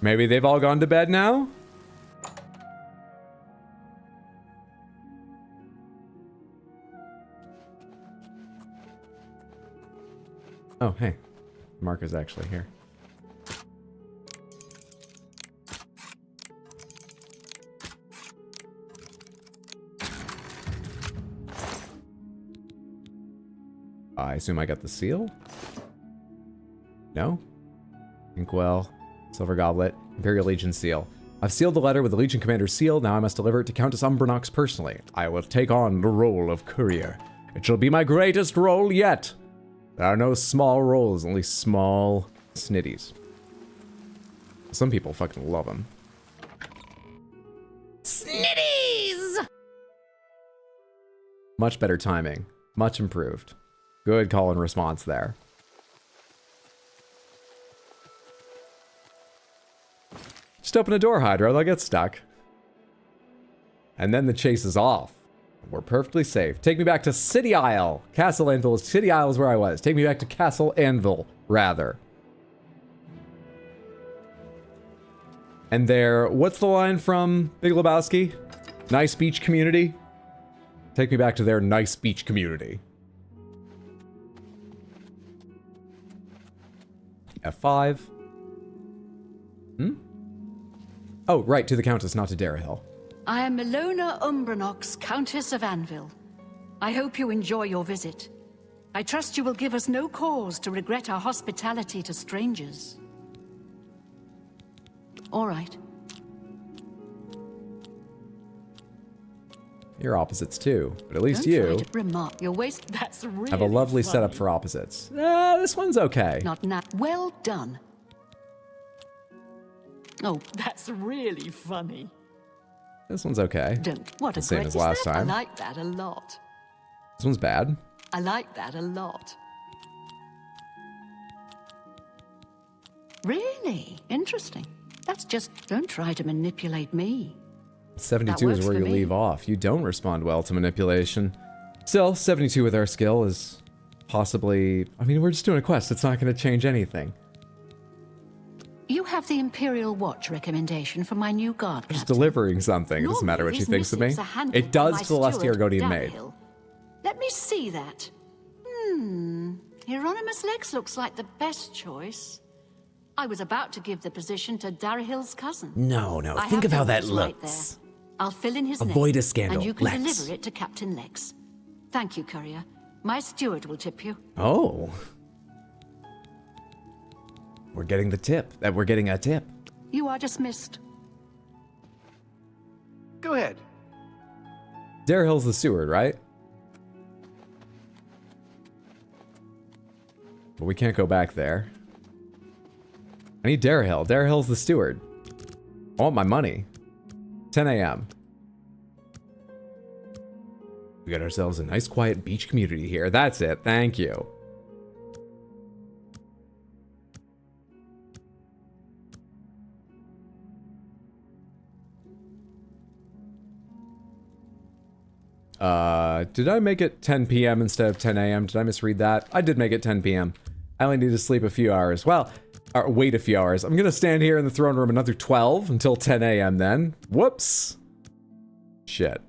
Maybe they've all gone to bed now? Oh, hey. Mark is actually here. I assume I got the seal? No? Inkwell, Silver Goblet, Imperial Legion seal. I've sealed the letter with the Legion Commander's seal. Now I must deliver it to Countess Umbronox personally. I will take on the role of courier. It shall be my greatest role yet. There are no small roles, only small snitties. Some people fucking love them. Snitties! Much better timing. Much improved. Good call and response there. Just open a door, Hydra. They'll get stuck. And then the chase is off. We're perfectly safe. Take me back to City Isle. Castle Anvil. City Isle is where I was. Take me back to Castle Anvil, rather. And there, what's the line from Big Lebowski? Nice beach community? Take me back to their nice beach community. F5. Oh, right, to the Countess, not to Darahil. I am Milona Umbronox, Countess of Anvil. I hope you enjoy your visit. I trust you will give us no cause to regret our hospitality to strangers. All right. You're opposites too, but at least Don't you try to remark your waist. That's really have a lovely funny. setup for opposites. This one's okay. Not now. Well done. Oh, that's really funny. This one's okay. Don't. What a Same great as last step. time. I like that a lot. This one's bad. I like that a lot. Really? Interesting. That's just, don't try to manipulate me. 72 is works where for you me. leave off. You don't respond well to manipulation. Still, 72 with our skill is possibly... I mean, we're just doing a quest. It's not going to change anything. You have the Imperial Watch recommendation for my new guard Just captain. delivering something. It doesn't matter what Normally she thinks of me. these missives are handled It does by to the last steward Cyrodiilian maid. Darahil. Let me see that. Hieronymus Lex looks like the best choice. I was about to give the position to Darahil's cousin. No, no. I Think have of how the that orders right looks. there. I'll fill in his Avoid name, a scandal, and you can Lex. deliver it to Captain Lex. Thank you, courier. My steward will tip you. Oh. We're getting the tip. We're getting a tip. You are dismissed. Go ahead. Darahil's the steward, right? But we can't go back there. I need Darahil. Darahil's the steward. I want my money. 10 a.m. We got ourselves a nice quiet beach community here. That's it. Thank you. Did I make it 10 p.m. instead of 10 a.m.? Did I misread that? I did make it 10 p.m. I only need to sleep a few hours. Well, or wait a few hours. I'm gonna stand here in the throne room another 12 until 10 a.m. then. Whoops. Shit.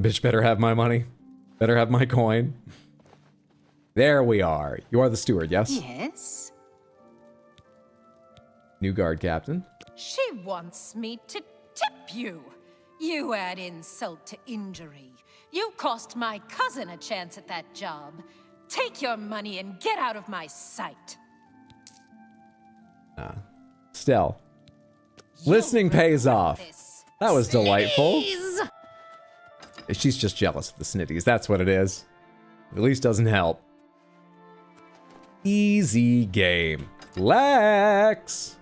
Bitch better have my money. Better have my coin. There we are. You are the steward, yes? Yes? New guard captain. She wants me to tip you. You add insult to injury. You cost my cousin a chance at that job. Take your money and get out of my sight. Still. Listening pays off. That was delightful. She's just jealous of the snitties. That's what it is. At least doesn't help. Easy game. Lex!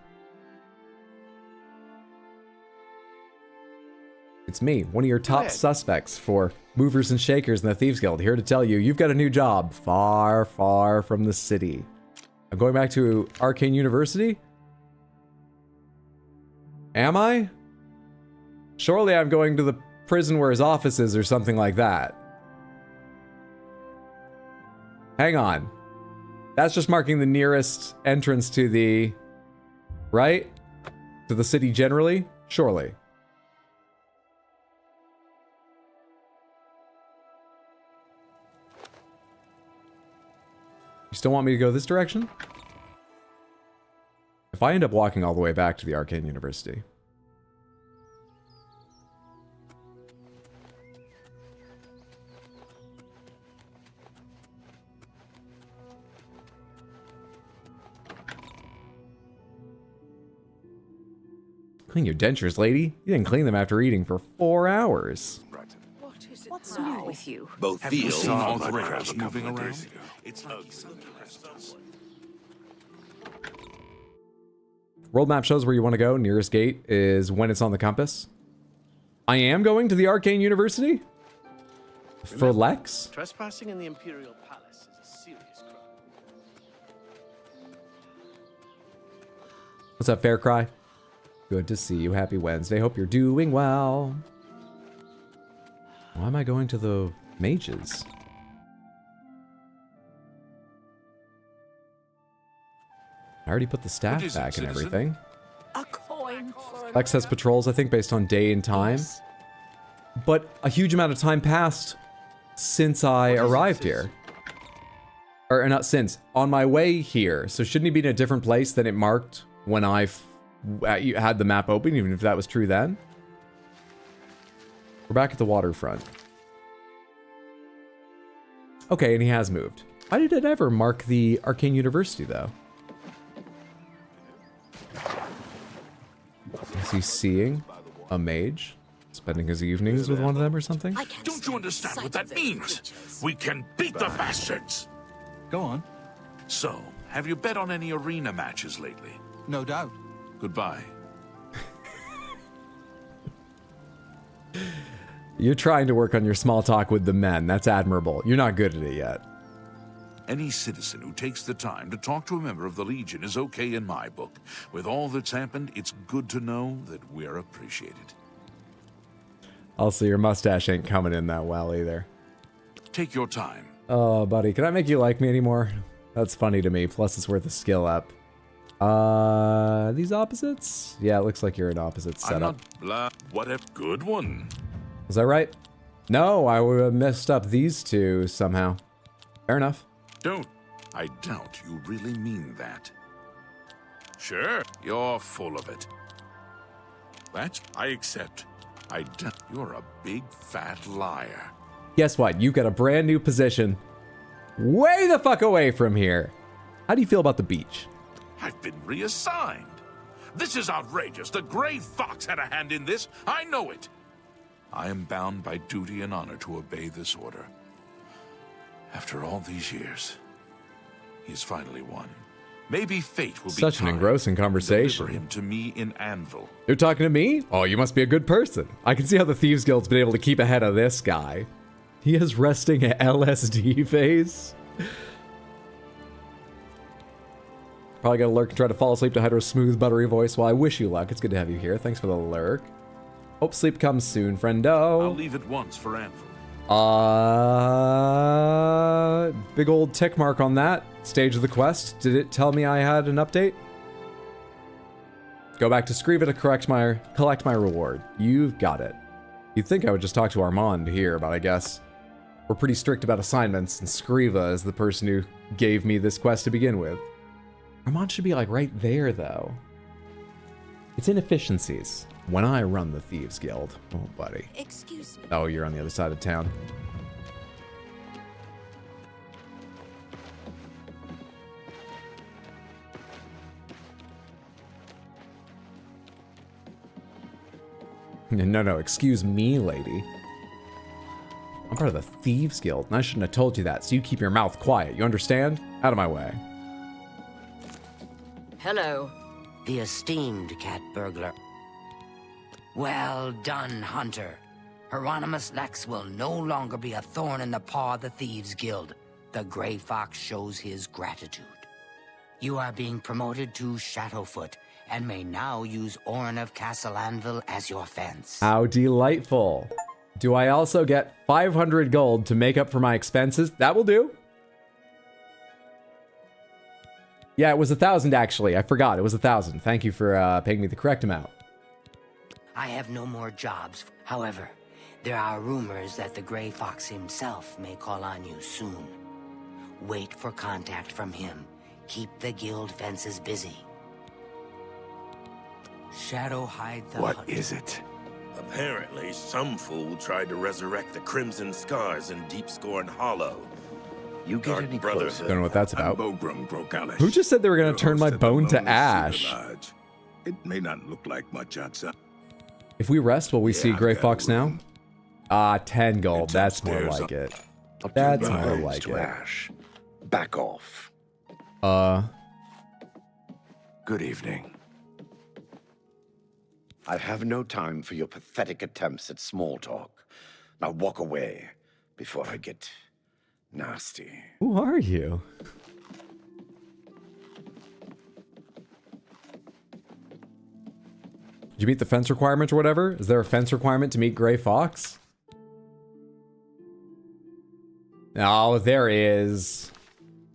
It's me, one of your top suspects for movers and shakers in the Thieves Guild, here to tell you you've got a new job far, far from the city. I'm going back to Arcane University? Am I? Surely I'm going to the prison where his office is or something like that. Hang on. That's just marking the nearest entrance to the... right? To the city generally? Surely. still want me to go this direction? If I end up walking all the way back to the Arcane University. Clean your dentures, lady. You didn't clean them after eating for 4 hours. What's new with you? Both Have you fields seen and Mud Crab rails a couple moving of around. days ago? It's like World map shows where you want to go. Nearest gate is when it's on the compass. I am going to the Arcane University? For Lex? Trespassing in the Imperial Palace is a serious crime. What's up, Fair Cry? Good to see you. Happy Wednesday. Hope you're doing well. Why am I going to the mages? I already put the staff back and everything. A coin for Lex has patrols, I think, based on day and time. But a huge amount of time passed since I arrived here. Or not since, on my way here. So shouldn't he be in a different place than it marked when I had the map open, even if that was true then? We're back at the waterfront. Okay, and he has moved. Why did it ever mark the Arcane University, though? Is he seeing a mage? Spending his evenings with one of them or something? Don't you understand what that means? We can beat the bastards! Go on. So, have you bet on any arena matches lately? No doubt. Goodbye. You're trying to work on your small talk with the men. That's admirable. You're not good at it yet. Any citizen who takes the time to talk to a member of the Legion is okay in my book. With all that's happened, it's good to know that we're appreciated. Also, your mustache ain't coming in that well either. Take your time. Oh, buddy, can I make you like me anymore? That's funny to me. Plus, it's worth a skill up. These opposites? Yeah, it looks like you're in opposite setup. I'm not blah. What a good one. Was that right? No, I would have messed up these two somehow. Fair enough. Don't. I doubt you really mean that. Sure, you're full of it. I accept. I doubt you're a big fat liar. Guess what? You've got a brand new position way the fuck away from here. How do you feel about the beach? I've been reassigned. This is outrageous. The Gray Fox had a hand in this. I know it. I am bound by duty and honor to obey this order. After all these years, he's finally won. Maybe fate will be Such an engrossing conversation. Deliver him to me in Anvil. You're talking to me? Oh, you must be a good person. I can see how the Thieves Guild's been able to keep ahead of this guy. He is resting at LSD phase. Probably gonna lurk and try to fall asleep to Hydra's smooth, buttery voice. Well, I wish you luck. It's good to have you here. Thanks for the lurk. Hope sleep comes soon, friendo. I'll leave at once for Anvil. Big old tick mark on that stage of the quest. Did it tell me I had an update? Go back to Scriva to collect my reward. You've got it. You'd think I would just talk to Armand here, but I guess we're pretty strict about assignments, and Scriva is the person who gave me this quest to begin with. Armand should be like right there, though. It's inefficiencies when I run the Thieves Guild. Oh, buddy. Excuse me. Oh, you're on the other side of town. No, excuse me, lady. I'm part of the Thieves Guild, and I shouldn't have told you that, so you keep your mouth quiet, you understand? Out of my way. Hello, the esteemed cat burglar. Well done, Hunter. Hieronymus Lex will no longer be a thorn in the paw of the Thieves Guild. The Gray Fox shows his gratitude. You are being promoted to Shadowfoot, and may now use Orin of Castle Anvil as your fence. How delightful. Do I also get 500 gold to make up for my expenses? That will do. Yeah, it was 1,000 actually. I forgot. It was 1,000. Thank you for paying me the correct amount. I have no more jobs. However, there are rumors that the Gray Fox himself may call on you soon. Wait for contact from him. Keep the guild fences busy. Shadow hide the What is it? Apparently, some fool tried to resurrect the Crimson Scars in Deepscorn Hollow. You get Dark any Brotherhood. closer? Don't know what that's about. Bogrum Grokalis. Who just said they were going to turn my Host at the bone to lonely ash? cedar lodge. It may not look like much outside. If we rest, will we see Yeah, Gray I've got Fox a now? room. 10 gold. It's That's more upstairs like it. Up to That's the more bones like to it. ash. Back off. Good evening. I have no time for your pathetic attempts at small talk. Now walk away before I get nasty. Who are you? Did you meet the fence requirement or whatever? Is there a fence requirement to meet Gray Fox? Oh, there is.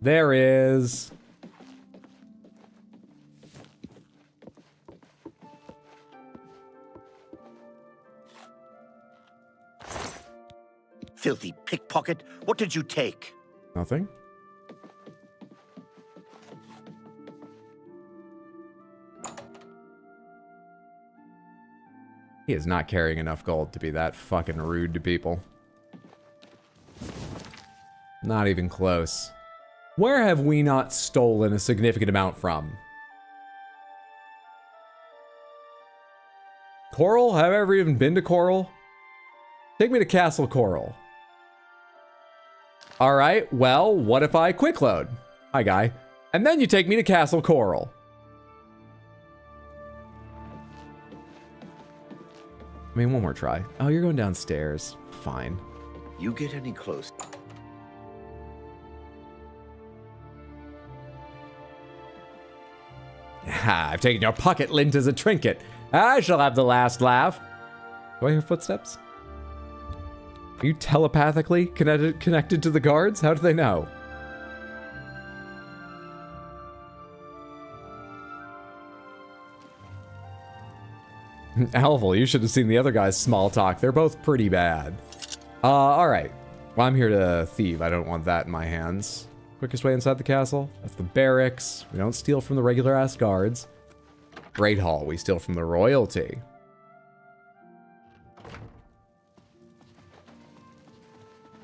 There is. Filthy pickpocket, what did you take? Nothing. He is not carrying enough gold to be that fucking rude to people. Not even close. Where have we not stolen a significant amount from? Coral? Have I ever even been to Coral? Take me to Castle Coral. Alright, well, what if I quick load? Hi, guy. And then you take me to Castle Coral. I mean, one more try. Oh, you're going downstairs. Fine. You get any close? Ha, I've taken your pocket lint as a trinket. I shall have the last laugh. Do I hear footsteps? Are you telepathically connected to the guards? How do they know? Alval, you should have seen the other guy's small talk. They're both pretty bad. Alright. Well, I'm here to thieve. I don't want that in my hands. Quickest way inside the castle? That's the barracks. We don't steal from the regular-ass guards. Great Hall. We steal from the royalty.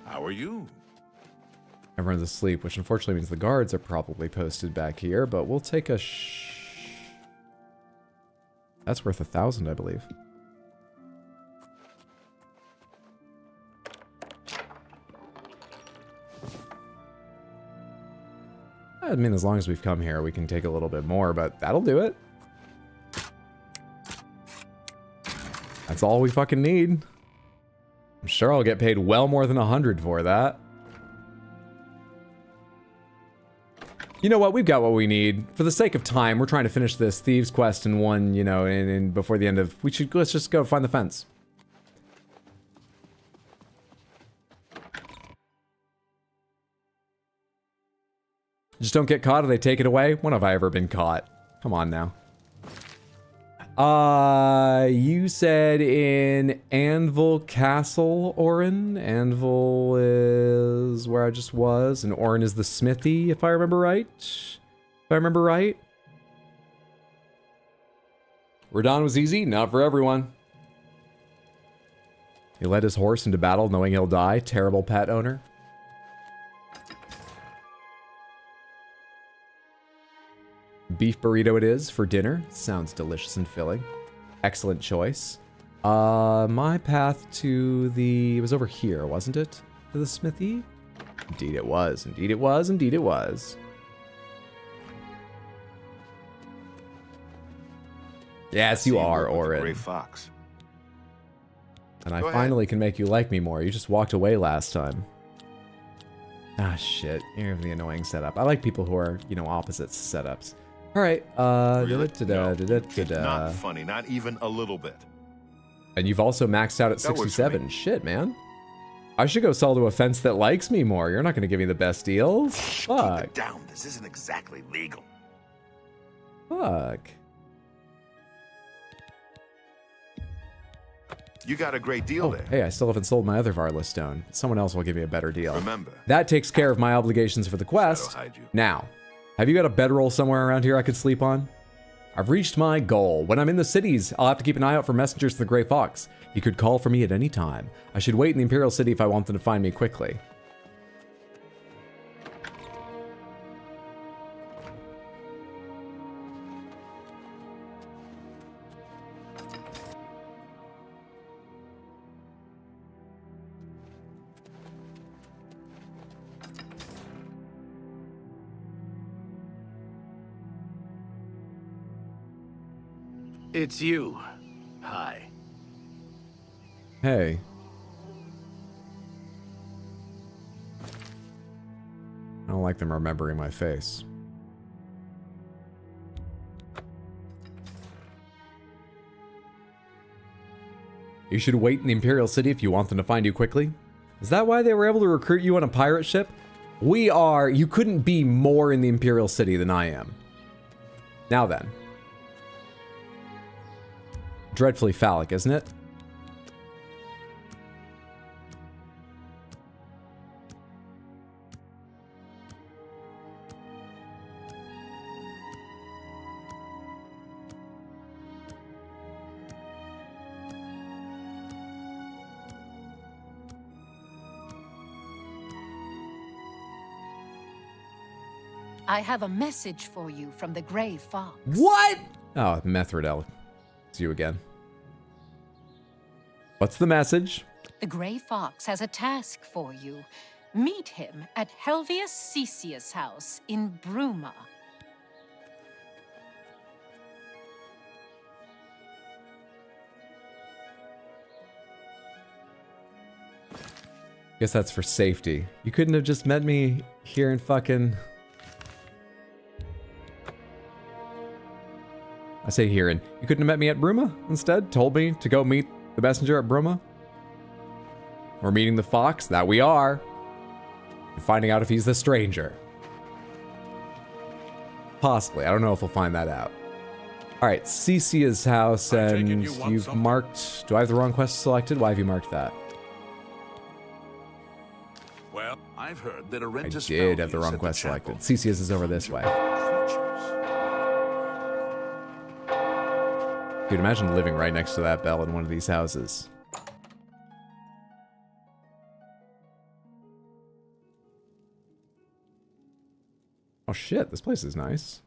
How are you? Everyone's asleep, which unfortunately means the guards are probably posted back here, but we'll take a That's worth 1,000, I believe. I mean, as long as we've come here, we can take a little bit more, but that'll do it. That's all we fucking need. I'm sure I'll get paid well more than 100 for that. You know what? We've got what we need. For the sake of time, we're trying to finish this Thieves quest in one, you know, and before the end of... Let's just go find the fence. Just don't get caught or they take it away? When have I ever been caught? Come on now. You said in Anvil Castle, Orin. Anvil is where I just was, and Orin is the smithy, if I remember right. Radon was easy, not for everyone. He led his horse into battle knowing he'll die. Terrible pet owner. Beef burrito it is for dinner. Sounds delicious and filling. Excellent choice. My path to the... It was over here, wasn't it? To the smithy? Indeed it was. Indeed it was. Indeed it was. Yes, you are, Orin. Gray Fox. And I Go finally can make you like me more. You just walked away last time. Ah, shit. You're the annoying setup. I like people who are, you know, opposite setups. All right. Really? No, it's not funny, not even a little bit. And you've also maxed out at That works for 67. Shit, man. I should go sell to a fence that likes me more. You're not going to give me the best deals. Fuck. Keep it down. This isn't exactly legal. Fuck. You got a great deal there. Hey, I still haven't sold my other Varla stone. Someone else will give me a better deal. Remember, that takes care of my obligations for the quest. Now, have you got a bedroll somewhere around here I could sleep on? I've reached my goal. When I'm in the cities, I'll have to keep an eye out for messengers to the Grey Fox. You could call for me at any time. I should wait in the Imperial City if I want them to find me quickly. It's you. Hi. Hey. I don't like them remembering my face. You should wait in the Imperial City if you want them to find you quickly. Is that why they were able to recruit you on a pirate ship? You couldn't be more in the Imperial City than I am. Now then. Dreadfully phallic, isn't it? I have a message for you from the Grey Fox. What? Oh, Methridel. It's you again. What's the message? The Grey Fox has a task for you. Meet him at Helvius Cecius' house in Bruma. Guess that's for safety. You couldn't have just met me here in fucking... I say here in... You couldn't have met me at Bruma instead? Told me to go meet the messenger at Bruma? We're meeting the fox? That we are. And finding out if he's the stranger. Possibly. I don't know if we'll find that out. Alright, Cecia's house, and you've marked... Do I have the wrong quest selected? Why have you marked that? Well, I've heard that I did have the wrong quest selected. Cecia's is over this way. Dude, imagine living right next to that bell in one of these houses. Oh shit, this place is nice.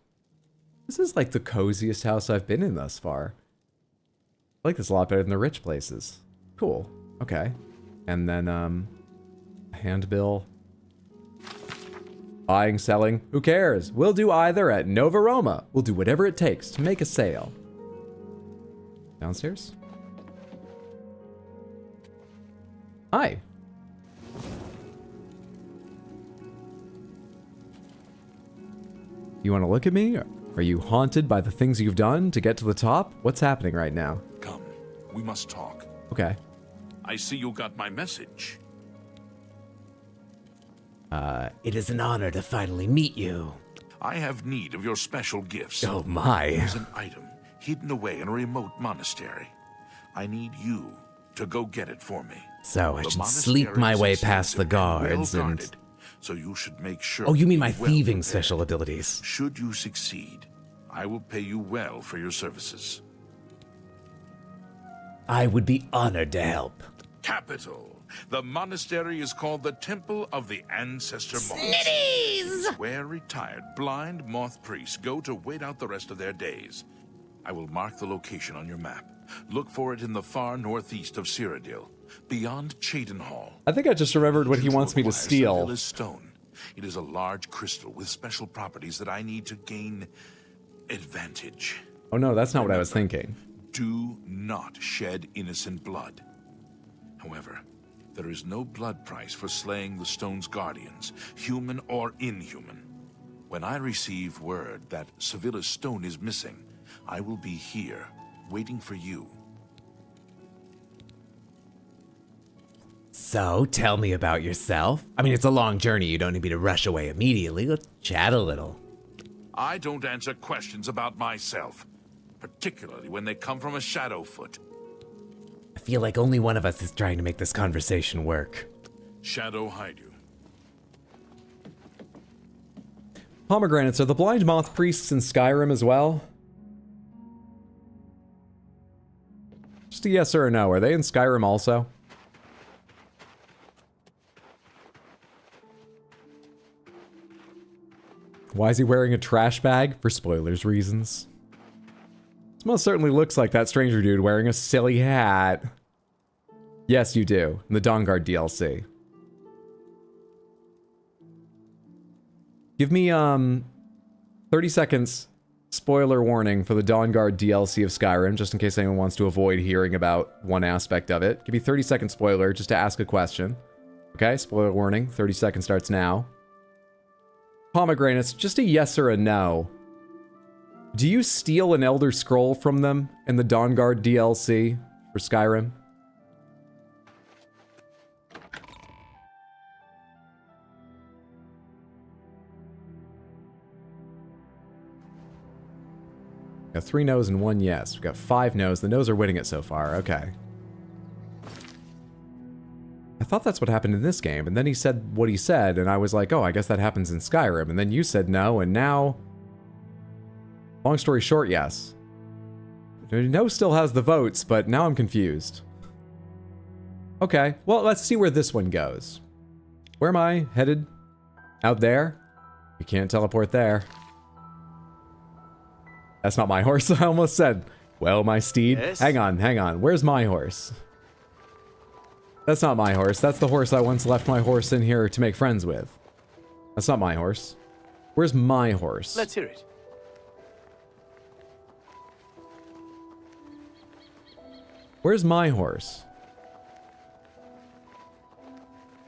This is like the coziest house I've been in thus far. I like this a lot better than the rich places. Cool. Okay. And then, handbill. Buying, selling. Who cares? We'll do either at Nova Roma. We'll do whatever it takes to make a sale. Downstairs? Hi. You want to look at me? Are you haunted by the things you've done to get to the top? What's happening right now? Come, we must talk. Okay. I see you got my message. It is an honor to finally meet you. I have need of your special gifts. Oh my. There's an item hidden away in a remote monastery. I need you to go get it for me. So I should sleep my way past the guards and... So you should make sure... Oh, you mean my thieving special abilities? Should you succeed, I will pay you well for your services. I would be honored to help. Capital. The monastery is called the Temple of the Ancestor Moths. Snitties! Where retired blind moth priests go to wait out the rest of their days. I will mark the location on your map. Look for it in the far northeast of Cyrodiil, beyond Cheydinhall. I think I just remembered what he wants me to steal. Cyrodiil stone. It is a large crystal with special properties that I need to gain advantage. Oh no, that's not what I was thinking. Do not shed innocent blood. However, there is no blood price for slaying the stone's guardians, human or inhuman. When I receive word that Sevilla's stone is missing, I will be here, waiting for you. So, tell me about yourself. I mean, it's a long journey. You don't need me to rush away immediately. Let's chat a little. I don't answer questions about myself, particularly when they come from a Shadowfoot. feel like only one of us is trying to make this conversation work. Shadow hide you. Pomegranates, are the blind moth priests in Skyrim as well? Just a yes or a no. Are they in Skyrim also? Why is he wearing a trash bag? For spoilers reasons. This most certainly looks like that stranger dude wearing a silly hat. Yes, you do. In the Dawnguard DLC. Give me, 30 seconds spoiler warning for the Dawnguard DLC of Skyrim, just in case anyone wants to avoid hearing about one aspect of it. Give me 30-second spoiler just to ask a question. Okay, spoiler warning. 30 seconds starts now. Pomegranates, just a yes or a no. Do you steal an Elder Scroll from them in the Dawnguard DLC for Skyrim? Got 3 no's and 1 yes. We've got 5 no's. The no's are winning it so far. Okay. I thought that's what happened in this game, and then he said what he said, and I was like, oh, I guess that happens in Skyrim, and then you said no, and now... Long story short, yes. No still has the votes, but now I'm confused. Okay, well, let's see where this one goes. Where am I headed? Out there? You can't teleport there. That's not my horse, I almost said. Well, my steed. Yes? Hang on. Where's my horse? That's not my horse. That's the horse I once left my horse in here to make friends with. That's not my horse. Where's my horse? Let's hear it. Where's my horse?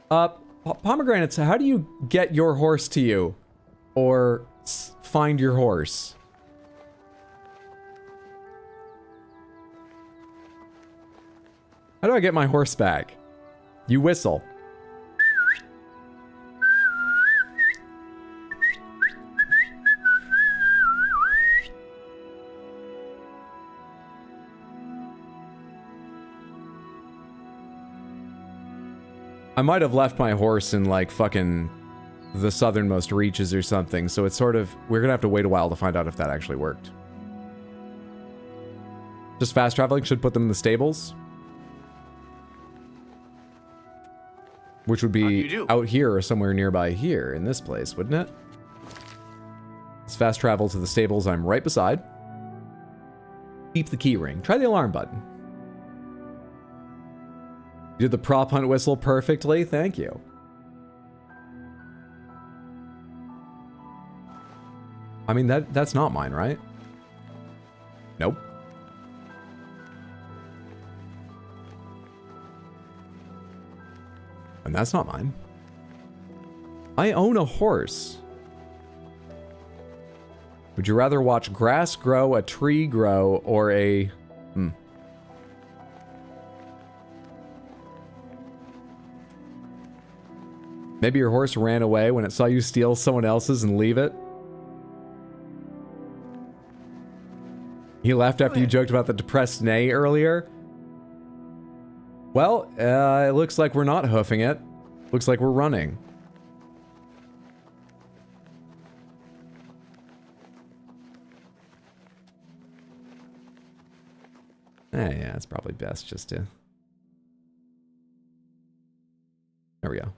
Pomegranates, how do you get your horse to you? Or find your horse? How do I get my horse back? You whistle. I might have left my horse in, like, fucking the southernmost reaches or something, so it's sort of... We're gonna have to wait a while to find out if that actually worked. Just fast traveling should put them in the stables. Which would be out here or somewhere nearby here in this place, wouldn't it? Let's fast travel to the stables I'm right beside. Keep the key ring. Try the alarm button. You did the prop hunt whistle perfectly. Thank you. I mean, that's not mine, right? Nope. And that's not mine. I own a horse. Would you rather watch grass grow, a tree grow, or a... Maybe your horse ran away when it saw you steal someone else's and leave it? He left after you joked about the depressed neigh earlier? Well, it looks like we're not hoofing it. Looks like we're running. Yeah, it's probably best just to... There we go.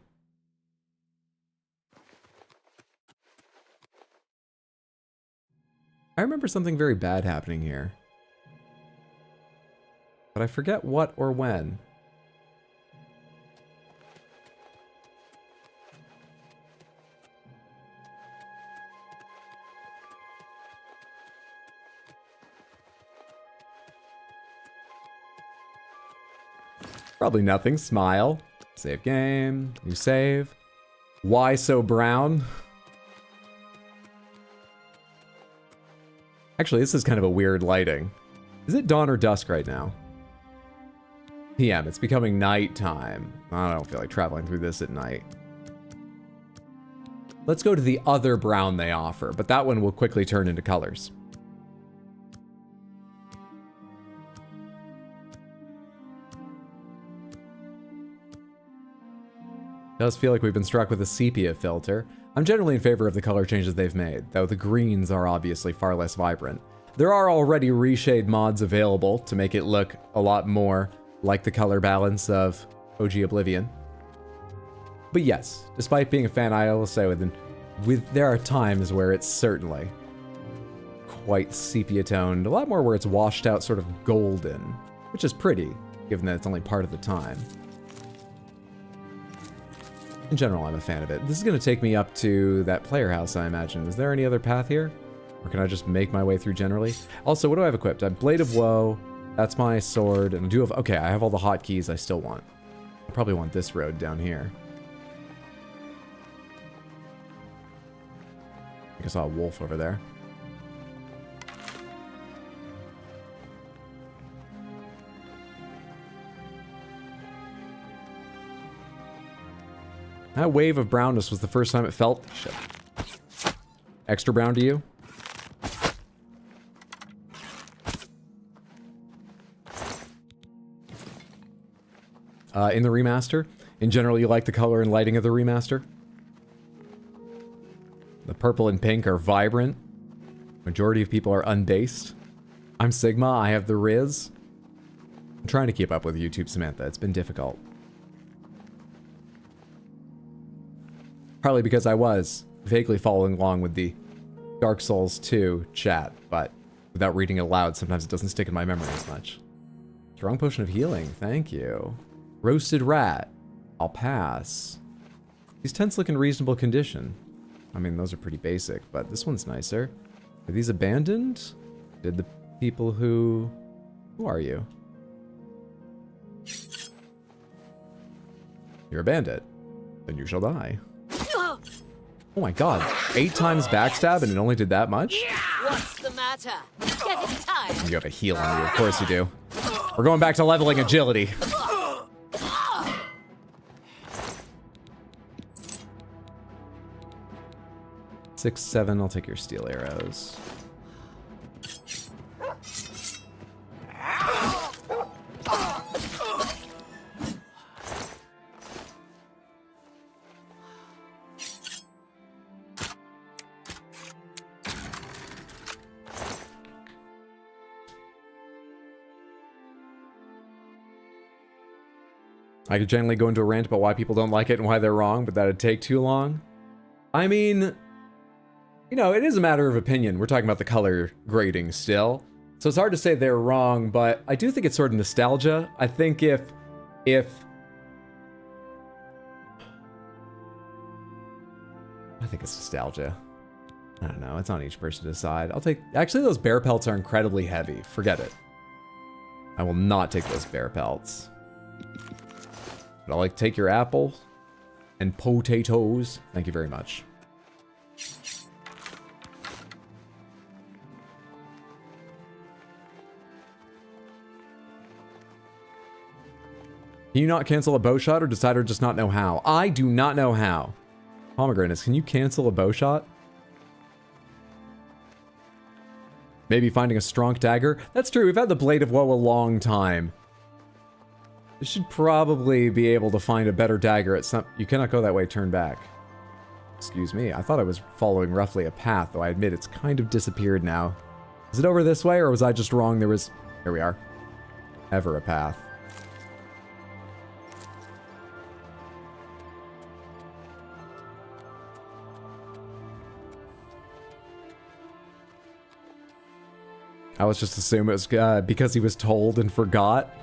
I remember something very bad happening here. But I forget what or when. Probably nothing. Smile. Save game. New save. Why so brown? Actually, this is kind of a weird lighting. Is it dawn or dusk right now? PM. It's becoming nighttime. I don't feel like traveling through this at night. Let's go to the other brown they offer, but that one will quickly turn into colors. Does feel like we've been struck with a sepia filter. I'm generally in favor of the color changes they've made, though the greens are obviously far less vibrant. There are already reshade mods available to make it look a lot more like the color balance of OG Oblivion. But yes, despite being a fan, I will say there are times where it's certainly quite sepia toned, a lot more where it's washed out sort of golden, which is pretty, given that it's only part of the time. In general, I'm a fan of it. This is going to take me up to that player house, I imagine. Is there any other path here? Or can I just make my way through generally? Also, what do I have equipped? I have Blade of Woe, that's my sword, and I do have... Okay, I have all the hotkeys I still want. I probably want this road down here. I think I saw a wolf over there. That wave of brownness was the first time it felt... Shit. Extra brown to you? In the remaster? In general, you like the color and lighting of the remaster? The purple and pink are vibrant. Majority of people are unbased. I'm Sigma, I have the Riz. I'm trying to keep up with YouTube, Samantha. It's been difficult. Partly because I was vaguely following along with the Dark Souls 2 chat, but without reading it aloud, sometimes it doesn't stick in my memory as much. Strong Potion of Healing, thank you. Roasted Rat, I'll pass. These tents look in reasonable condition. I mean, those are pretty basic, but this one's nicer. Are these abandoned? Did the people who... Who are you? You're a bandit. Then you shall die. Oh my god, 8 times backstab and it only did that much? What's the matter? Getting tired? You have a heal on you, of course you do. We're going back to leveling agility. 6, 7, I'll take your steel arrows. I could generally go into a rant about why people don't like it and why they're wrong, but that'd take too long. I mean, you know, it is a matter of opinion. We're talking about the color grading still. So it's hard to say they're wrong, but I do think it's sort of nostalgia. I think if... I think it's nostalgia. I don't know, it's on each person to decide. I'll take... Actually, those bear pelts are incredibly heavy. Forget it. I will not take those bear pelts. But I'll, like, take your apples and potatoes. Thank you very much. Can you not cancel a bow shot or decide or just not know how? I do not know how. Pomegranates, can you cancel a bow shot? Maybe finding a strong dagger? That's true, we've had the Blade of Woe a long time. You should probably be able to find a better dagger at some... You cannot go that way, turn back. Excuse me, I thought I was following roughly a path, though I admit it's kind of disappeared now. Is it over this way, or was I just wrong? There was... Here we are. Ever a path. I was just assuming it was because he was told and forgot.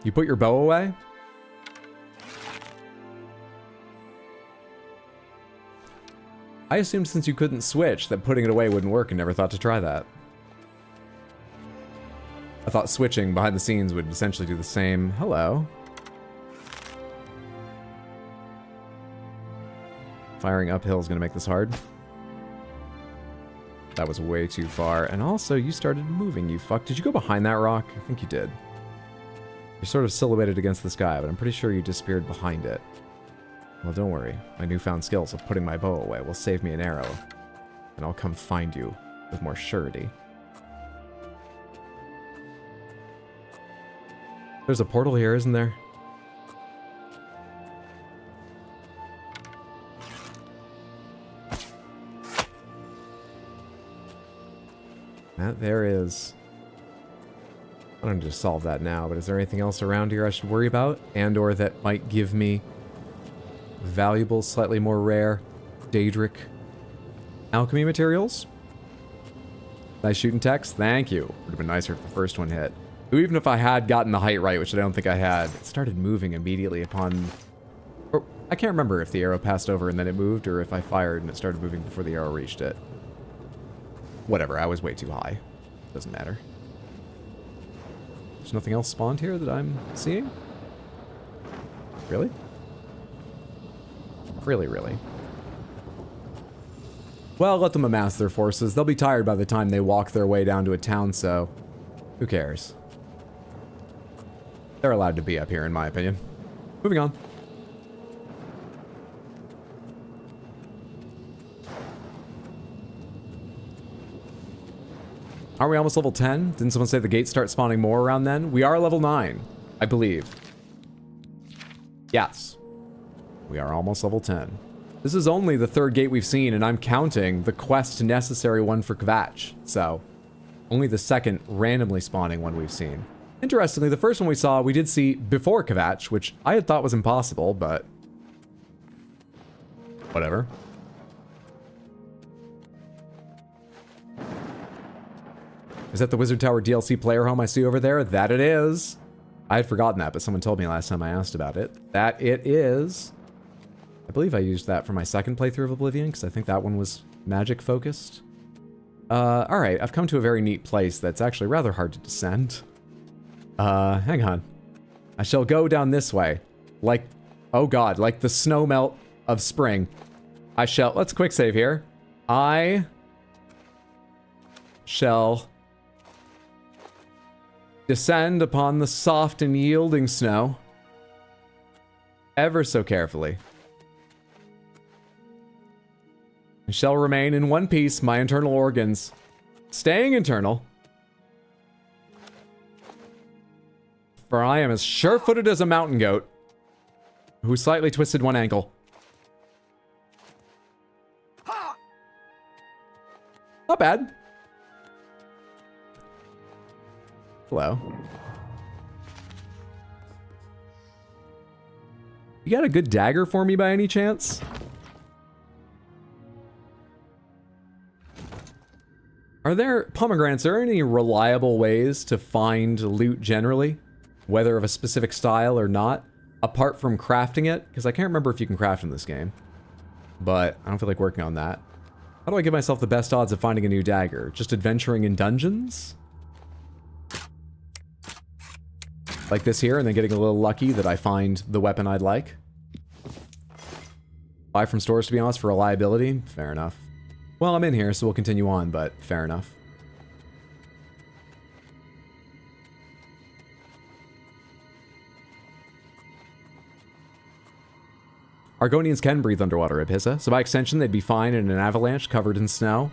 You put your bow away? I assumed since you couldn't switch that putting it away wouldn't work and never thought to try that. I thought switching behind the scenes would essentially do the same. Hello. Firing uphill is going to make this hard. That was way too far. And also, you started moving, you fuck. Did you go behind that rock? I think you did. You're sort of silhouetted against the sky, but I'm pretty sure you disappeared behind it. Well, don't worry. My newfound skills of putting my bow away will save me an arrow. And I'll come find you with more surety. There's a portal here, isn't there? That there is. I don't need to solve that now, but is there anything else around here I should worry about? And or that might give me valuable, slightly more rare Daedric alchemy materials? Nice shooting text. Thank you. Would have been nicer if the first one hit. Even if I had gotten the height right, which I don't think I had, it started moving immediately upon... Or, I can't remember if the arrow passed over and then it moved, or if I fired and it started moving before the arrow reached it. Whatever, I was way too high. Doesn't matter. There's nothing else spawned here that I'm seeing? Really? Really? Well, let them amass their forces. They'll be tired by the time they walk their way down to a town, so who cares? They're allowed to be up here, in my opinion. Moving on. Are we almost level 10? Didn't someone say the gates start spawning more around then? We are level 9, I believe. Yes. We are almost level 10. This is only the third gate we've seen, and I'm counting the quest necessary one for Kvatch. So, only the second randomly spawning one we've seen. Interestingly, the first one we saw, we did see before Kvatch, which I had thought was impossible, but... whatever. Is that the Wizard Tower DLC player home I see over there? That it is. I had forgotten that, but someone told me last time I asked about it. That it is. I believe I used that for my second playthrough of Oblivion, because I think that one was magic focused. Alright, I've come to a very neat place that's actually rather hard to descend. Hang on. I shall go down this way. Like, oh god, like the snow melt of spring. I shall, let's quick save here. I shall descend upon the soft and yielding snow ever so carefully. I shall remain in one piece, my internal organs staying internal. For I am as sure-footed as a mountain goat who slightly twisted one ankle. Not bad. Hello. You got a good dagger for me by any chance? Are there, pomegranates, are there any reliable ways to find loot generally? Whether of a specific style or not? Apart from crafting it? Because I can't remember if you can craft in this game. But I don't feel like working on that. How do I give myself the best odds of finding a new dagger? Just adventuring in dungeons? Like this here, and then getting a little lucky that I find the weapon I'd like? Buy from stores, to be honest, for reliability? Fair enough. Well, I'm in here, so we'll continue on, but fair enough. Argonians can breathe underwater, Abhissa, so by extension they'd be fine in an avalanche covered in snow.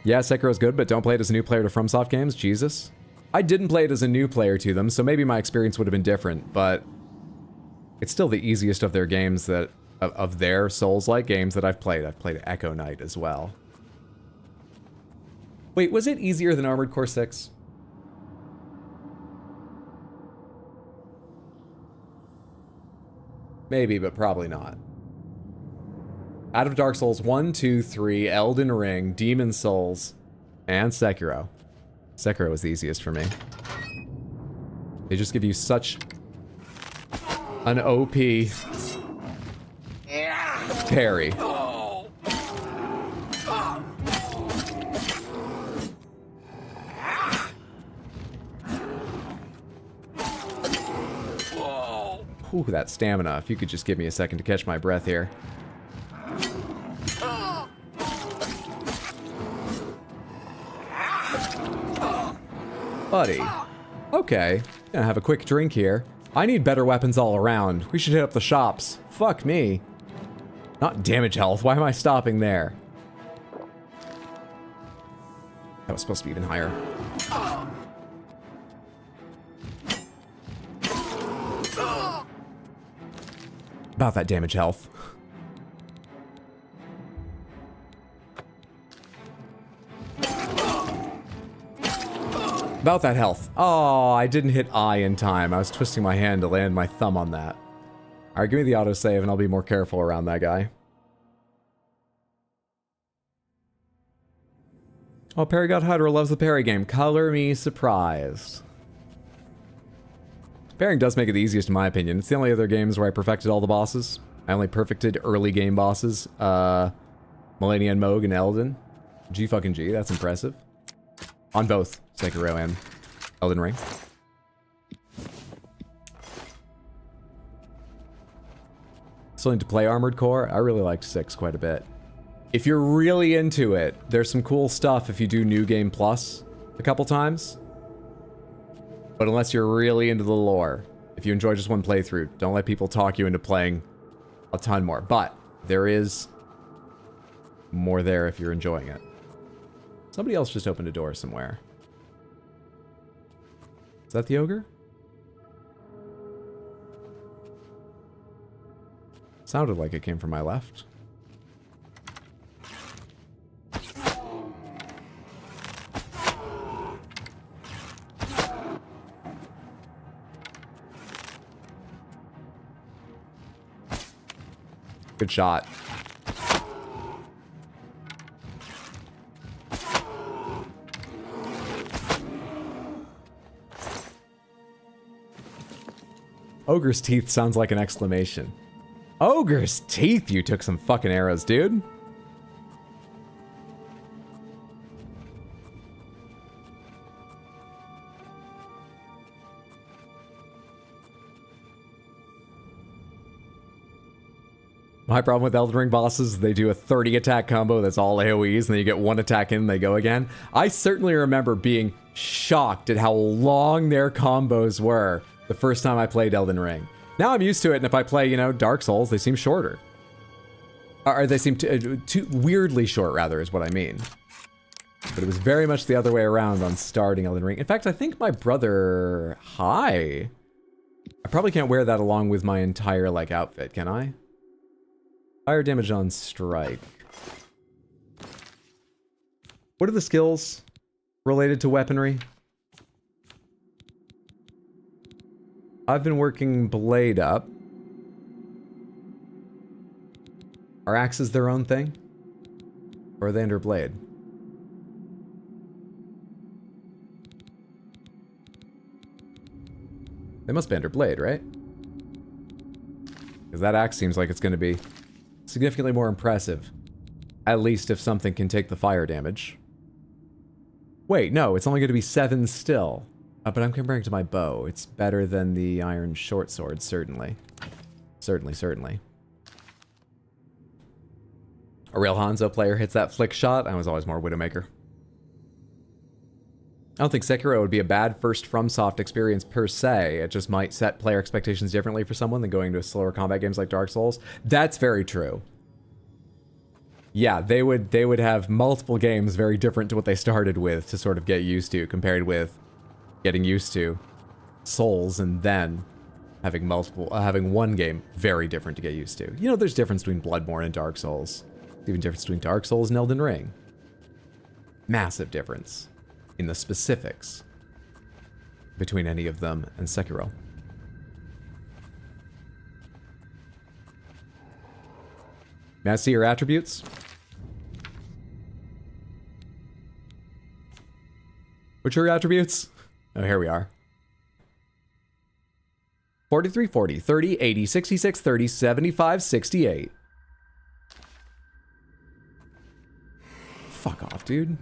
Yeah, Sekiro's good, but don't play it as a new player to FromSoft games? Jesus. I didn't play it as a new player to them, so maybe my experience would have been different, but... it's still the easiest of their games that... of their Souls-like games that I've played. I've played Echo Knight as well. Wait, was it easier than Armored Core 6? Maybe, but probably not. Out of Dark Souls 1, 2, 3, Elden Ring, Demon Souls, and Sekiro. Sekiro was the easiest for me. They just give you such an OP parry. Ooh, that stamina. If you could just give me a second to catch my breath here. Buddy. Okay. Gonna have a quick drink here. I need better weapons all around. We should hit up the shops. Fuck me. Not damage health. Why am I stopping there? That was supposed to be even higher. About that damage health. About that health. Oh, I didn't hit I in time. I was twisting my hand to land my thumb on that. Alright, give me the autosave and I'll be more careful around that guy. Oh, Perry Got Hydra loves the parry game. Color me surprised. Parrying does make it the easiest in my opinion. It's the only other games where I perfected all the bosses. I only perfected early game bosses. Malenia and Moog and Elden. G fucking G, that's impressive. On both Sekiro and Elden Ring. Still need to play Armored Core. I really liked 6 quite a bit. If you're really into it, there's some cool stuff if you do New Game Plus a couple times. But unless you're really into the lore, if you enjoy just one playthrough, don't let people talk you into playing a ton more. But there is more there if you're enjoying it. Somebody else just opened a door somewhere. Is that the ogre? Sounded like it came from my left. Good shot. Ogre's teeth sounds like an exclamation. Ogre's teeth, you took some fucking arrows, dude. My problem with Elden Ring bosses is they do a 30 attack combo that's all AoEs, and then you get one attack in and they go again. I certainly remember being shocked at how long their combos were the first time I played Elden Ring. Now I'm used to it, and if I play, you know, Dark Souls, they seem shorter. Or they seem too weirdly short, rather, is what I mean. But it was very much the other way around on starting Elden Ring. In fact, I think my brother... Hi. I probably can't wear that along with my entire, like, outfit, can I? Fire damage on strike. What are the skills related to weaponry? I've been working blade up. Are axes their own thing? Or are they under blade? They must be under blade, right? Because that axe seems like it's going to be significantly more impressive. At least if something can take the fire damage. Wait, no, it's only going to be 7 still. But I'm comparing to my bow. It's better than the iron short sword, certainly. Certainly. A real Hanzo player hits that flick shot. I was always more Widowmaker. I don't think Sekiro would be a bad first FromSoft experience per se. It just might set player expectations differently for someone than going to slower combat games like Dark Souls. That's very true. Yeah, they would have multiple games very different to what they started with to sort of get used to, compared with getting used to Souls and then having one game very different to get used to. You know, there's difference between Bloodborne and Dark Souls. There's even difference between Dark Souls and Elden Ring. Massive difference in the specifics between any of them and Sekiro. May I see your attributes? Which are your attributes? Oh, here we are. 43, 40, 30, 80, 66, 30, 75, 68. Fuck off, dude.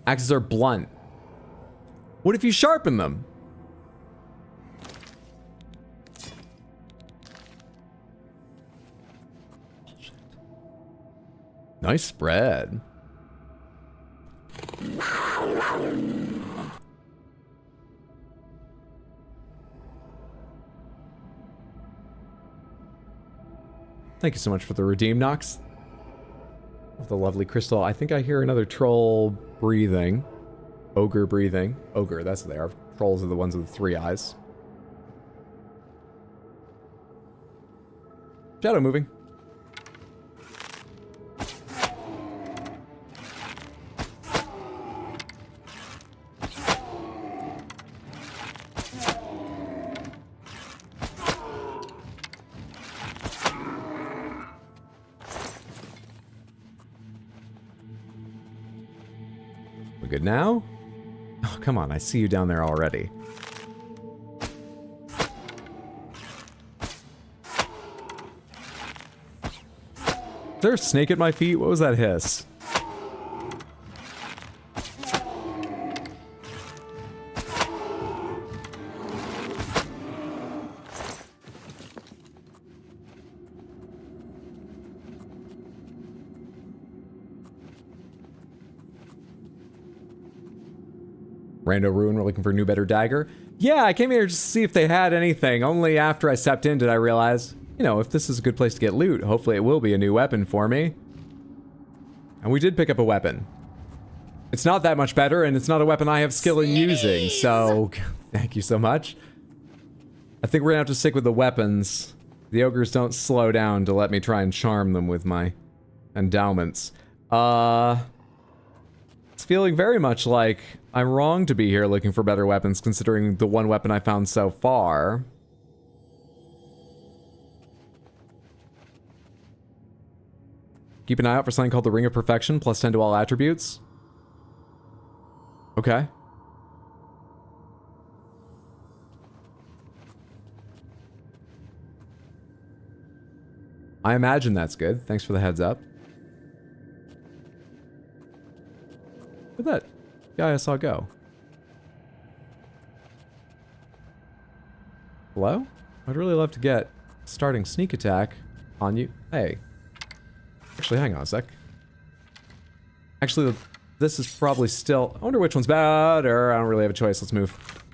Axes are blunt. What if you sharpen them? Nice spread. Thank you so much for the redeem, Nox. the lovely crystal. I think I hear another troll breathing. Ogre breathing. Ogre, that's what they are. Trolls are the ones with 3 eyes. Shadow moving. We're good now? Oh, come on, I see you down there already. Is there a snake at my feet? What was that hiss? Rando Ruin, we're looking for a new, better dagger. Yeah, I came here just to see if they had anything. Only after I stepped in did I realize, you know, if this is a good place to get loot, hopefully it will be a new weapon for me. And we did pick up a weapon. It's not that much better, and it's not a weapon I have skill in using, so thank you so much. I think we're gonna have to stick with the weapons. The ogres don't slow down to let me try and charm them with my endowments. It's feeling very much like I'm wrong to be here looking for better weapons, considering the one weapon I found so far. Keep an eye out for something called the Ring of Perfection, plus 10 to all attributes. Okay. I imagine that's good. Thanks for the heads up. Look at that guy I saw go. Hello? I'd really love to get starting sneak attack on you. Hey. Actually, hang on a sec. Actually, this is probably still... I wonder which one's better. I don't really have a choice. Let's move.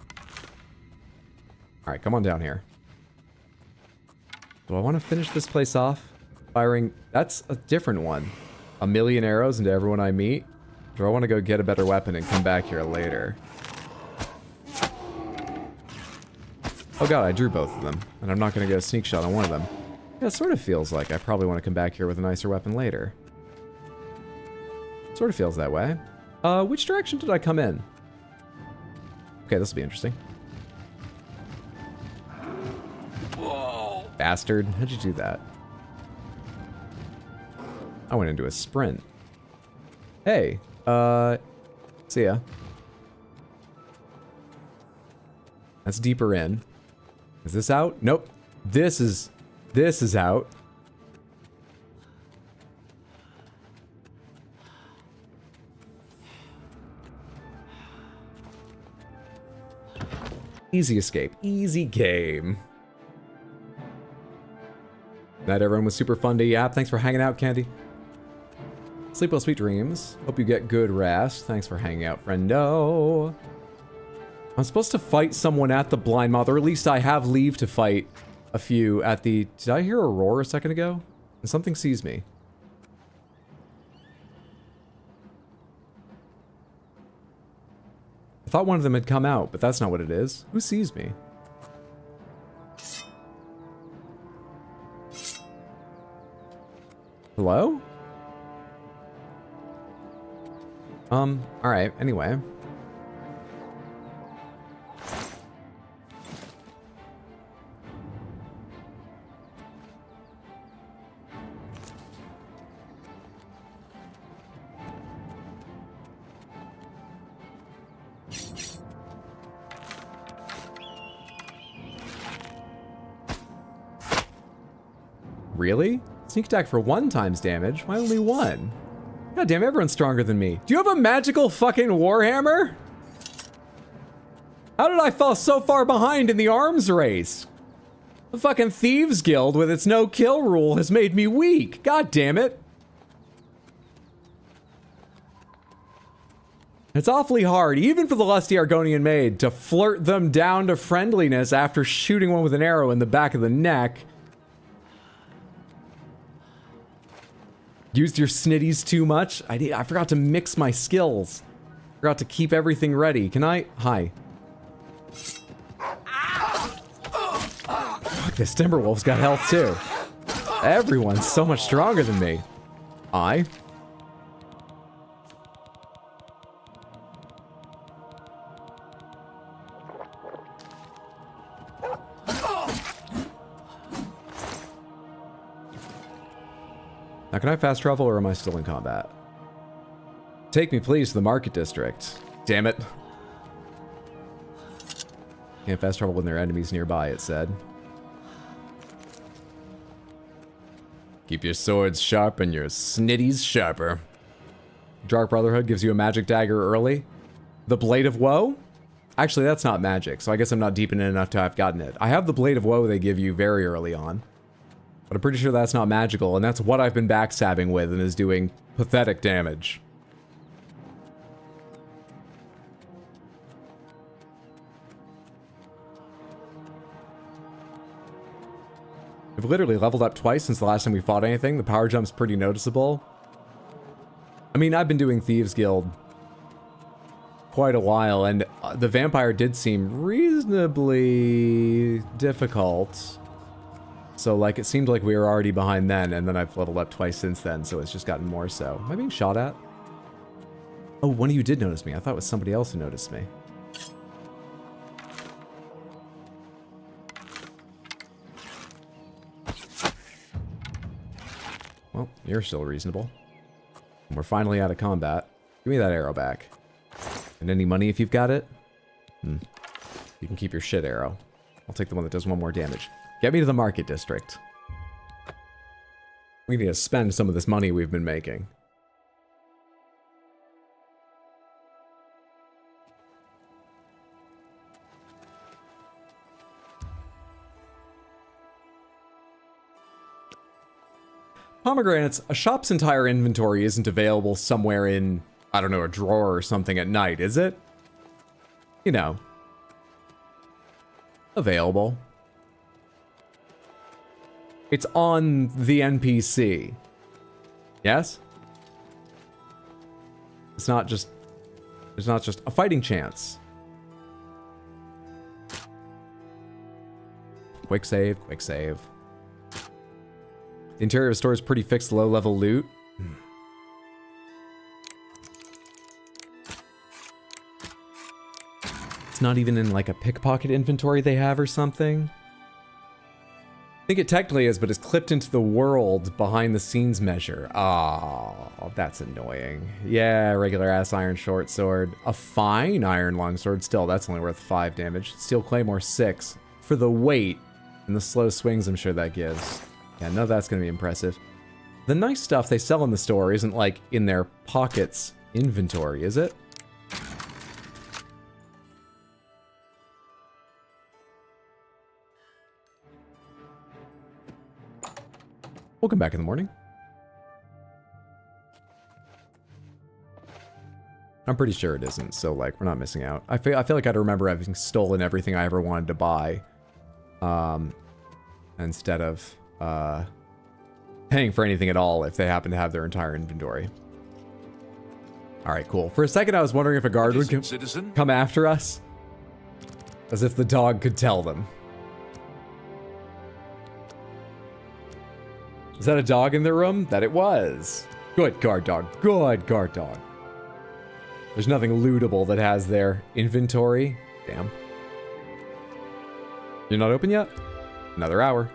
Alright, come on down here. Do I want to finish this place off? Firing... That's a different one. 1,000,000 arrows into everyone I meet? Do I want to go get a better weapon and come back here later? Oh god, I drew both of them. And I'm not going to get a sneak shot on one of them. Yeah, it sort of feels like I probably want to come back here with a nicer weapon later. Sort of feels that way. Which direction did I come in? Okay, this will be interesting. Whoa. Bastard. How'd you do that? I went into a sprint. Hey, see ya. That's deeper in. Is this out? Nope. This is out. Easy escape. Easy game. That everyone was super fun to yap. Thanks for hanging out, Candy. Sleep well, sweet dreams. Hope you get good rest. Thanks for hanging out, friendo. I'm supposed to fight someone at the blind moth, or at least I have leave to fight a few at the... Did I hear a roar a second ago? And something sees me. I thought one of them had come out, but that's not what it is. Who sees me? Hello? Alright, anyway. Really? Sneak attack for 1 times damage? Why only 1? God damn, everyone's stronger than me. Do you have a magical fucking warhammer? How did I fall so far behind in the arms race? The fucking Thieves Guild with its no-kill rule has made me weak. God damn it. It's awfully hard, even for the lusty Argonian maid, to flirt them down to friendliness after shooting one with an arrow in the back of the neck. Used your snitties too much? I forgot to mix my skills. Forgot to keep everything ready. Can I? Hi. Fuck, this Timberwolf's got health too. Everyone's so much stronger than me. I. Now, can I fast travel or am I still in combat? Take me, please, to the market district. Damn it. Can't fast travel when there are enemies nearby, it said. Keep your swords sharp and your snitties sharper. Dark Brotherhood gives you a magic dagger early. The Blade of Woe? Actually, that's not magic, so I guess I'm not deep in it enough to have gotten it. I have the Blade of Woe they give you very early on. But I'm pretty sure that's not magical, and that's what I've been backstabbing with and is doing pathetic damage. I've literally leveled up twice since the last time we fought anything. The power jump's pretty noticeable. I mean, I've been doing Thieves Guild quite a while, and the vampire did seem reasonably difficult. So, like, it seemed like we were already behind then, and then I've leveled up twice since then, so it's just gotten more so. Am I being shot at? Oh, one of you did notice me. I thought it was somebody else who noticed me. Well, you're still reasonable. And we're finally out of combat. Give me that arrow back. And any money if you've got it? You can keep your shit arrow. I'll take the one that does 1 more damage. Get me to the market district. We need to spend some of this money we've been making. Pomegranates, a shop's entire inventory isn't available somewhere in, I don't know, a drawer or something at night, is it? You know. Available. It's on the NPC. Yes? It's not just... There's not just a fighting chance. Quick save, quick save. The interior of the store is pretty fixed low-level loot. It's not even in like a pickpocket inventory they have or something. I think it technically is, but it's clipped into the world behind the scenes measure. Oh, that's annoying. Yeah, regular ass iron short sword. A fine iron longsword. Still, that's only worth 5 damage. Steel claymore 6. For the weight and the slow swings I'm sure that gives. Yeah, none of that's going to be impressive. The nice stuff they sell in the store isn't like in their pockets inventory, is it? We'll come back in the morning. I'm pretty sure it isn't, so like we're not missing out. I feel like I'd remember having stolen everything I ever wanted to buy, instead of paying for anything at all if they happen to have their entire inventory. All right, cool. For a second, I was wondering if a guard would come after us, as if the dog could tell them. Is that a dog in the room? That it was. Good guard dog. Good guard dog. There's nothing lootable that has their inventory. Damn. You're not open yet? Another hour.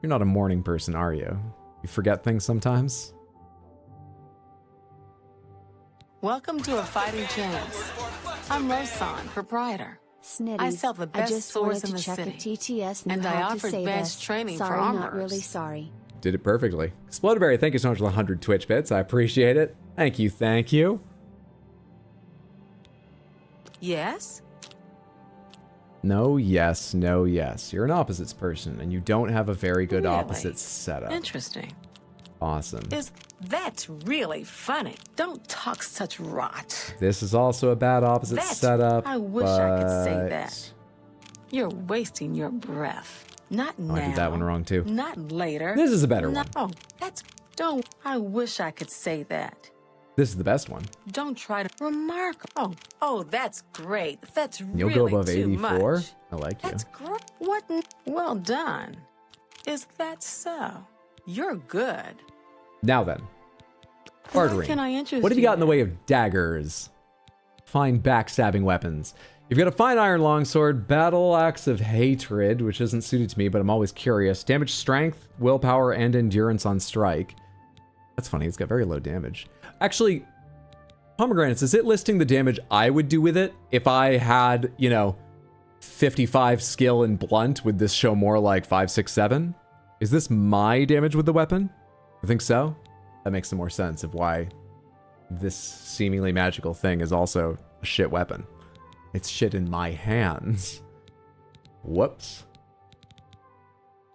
You're not a morning person, are you? You forget things sometimes? Welcome to A Fighting Chance. I'm Rosan, proprietor. Snitties, I sell the best just swords wanted in the to check city. if TTS knew And I how to offer say advanced this. training for Sorry, armorers. not really sorry. Did it perfectly. Exploderberry, thank you so much for the 100 Twitch bits. I appreciate it. Thank you, thank you. Yes? No, yes, no, yes. You're an opposites person, and you don't have a very good Really? opposites setup. Interesting. Awesome. That's really funny. Don't talk such rot. This is also a bad opposite setup. I wish I could say that. You're wasting your breath. Not now. I did that one wrong too. Not later. This is a better one. No, don't. I wish I could say that. This is the best one. Don't try to remark. Oh, that's great. That's You'll really go above too 84. much. I like you. That's great. What? Well done. Is that so? You're good. Now then, bartering. Can I interest What have you you got in the way of daggers? Fine backstabbing weapons. You've got a fine iron longsword, battle axe of hatred, which isn't suited to me, but I'm always curious. Damage, strength, willpower, and endurance on strike. That's funny. It's got very low damage. Actually, pomegranates, is it listing the damage I would do with it? If I had, 55 skill in blunt, would this show more like 5, 6, 7? Is this my damage with the weapon? I think so. That makes some more sense of why this seemingly magical thing is also a shit weapon. It's shit in my hands. Whoops.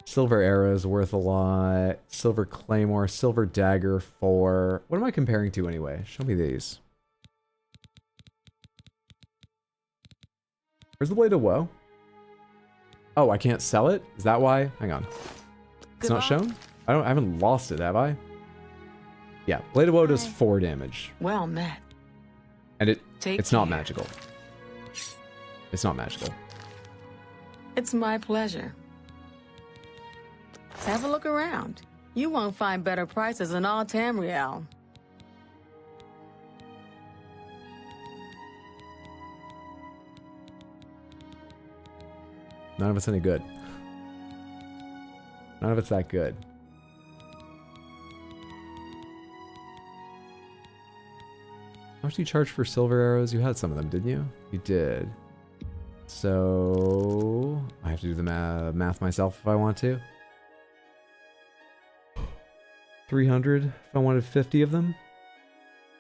Silver arrow is worth a lot. Silver claymore, silver dagger 4. What am I comparing to anyway? Show me these. Where's the blade of woe? Oh, I can't sell it? Is that why? Hang on. It's not shown? I haven't lost it, have I? Yeah, blade of woe does 4 damage. Well met. And it's not magical. It's not magical. It's my pleasure. Have a look around. You won't find better prices in all Tamriel. None of it's any good. None of it's that good. How much do you charge for silver arrows? You had some of them, didn't you? You did. So I have to do the math myself if I want to. 300 if I wanted 50 of them.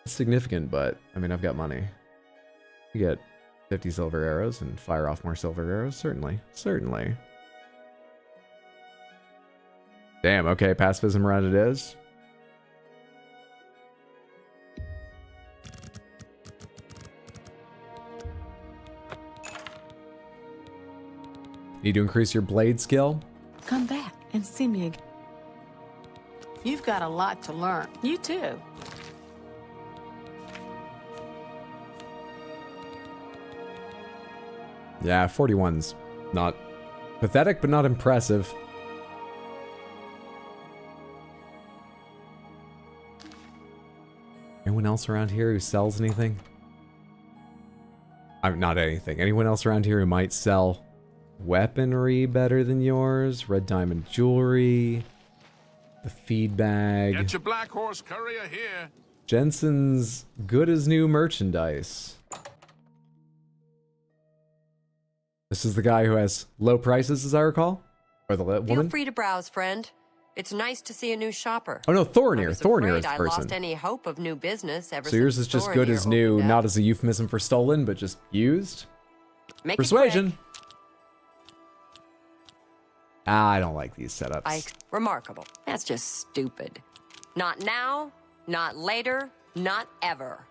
It's significant, but I mean, I've got money. You get 50 silver arrows and fire off more silver arrows. Certainly. Certainly. Damn, okay, pacifism round it is. Need to increase your blade skill? Come back and see me again. You've got a lot to learn. You too. Yeah, 41's not pathetic, but not impressive. Anyone else around here who sells anything? Not anything. Anyone else around here who might sell weaponry better than yours? Red diamond jewelry. The feed bag. Get your black horse courier here. Jensen's good as new merchandise. This is the guy who has low prices, as I recall? Or the woman? Feel free to browse, friend. It's nice to see a new shopper. Oh no, Thornir. Thornir is the I person. lost any hope of new business ever So yours is just good as new, not as a euphemism for stolen, but just used? Make Persuasion. I don't like these setups. Remarkable. That's just stupid. Not now, not later, not ever.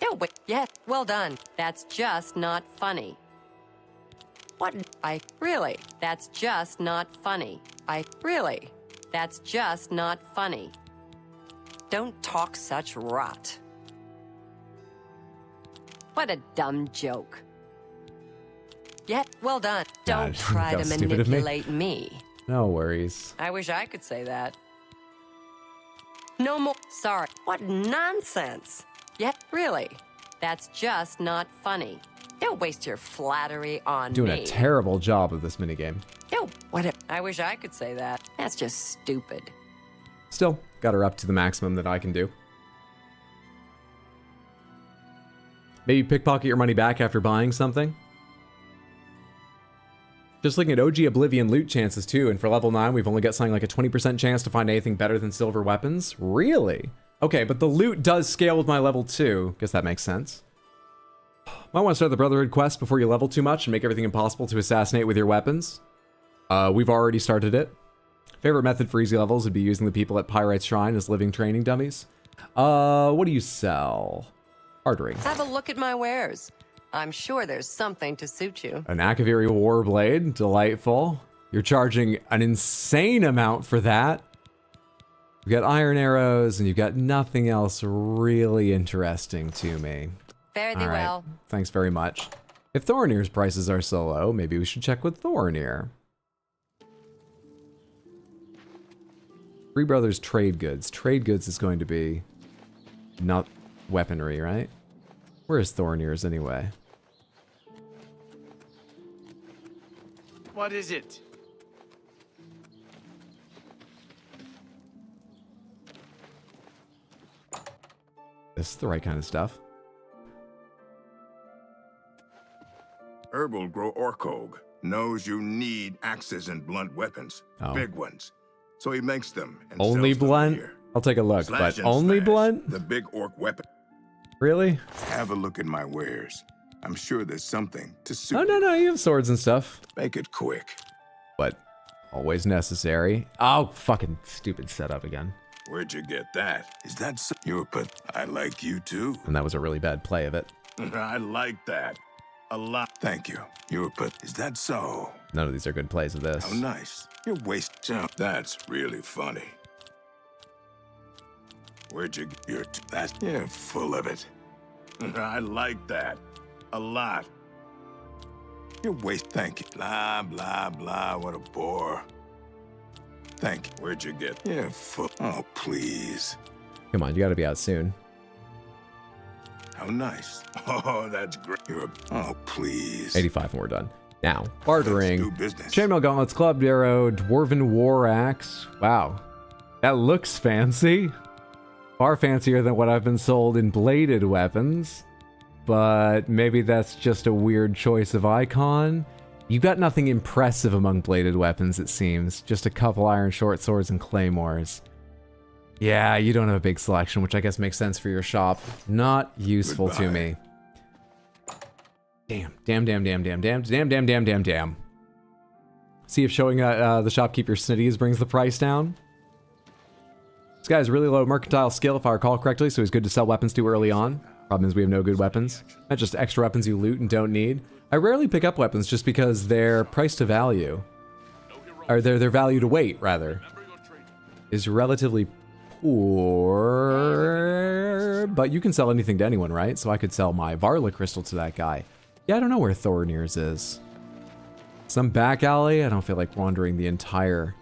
Oh, wait. Yeah, well done. That's just not funny. What? Really? That's just not funny. Really? That's just not funny. Don't talk such rot. What a dumb joke. Yeah, well done. Don't try to manipulate me. No worries. I wish I could say that. No more. Sorry. What nonsense. Yeah, really. That's just not funny. Don't waste your flattery on Doing me. a terrible job of this minigame. No, what? I wish I could say that. That's just stupid. Still, got her up to the maximum that I can do. Maybe pickpocket your money back after buying something. Just looking at OG Oblivion loot chances too, and for level 9 we've only got something like a 20% chance to find anything better than silver weapons? Really? Okay, but the loot does scale with my level 2. Guess that makes sense. Might want to start the Brotherhood quest before you level too much and make everything impossible to assassinate with your weapons. We've already started it. Favorite method for easy levels would be using the people at Pyrite's Shrine as living training dummies. What do you sell? Bartering. Have a look at my wares. I'm sure there's something to suit you. An Akaviri Warblade. Delightful. You're charging an insane amount for that. You've got iron arrows, and you've got nothing else really interesting to me. Fare thee well. Thanks very much. If Thorinir's prices are so low, maybe we should check with Thorinir. Three Brothers Trade Goods. Trade Goods is going to be not weaponry, right? Where is Thorinir's anyway? What is it? This is the right kind of stuff. Herbal grow Orkog knows you need axes and blunt weapons. Oh. Big ones. So he makes them and Only sells them blunt? here. I'll take a look, Slash but and only slash, blunt? The big orc weapon. Really? Have a look at my wares. I'm sure there's something to suit. Oh, no, you have swords and stuff. Make it quick. But always necessary. Oh, fucking stupid setup again. Where'd you get that? Is that so? You're put. I like you too. And that was a really bad play of it. I like that. A lot. Thank you. You're put. Is that so? None of these are good plays of this. How nice. You're wasting. That's really funny. Where'd you get your... That's... You're full of it. I like that. A lot. You're waste... Thank you. Blah, blah, blah. What a bore. Thank you. Where'd you get... You're full... Oh, please. Come on, you gotta be out soon. How nice. Oh, that's great. You're... Oh, please. 85 and we're done. Now, bartering. Let's do business. Chainmail Gauntlets, Clubbed Arrow, Dwarven War Axe. Wow. That looks fancy. Far fancier than what I've been sold in bladed weapons. But maybe that's just a weird choice of icon. You've got nothing impressive among bladed weapons, it seems. Just a couple iron short swords and claymores. Yeah, you don't have a big selection, which I guess makes sense for your shop. Not useful to me. Damn. See if showing the shopkeeper snitties brings the price down. This guy has really low mercantile skill, if I recall correctly, so he's good to sell weapons to early on. Problem is we have no good weapons. Not just extra weapons you loot and don't need. I rarely pick up weapons just because their price to value, or their value to weight, rather, is relatively poor. But you can sell anything to anyone, right? So I could sell my Varla crystal to that guy. Yeah, I don't know where Thorinir's is. Some back alley? I don't feel like wandering the entire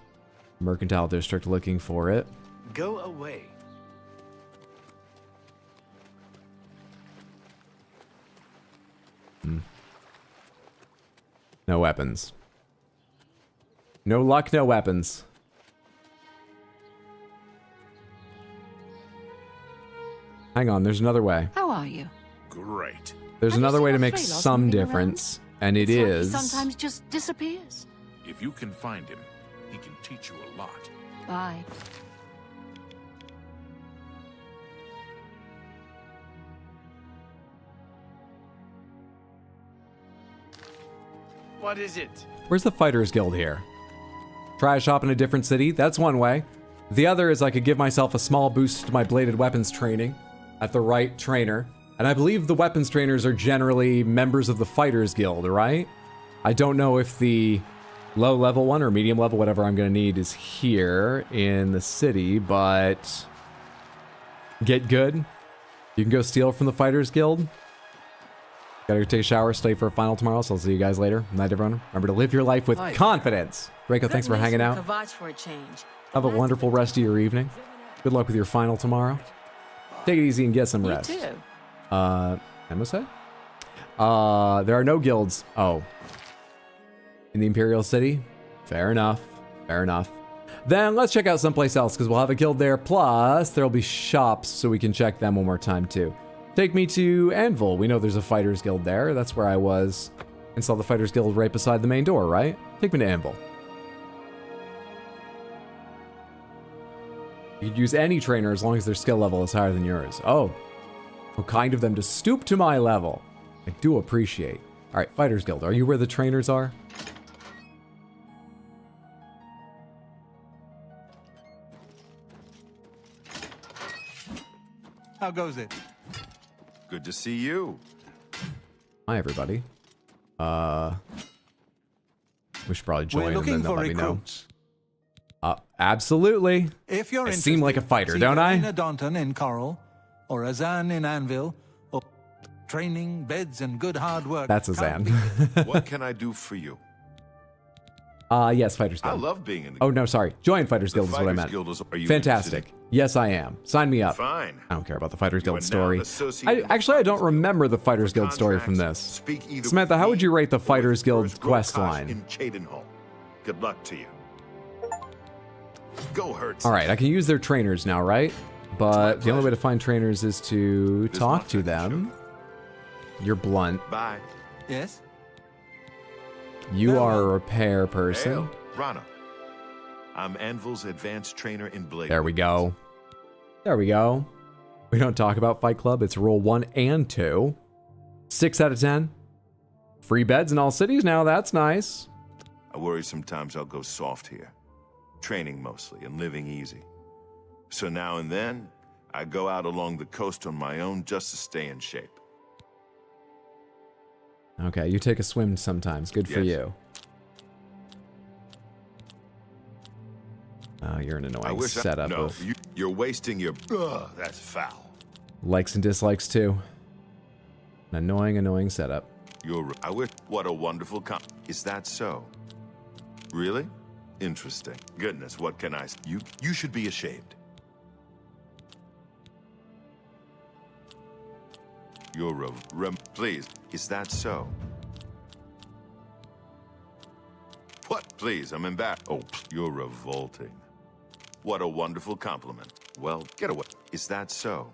mercantile district looking for it. Go away. No weapons. No luck, no weapons. Hang on, there's another way. How are you? Great. There's Have you another seen way to a make stray loss some moving around? difference, and it It's like he is... sometimes just disappears. If you can find him, he can teach you a lot. Bye. What is it? Where's the Fighters Guild here? Try a shop in a different city? That's one way. The other is I could give myself a small boost to my bladed weapons training at the right trainer. And I believe the weapons trainers are generally members of the Fighters Guild, right? I don't know if the low level one or medium level, whatever I'm going to need, is here in the city, but get good. You can go steal from the Fighters Guild. Gotta go take a shower, study for a final tomorrow, so I'll see you guys later. Night, everyone. Remember to live your life with confidence. Draco, thanks for hanging out. For a change. Have a wonderful rest of your evening. Good luck with your final tomorrow. Take it easy and get some rest. You too. Emma said? There are no guilds. Oh. In the Imperial City? Fair enough. Fair enough. Then let's check out someplace else, because we'll have a guild there. Plus, there'll be shops, so we can check them one more time, too. Take me to Anvil. We know there's a Fighters Guild there. That's where I was. And saw the Fighters Guild right beside the main door, right? Take me to Anvil. You could use any trainer as long as their skill level is higher than yours. Oh. How kind of them to stoop to my level. I do appreciate. Alright, Fighters Guild. Are you where the trainers are? How goes it? Good to see you. Hi, everybody. We should probably join and then they'll let me know. Absolutely. If you're I seem like a fighter, don't I? Rena Daunton in Coral, or Azan in Anvil, or training, beds, and good hard work. That's Azan. What can I do for you? Yes, Fighters Guild. I love being in the Oh, no, sorry. Join Fighters Guild is what I meant. Are you Fantastic. Yes, I am. Sign me up. Fine. I don't care about the Fighters Guild are now story. associated I don't remember the Fighters Guild story from this. Speak either Samantha, how would you rate the Fighters Guild First quest Grokash line? in Cheydinhal. Good luck to you. Go hurt. All right, I can use their trainers now, right? But the only way to find trainers is to talk to them. You're blunt. Bye. Yes? You are a repair person. Hail, Rana. I'm Anvil's advanced trainer in Blade. There we go. There we go. We don't talk about Fight Club. It's rule 1 and 2. 6 out of 10. Free beds in all cities now. That's nice. I worry sometimes I'll go soft here. Training mostly and living easy. So now and then, I go out along the coast on my own just to stay in shape. Okay, you take a swim sometimes. Good for you. You're an annoying setup of you're wasting your... that's foul. likes and dislikes too. An annoying setup. I wish... What a wonderful Is that so? Really? Interesting. Goodness, what can I... You should be ashamed. You're please, is that so? What? Please, I'm embarrassed. Oh, you're revolting. What a wonderful compliment. Well, get away. Is that so?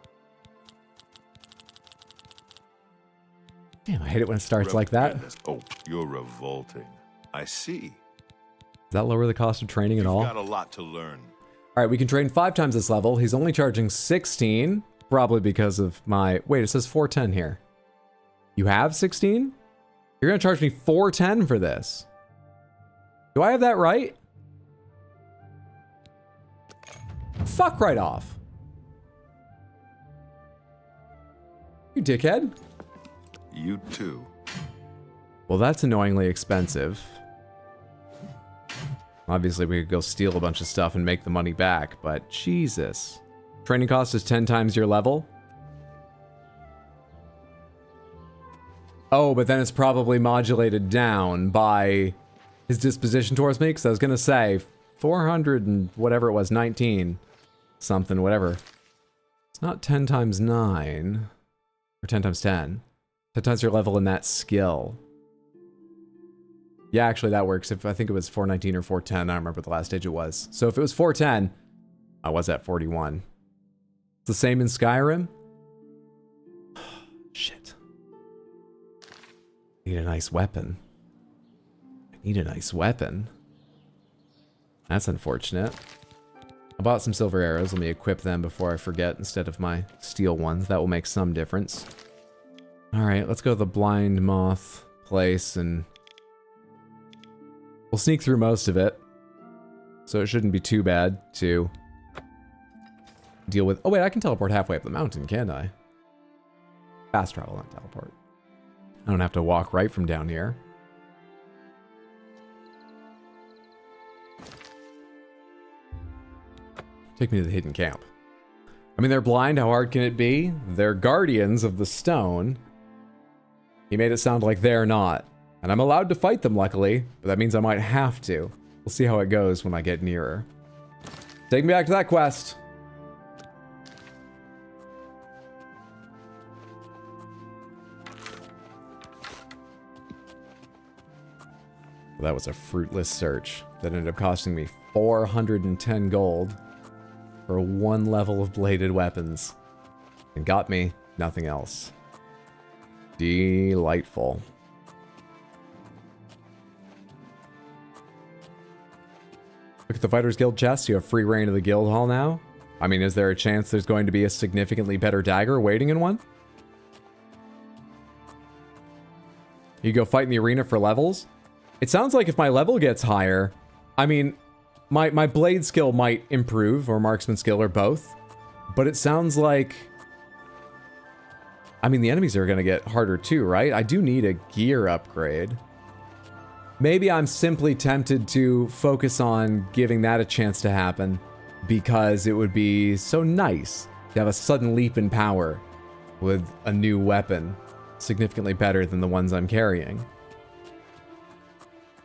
Damn, I hate it when it starts like that. Goodness. Oh, you're revolting. I see. Does that lower the cost of training at all? You've got a lot to learn. All right, we can train 5 times this level. He's only charging 16, probably because of my... Wait, it says 410 here. You have 16? You're going to charge me 410 for this. Do I have that right? Fuck right off. You dickhead. You too. Well, that's annoyingly expensive. Obviously, we could go steal a bunch of stuff and make the money back, but Jesus. Training cost is 10 times your level. Oh, but then it's probably modulated down by his disposition towards me, because I was going to say 400 and whatever it was, 19 something, whatever. It's not 10 times 9, or 10 times 10. 10 times your level in that skill. Yeah, actually that works. If I think it was 419 or 410, I don't remember what the last digit was. So if it was 410, I was at 41. It's the same in Skyrim. Shit. I need a nice weapon. That's unfortunate. I bought some silver arrows. Let me equip them before I forget instead of my steel ones. That will make some difference. Alright, let's go to the blind moth place and we'll sneak through most of it. So it shouldn't be too bad to deal with. Oh wait, I can teleport halfway up the mountain, can't I? Fast travel, not teleport. I don't have to walk right from down here. Take me to the hidden camp. I mean, they're blind. How hard can it be? They're guardians of the stone. He made it sound like they're not. And I'm allowed to fight them, luckily. But that means I might have to. We'll see how it goes when I get nearer. Take me back to that quest. Well, that was a fruitless search. That ended up costing me 410 gold. For 1 level of bladed weapons. And got me nothing else. Delightful. Look at the Fighters Guild chest. You have free reign of the guild hall now. I mean, is there a chance there's going to be a significantly better dagger waiting in one? You go fight in the arena for levels? It sounds like if my level gets higher, I mean, my blade skill might improve, or marksman skill, or both. But it sounds like I mean, the enemies are going to get harder too, right? I do need a gear upgrade. Maybe I'm simply tempted to focus on giving that a chance to happen because it would be so nice to have a sudden leap in power with a new weapon, significantly better than the ones I'm carrying.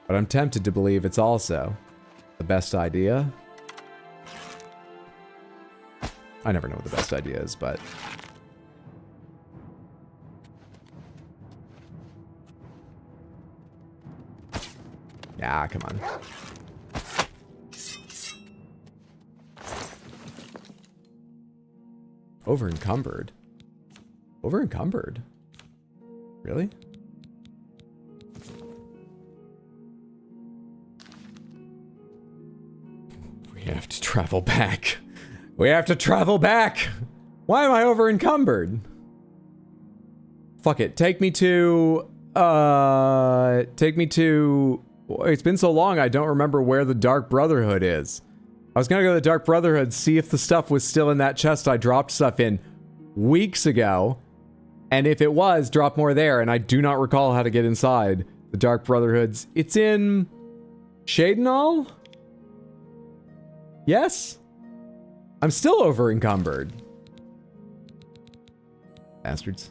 But I'm tempted to believe it's also the best idea. I never know what the best idea is, but... yeah, come on. Over-encumbered? Over-encumbered? Really? We have to travel back. We have to travel back! Why am I over-encumbered? Fuck it. Take me to... It's been so long, I don't remember where the Dark Brotherhood is. I was gonna go to the Dark Brotherhood, see if the stuff was still in that chest I dropped stuff in weeks ago. And if it was, drop more there, and I do not recall how to get inside the Dark Brotherhoods. It's in... Shadenall? Yes? I'm still over-encumbered. Bastards.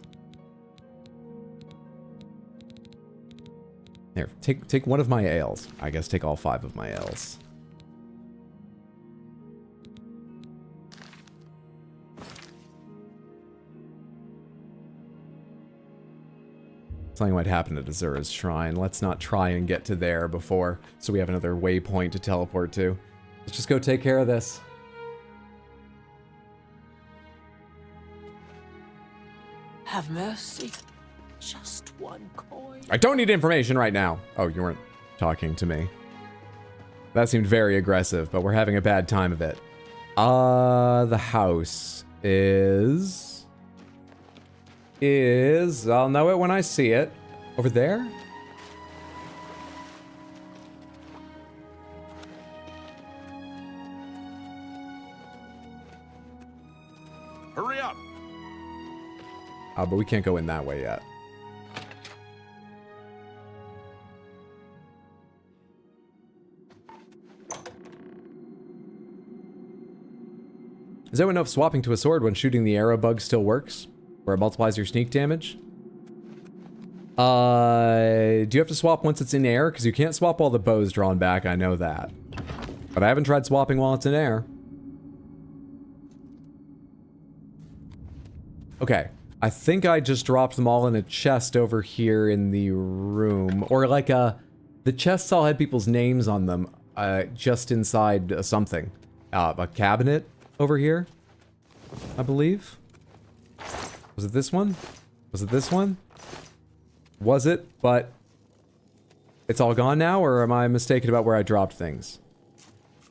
Here, take one of my ales. I guess take all 5 of my ales. Something might happen at Azura's Shrine. Let's not try and get to there before, so we have another waypoint to teleport to. Let's just go take care of this. Have mercy. Just one coin. I don't need information right now. Oh, you weren't talking to me. That seemed very aggressive, but we're having a bad time of it. The house is... I'll know it when I see it. Over there? Hurry up! Oh, but we can't go in that way yet. Does anyone know if swapping to a sword when shooting the arrow bug still works? Where it multiplies your sneak damage? Do you have to swap once it's in air? Because you can't swap while the bow's drawn back, I know that. But I haven't tried swapping while it's in air. Okay. I think I just dropped them all in a chest over here in the room. Or like the chests all had people's names on them. Just inside something. A cabinet over here, I believe. Was it this one? Was it this one? Was it? But it's all gone now, or am I mistaken about where I dropped things?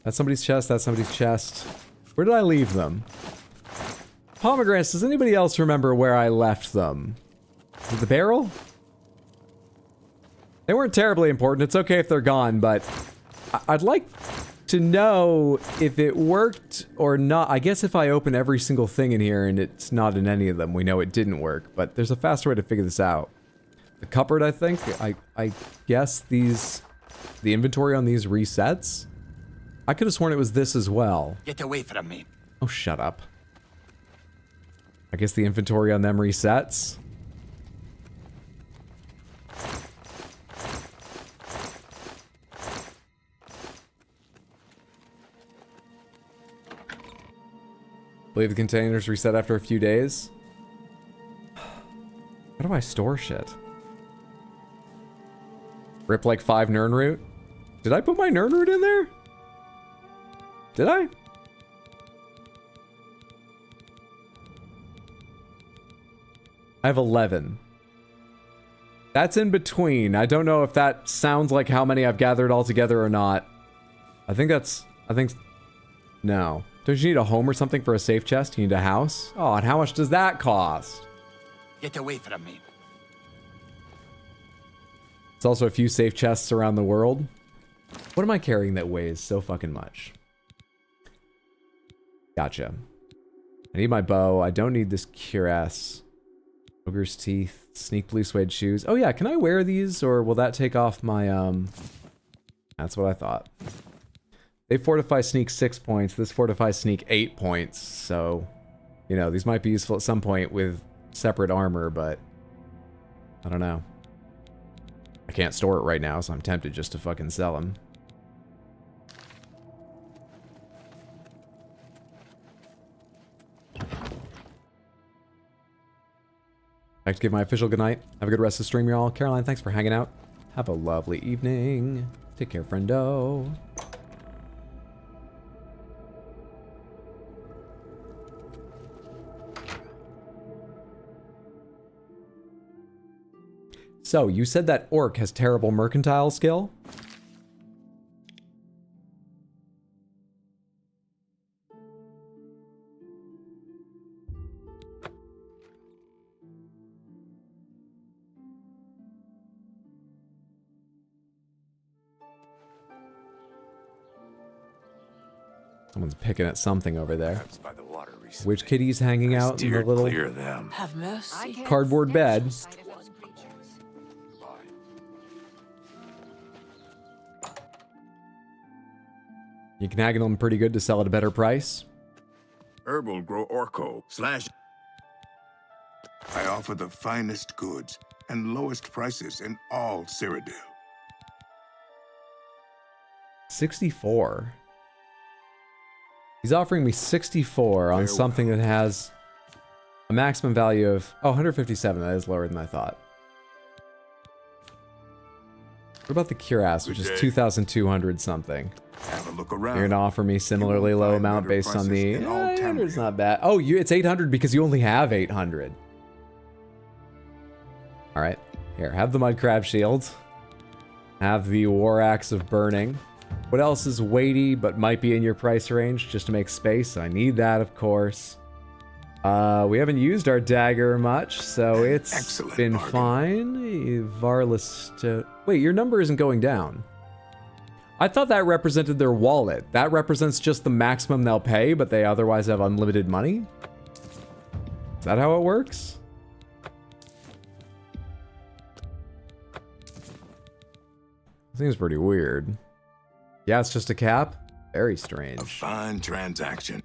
That's somebody's chest, that's somebody's chest. Where did I leave them? Pomegranates, does anybody else remember where I left them? Was it the barrel? They weren't terribly important. It's okay if they're gone, but I'd like to know if it worked or not. I guess if I open every single thing in here and it's not in any of them, we know it didn't work, but there's a faster way to figure this out. The cupboard, I think, I guess the inventory on these resets? I could have sworn it was this as well. Get away from me. Oh, shut up. I guess the inventory on them resets. Believe the containers reset after a few days. How do I store shit? Rip like 5 Nirnroot? Did I put my Nirnroot in there? Did I? I have 11. That's in between. I don't know if that sounds like how many I've gathered all together or not. I think, no. Don't you need a home or something for a safe chest? You need a house? Oh, and how much does that cost? Get away from me. It's also a few safe chests around the world. What am I carrying that weighs so fucking much? Gotcha. I need my bow. I don't need this cuirass. Ogre's teeth, sneak blue suede shoes. Oh yeah, can I wear these or will that take off my That's what I thought. They fortify sneak 6 points. This fortifies sneak 8 points. So, you know, these might be useful at some point with separate armor, but I don't know. I can't store it right now, so I'm tempted just to fucking sell them. I'd like to give my official goodnight. Have a good rest of the stream, y'all. Caroline, thanks for hanging out. Have a lovely evening. Take care, friendo. So, you said that orc has terrible mercantile skill? Someone's picking at something over there. Which kitty's hanging out in the little Have mercy. cardboard bed? You can haggle them pretty good to sell at a better price. Herbal grow Orco / I offer the finest goods and lowest prices in all Cyrodiil. 64. He's offering me 64 on something that has a maximum value of 157. That is lower than I thought. What about the cuirass, which is 2,200 something? Have a look around. You're gonna offer me similarly low amount based on the 800 is not bad. Oh, it's 800 because you only have 800. All right, here, have the mud crab shield. Have the war axe of burning. What else is weighty but might be in your price range just to make space? I need that, of course. We haven't used our dagger much, so it's been fine. Varless. Wait, your number isn't going down. I thought that represented their wallet. That represents just the maximum they'll pay, but they otherwise have unlimited money? Is that how it works? Seems pretty weird. Yeah, it's just a cap? Very strange. A fine transaction.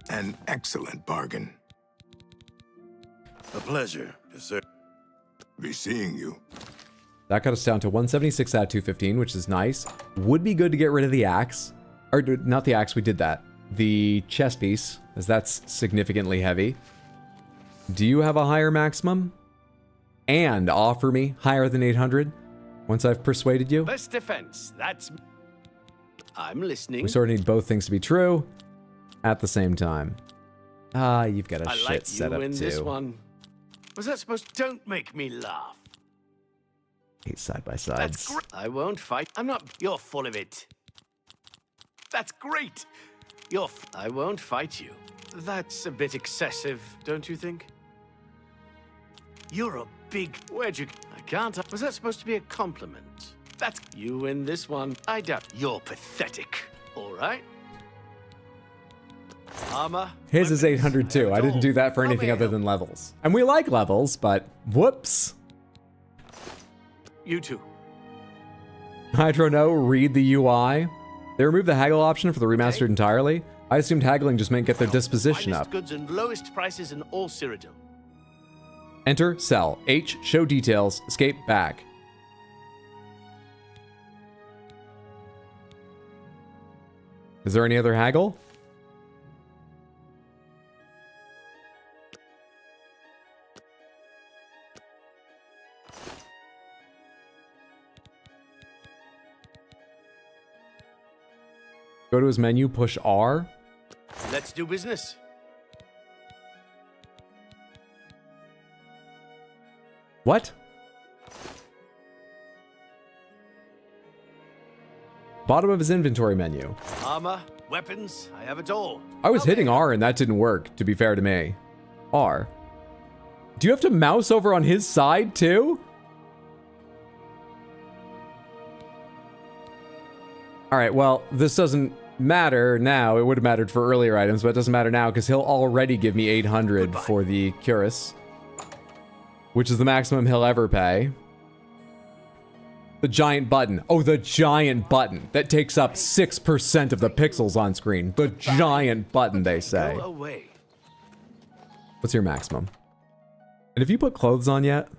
An excellent bargain. A pleasure, yes, sir. Be seeing you. That got us down to 176 out of 215, which is nice. Would be good to get rid of the axe. Or, not the axe, we did that. The chest piece, as that's significantly heavy. Do you have a higher maximum? And offer me higher than 800 once I've persuaded you? Best defense, that's... I'm listening. We sort of need both things to be true at the same time. Ah, you've got a I shit like set you up in too. this one. Was that supposed to... Don't make me laugh. 8 side by That's sides. great. I won't fight. I'm not... You're full of it. That's great. I won't fight you. That's a bit excessive, don't you think? You're a big... Where'd you... I can't... Was that supposed to be a compliment? That's... You win this one. I doubt... You're pathetic. All right? Armor. His is 800 too. I didn't do that for anything other than levels. And we like levels, but whoops. You too. Hydro, no, read the UI. They removed the haggle option for the remastered entirely. I assumed haggling just meant get their disposition Finest up. goods and lowest prices in all Cyrodiil. Enter, sell. H, show details. Escape, back. Is there any other haggle? Go to his menu, push R. Let's do business. What? Bottom of his inventory menu. Armor, weapons, I have it all. I was hitting R and that didn't work, to be fair to me. R. Do you have to mouse over on his side too? Alright, well, this doesn't matter now. It would have mattered for earlier items, but it doesn't matter now because he'll already give me 800 for the cuirass, which is the maximum he'll ever pay. The giant button. Oh, the giant button that takes up 6% of the pixels on screen. The giant button, they say. Go away. What's your maximum? And have you put clothes on yet?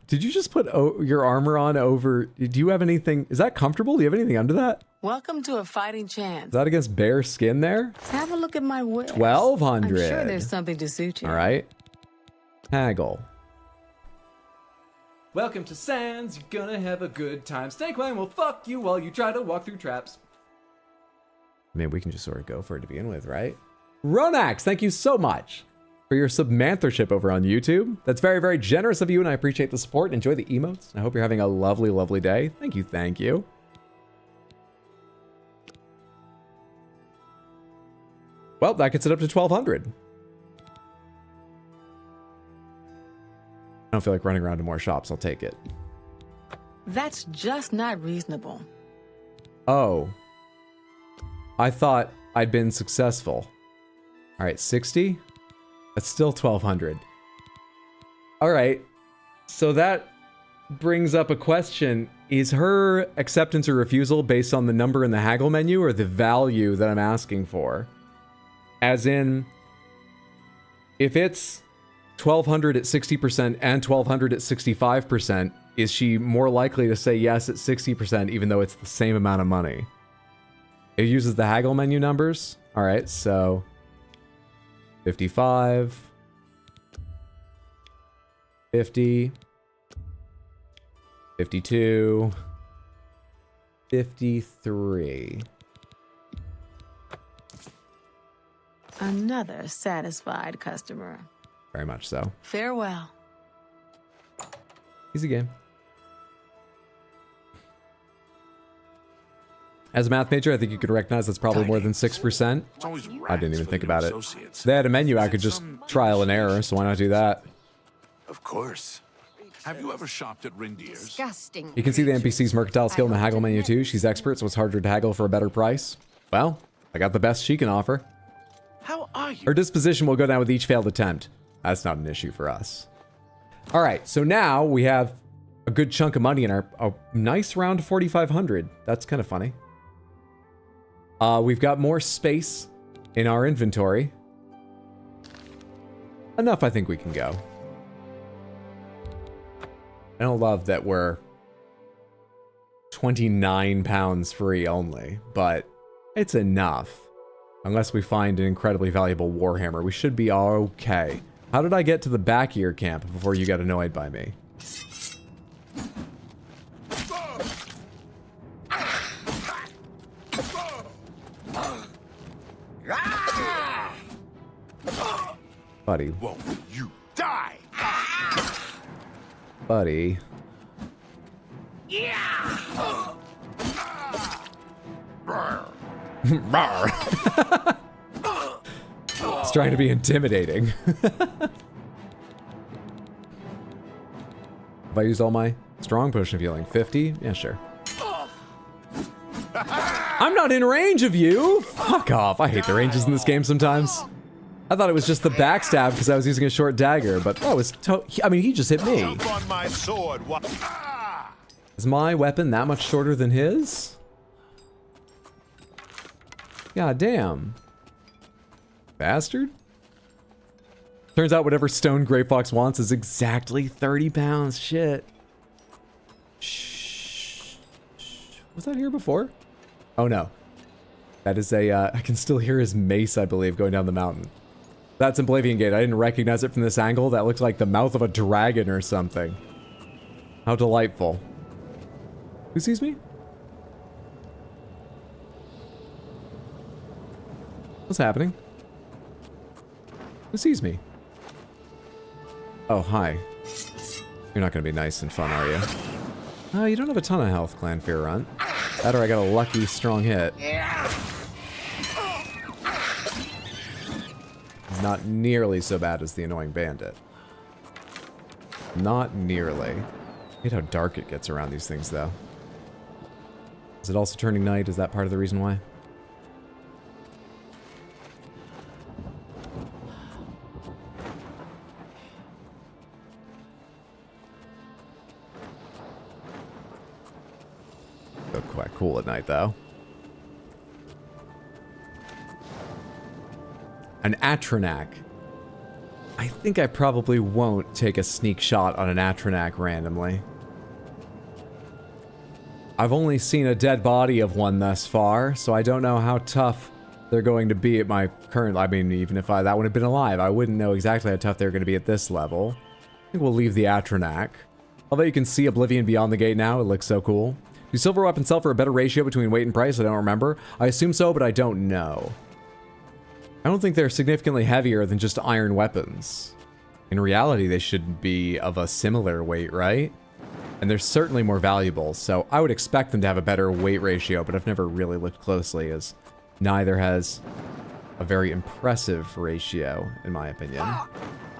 Did you just put your armor on over... Do you have anything... Is that comfortable? Do you have anything under that? Welcome to a fighting chance. Is that against bare skin there? Have a look at my wares. 1,200. I'm sure there's something to suit you. All right. Haggle. Welcome to Sands, you're gonna have a good time. Snakeman will fuck you while you try to walk through traps. I mean, we can just sort of go for it to begin with, right? Ronax, thank you so much for your submanthership over on YouTube. That's very, very generous of you, and I appreciate the support. Enjoy the emotes. I hope you're having a lovely, lovely day. Thank you, thank you. Well, that gets it up to 1,200. I don't feel like running around to more shops. I'll take it. That's just not reasonable. Oh. I thought I'd been successful. All right, 60? That's still 1,200. All right. So that brings up a question. Is her acceptance or refusal based on the number in the haggle menu or the value that I'm asking for? As in, if it's 1,200 at 60% and 1,200 at 65%, is she more likely to say yes at 60% even though it's the same amount of money? It uses the haggle menu numbers. All right, so 55, 50, 52, 53. Another satisfied customer. Very much so. Farewell. Easy game. As a math major, I think you could recognize that's probably more than 6%. I didn't even think about it. If they had a menu, I could just trial and error, so why not do that? Of course. Have you ever shopped at Rindier's? Disgusting. You can see the NPC's mercantile skill in the haggle menu too. She's expert, so it's harder to haggle for a better price. Well, I got the best she can offer. How are you? Her disposition will go down with each failed attempt. That's not an issue for us. All right, so now we have a good chunk of money in our a nice round 4,500. That's kind of funny. We've got more space in our inventory. Enough, I think we can go. I don't love that we're 29 pounds free only, but it's enough. Unless we find an incredibly valuable warhammer, we should be okay. How did I get to the back of your camp before you got annoyed by me? Buddy. Won't you die? Buddy. Yeah. It's trying to be intimidating. Have I used all my strong potion of healing? 50? Yeah, sure. I'm not in range of you! Fuck off. I hate the ranges in this game sometimes. I thought it was just the backstab because I was using a short dagger, but that was I mean, he just hit me. On my sword. Is my weapon that much shorter than his? God damn. Bastard. Turns out whatever Stone Grey Fox wants is exactly 30 pounds. Shit. Shh. Was that here before? Oh no. That is a, I can still hear his mace, I believe, going down the mountain. That's Oblivion Gate. I didn't recognize it from this angle. That looks like the mouth of a dragon or something. How delightful. Who sees me? What's happening? Who sees me? Oh, hi. You're not gonna be nice and fun, are you? Oh, you don't have a ton of health, Clan Fear Runt. That or I got a lucky, strong hit. Not nearly so bad as the annoying bandit. Not nearly. I hate how dark it gets around these things, though. Is it also turning night? Is that part of the reason why? Look quite cool at night, though. An Atronak. I think I probably won't take a sneak shot on an Atronak randomly. I've only seen a dead body of one thus far, so I don't know how tough they're going to be at my current... I mean, even if that would have been alive, I wouldn't know exactly how tough they're going to be at this level. I think we'll leave the Atronak. Although you can see Oblivion beyond the gate now, it looks so cool. Do silver weapons sell for a better ratio between weight and price? I don't remember. I assume so, but I don't know. I don't think they're significantly heavier than just iron weapons. In reality, they should be of a similar weight, right? And they're certainly more valuable, so I would expect them to have a better weight ratio, but I've never really looked closely, as neither has a very impressive ratio, in my opinion.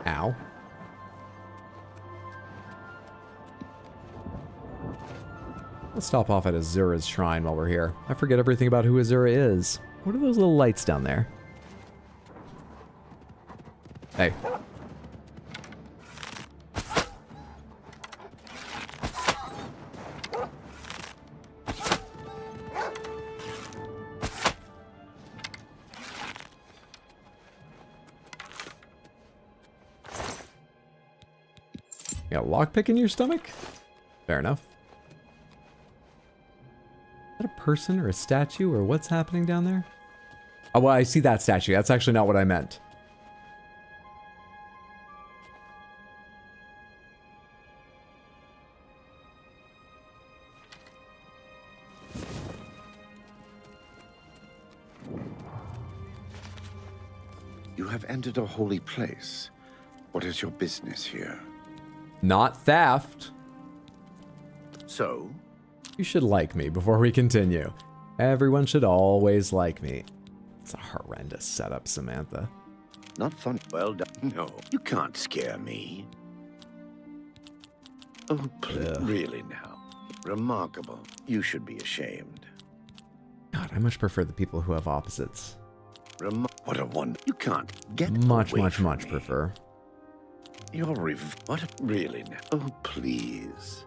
Ow. Let's stop off at Azura's shrine while we're here. I forget everything about who Azura is. What are those little lights down there? Hey. You got a lockpick in your stomach? Fair enough. Is that a person or a statue or what's happening down there? Oh, well, I see that statue. That's actually not what I meant. You have entered a holy place. What is your business here? Not theft. So? You should like me before we continue. Everyone should always like me. It's a horrendous setup, Samantha. Not fun. Well done. No, you can't scare me. Oh, please. Really now. Remarkable. You should be ashamed. God, I much prefer the people who have opposites. What a wonder. You can't get much away from much me. prefer. You're what? Really now? Oh, please.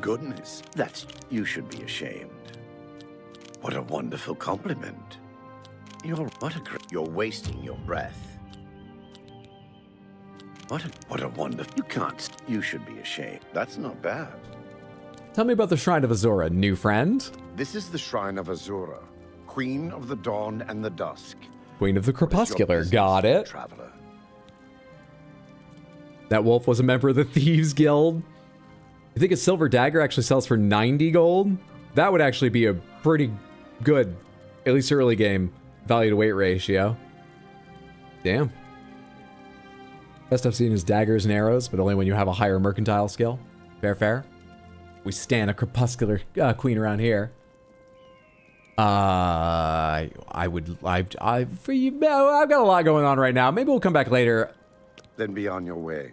Goodness, you should be ashamed. What a wonderful compliment. You're wasting your breath. What a wonderful. You should be ashamed. That's not bad. Tell me about the Shrine of Azura, new friend. This is the Shrine of Azura, Queen of the Dawn and the Dusk. Queen of the Crepuscular, got it. Traveler. That wolf was a member of the Thieves Guild. You think a silver dagger actually sells for 90 gold? That would actually be a pretty good, at least early game, value to weight ratio. Damn. Best I've seen is daggers and arrows, but only when you have a higher mercantile skill. Fair, fair. We stand a crepuscular queen around here. I've got a lot going on right now. Maybe we'll come back later. Then be on your way,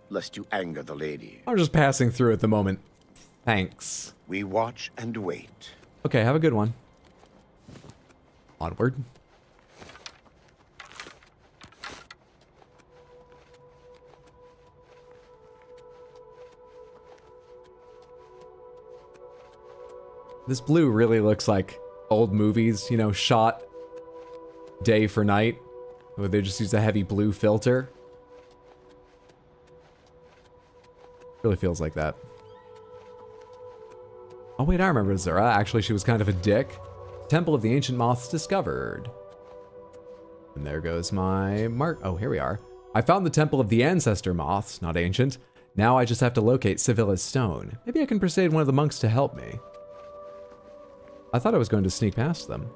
lest you anger the lady. I'm just passing through at the moment. Thanks. We watch and wait. Okay, have a good one. Onward. This blue really looks like old movies, you know, shot day for night, where they just use a heavy blue filter. Really feels like that. Oh wait, I remember Azura. Actually, she was kind of a dick. Temple of the Ancient Moths discovered. And there goes my mark. Oh, here we are. I found the Temple of the Ancestor Moths, not ancient. Now I just have to locate Sevilla's stone. Maybe I can persuade one of the monks to help me. I thought I was going to sneak past them.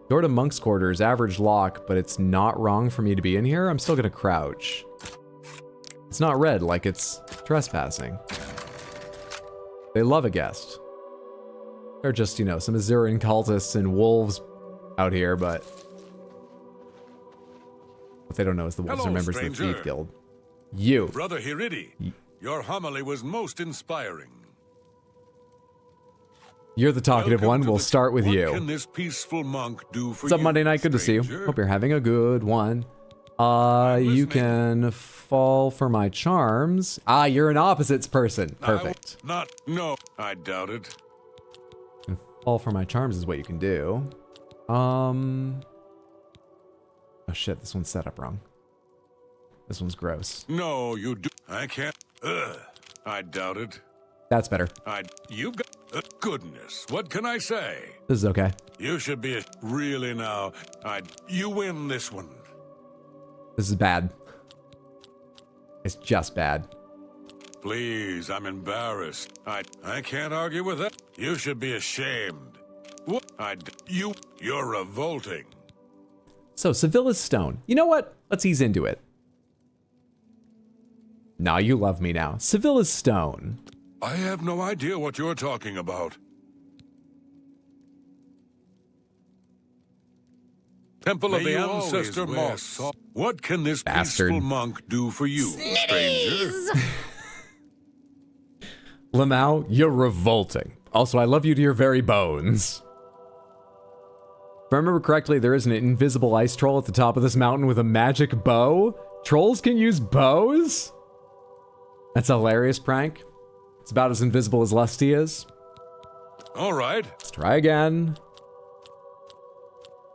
Door to monk's quarters, average lock, but it's not wrong for me to be in here. I'm still gonna crouch. It's not red like it's trespassing. They love a guest. They're just, you know, some Azuran cultists and wolves out here, but what they don't know is the wolves are members of the Thief Guild. You. Brother Hiridi, your homily was most inspiring. You're the talkative one. We'll start with What you. can this peaceful monk do for What's up, you, Monday night? Good to see you. stranger? Hope you're having a good one. You can fall for my charms. Ah, you're an opposites person. Perfect. No, I doubt it. Fall for my charms is what you can do. Oh shit, this one's set up wrong. This one's gross. No, you do. I can't. I doubt it. That's better. You've got. Goodness, what can I say? This is okay. You should be really now. You win this one. This is bad. It's just bad. Please, I'm embarrassed. I can't argue with that. You should be ashamed. What? You're revolting. So, Sevilla's stone. You know what? Let's ease into it. Nah, you love me now. Sevilla's stone. I have no idea what you're talking about. Temple of the Ancestor Moss. What can this peaceful monk do for you, stranger? Lamau, you're revolting. Also, I love you to your very bones. If I remember correctly, there is an invisible ice troll at the top of this mountain with a magic bow. Trolls can use bows? That's a hilarious prank. It's about as invisible as Lusty is. All right. Let's try again.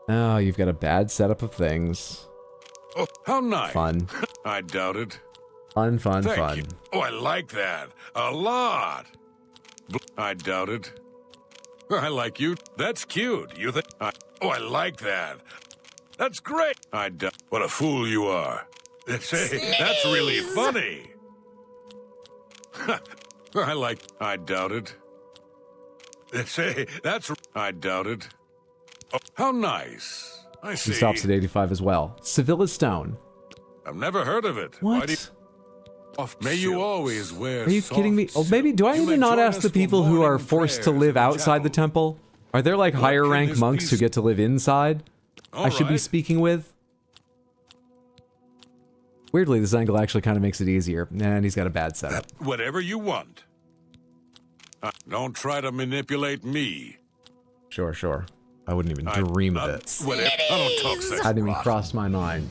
Oh, you've got a bad setup of things. Oh, how nice. Fun. I doubt it. Fun, fun, Thank fun. you. Oh, I like that. A lot. I doubt it. I like you. That's cute. You think? Oh, I like that. That's great. I doubt. What a fool you are. Say, that's really funny. I doubt it. Say, that's. I doubt it. Oh, how nice. I see. He stops at 85 as well. Sevilla's stone. I've never heard of it. What? May you always wear. Are you kidding me? Oh, maybe. Do I need to not ask the people who are forced to live outside the temple? Are there like higher rank monks who get to live inside? I should be speaking with? Weirdly, this angle actually kind of makes it easier. And he's got a bad setup. Whatever you want. Don't try to manipulate me. Sure, sure. I wouldn't even dream of it. Whatever. I don't talk sex. Hadn't even crossed my mind.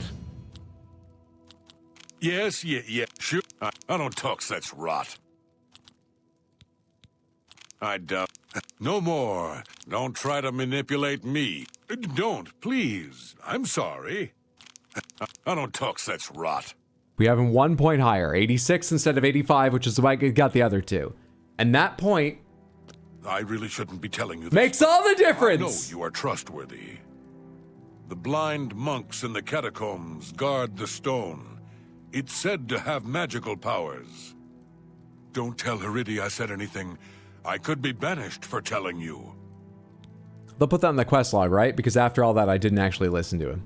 Yes, yeah, sure. I don't talk such rot. I doubt. No more. Don't try to manipulate me. Don't, please. I'm sorry. I don't talk such rot. We have him 1 point higher, 86 instead of 85, which is why I got the other two. And that point... I really shouldn't be telling you this. Makes all the difference! I know you are trustworthy. The blind monks in the catacombs guard the stone. It's said to have magical powers. Don't tell Hiridi I said anything. I could be banished for telling you. They'll put that in the quest log, right? Because after all that, I didn't actually listen to him.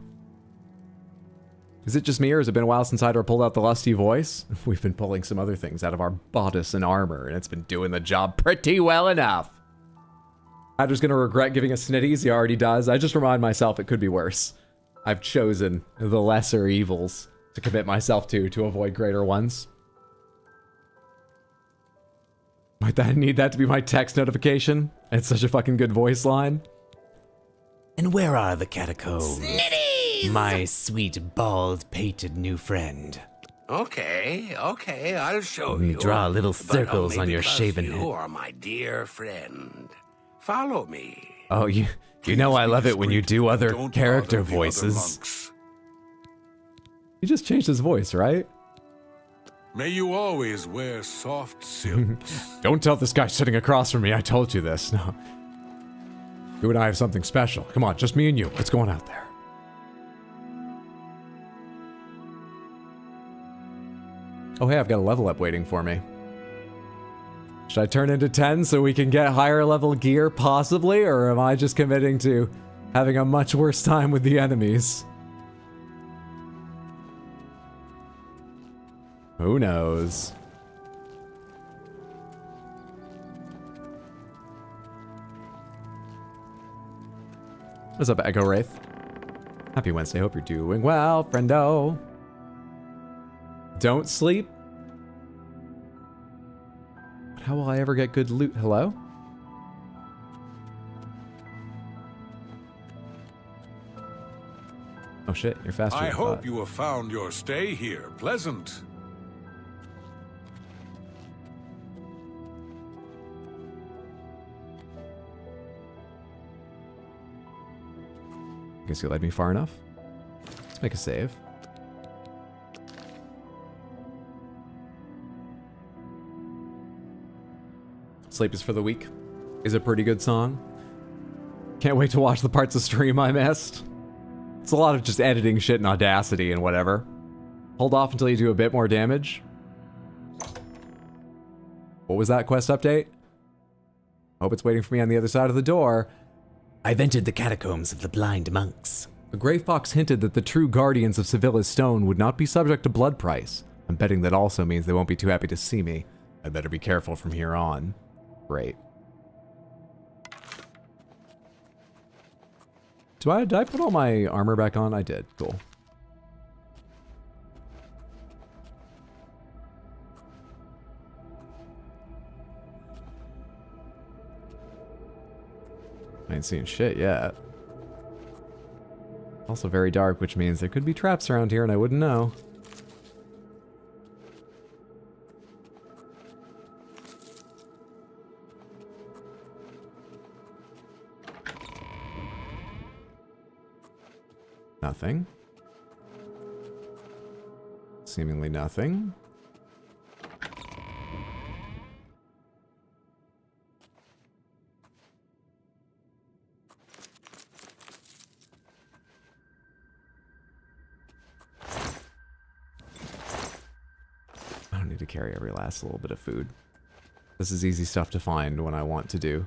Is it just me, or has it been a while since Hydra pulled out the lusty voice? We've been pulling some other things out of our bodice and armor, and it's been doing the job pretty well enough. Hydra's gonna regret giving us snitties, he already does. I just remind myself it could be worse. I've chosen the lesser evils to commit myself to avoid greater ones. Might that need that to be my text notification? It's such a fucking good voice line. And where are the catacombs? My sweet, bald-pated new friend. Okay, I'll show you. Draw little But circles only on your because shaven you head. are my dear friend. Follow me. Oh, you know I love it when you do other character voices. He just changed his voice, right? May you always wear soft silks. Don't tell this guy sitting across from me I told you this. No. You and I have something special. Come on, just me and you. What's going out there? Oh, hey, I've got a level up waiting for me. Should I turn into 10 so we can get higher level gear, possibly? Or am I just committing to having a much worse time with the enemies? Who knows? What's up, Echo Wraith? Happy Wednesday. Hope you're doing well, friendo. don't sleep? But how will I ever get good loot? Hello? Oh shit, you're faster I than I hope thought. you have found your stay here pleasant. I guess you led me far enough. Let's make a save. Sleep is for the weak is a pretty good song. Can't wait to watch the parts of stream I missed. It's a lot of just editing shit in Audacity and whatever. Hold off until you do a bit more damage. What was that quest update? Hope it's waiting for me on the other side of the door. I've entered the catacombs of the blind monks. The Grey Fox hinted that the true guardians of Sevilla's stone would not be subject to blood price. I'm betting that also means they won't be too happy to see me. I'd better be careful from here on. Great. Did I put all my armor back on? I did. Cool. I ain't seeing shit yet. Also very dark, which means there could be traps around here and I wouldn't know. Nothing. Seemingly nothing. I don't need to carry every last little bit of food. This is easy stuff to find when I want to do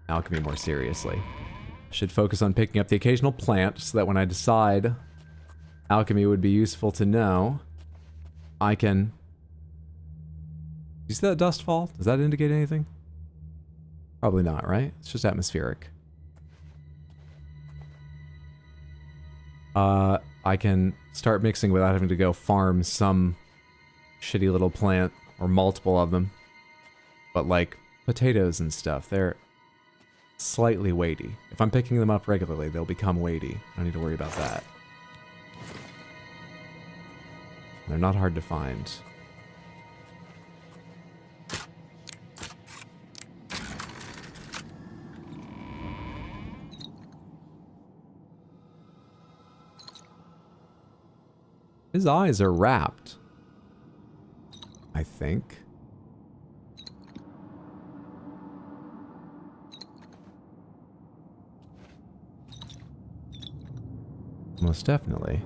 alchemy more seriously. Should focus on picking up the occasional plant so that when I decide alchemy would be useful to know, I can... You see that dust fall? Does that indicate anything? Probably not, right? It's just atmospheric. I can start mixing without having to go farm some shitty little plant or multiple of them. But like potatoes and stuff, they're slightly weighty. If I'm picking them up regularly, they'll become weighty. I don't need to worry about that. They're not hard to find. His eyes are wrapped, I think. Most definitely.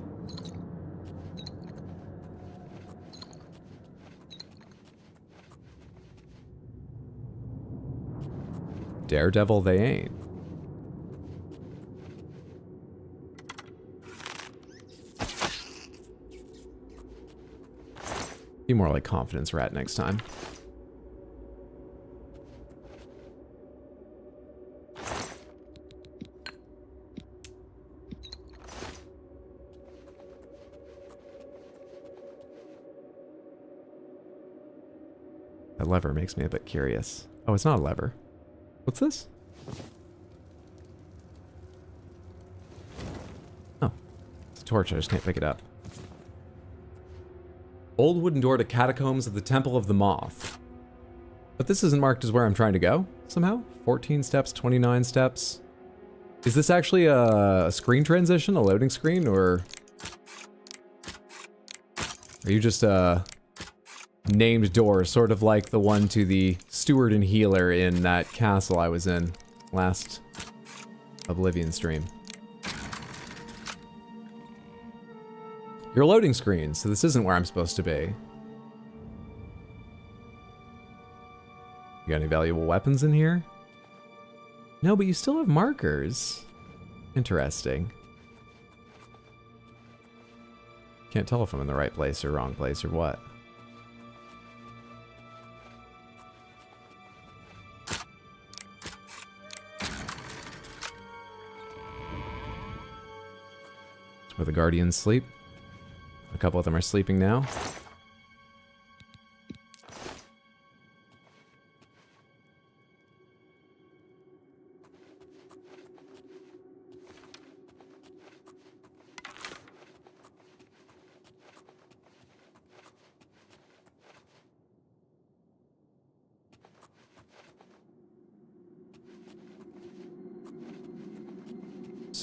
Daredevil they ain't. Be more like confidence rat next time. That lever makes me a bit curious. Oh, it's not a lever. What's this? Oh. It's a torch, I just can't pick it up. Old wooden door to catacombs of the Temple of the Moth. But this isn't marked as where I'm trying to go, somehow? 14 steps, 29 steps. Is this actually a screen transition, a loading screen, or... Are you just named door, sort of like the one to the steward and healer in that castle I was in last Oblivion stream? You're a loading screen, so this isn't where I'm supposed to be. You got any valuable weapons in here? No, but you still have markers. Interesting. Can't tell if I'm in the right place or wrong place or what. It's where the guardians sleep. A couple of them are sleeping now.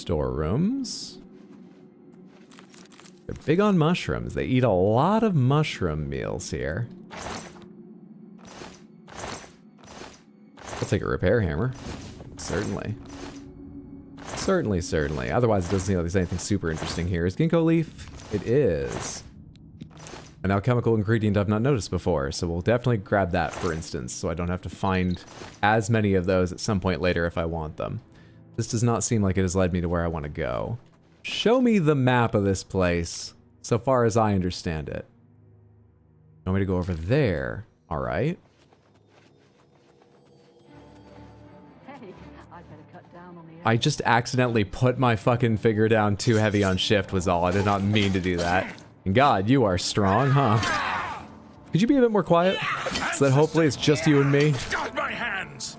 storerooms. They're big on mushrooms. They eat a lot of mushroom meals here. I'll take a repair hammer. Certainly. Certainly. Otherwise, it doesn't seem like there's anything super interesting here. Is ginkgo leaf? It is. An alchemical ingredient I've not noticed before, so we'll definitely grab that, for instance, so I don't have to find as many of those at some point later if I want them. This does not seem like it has led me to where I want to go. Show me the map of this place, so far as I understand it. You want me to go over there? Alright. I just accidentally put my fucking finger down too heavy on shift was all. I did not mean to do that. And God, you are strong, huh? Could you be a bit more quiet? So that hopefully it's just you and me? Guard my hands!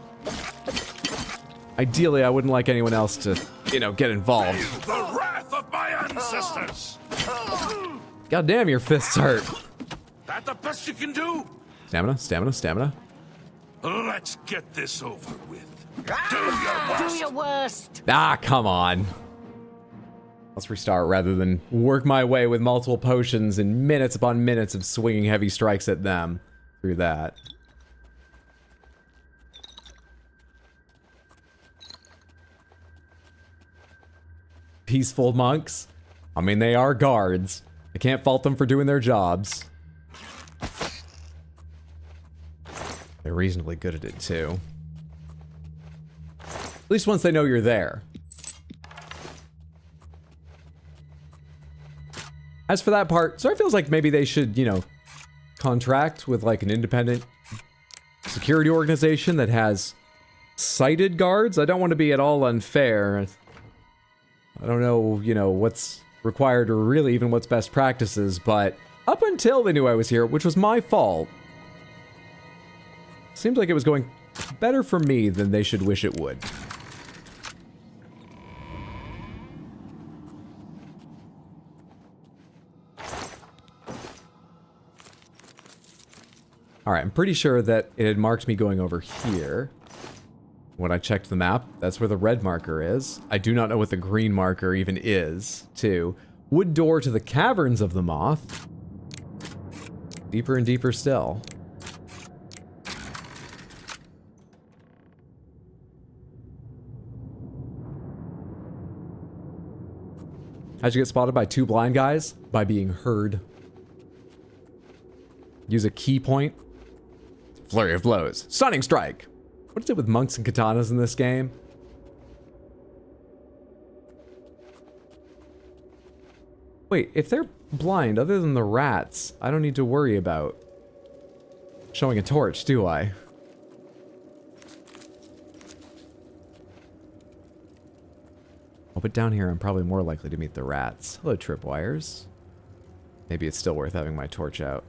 Ideally, I wouldn't like anyone else to, you know, get involved. The wrath of my ancestors! God damn, your fists hurt. That the best you can do? Stamina. Let's get this over with. Do your worst. Ah, come on. Let's restart rather than work my way with multiple potions and minutes upon minutes of swinging heavy strikes at them through that. Peaceful monks? I mean, they are guards. I can't fault them for doing their jobs. They're reasonably good at it, too. At least once they know you're there. As for that part, so it feels like maybe they should, you know, contract with like an independent security organization that has sighted guards. I don't want to be at all unfair. I don't know, you know, what's required or really even what's best practices, but up until they knew I was here, which was my fault, seemed like it was going better for me than they should wish it would. Alright, I'm pretty sure that it had marked me going over here. When I checked the map, that's where the red marker is. I do not know what the green marker even is, too. Wood door to the caverns of the moth. Deeper and deeper still. How'd you get spotted by two blind guys? By being heard. Use a key point. Flurry of blows. Stunning strike! What is it with monks and katanas in this game? Wait, if they're blind, other than the rats, I don't need to worry about showing a torch, do I? Oh, but down here I'm probably more likely to meet the rats. Hello, tripwires. Maybe it's still worth having my torch out.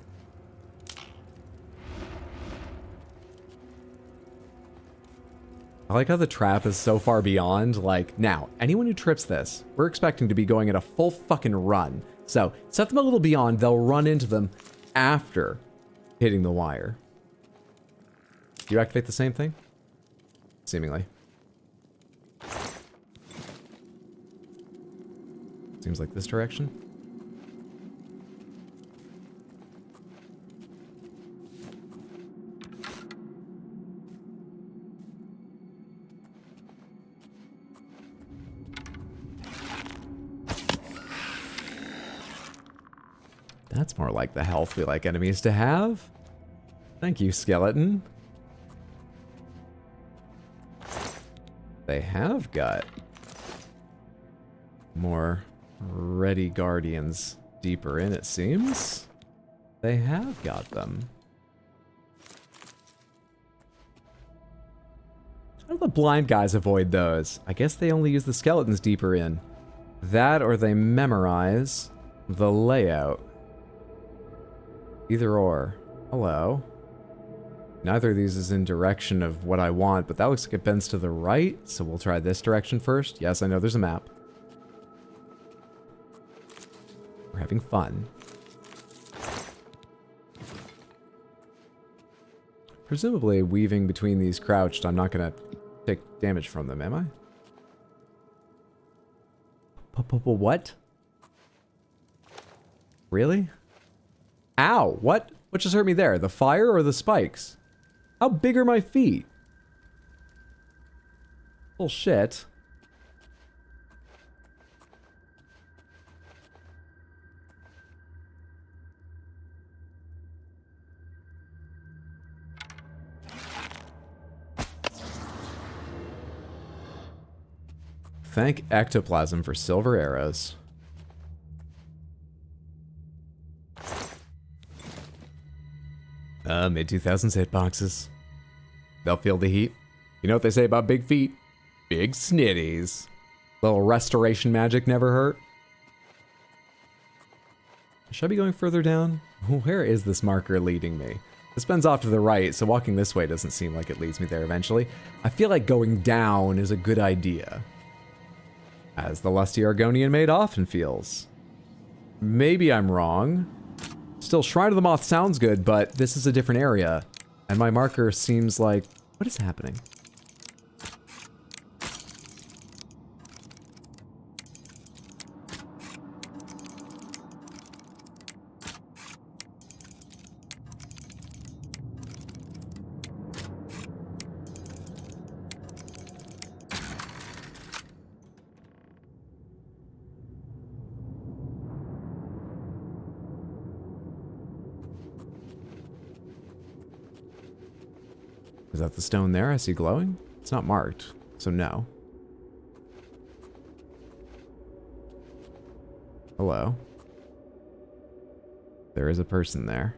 I like how the trap is so far beyond, like, now, anyone who trips this, we're expecting to be going at a full fucking run. So, set them a little beyond, they'll run into them after hitting the wire. Do you activate the same thing? Seemingly. Seems like this direction. That's more like the health we like enemies to have. Thank you, skeleton. They have got more ready guardians deeper in, it seems. They have got them. How do the blind guys avoid those? I guess they only use the skeletons deeper in. That or they memorize the layout. Either or. Hello. Neither of these is in direction of what I want, but that looks like it bends to the right, so we'll try this direction first. Yes, I know there's a map. We're having fun. Presumably, weaving between these crouched, I'm not gonna take damage from them, am I? What? Really? Ow, what? What just hurt me there? The fire or the spikes? How big are my feet? Bullshit. Thank ectoplasm for silver arrows. Mid-2000s hitboxes. They'll feel the heat. You know what they say about big feet? Big snitties. Little restoration magic never hurt. Should I be going further down? Where is this marker leading me? This bends off to the right, so walking this way doesn't seem like it leads me there eventually. I feel like going down is a good idea. As the lusty Argonian maid often feels. Maybe I'm wrong. Still, Shrine of the Moth sounds good, but this is a different area. And my marker seems like... What is happening? Is that the stone there I see glowing? It's not marked, so no. Hello. There is a person there.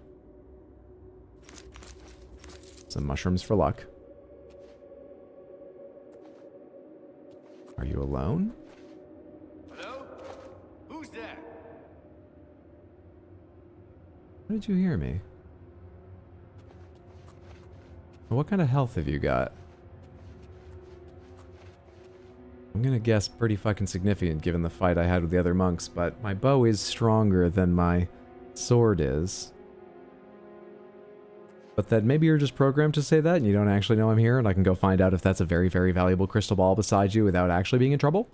Some mushrooms for luck. Are you alone? Hello? Who's there? How did you hear me? What kind of health have you got? I'm gonna guess pretty fucking significant given the fight I had with the other monks, but my bow is stronger than my sword is. But then maybe you're just programmed to say that and you don't actually know I'm here and I can go find out if that's a very, very valuable crystal ball beside you without actually being in trouble.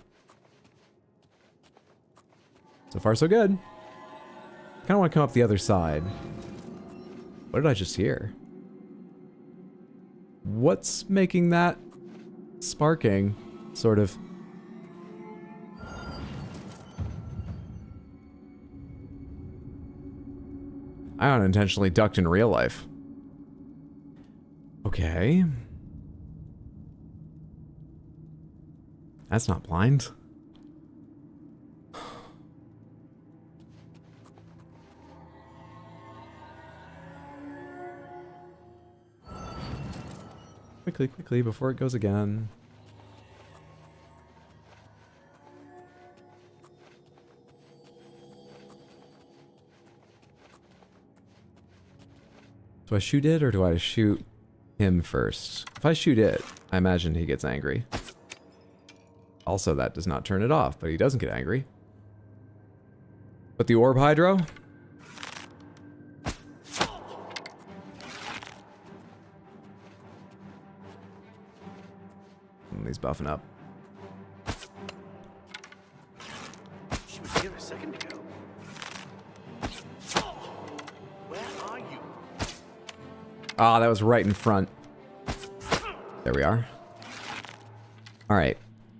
So far, so good. Kinda wanna come up the other side. What did I just hear? What's making that sparking, sort of? I unintentionally ducked in real life. Okay. That's not blind. Quickly, quickly, before it goes again. Do I shoot it or do I shoot him first? If I shoot it, I imagine he gets angry. Also, that does not turn it off, but he doesn't get angry. But the orb hydro? He's buffing up. She was here a second ago. Where are you? Ah, that was right in front. There we are. Alright.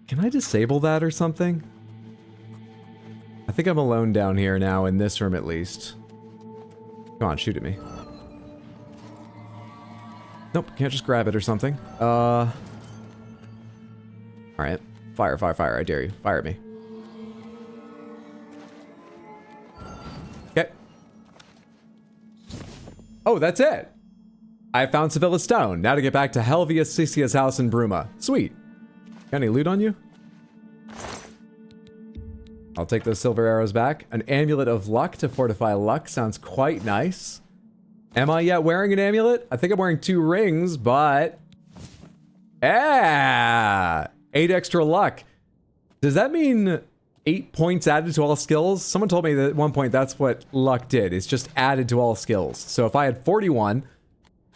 Can I disable that or something? I think I'm alone down here now, in this room at least. Come on, shoot at me. Nope, can't just grab it or something. Alright. Fire, fire, fire. I dare you. Fire at me. Okay. Oh, that's it! I found Sevilla Stone. Now to get back to Helvia Cicia's house in Bruma. Sweet. Got any loot on you? I'll take those silver arrows back. An amulet of luck to fortify luck sounds quite nice. Am I yet wearing an amulet? I think I'm wearing 2 rings, but... Ah! 8 extra luck. Does that mean 8 points added to all skills? Someone told me that at one point that's what luck did. It's just added to all skills. So if I had 41...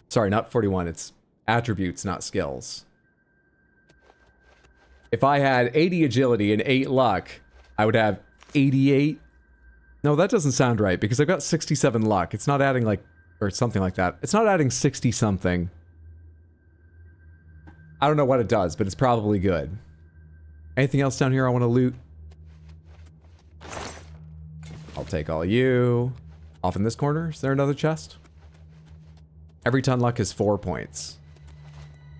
Sorry, not 41. It's attributes, not skills. If I had 80 agility and 8 luck, I would have 88. No, that doesn't sound right because I've got 67 luck. It's not adding like, or something like that. It's not adding 60 something. I don't know what it does, but it's probably good. Anything else down here I want to loot? I'll take all you. Off in this corner, is there another chest? Every ton luck is 4 points.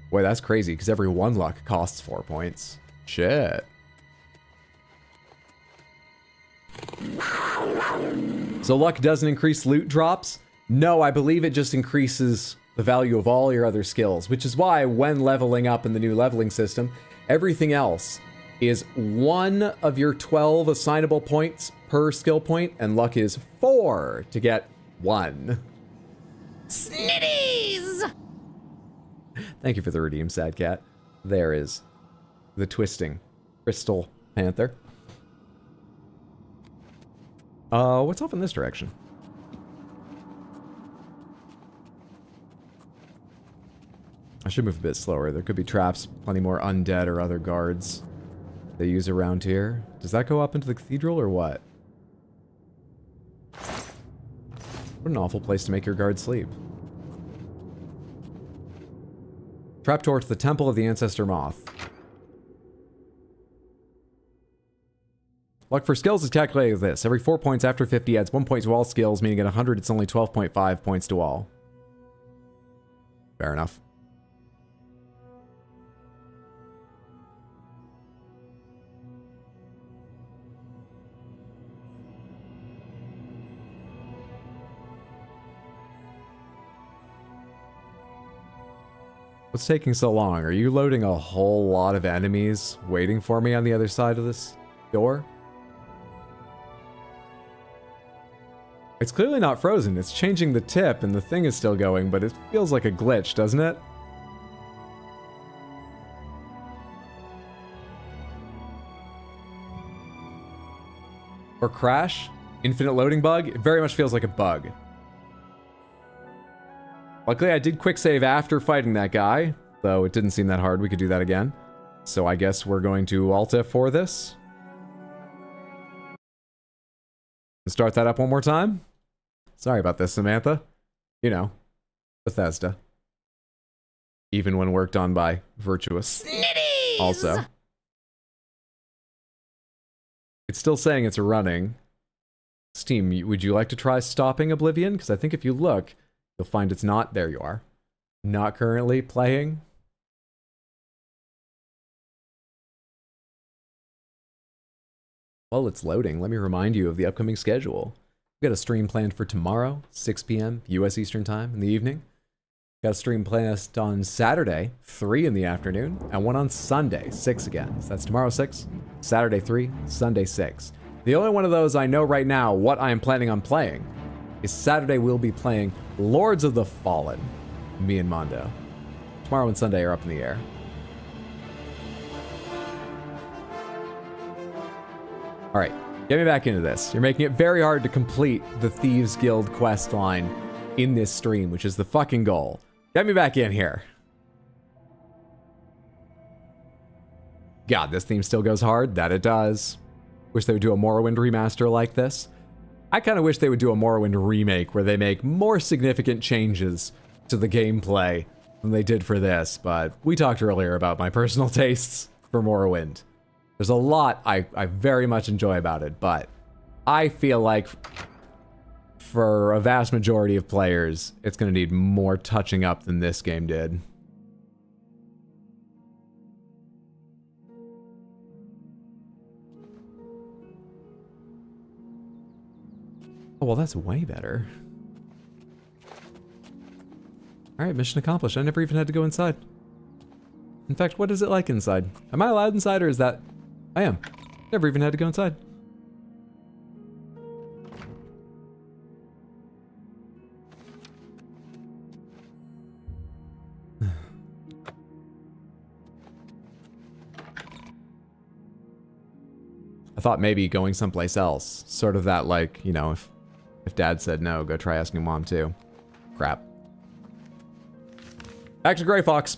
Boy, that's crazy, because every 1 luck costs 4 points. Shit. So luck doesn't increase loot drops? No, I believe it just increases the value of all your other skills, which is why when leveling up in the new leveling system, everything else is 1 of your 12 assignable points per skill point, and luck is 4 to get 1. Snitties! Thank you for the redeem, Sad Cat. There is the twisting Crystal Panther. What's off in this direction? I should move a bit slower. There could be traps, plenty more undead or other guards they use around here. Does that go up into the cathedral or what? What an awful place to make your guard sleep. Trapdoor to the Temple of the Ancestor Moth. Luck for skills is calculated as this. Every 4 points after 50 adds 1 point to all skills, meaning at 100 it's only 12.5 points to all. Fair enough. What's taking so long? Are you loading a whole lot of enemies waiting for me on the other side of this door? It's clearly not frozen. It's changing the tip and the thing is still going, but it feels like a glitch, doesn't it? Or crash? Infinite loading bug? It very much feels like a bug. Luckily, I did quick save after fighting that guy, though it didn't seem that hard. We could do that again. So I guess we're going to Alt F4 this. Start that up one more time. Sorry about this, Samantha. You know, Bethesda. Even when worked on by Virtuous. Snitties! Also. It's still saying it's running. Steam, would you like to try stopping Oblivion? Because I think if you look, you'll find it's not. There you are. Not currently playing. While it's loading, let me remind you of the upcoming schedule. We've got a stream planned for tomorrow, 6 p.m. U.S. Eastern Time in the evening. Got a stream planned on Saturday, 3 in the afternoon, and one on Sunday, 6 again. So that's tomorrow 6, Saturday 3, Sunday 6. The only one of those I know right now what I am planning on playing is Saturday we'll be playing Lords of the Fallen, me and Mondo. Tomorrow and Sunday are up in the air. All right, get me back into this. You're making it very hard to complete the Thieves Guild quest line in this stream, which is the fucking goal. Get me back in here. God, this theme still goes hard. That it does. Wish they would do a Morrowind remaster like this. I kind of wish they would do a Morrowind remake where they make more significant changes to the gameplay than they did for this, but we talked earlier about my personal tastes for Morrowind. There's a lot I very much enjoy about it, but I feel like for a vast majority of players, it's going to need more touching up than this game did. Oh, well, that's way better. Alright, mission accomplished. I never even had to go inside. In fact, what is it like inside? Am I allowed inside, or is that... I am. Never even had to go inside. I thought maybe going someplace else. Sort of that, like, you know, if Dad said no, go try asking Mom too. Crap. Back to Grey Fox.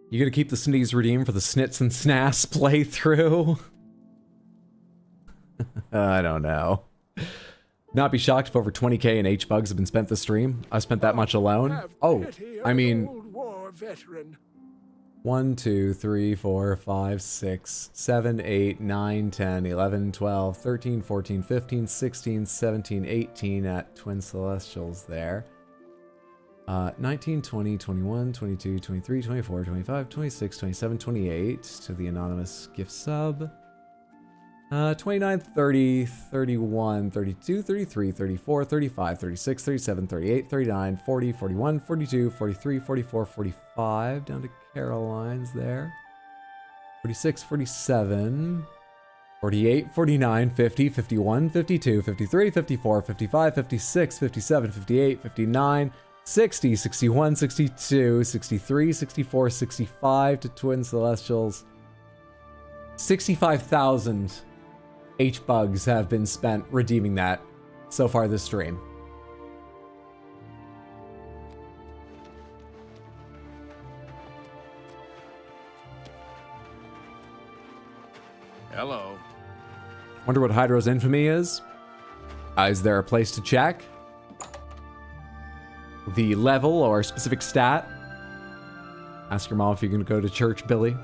You gonna keep the Snitties redeemed for the Snits and Snass playthrough? I don't know. Not be shocked if over 20k in H-bugs have been spent this stream. I spent that much alone. Oh, I mean... 1, 2, 3, 4, 5, 6, 7, 8, 9, 10, 11, 12, 13, 14, 15, 16, 17, 18 at Twin Celestials there. 19, 20, 21, 22, 23, 24, 25, 26, 27, 28 to the anonymous gift sub. 29, 30, 31, 32, 33, 34, 35, 36, 37, 38, 39, 40, 41, 42, 43, 44, 45, down to Caroline's there. 46, 47, 48, 49, 50, 51, 52, 53, 54, 55, 56, 57, 58, 59, 60, 61, 62, 63, 64, 65 to Twin Celestials. 65,000 H-bugs have been spent redeeming that so far this stream. Hello. Wonder what Hydro's infamy is? Is there a place to check? The level or specific stat? Ask your mom if you're gonna go to church, Billy.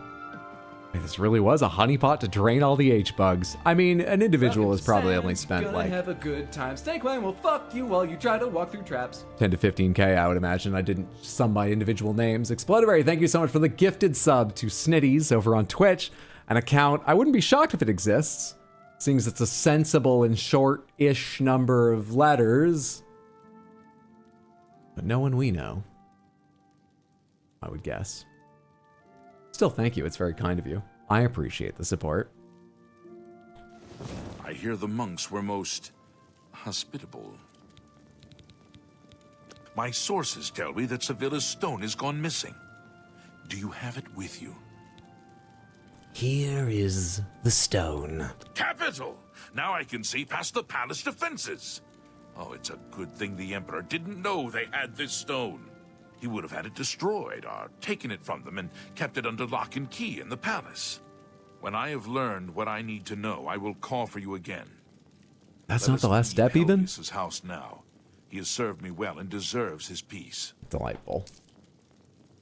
Hey, this really was a honeypot to drain all the H-bugs. I mean, an individual has probably only spent Gonna like have a good time. Snake Wang will fuck you while you try to walk through traps. 10 to 15k, I would imagine. I didn't sum by individual names. Explodaberry, thank you so much for the gifted sub to Snitties over on Twitch. An account, I wouldn't be shocked if it exists, seeing as it's a sensible and short-ish number of letters. But no one we know, I would guess. Still, thank you. It's very kind of you. I appreciate the support. I hear the monks were most hospitable. My sources tell me that Sevilla's stone has gone missing. Do you have it with you? Here is the stone. Capital! Now I can see past the palace defenses. Oh, it's a good thing the Emperor didn't know they had this stone. He would have had it destroyed or taken it from them and kept it under lock and key in the palace. When I have learned what I need to know, I will call for you again. That's not the last step, even? His house now. He has served me well and deserves his peace. Delightful.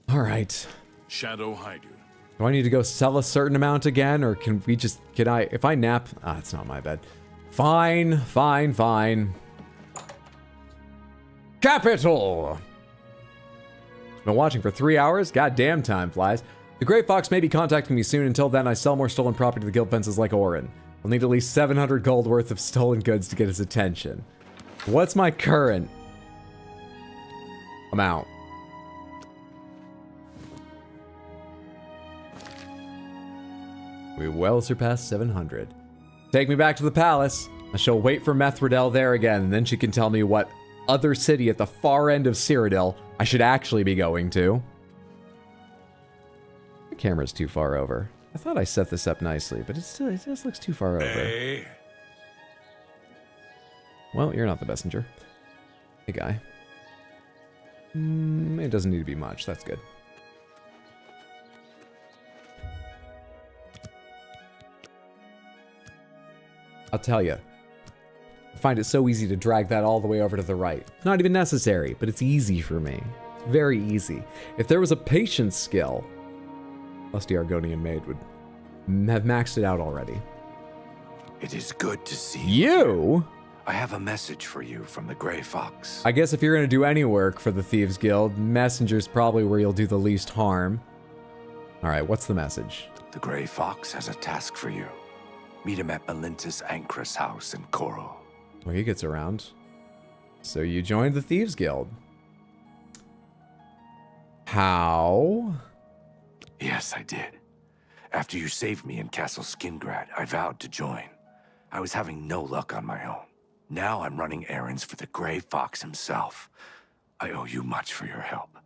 All right. Shadow hide you. Do I need to go sell a certain amount again, or can I, if I nap? Ah, it's not my bed. Fine, fine, fine. Capital! Been watching for 3 hours? Goddamn, time flies. The Grey Fox may be contacting me soon. Until then, I sell more stolen property to the guild fences like Orin. I'll need at least 700 gold worth of stolen goods to get his attention. What's my current amount? We well surpassed 700. Take me back to the palace. I shall wait for Methridel there again, and then she can tell me what other city at the far end of Cyrodiil I should actually be going to. The camera's too far over. I thought I set this up nicely, but it just looks too far over. Hey. Well, you're not the messenger. Hey, guy. It doesn't need to be much. That's good. I'll tell you, I find it so easy to drag that all the way over to the right. Not even necessary, but it's easy for me. It's very easy. If there was a patience skill, Lusty Argonian Maid would have maxed it out already. It is good to see you. I have a message for you from the Grey Fox. I guess if you're going to do any work for the Thieves Guild, Messenger's probably where you'll do the least harm. All right, what's the message? The Grey Fox has a task for you. Meet him at Melintus Ancrus' house in Coral. Well, he gets around. So you joined the Thieves Guild. How? Yes, I did. After you saved me in Castle Skingrad, I vowed to join. I was having no luck on my own. Now I'm running errands for the Grey Fox himself. I owe you much for your help.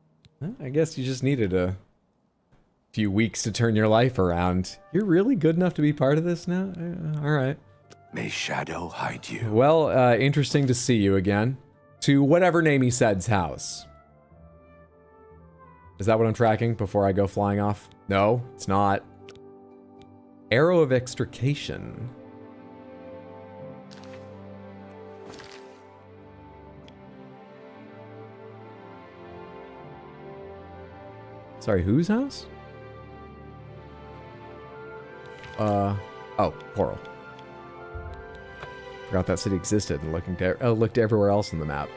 I guess you just needed a few weeks to turn your life around. You're really good enough to be part of this now? All right. May Shadow hide you. Well, interesting to see you again. To whatever name he said's house. Is that what I'm tracking before I go flying off? No, it's not. Arrow of extrication. Sorry, whose house? Oh, Coral. Forgot that city existed and looked everywhere else in the map.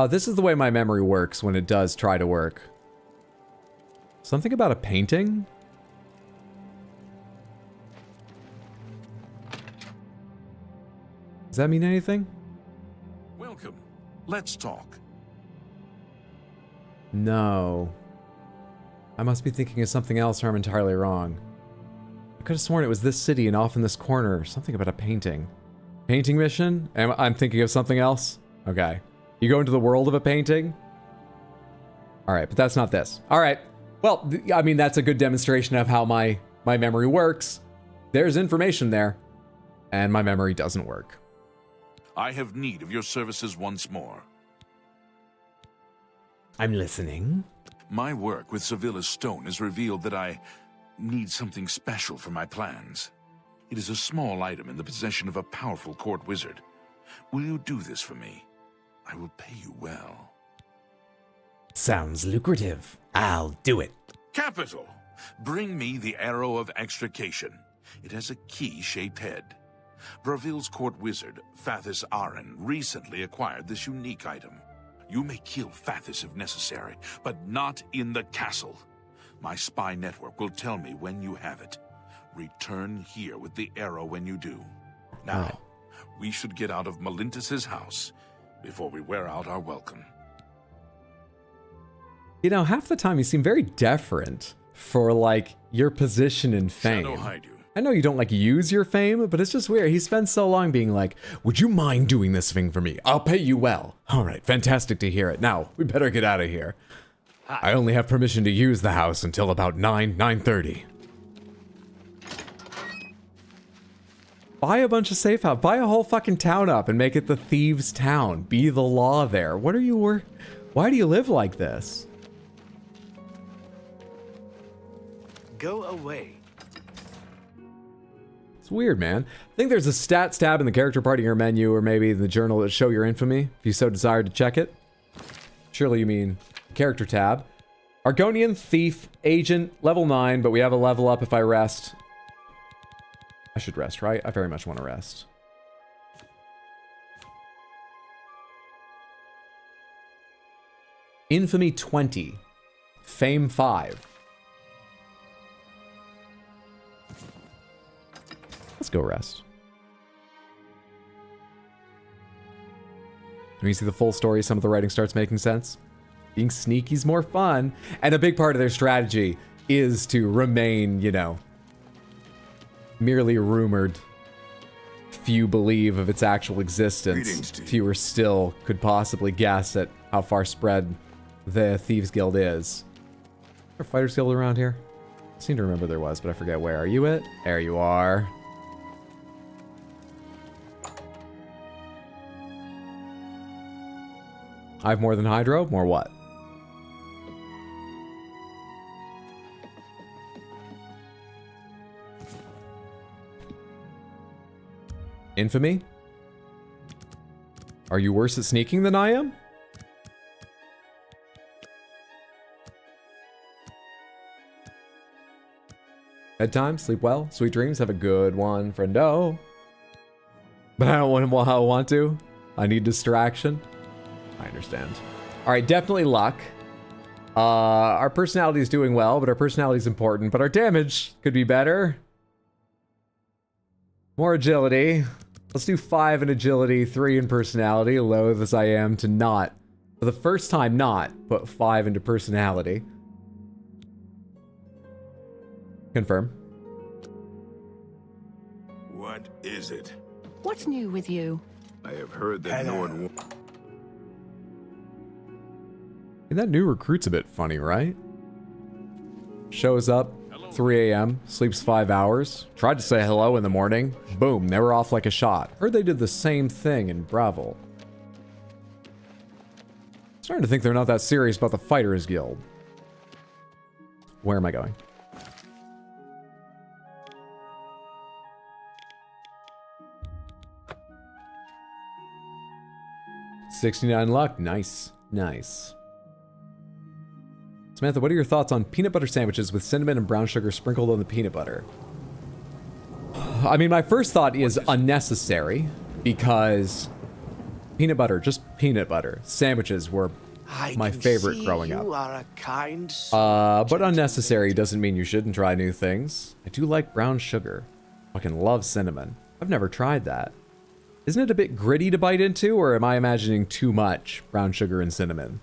This is the way my memory works when it does try to work. Something about a painting? Does that mean anything? Welcome. Let's talk. No. I must be thinking of something else or I'm entirely wrong. I could have sworn it was this city and off in this corner. Something about a painting. Painting mission? I'm thinking of something else? Okay. You go into the world of a painting? Alright, but that's not this. Alright. Well, I mean, that's a good demonstration of how my memory works. There's information there. And my memory doesn't work. I have need of your services once more. I'm listening. My work with Sevilla's stone has revealed that I need something special for my plans. It is a small item in the possession of a powerful court wizard. Will you do this for me? I will pay you well. Sounds lucrative. I'll do it. Capital! Bring me the Arrow of Extrication. It has a key-shaped head. Bravil's court wizard, Fathis Aren, recently acquired this unique item. You may kill Fathis if necessary, but not in the castle. My spy network will tell me when you have it. Return here with the arrow when you do. Now, we should get out of Malintus's house before we wear out our welcome. You know, half the time you seem very deferent for, like, your position in fame. Shadow hide you. I know you don't, like, use your fame, but it's just weird. He spends so long being like, would you mind doing this thing for me? I'll pay you well. All right, fantastic to hear it. Now, we better get out of here. I only have permission to use the house until about 9:30. Buy a bunch of safe house. Buy a whole fucking town up and make it the thieves' town. Be the law there. What are you why do you live like this? Go away. It's weird, man. I think there's a stat tab in the character part of your menu or maybe the journal that show your infamy, if you so desire to check it. Surely you mean character tab. Argonian, thief, agent, level 9, but we have a level up if I rest. I should rest, right? I very much want to rest. Infamy 20. Fame 5. Let's go rest. When you see the full story, some of the writing starts making sense. Being sneaky's more fun. And a big part of their strategy is to remain, you know, merely rumored. Few believe of its actual existence. Fewer still could possibly guess at how far spread the Thieves Guild is. Is there a Fighters Guild around here? I seem to remember there was, but I forget where. Are you it? There you are. I have more than Hydro? More what? Infamy? Are you worse at sneaking than I am? Bedtime, sleep well, sweet dreams, have a good one, friendo. But I don't want to. I need distraction. I understand. All right, definitely luck. Our personality is doing well, but our personality is important. But our damage could be better. More agility. Let's do 5 in agility, 3 in personality, loath as I am to not, for the first time not, put 5 into personality. Confirm. What is it? What's new with you? I have heard that Nord... And that new recruit's a bit funny, right? Shows up, 3 a.m., sleeps 5 hours, tried to say hello in the morning, boom, they were off like a shot. Heard they did the same thing in Bravo. Starting to think they're not that serious about the Fighters Guild. Where am I going? $69 luck. Nice. Nice. Samantha, what are your thoughts on peanut butter sandwiches with cinnamon and brown sugar sprinkled on the peanut butter? I mean, my first thought is unnecessary because peanut butter, just peanut butter, sandwiches were my favorite growing up. You are a kind But unnecessary doesn't mean you shouldn't try new things. I do like brown sugar. Fucking love cinnamon. I've never tried that. Isn't it a bit gritty to bite into, or am I imagining too much brown sugar and cinnamon?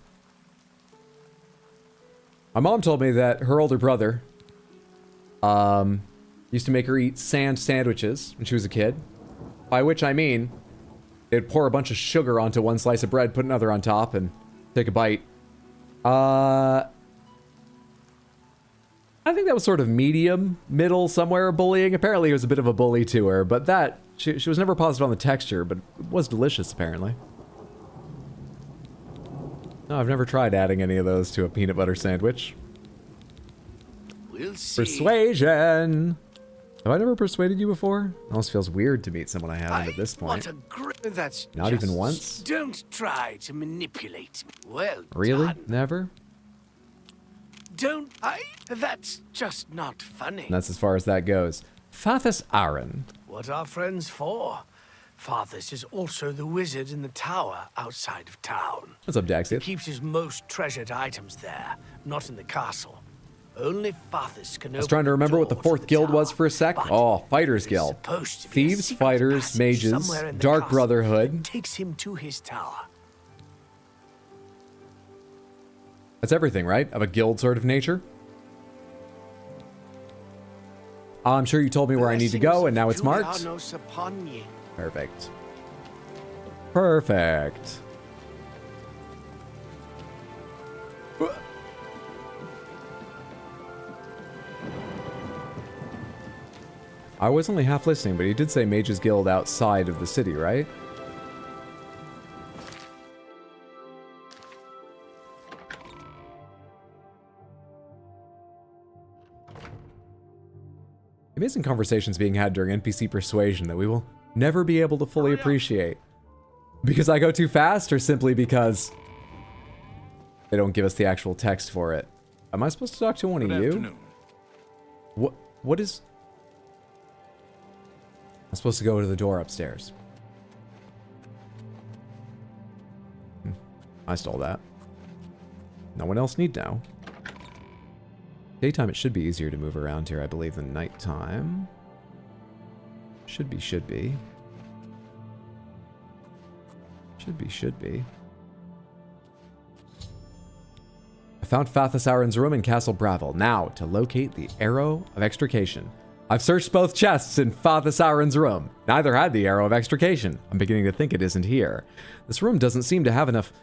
My mom told me that her older brother used to make her eat sand sandwiches when she was a kid. By which I mean, they'd pour a bunch of sugar onto one slice of bread, put another on top, and take a bite. I think that was sort of medium, middle, somewhere bullying. Apparently he was a bit of a bully to her, but that, she was never positive on the texture, but it was delicious, apparently. No, I've never tried adding any of those to a peanut butter sandwich. We'll see. Persuasion! Have I never persuaded you before? It almost feels weird to meet someone I haven't at this point. What a that's Not just... even once? Don't try to manipulate me. Well Really? done. Never? Don't I? That's just not funny. And that's as far as that goes. Fathus Aaron. What are friends for? Fathus is also the wizard in the tower outside of town. What's up, He Daxia? keeps his most treasured items there, not in the castle. Only Fathus can I was trying to remember what the fourth guild was for a sec. Oh, Fighters Guild. Thieves, Fighters, Mages, Dark Brotherhood. Takes him to his tower. That's everything, right? Of a guild sort of nature? I'm sure you told me where I need to go, and now it's marked. Perfect. Perfect. I was only half listening, but he did say Mages Guild outside of the city, right? Amazing conversations being had during NPC persuasion that we will never be able to fully appreciate. Because I go too fast, or simply because they don't give us the actual text for it? Am I supposed to talk to one of you? What is... I'm supposed to go to the door upstairs. I stole that. No one else need know. Daytime, it should be easier to move around here, I believe, than nighttime. Should be. Should be. I found Fathus Aaron's room in Castle Bravel. Now, to locate the Arrow of Extrication. I've searched both chests in Fathus Aaron's room. Neither had the Arrow of Extrication. I'm beginning to think it isn't here. This room doesn't seem to have enough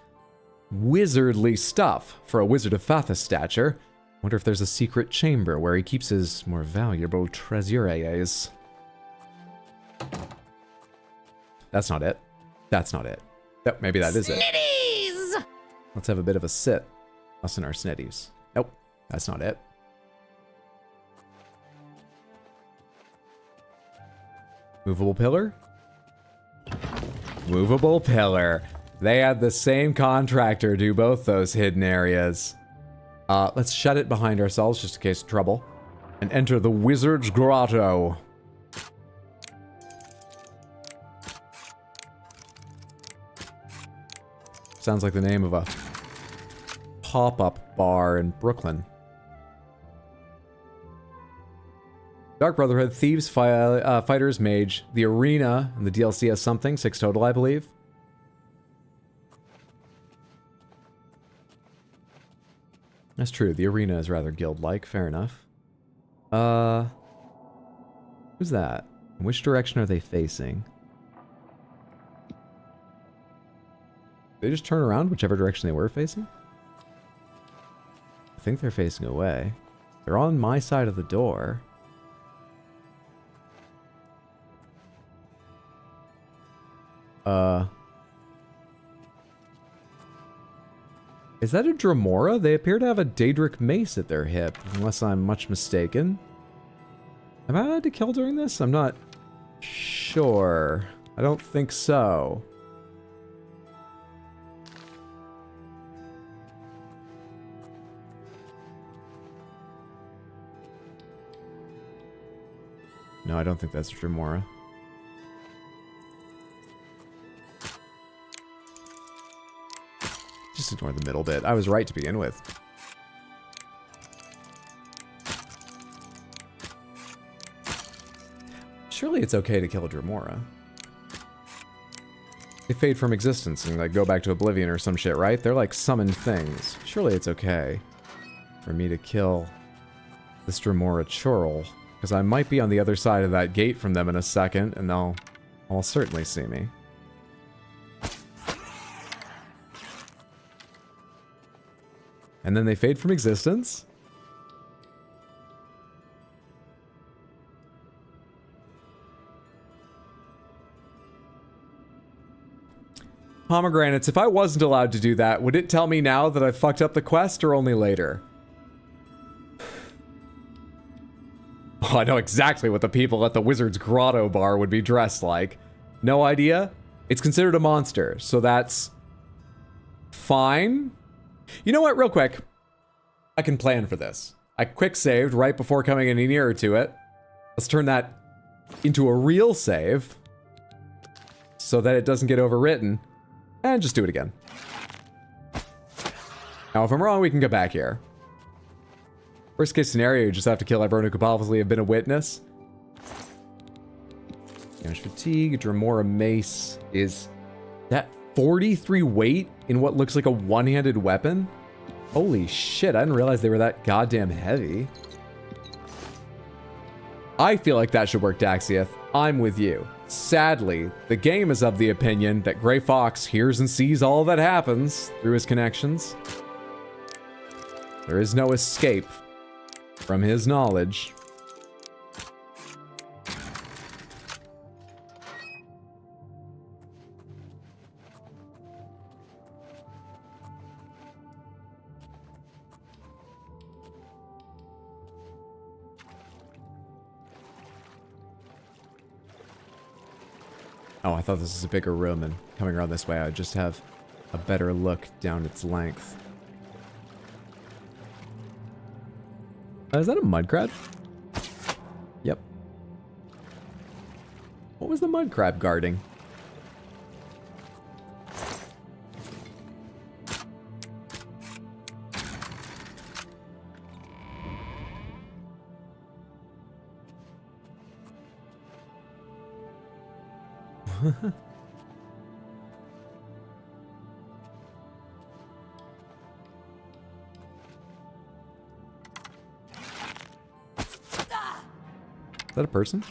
wizardly stuff for a wizard of Fathus stature. Wonder if there's a secret chamber where he keeps his more valuable treasures. That's not it. That's not it. Yep, maybe that is it. Snitties! Let's have a bit of a sit. Us and our snitties. Nope, that's not it. Movable pillar? Movable pillar. They had the same contractor do both those hidden areas. Let's shut it behind ourselves just in case of trouble. And enter the Wizard's Grotto. Sounds like the name of a pop-up bar in Brooklyn. Dark Brotherhood, Thieves, Fighters, Mage. The Arena and the DLC has something. 6 total, I believe. That's true. The Arena is rather guild-like. Fair enough. Who's that? Which direction are they facing? They just turn around whichever direction they were facing? I think they're facing away. They're on my side of the door. Is that a Dremora? They appear to have a Daedric mace at their hip, unless I'm much mistaken. Am I allowed to kill during this? I'm not sure. I don't think so. No, I don't think that's Dremora. Just ignore the middle bit. I was right to begin with. Surely it's okay to kill a Dremora. They fade from existence and like go back to Oblivion or some shit, right? They're like summoned things. Surely it's okay for me to kill this Dremora churl, because I might be on the other side of that gate from them in a second, and they'll certainly see me. And then they fade from existence? Pomegranates, if I wasn't allowed to do that, would it tell me now that I fucked up the quest or only later? Oh, I know exactly what the people at the Wizard's Grotto bar would be dressed like. No idea? It's considered a monster, so that's fine. You know what, real quick. I can plan for this. I quick saved right before coming any nearer to it. Let's turn that into a real save so that it doesn't get overwritten. And just do it again. Now, if I'm wrong, we can go back here. Worst case scenario, you just have to kill everyone who could possibly have been a witness. Damage fatigue, Dremora mace is that 43 weight in what looks like a one-handed weapon? Holy shit, I didn't realize they were that goddamn heavy. I feel like that should work, Daxiath. I'm with you. Sadly, the game is of the opinion that Grey Fox hears and sees all that happens through his connections. There is no escape from his knowledge. Oh, I thought this was a bigger room, and coming around this way, I would just have a better look down its length. Is that a mud crab? Yep. What was the mud crab guarding? Is that a person?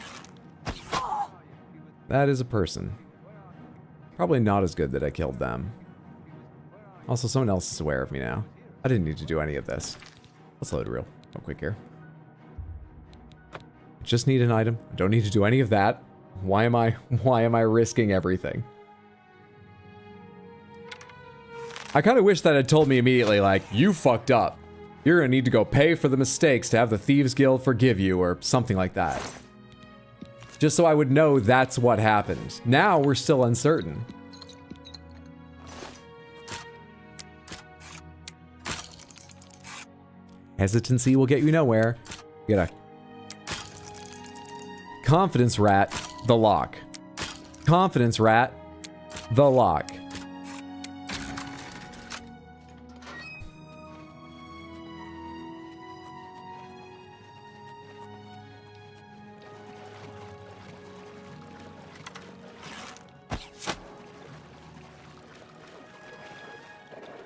That is a person. Probably not as good that I killed them. Also, someone else is aware of me now. I didn't need to do any of this. Let's load real quick here. I just need an item. I don't need to do any of that. Why am I risking everything? I kind of wish that had told me immediately, like, you fucked up. You're gonna need to go pay for the mistakes to have the Thieves Guild forgive you, or something like that. Just so I would know that's what happened. Now we're still uncertain. Hesitancy will get you nowhere. You gotta... Confidence rat, the lock. Confidence rat, the lock.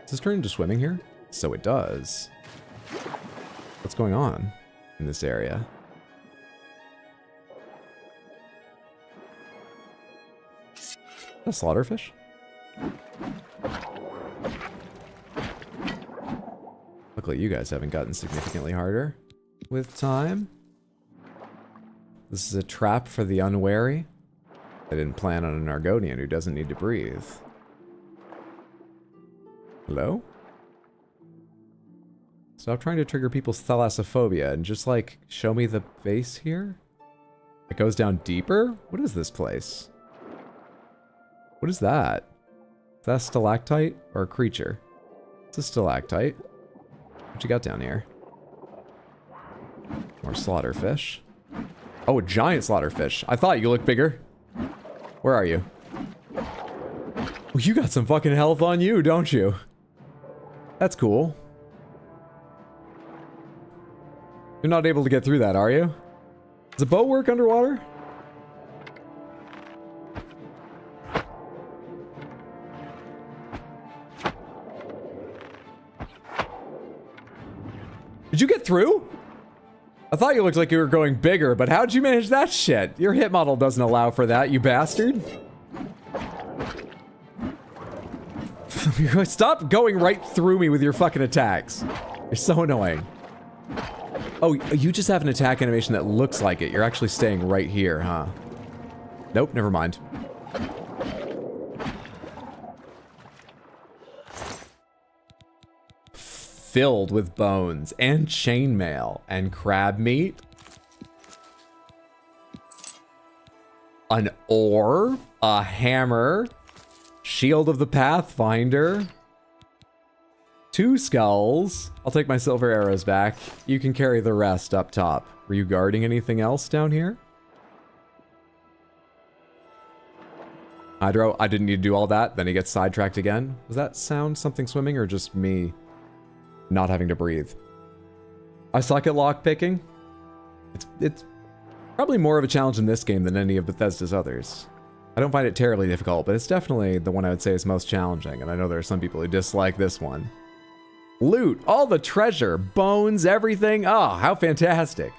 Does this turn into swimming here? So it does. What's going on in this area? A slaughterfish? Luckily, you guys haven't gotten significantly harder with time. This is a trap for the unwary. I didn't plan on an Argonian who doesn't need to breathe. Hello? Stop trying to trigger people's thalassophobia and just, like, show me the base here? It goes down deeper? What is this place? What is that? Is that a stalactite or a creature? It's a stalactite. What you got down here? More slaughterfish. Oh, a giant slaughterfish. I thought you looked bigger. Where are you? Well, you got some fucking health on you, don't you? That's cool. You're not able to get through that, are you? Does a boat work underwater? Did you get through? I thought you looked like you were going bigger, but how'd you manage that shit? Your hit model doesn't allow for that, you bastard. Stop going right through me with your fucking attacks. You're so annoying. Oh, you just have an attack animation that looks like it. You're actually staying right here, huh? Nope, never mind. Filled with bones and chainmail and crab meat. An oar, a hammer, shield of the Pathfinder, 2 skulls. I'll take my silver arrows back. You can carry the rest up top. Were you guarding anything else down here? Hydro, I didn't need to do all that. Then he gets sidetracked again. Was that sound something swimming or just me not having to breathe? I suck at lockpicking. It's probably more of a challenge in this game than any of Bethesda's others. I don't find it terribly difficult, but it's definitely the one I would say is most challenging, and I know there are some people who dislike this one. Loot, all the treasure, bones, everything. Oh, how fantastic.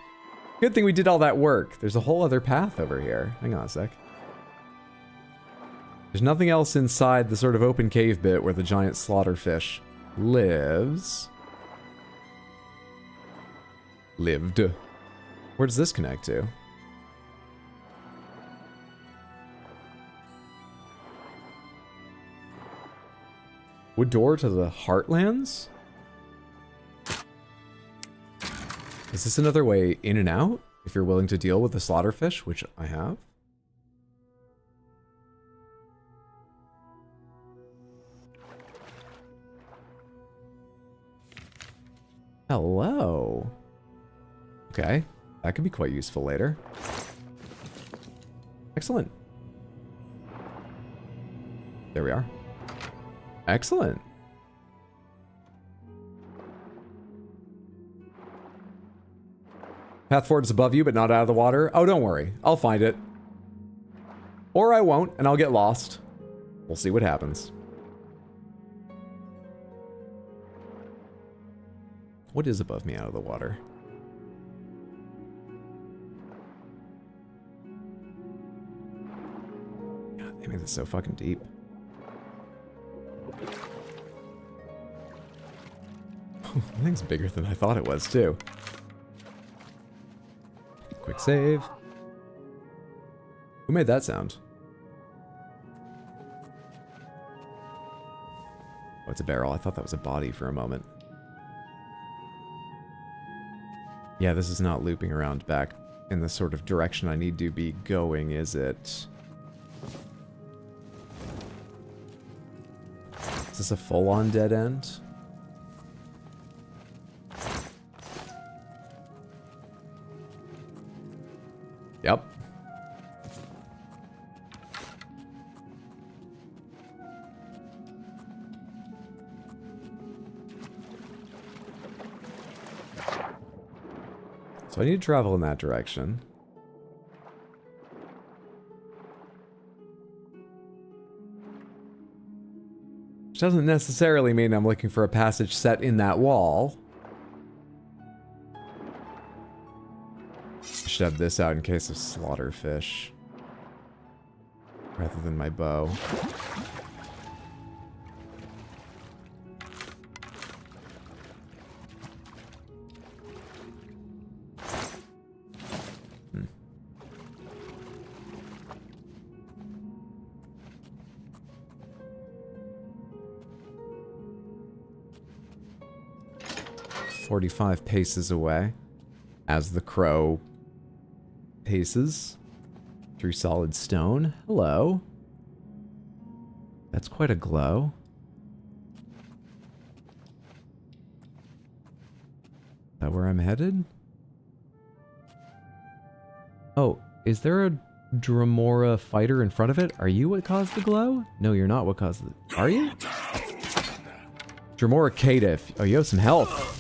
Good thing we did all that work. There's a whole other path over here. Hang on a sec. There's nothing else inside the sort of open cave bit where the giant slaughterfish lives. Lived. Where does this connect to? Wood door to the Heartlands? Is this another way in and out? If you're willing to deal with the slaughterfish, which I have. Hello. Okay, that could be quite useful later. Excellent. There we are. Excellent. Path forward is above you, but not out of the water. Oh, don't worry. I'll find it. Or I won't, and I'll get lost. We'll see what happens. What is above me out of the water? God, they made this so fucking deep. That thing's bigger than I thought it was, too. Quick save. Who made that sound? Oh, it's a barrel. I thought that was a body for a moment. Yeah, this is not looping around back in the sort of direction I need to be going, is it? Is this a full-on dead end? Yep. So I need to travel in that direction. Which doesn't necessarily mean I'm looking for a passage set in that wall. I should have this out in case of slaughterfish. rather than my bow. Hmm. "45 paces away," as the crow paces through solid stone. Hello. That's quite a glow. Is that where I'm headed? Oh, is there a Dremora fighter in front of it? Are you what caused the glow? No, you're not what caused it. Are you? Dremora Caitiff. Oh, you have some health.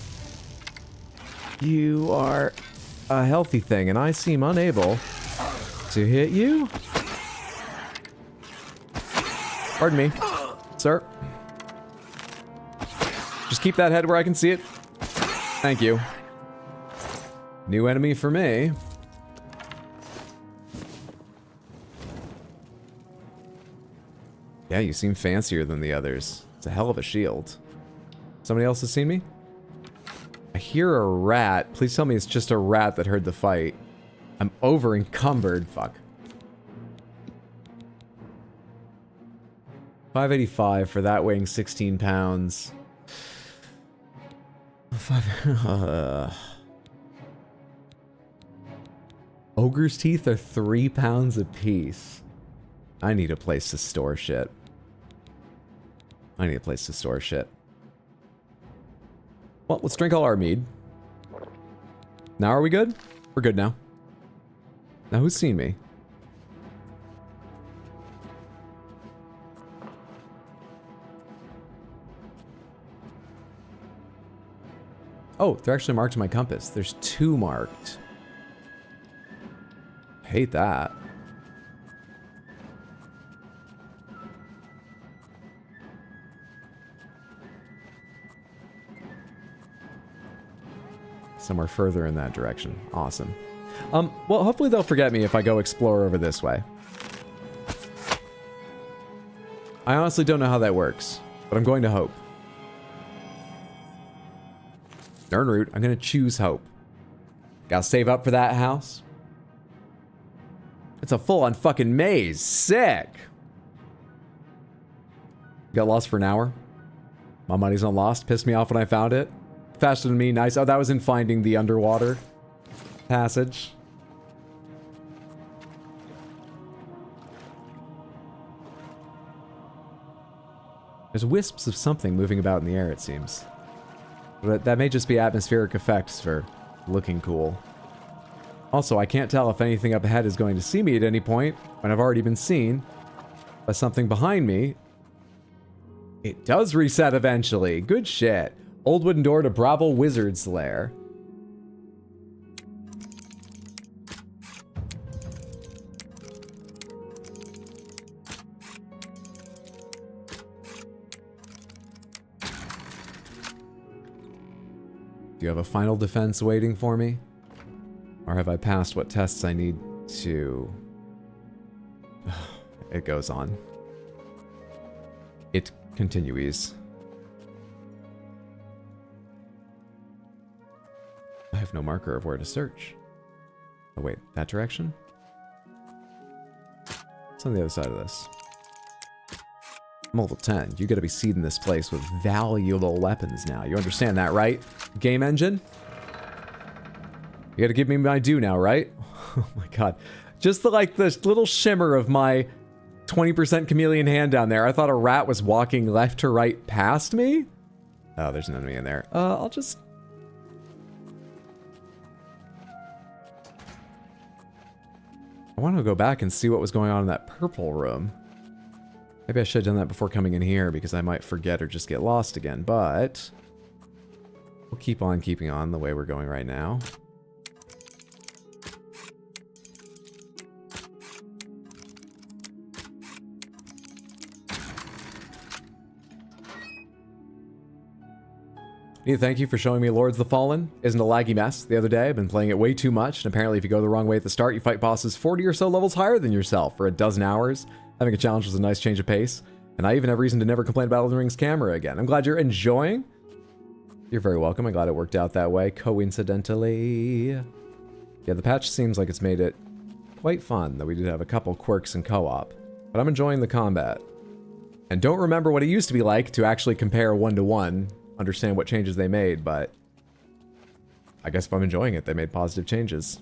You are a healthy thing, and I seem unable to hit you? Pardon me, sir. Just keep that head where I can see it. Thank you. New enemy for me. Yeah, you seem fancier than the others. It's a hell of a shield. Somebody else has seen me? I hear a rat. Please tell me it's just a rat that heard the fight. I'm over encumbered. Fuck. 585 for that weighing 16 pounds. Ogre's teeth are 3 pounds apiece. I need a place to store shit. Well, let's drink all our mead. Now are we good? We're good now. Now who's seen me? Oh, they're actually marked in my compass. There's 2 marked. Hate that. Somewhere further in that direction. Awesome. Well, hopefully they'll forget me if I go explore over this way. I honestly don't know how that works, but I'm going to hope. Nernroot, I'm going to choose hope. Gotta save up for that house. It's a full-on fucking maze. Sick! Got lost for an hour. My money's on Lost. Pissed me off when I found it. Faster than me, nice. Oh, that was in finding the underwater passage. There's wisps of something moving about in the air, it seems. But that may just be atmospheric effects for looking cool. Also, I can't tell if anything up ahead is going to see me at any point when I've already been seen by something behind me. It does reset eventually. Good shit. Old wooden door to Bravo Wizard's Lair. Do you have a final defense waiting for me? Or have I passed what tests I need to... It goes on. It continues. I have no marker of where to search. Oh wait, that direction? It's on the other side of this. I'm level 10. You gotta be seeding this place with valuable weapons now. You understand that, right? Game engine? You gotta give me my due now, right? Oh my god. Just like this little shimmer of my 20% chameleon hand down there. I thought a rat was walking left to right past me. Oh, there's an enemy in there. I'll just... I want to go back and see what was going on in that purple room. Maybe I should have done that before coming in here because I might forget or just get lost again, but... We'll keep on keeping on the way we're going right now. Thank you for showing me Lords of the Fallen. Isn't a laggy mess. The other day, I've been playing it way too much, and apparently if you go the wrong way at the start, you fight bosses 40 or so levels higher than yourself for a dozen hours. Having a challenge was a nice change of pace, and I even have reason to never complain about Elden Ring's camera again. I'm glad you're enjoying. You're very welcome. I'm glad it worked out that way, coincidentally. Yeah, the patch seems like it's made it quite fun, though we did have a couple quirks in co-op. But I'm enjoying the combat. And don't remember what it used to be like to actually compare one-to-one, understand what changes they made, but I guess if I'm enjoying it, they made positive changes.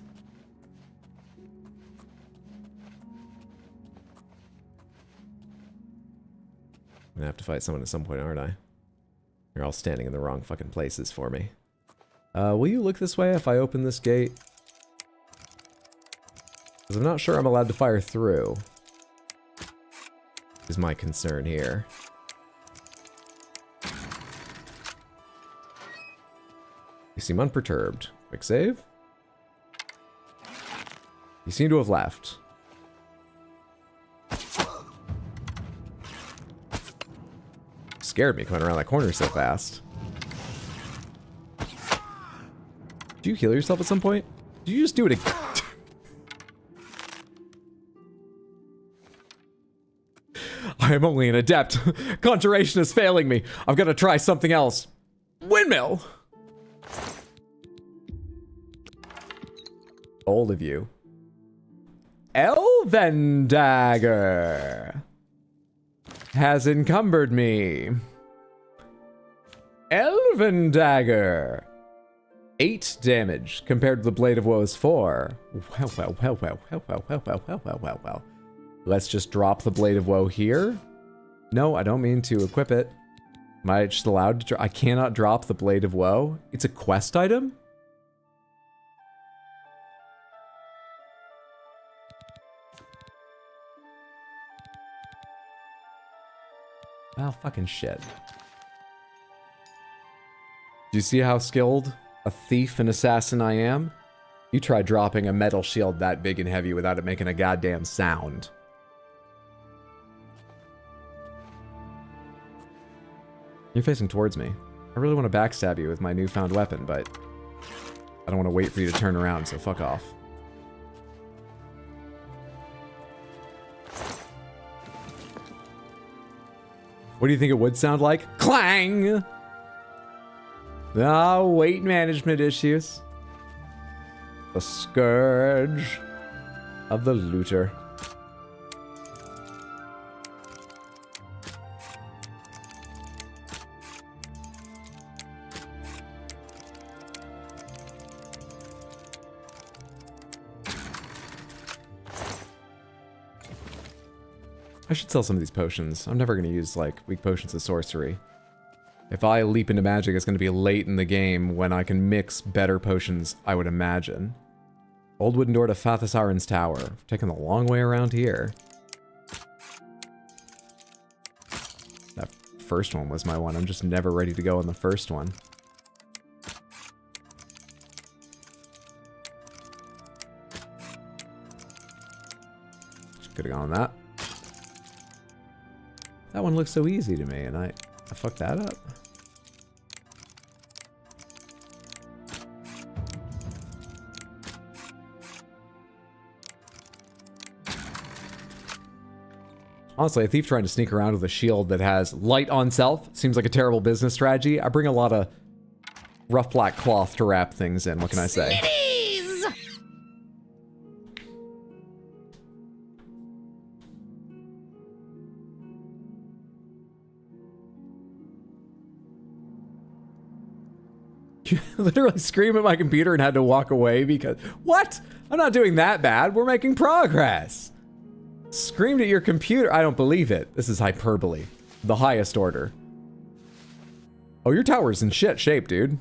I'm gonna have to fight someone at some point, aren't I? You're all standing in the wrong fucking places for me. Will you look this way if I open this gate? Because I'm not sure I'm allowed to fire through. Is my concern here. You seem unperturbed. Quick save. You seem to have left. Scared me coming around that corner so fast. Did you heal yourself at some point? Did you just do it again? I am only an adept. Conjuration is failing me. I've got to try something else. Windmill! Old of you. Elven Dagger has encumbered me. Elven Dagger. 8 damage compared to the Blade of Woe's 4. Well. Let's just drop the Blade of Woe here. No, I don't mean to equip it. Am I just allowed to I cannot drop the Blade of Woe? It's a quest item? Well, fucking shit. Do you see how skilled a thief and assassin I am? You try dropping a metal shield that big and heavy without it making a goddamn sound. You're facing towards me. I really want to backstab you with my newfound weapon, but I don't want to wait for you to turn around, so fuck off. What do you think it would sound like? Clang! Oh, weight management issues. The scourge of the looter. I should sell some of these potions. I'm never going to use, like, weak potions of sorcery. If I leap into magic, it's going to be late in the game when I can mix better potions, I would imagine. Old wooden door to Fathasaren's tower. Taking the long way around here. That first one was my one. I'm just never ready to go on the first one. Could have gone on that. That one looks so easy to me, and I fucked that up. Honestly, a thief trying to sneak around with a shield that has light on self seems like a terrible business strategy. I bring a lot of rough black cloth to wrap things in. What can I say? You literally screamed at my computer and had to walk away because... What? I'm not doing that bad. We're making progress. Screamed at your computer. I don't believe it. This is hyperbole. The highest order. Oh, your tower's in shit shape, dude.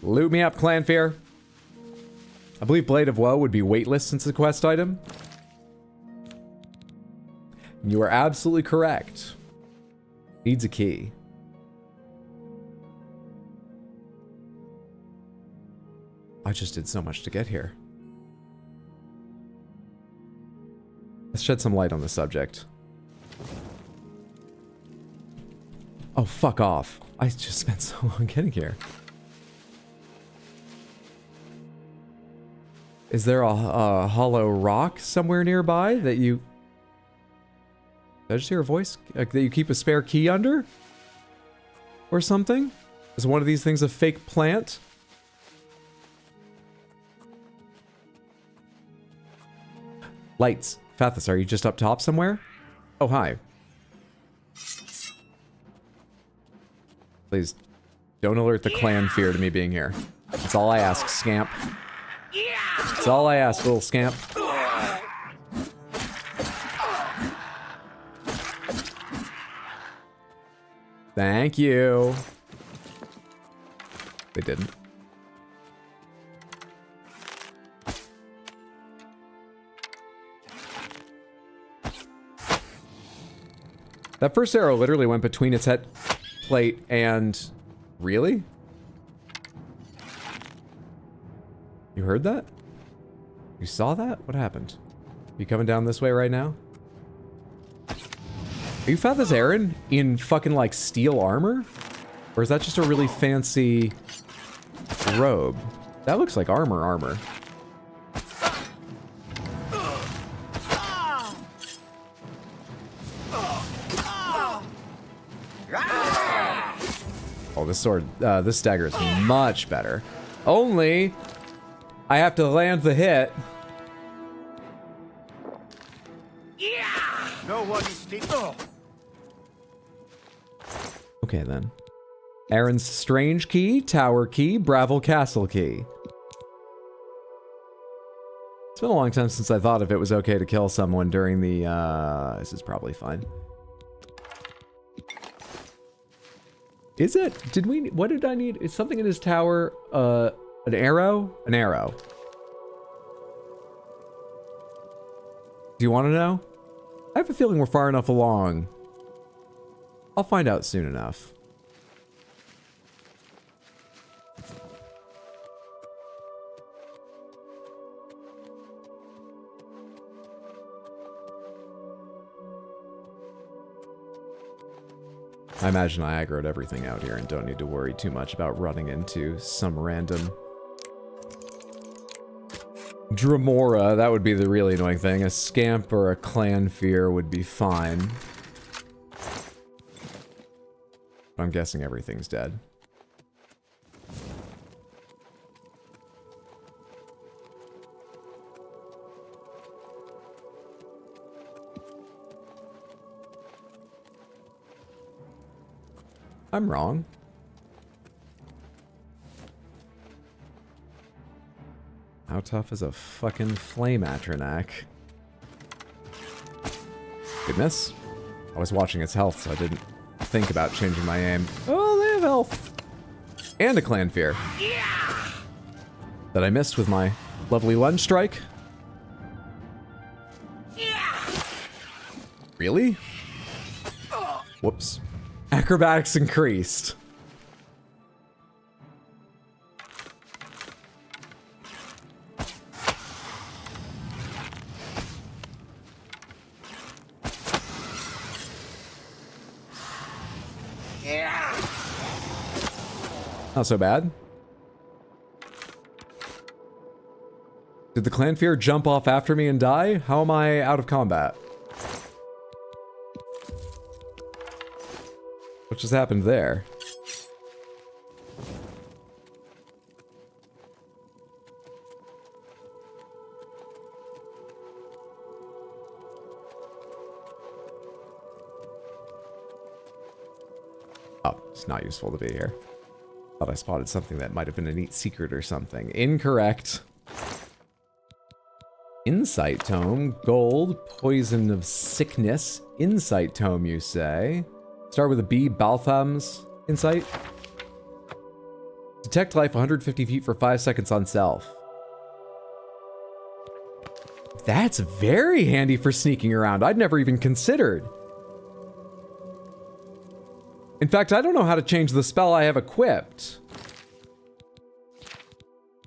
Loot me up, Clanfear. I believe Blade of Woe would be weightless since it's a quest item. You are absolutely correct. Needs a key. I just did so much to get here. Let's shed some light on the subject. Oh, fuck off. I just spent so long getting here. Is there a hollow rock somewhere nearby that you... Did I just hear a voice? Like, that you keep a spare key under? Or something? Is one of these things a fake plant? Lights. Fathis, are you just up top somewhere? Oh, hi. Please, don't alert the clan fear to me being here. That's all I ask, scamp. That's all I ask, little scamp. Thank you. They didn't. That first arrow literally went between its head plate and... Really? You heard that? You saw that? What happened? You coming down this way right now? Are you Fathis Aaron in fucking like steel armor? Or is that just a really fancy robe? That looks like armor. Oh, this sword, this dagger is much better. Only, I have to land the hit. No one is Okay then. Aaron's Strange Key, Tower Key, Bravel Castle Key. It's been a long time since I thought if it was okay to kill someone during the, this is probably fine. Is it? Did we, what did I need? Is something in his tower, an arrow? An arrow. Do you want to know? I have a feeling we're far enough along. I'll find out soon enough. I imagine I aggroed everything out here and don't need to worry too much about running into some random Dremora. That would be the really annoying thing. A scamp or a clan fear would be fine. I'm guessing everything's dead. I'm wrong. How tough is a fucking flame Atronak? Goodness. I was watching its health, so I didn't think about changing my aim. Oh, they have health. And a clan fear. That I missed with my lovely lunge strike. Really? Whoops. Acrobatics increased. Not so bad. Did the clan fear jump off after me and die? How am I out of combat? What just happened there? Oh, it's not useful to be here. Thought I spotted something that might have been a neat secret or something. Incorrect. Insight Tome. Gold. Poison of Sickness. Insight Tome, you say? Start with a B. Baltham's Insight. Detect life 150 feet for 5 seconds on self. That's very handy for sneaking around. I'd never even considered. In fact, I don't know how to change the spell I have equipped.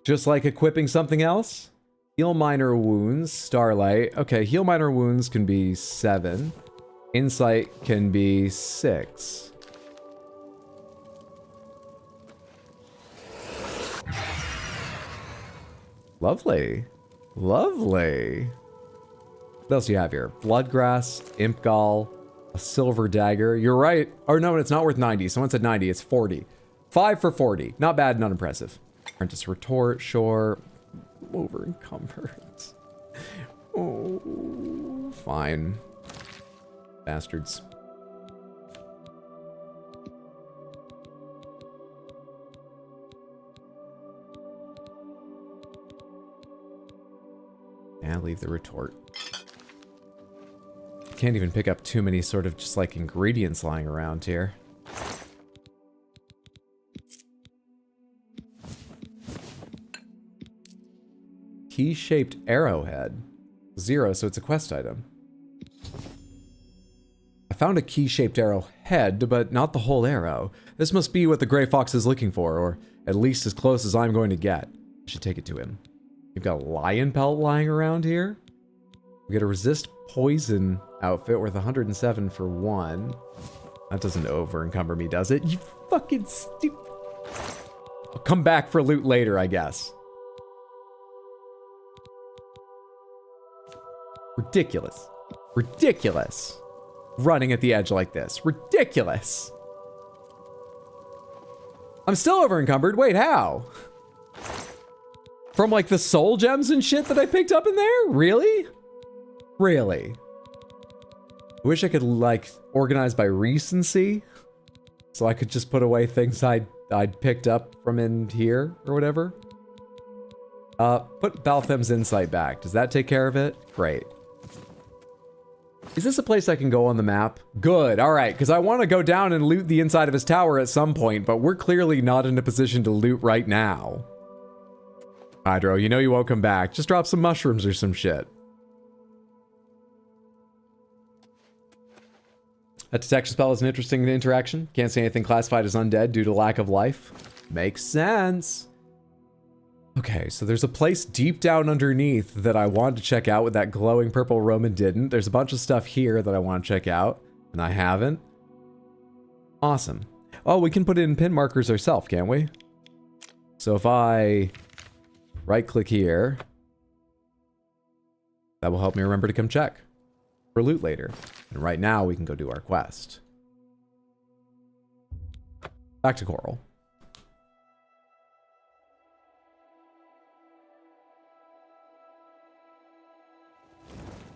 Just like equipping something else? Heal minor wounds, Starlight. Okay, heal minor wounds can be 7. Insight can be 6. Lovely. Lovely. What else do you have here? Bloodgrass, Impgall, a silver dagger. You're right. Or no, it's not worth 90. Someone said 90. It's 40. 5 for 40. Not bad, not impressive. Apprentice retort, sure. Over encumbered. Oh, fine. Bastards. And leave the retort. Can't even pick up too many sort of just like ingredients lying around here. Key-shaped arrowhead. 0, so it's a quest item. I found a key-shaped arrowhead, but not the whole arrow. This must be what the Grey Fox is looking for, or at least as close as I'm going to get. I should take it to him. We've got a lion pelt lying around here. We get a resist poison outfit worth 107 for 1. That doesn't over encumber me, does it? You fucking stupid. I'll come back for loot later, I guess. Ridiculous. Ridiculous. Running at the edge like this. Ridiculous. I'm still over encumbered. Wait, how? From like the soul gems and shit that I picked up in there? Really? Really? I wish I could like organize by recency so I could just put away things I'd picked up from in here or whatever. Put Baltham's insight back. Does that take care of it? Great. Is this a place I can go on the map? Good, alright, because I want to go down and loot the inside of his tower at some point, but we're clearly not in a position to loot right now. Hydro, you know you won't come back. Just drop some mushrooms or some shit. A detection spell is an interesting interaction. Can't say anything classified as undead due to lack of life. Makes sense. Okay, so there's a place deep down underneath that I wanted to check out with that glowing purple Roman didn't. There's a bunch of stuff here that I want to check out, and I haven't. Awesome. Oh, we can put in pin markers ourselves, can't we? So if I right-click here, that will help me remember to come check for loot later. And right now, we can go do our quest. Back to Coral.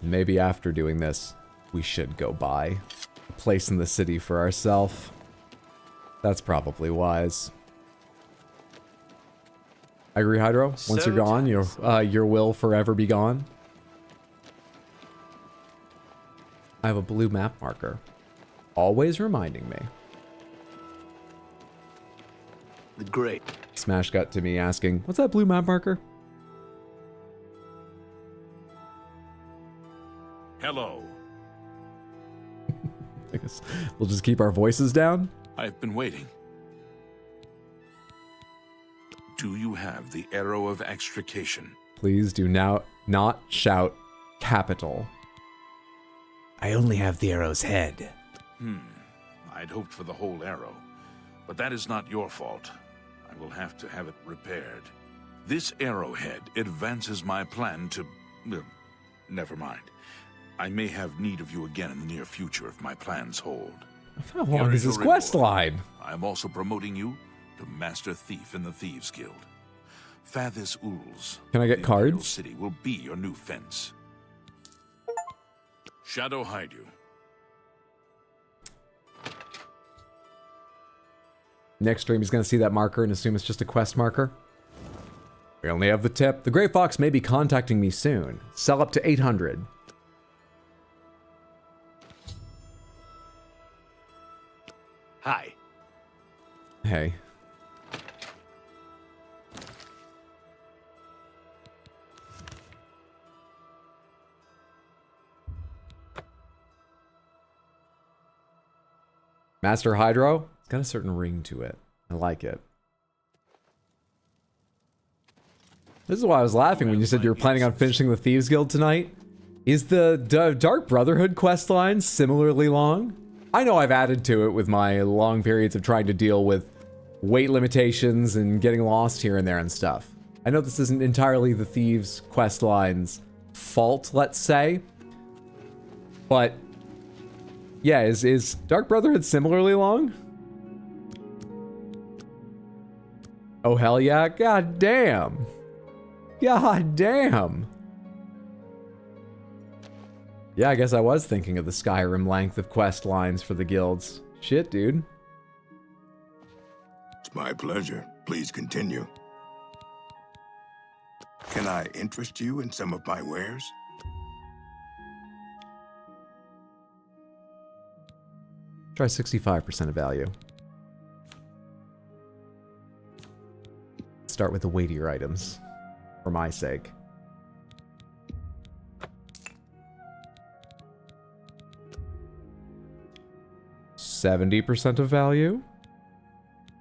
Maybe after doing this, we should go buy a place in the city for ourselves. That's probably wise. I agree, Hydro. Once you're gone, your will forever be gone. I have a blue map marker. Always reminding me. Great. Smash got to me asking, what's that blue map marker? Hello. I guess we'll just keep our voices down. I've been waiting. Do you have the arrow of extrication? Please do now not shout capital. I only have the arrow's head. I'd hoped for the whole arrow, but that is not your fault. I will have to have it repaired. This arrowhead advances my plan to... never mind. I may have need of you again in the near future if my plans hold. How long is this quest line? I am also promoting you to Master Thief in the Thieves Guild. Fathis Uls. Can I get cards? City will be your new fence. Shadow hide you. Next stream, he's going to see that marker and assume it's just a quest marker. We only have the tip. The Grey Fox may be contacting me soon. Sell up to 800. Hi. Hey. Master Hydro? It's got a certain ring to it. I like it. This is why I was laughing when you said you were planning on finishing the Thieves Guild tonight. Is the Dark Brotherhood questline similarly long? I know I've added to it with my long periods of trying to deal with weight limitations and getting lost here and there and stuff. I know this isn't entirely the Thieves' quest line's fault, let's say. But, yeah, is Dark Brotherhood similarly long? Oh, hell yeah. God damn. God damn. Yeah, I guess I was thinking of the Skyrim length of quest lines for the guilds. Shit, dude. It's my pleasure. Please continue. Can I interest you in some of my wares? Try 65% of value. Start with the weightier items, for my sake. $70 of value?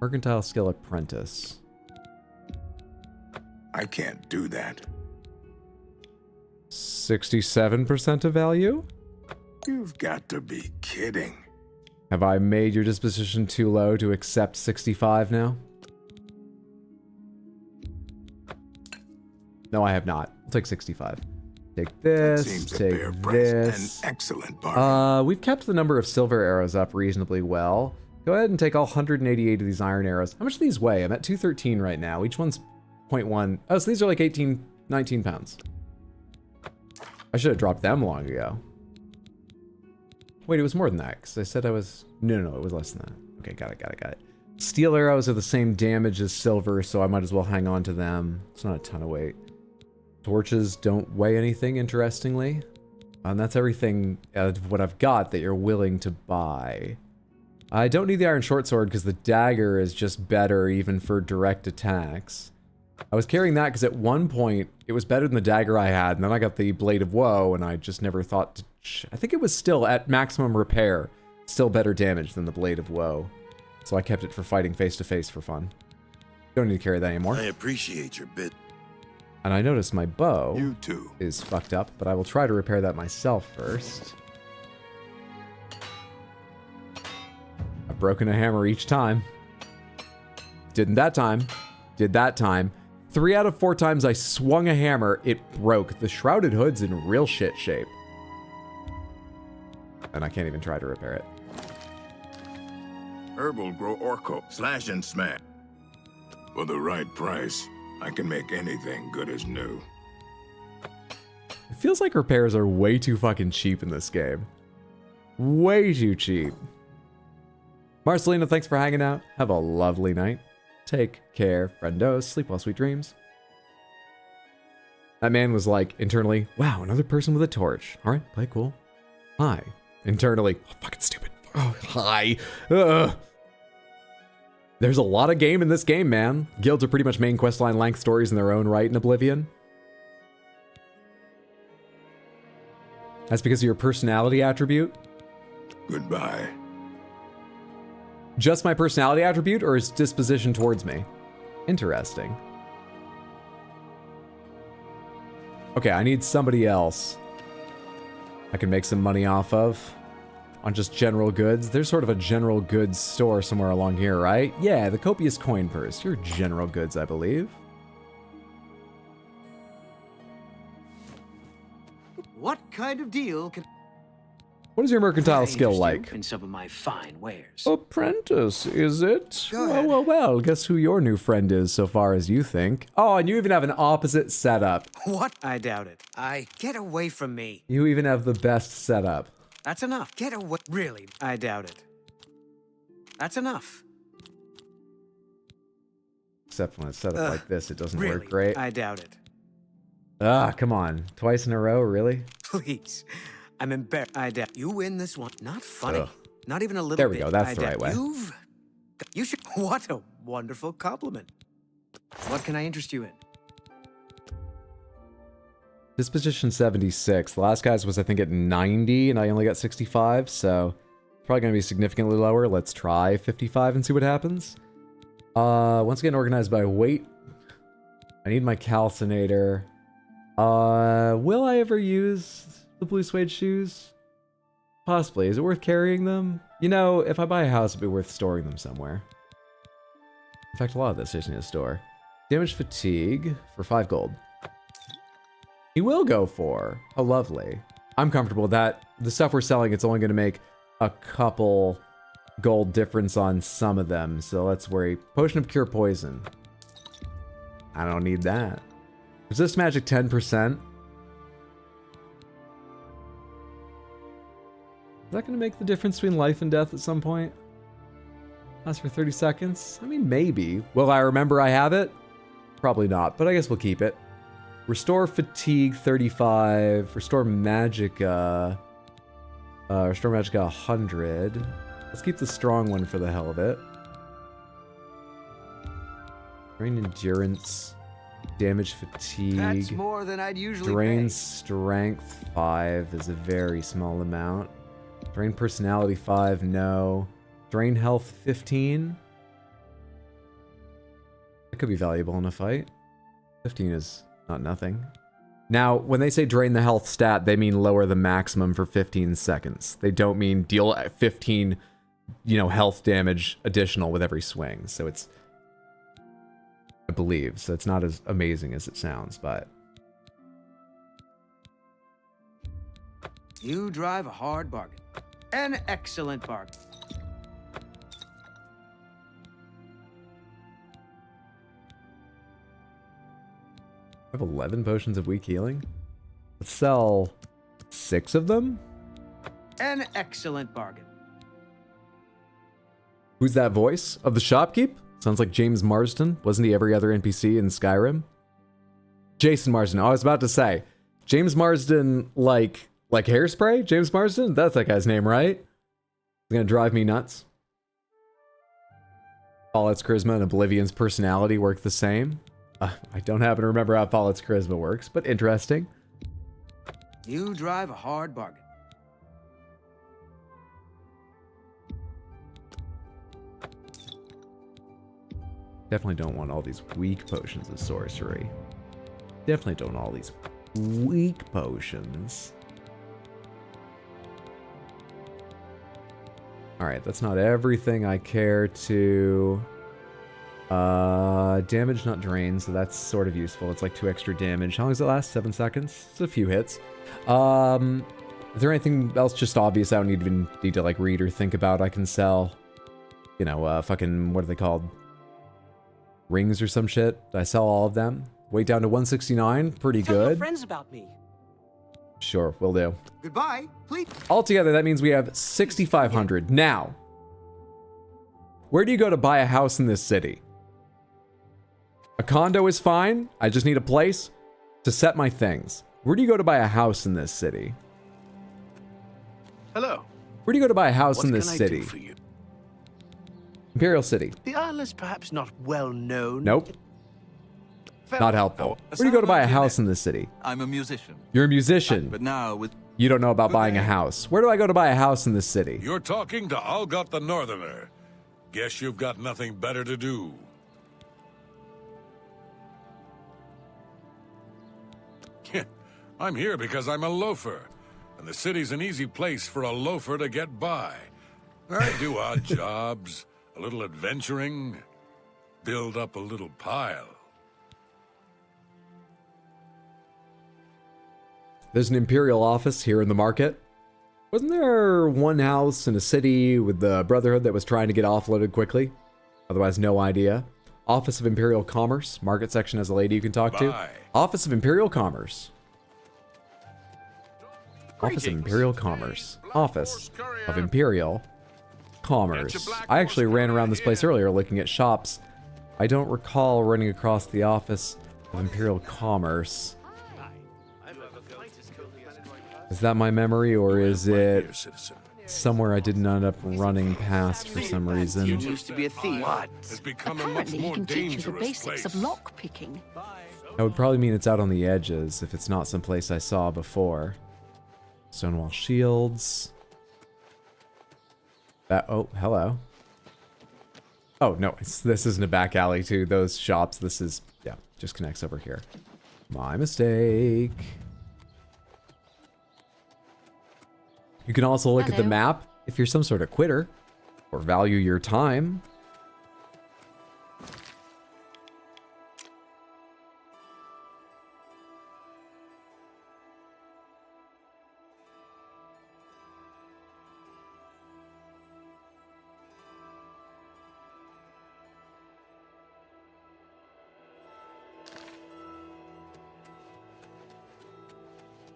Mercantile skill apprentice. I can't do that. 67% of value? You've got to be kidding. Have I made your disposition too low to accept 65 now? No, I have not. I'll take 65. Take this, Seems take a fair price. this. An excellent bargain. We've kept the number of silver arrows up reasonably well. Go ahead and take all 188 of these iron arrows. How much do these weigh? I'm at 213 right now. Each one's 0.1. Oh, so these are like 18, 19 pounds. I should have dropped them long ago. Wait, it was more than that, because I said I was... No, it was less than that. Okay, got it. Steel arrows are the same damage as silver, so I might as well hang on to them. It's not a ton of weight. Torches don't weigh anything, interestingly. And that's everything out of what I've got that you're willing to buy. I don't need the iron short sword because the dagger is just better even for direct attacks. I was carrying that because at one point it was better than the dagger I had, and then I got the Blade of Woe, and I just never thought to... I think it was still at maximum repair, still better damage than the Blade of Woe. So I kept it for fighting face to face for fun. Don't need to carry that anymore. I appreciate your bit. And I noticed my bow You too. is fucked up, but I will try to repair that myself first. I've broken a hammer each time. Didn't that time. Did that time. 3 out of 4 times I swung a hammer, it broke. The Shrouded Hood's in real shit shape. And I can't even try to repair it. Herbal grow orco. Slash and smash. For the right price, I can make anything good as new. It feels like repairs are way too fucking cheap in this game. Way too cheap. Marcelina, thanks for hanging out. Have a lovely night. Take care, friendos. Sleep well, sweet dreams. That man was like, internally, wow, another person with a torch. All right, play cool. Hi. Internally, oh, fucking stupid. Oh, hi. Ugh. There's a lot of game in this game, man. Guilds are pretty much main questline length stories in their own right in Oblivion. That's because of your personality attribute? Goodbye. Just my personality attribute or his disposition towards me? Interesting. Okay, I need somebody else I can make some money off of on just general goods. There's sort of a general goods store somewhere along here, right? Yeah, the Copious Coin Purse. You're general goods, I believe. What kind of deal can... What is your mercantile skill like? In some of my fine wares. Apprentice, is it? Go ahead. Well, guess who your new friend is so far as you think. Oh, and you even have an opposite setup. What? I doubt it. Get away from me. You even have the best setup. That's enough. Get away. Really? I doubt it. That's enough. Except when it's set up like this, it doesn't Really? work great. I doubt it. Ah, come on. Twice in a row, really? Please. I'm embarrassed. I doubt you win this one. Not funny. Ugh. Not even a little bit. There we go. That's I the doubt right way. You should... What a wonderful compliment. What can I interest you in? Disposition 76. The last guy's was, I think, at 90, and I only got 65, so it's probably going to be significantly lower. Let's try 55 and see what happens. Once again, organized by weight. I need my calcinator. Will I ever use the blue suede shoes? Possibly. Is it worth carrying them? You know, if I buy a house, it'd be worth storing them somewhere. In fact, a lot of this is in a store. Damage fatigue for 5 gold. He will go for. Oh, lovely. I'm comfortable with that. The stuff we're selling, it's only going to make a couple gold difference on some of them. So let's worry. Potion of Cure Poison. I don't need that. Resist magic 10%. Is that going to make the difference between life and death at some point? Lasts for 30 seconds? I mean, maybe. Will I remember I have it? Probably not, but I guess we'll keep it. Restore fatigue 35. Restore magicka. Restore magicka 100. Let's keep the strong one for the hell of it. Drain endurance. Damage fatigue. That's more than I'd usually Drain pay. strength 5 is a very small amount. Drain personality 5, no. Drain health 15. That could be valuable in a fight. 15 is not nothing. Now, when they say drain the health stat, they mean lower the maximum for 15 seconds. They don't mean deal 15, health damage additional with every swing. So it's, I believe, so it's not as amazing as it sounds, but... You drive a hard bargain. An excellent bargain. I have 11 potions of weak healing. Let's sell 6 of them. An excellent bargain. Who's that voice? Of the shopkeep? Sounds like James Marsden. Wasn't he every other NPC in Skyrim? Jason Marsden. I was about to say. James Marsden, like Hairspray? James Marsden? That's that guy's name, right? It's gonna drive me nuts. Paulette's charisma and Oblivion's personality work the same. I don't happen to remember how Paulette's charisma works, but interesting. You drive a hard bargain. Definitely don't want all these weak potions of sorcery. Definitely don't want all these weak potions. Alright, that's not everything I care to... damage, not drain, so that's sort of useful. It's like 2 extra damage. How long does it last? 7 seconds? It's a few hits. Is there anything else just obvious I don't even need to, read or think about? I can sell, fucking, what are they called? Rings or some shit? Did I sell all of them? Weight down to 169? Pretty Tell your good. friends about me. Sure, will do. Goodbye, please. Altogether, that means we have 6,500. Now, where do you go to buy a house in this city? A condo is fine. I just need a place to set my things. Where do you go to buy a house in this city? Hello. Where do you go to buy a house What in this can I city? do for you? Imperial City. The Isle is perhaps not well known. Nope. Not helpful. Where do you go to buy a house in this city? I'm a musician. You're a musician. But now with... You don't know about buying a house. Where do I go to buy a house in this city? You're talking to Algot the Northerner. Guess you've got nothing better to do. I'm here because I'm a loafer, and the city's an easy place for a loafer to get by. I do odd jobs, a little adventuring, build up a little pile. There's an Imperial office here in the market. Wasn't there one house in a city with the Brotherhood that was trying to get offloaded quickly? Otherwise, no idea. Office of Imperial Commerce. Market section has a lady you can talk to. Office of Imperial Commerce. Office of Imperial Commerce. Office of Imperial Commerce. I actually ran around this place earlier looking at shops. I don't recall running across the Office of Imperial Commerce. Is that my memory, or is it somewhere I didn't end up running past for some reason? You used to be a thief. What? It's become a much Apparently, he more can teach you the dangerous basics place. of lock picking. That would probably mean it's out on the edges if it's not someplace I saw before. Stonewall shields. Oh, hello. Oh, no, this isn't a back alley to those shops. This is, yeah, just connects over here. My mistake. You can also look at the Hello. map if you're some sort of quitter or value your time.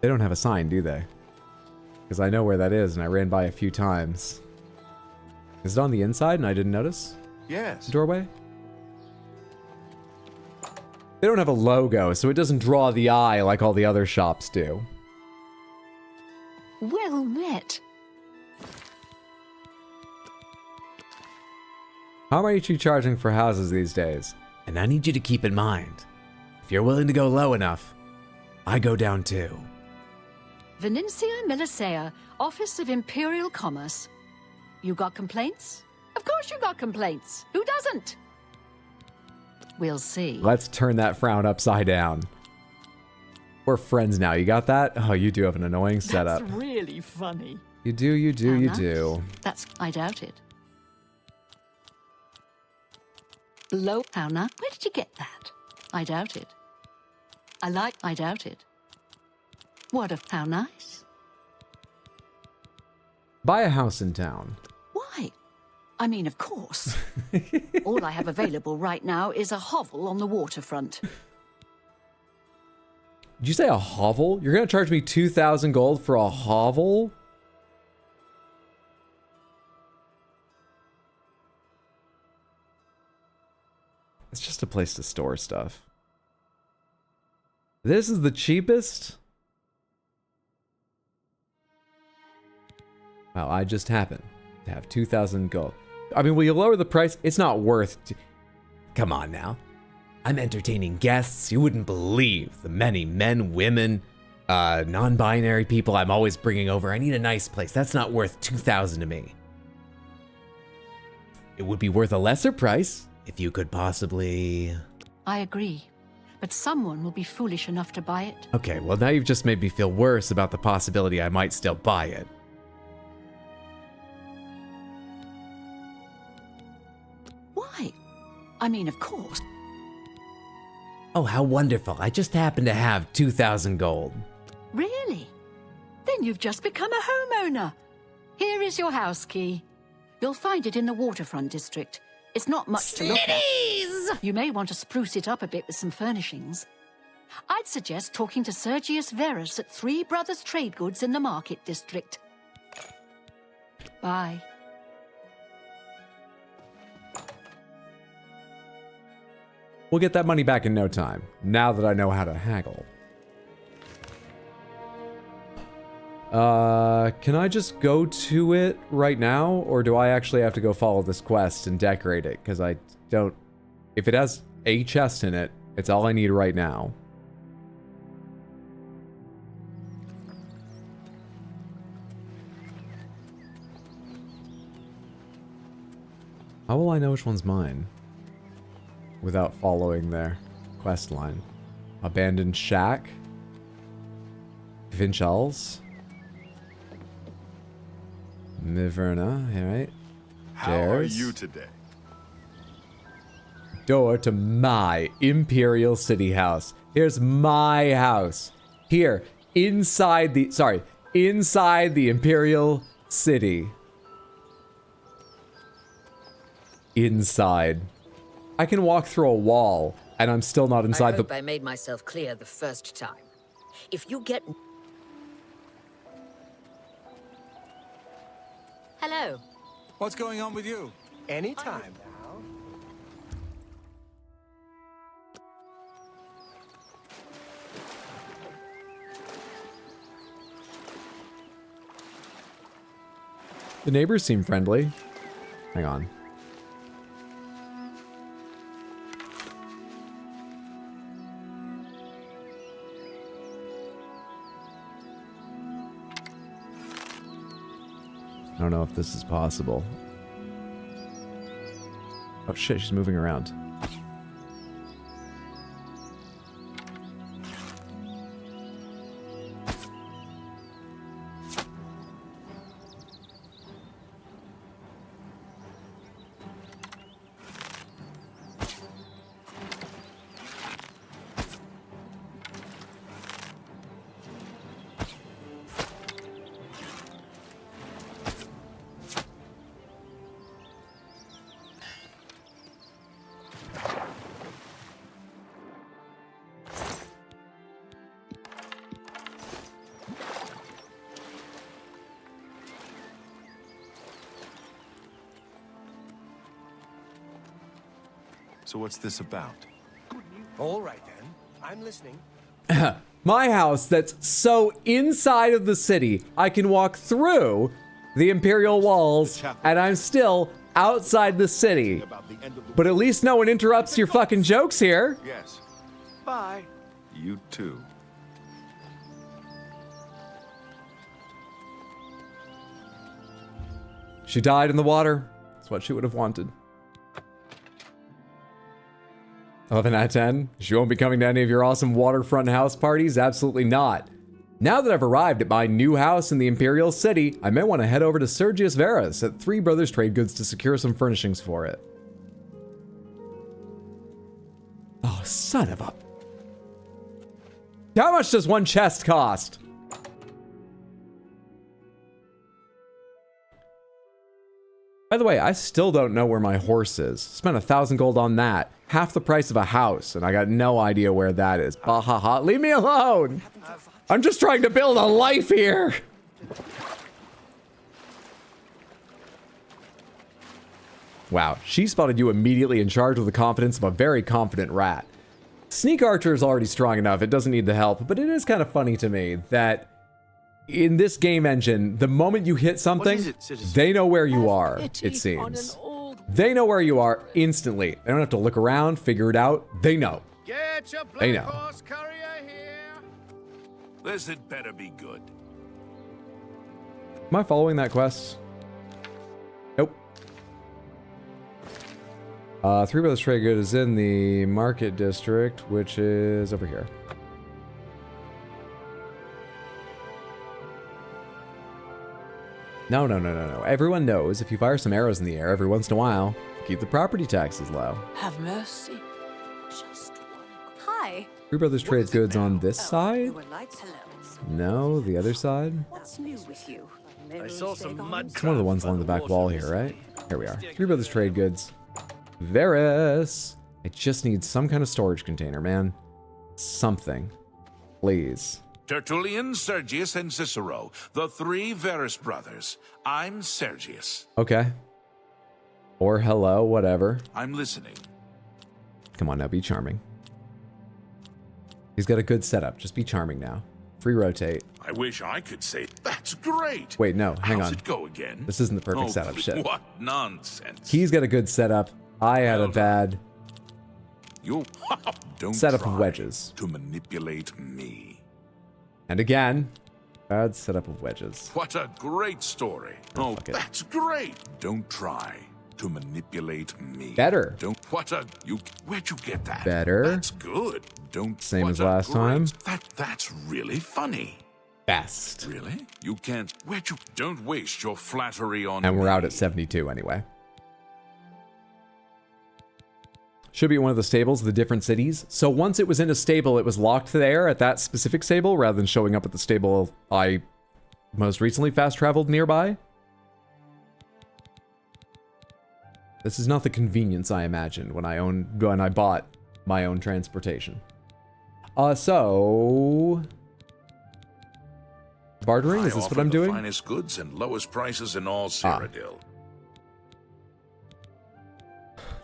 They don't have a sign, do they? Because I know where that is, and I ran by a few times. Is it on the inside and I didn't notice? Yes. Doorway? They don't have a logo, so it doesn't draw the eye like all the other shops do. Well met. How much are you charging for houses these days? And I need you to keep in mind, if you're willing to go low enough, I go down too. Venencia Melisea, Office of Imperial Commerce. You got complaints? Of course you got complaints. Who doesn't? We'll see. Let's turn that frown upside down. We're friends now. You got that? Oh, you do have an annoying setup. That's really funny. You do, you do, How you nice. do. I doubt it. Low Pauna? Where did you get that? I doubt it. I doubt it. What of how nice? Buy a house in town. Why? I mean, of course. All I have available right now is a hovel on the waterfront. Did you say a hovel? You're gonna charge me 2,000 gold for a hovel? It's just a place to store stuff. This is the cheapest? Wow, I just happen to have 2,000 gold. I mean, will you lower the price? It's not worth... Come on now. I'm entertaining guests. You wouldn't believe the many men, women, non-binary people I'm always bringing over. I need a nice place. That's not worth 2,000 to me. It would be worth a lesser price if you could possibly... I agree. But someone will be foolish enough to buy it. Okay, well now you've just made me feel worse about the possibility I might still buy it. Why? I mean, of course. Oh, how wonderful. I just happen to have 2,000 gold. Really? Then you've just become a homeowner. Here is your house key. You'll find it in the waterfront district. It's not much to look at. You may want to spruce it up a bit with some furnishings. I'd suggest talking to Sergius Verus at Three Brothers Trade Goods in the Market District. Bye. We'll get that money back in no time, now that I know how to haggle. Can I just go to it right now? Or do I actually have to go follow this quest and decorate it? Because I don't... If it has a chest in it, it's all I need right now. How will I know which one's mine? Without following their quest line. Abandoned Shack. Vinchals. Miverna, alright. How are you today? Door to my Imperial City house. Here's my house. Here, inside the Imperial City. Inside. I can walk through a wall, and I'm still not inside I hope I made myself clear the first time. If you get... Hello. What's going on with you? Anytime now. The neighbors seem friendly. Hang on. I don't know if this is possible. Oh shit, she's moving around. So what's this about? All right, then. I'm listening. My house that's so inside of the city, I can walk through the Imperial walls, and I'm still outside the city. But at least no one interrupts your fucking jokes here. Yes. Bye. You too. She died in the water. That's what she would have wanted. 11 out of 10. She won't be coming to any of your awesome waterfront house parties? Absolutely not. Now that I've arrived at my new house in the Imperial City, I may want to head over to Sergius Verus at Three Brothers Trade Goods to secure some furnishings for it. Oh, son of a... How much does one chest cost? By the way, I still don't know where my horse is. Spent 1,000 gold on that. Half the price of a house, and I got no idea where that is. Bahaha, leave me alone! I'm just trying to build a life here! Wow, she spotted you immediately in charge with the confidence of a very confident rat. Sneak Archer is already strong enough, it doesn't need the help, but it is kind of funny to me that in this game engine, the moment you hit something, they know where you are, it seems. They know where you are instantly. They don't have to look around, figure it out. They know. They know. This had better be good. Am I following that quest? Nope. Three Brothers Trade Good is in the Market District, which is over here. No. Everyone knows if you fire some arrows in the air every once in a while, keep the property taxes low. Have mercy. Just one. Hi. Three Brothers Trade Goods on this side? No, the other side? What's new with you? I saw some mud. It's one of the ones along the back wall here, right? Here we are. Three Brothers Trade Goods. Verus! I just need some kind of storage container, man. Something. Please. Tertullian, Sergius, and Cicero, the three Verus brothers. I'm Sergius. Okay. Or hello, whatever. I'm listening. Come on now, be charming. He's got a good setup. Just be charming now. Free rotate. I wish I could say that's great. Wait, no, hang How's on. it go again? This isn't the perfect Oh, setup, shit. What nonsense. He's got a good setup. I had a bad You don't setup try of wedges. to manipulate me. And again, bad setup of wedges. What a great story. Oh, that's great. Don't try to manipulate me. Better. Don't. Where'd you get that? Better. That's good. Don't. Same what as a last great- time. That's really funny. Best. Really? You can't. Don't waste your flattery on And we're me. out at 72 anyway. Should be one of the stables of the different cities. So once it was in a stable, it was locked there at that specific stable rather than showing up at the stable I most recently fast traveled nearby. This is not the convenience I imagined when I bought my own transportation. So bartering, is this what I'm doing? Finest goods and lowest prices in all Cyrodiil.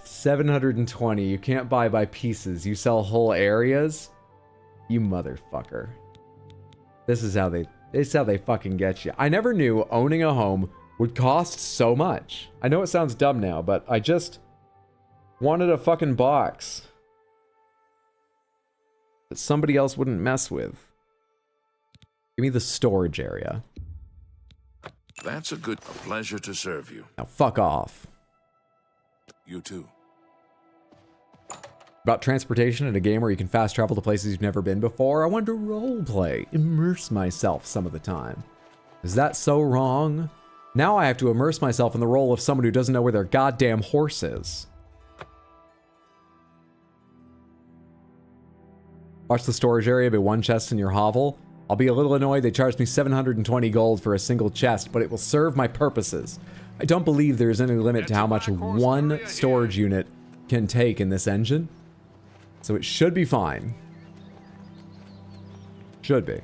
720. You can't buy by pieces. You sell whole areas? You motherfucker. This is how they fucking get you. I never knew owning a home would cost so much. I know it sounds dumb now, but I just wanted a fucking box that somebody else wouldn't mess with. Give me the storage area. That's a pleasure to serve you. Now fuck off. You too. About transportation in a game where you can fast travel to places you've never been before, I want to roleplay, immerse myself some of the time. Is that so wrong? Now I have to immerse myself in the role of someone who doesn't know where their goddamn horse is. Watch the storage area be one chest in your hovel. I'll be a little annoyed they charged me 720 gold for a single chest, but it will serve my purposes. I don't believe there's any limit to how much one storage unit can take in this engine. So it should be fine. Should be.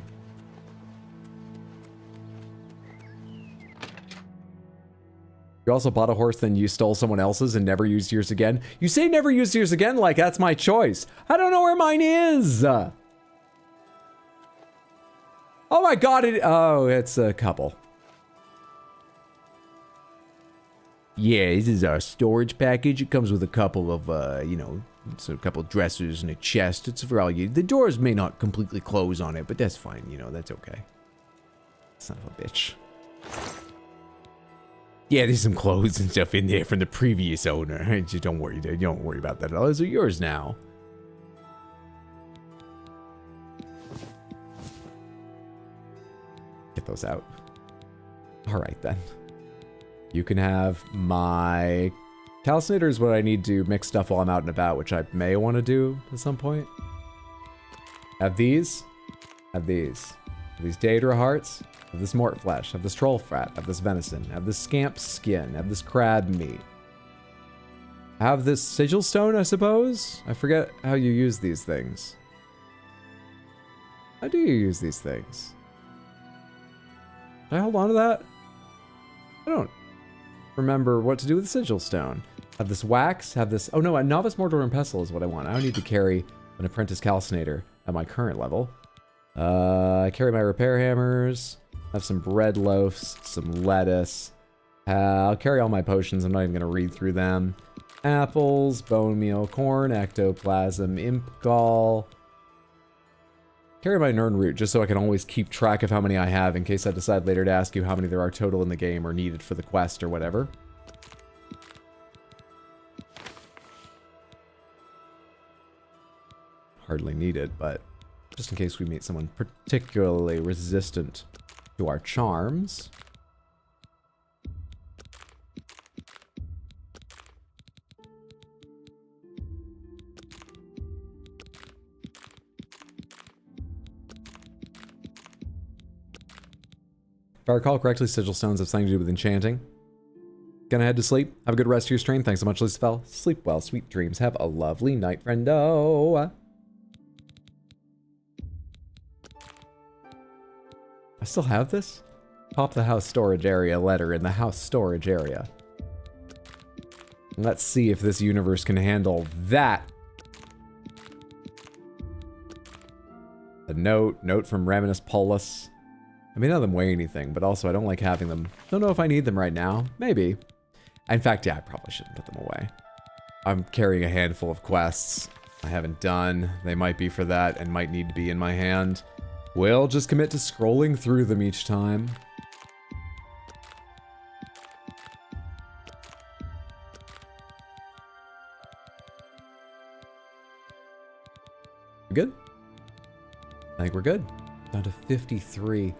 You also bought a horse, then you stole someone else's and never used yours again. You say never used yours again like that's my choice. I don't know where mine is. Oh my god, it's a couple. Yeah, this is our storage package. It comes with a couple of, you know, so a couple of dressers and a chest. It's for all you. The doors may not completely close on it, but that's fine. You know, that's okay. Son of a bitch. Yeah, there's some clothes and stuff in there from the previous owner. Just don't worry, dude. Don't worry about that at all. Those are yours now. Get those out. All right, then. You can have my calcinator is what I need to mix stuff while I'm out and about, which I may want to do at some point. Have these. Have these. Have these Daedra hearts. Have this mort flesh. Have this troll fat. Have this venison. Have this scamp skin. Have this crab meat. Have this sigil stone, I suppose? I forget how you use these things. How do you use these things? Did I hold on to that? I don't remember what to do with the sigil stone. Have this wax. Have this... Oh no, a novice mortar and pestle is what I want. I don't need to carry an apprentice calcinator at my current level. I carry my repair hammers. Have some bread loaves, some lettuce. I'll carry all my potions. I'm not even going to read through them. Apples, bone meal, corn, ectoplasm, imp gall. Carry my Nern root just so I can always keep track of how many I have in case I decide later to ask you how many there are total in the game or needed for the quest or whatever. Hardly needed, but just in case we meet someone particularly resistant to our charms. If I recall correctly, sigil stones have something to do with enchanting. Gonna head to sleep. Have a good rest of your stream. Thanks so much, Lucifer. Sleep well, sweet dreams. Have a lovely night, friendo. I still have this? Pop the house storage area letter in the house storage area. Let's see if this universe can handle that. A note from Raminus Paulus. I mean, none of them weigh anything, but also I don't like having them. Don't know if I need them right now. Maybe. In fact, yeah, I probably shouldn't put them away. I'm carrying a handful of quests I haven't done. They might be for that and might need to be in my hand. We'll just commit to scrolling through them each time. We good? I think we're good. Down to 53.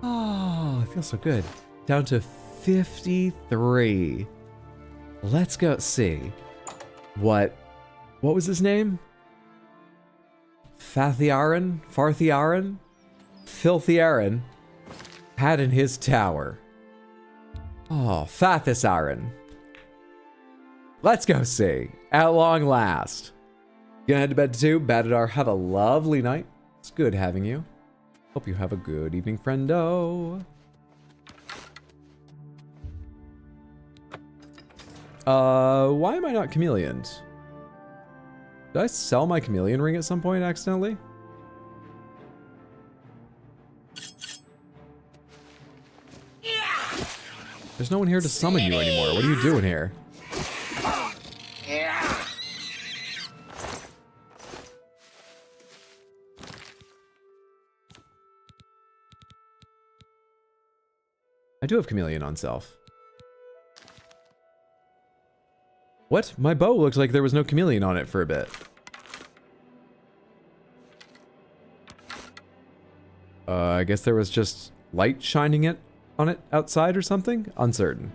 Oh, it feels so good. Down to 53. Let's go see what was his name? Farthiaran, Filthy Aaron had in his tower. Oh, Fathisaran. Let's go see. At long last. Gonna head to bed too. Badadar, have a lovely night. It's good having you. Hope you have a good evening, friendo. Why am I not chameleoned? Did I sell my chameleon ring at some point accidentally? There's no one here to summon you anymore. What are you doing here? I do have chameleon on self. What? My bow looks like there was no chameleon on it for a bit. I guess there was just light shining on it outside or something? Uncertain.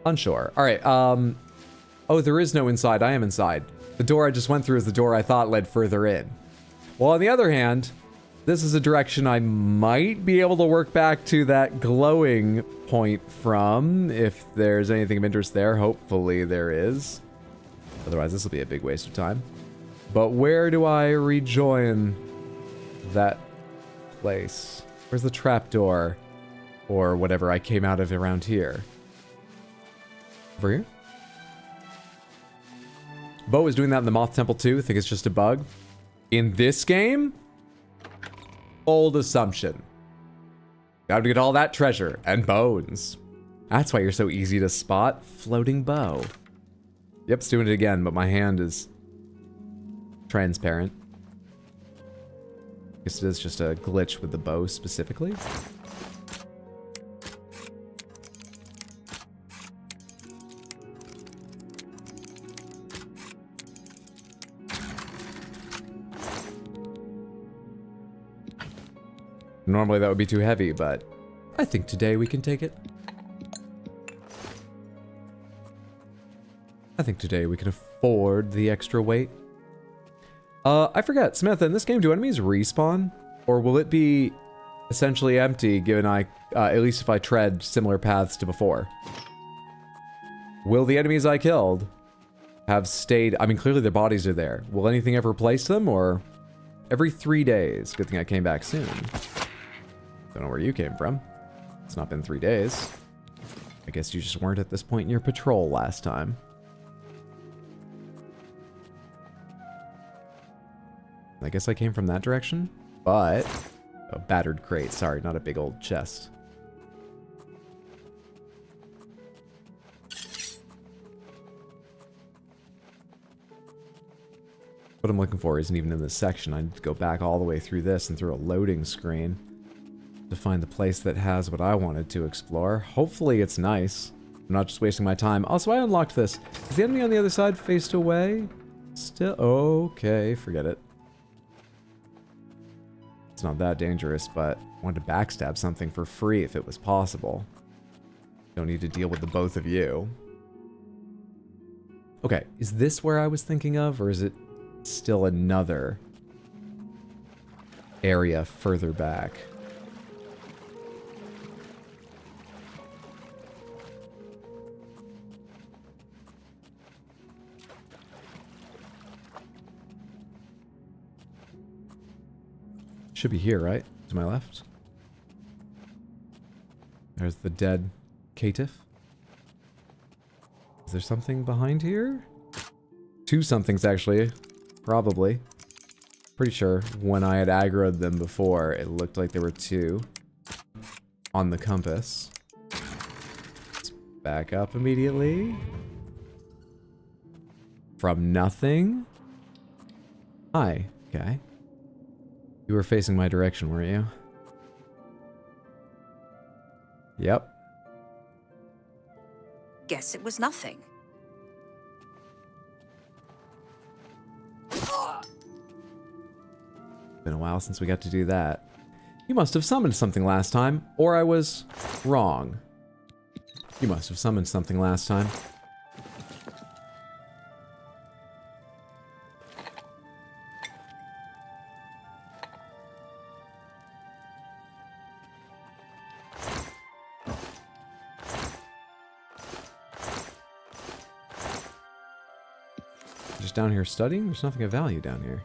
Unsure. Alright, oh, there is no inside. I am inside. The door I just went through is the door I thought led further in. Well, on the other hand, this is a direction I might be able to work back to that glowing point from, if there's anything of interest there. Hopefully there is. Otherwise, this will be a big waste of time. But where do I rejoin that place? Where's the trapdoor? Or whatever I came out of around here. Over here? Bo was doing that in the Moth Temple too. I think it's just a bug. In this game? Old assumption. Gotta get all that treasure and bones. That's why you're so easy to spot. Floating bow. Yep, it's doing it again, but my hand is transparent. Guess it is just a glitch with the bow specifically. Normally that would be too heavy, but I think today we can take it. I think today we can afford the extra weight. I forget, Samantha, in this game, do enemies respawn? Or will it be essentially empty, given at least if I tread similar paths to before? Will the enemies I killed have stayed? I mean, clearly their bodies are there. Will anything ever replace them, or every 3 days? Good thing I came back soon. Don't know where you came from. It's not been 3 days. I guess you just weren't at this point in your patrol last time. I guess I came from that direction, but... a battered crate. Sorry, not a big old chest. What I'm looking for isn't even in this section. I need to go back all the way through this and through a loading screen to find the place that has what I wanted to explore. Hopefully it's nice. I'm not just wasting my time. Also, I unlocked this. Is the enemy on the other side faced away? Still? Okay, forget it. It's not that dangerous, but I wanted to backstab something for free if it was possible. Don't need to deal with the both of you. Okay, is this where I was thinking of, or is it still another area further back? Should be here, right? To my left. There's the dead caitiff. Is there something behind here? Two somethings, actually. Probably. Pretty sure when I had aggroed them before, it looked like there were two on the compass. Let's back up immediately. From nothing? Hi. Okay. You were facing my direction, weren't you? Yep. Guess it was nothing. Been a while since we got to do that. You must have summoned something last time, or I was wrong. You must have summoned something last time. Just down here studying? There's nothing of value down here.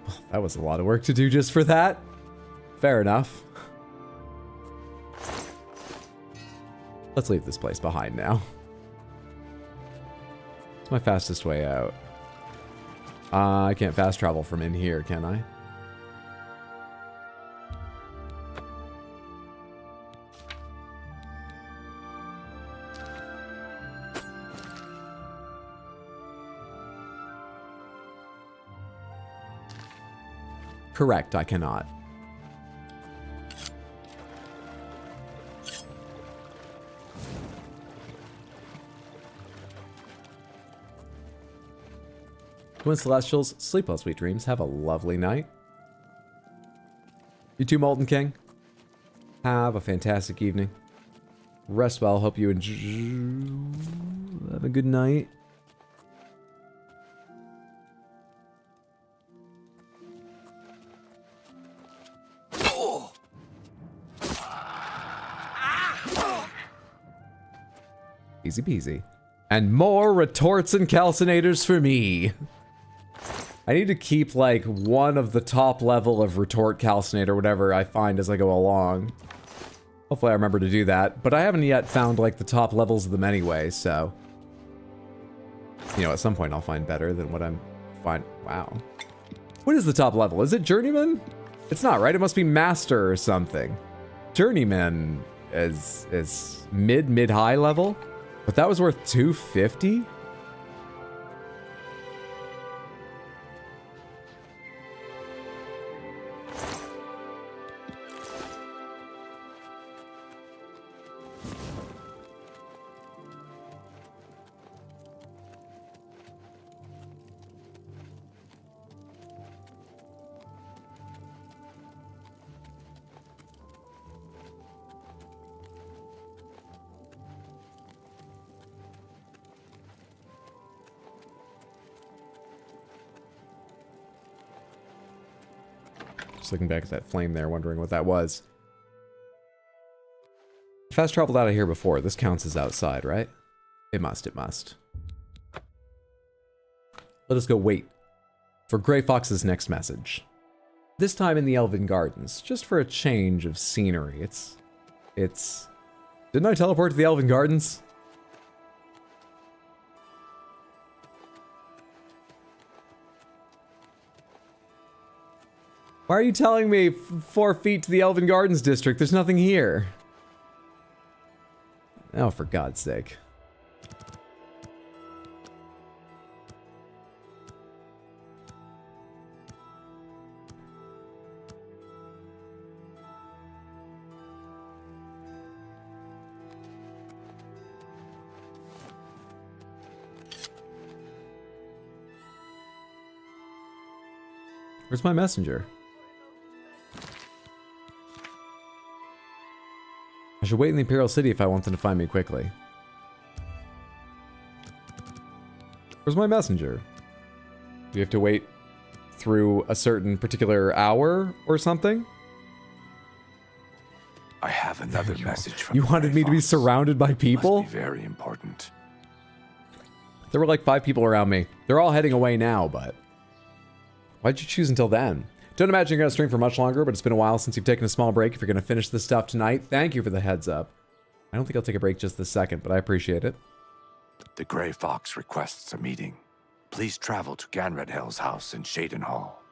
Well, that was a lot of work to do just for that. Fair enough. Let's leave this place behind now. It's my fastest way out. I can't fast travel from in here, can I? Correct, I cannot. Twin Celestials, sleep well, sweet dreams. Have a lovely night. You too, Molten King. Have a fantastic evening. Rest well. Hope you enjoy. Have a good night. Easy peasy. And more retorts and calcinators for me. I need to keep, like, one of the top level of retort calcinate or whatever I find as I go along. Hopefully I remember to do that. But I haven't yet found, like, the top levels of them anyway, so... You know, at some point I'll find better than what I'm... Wow. What is the top level? Is it Journeyman? It's not, right? It must be Master or something. Journeyman is mid-high level? But that was worth 250? Just looking back at that flame there, wondering what that was. Fast traveled out of here before. This counts as outside, right? It must, it must. Let us go wait for Grey Fox's next message. This time in the Elven Gardens, just for a change of scenery. It's... Didn't I teleport to the Elven Gardens? Why are you telling me 4 feet to the Elven Gardens district? There's nothing here. Oh, for God's sake. Where's my messenger? I should wait in the Imperial City if I want them to find me quickly. Where's my messenger? Do you have to wait through a certain particular hour or something? I have another message from You wanted me to be surrounded by people? Must be very important. There were like 5 people around me. They're all heading away now, but... Why'd you choose until then? Don't imagine you're going to stream for much longer, but it's been a while since you've taken a small break. If you're going to finish this stuff tonight, thank you for the heads up. I don't think I'll take a break just this second, but I appreciate it. The Grey Fox requests a meeting. Please travel to Ganredhel's house in Shaden Hall.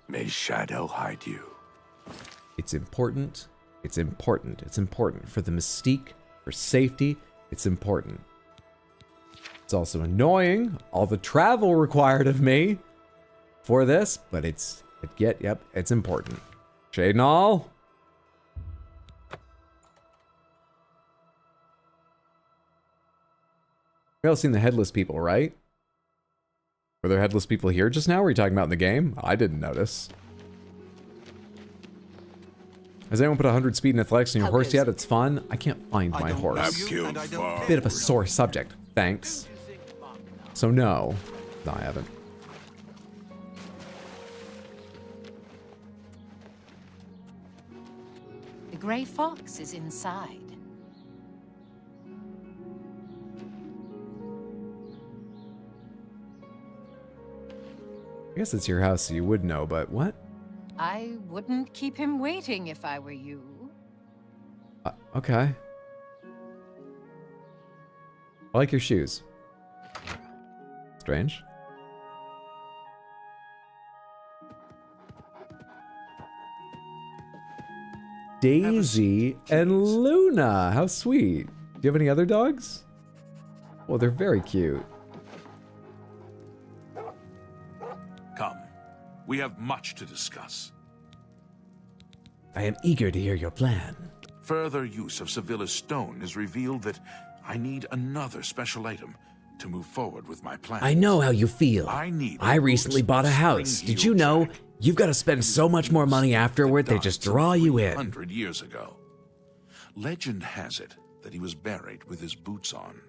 May Shadow hide you. It's important. It's important. It's important. For the mystique, for safety, it's important. It's also annoying, all the travel required of me for this, but it's important. Shaden Hall. You've all seen the headless people, right? Were there headless people here just now? Were you talking about in the game? I didn't notice. Has anyone put 100 speed in athletics on your horse yet? It's fun. I can't find my horse. Bit of a sore subject. Thanks. So no. No, I haven't. The Grey Fox is inside. I guess it's your house, so you would know, but what? I wouldn't keep him waiting if I were you. Okay. I like your shoes. Strange. Daisy and Luna. How sweet. Do you have any other dogs? Oh, they're very cute. Come. We have much to discuss. I am eager to hear your plan. Further use of Sevilla's stone has revealed that I need another special item to move forward with my plan. I know how you feel. I recently bought a house. Did you know you've got to spend so much more money afterward? They just draw you in. 100 years ago. Legend has it that he was buried with his boots on.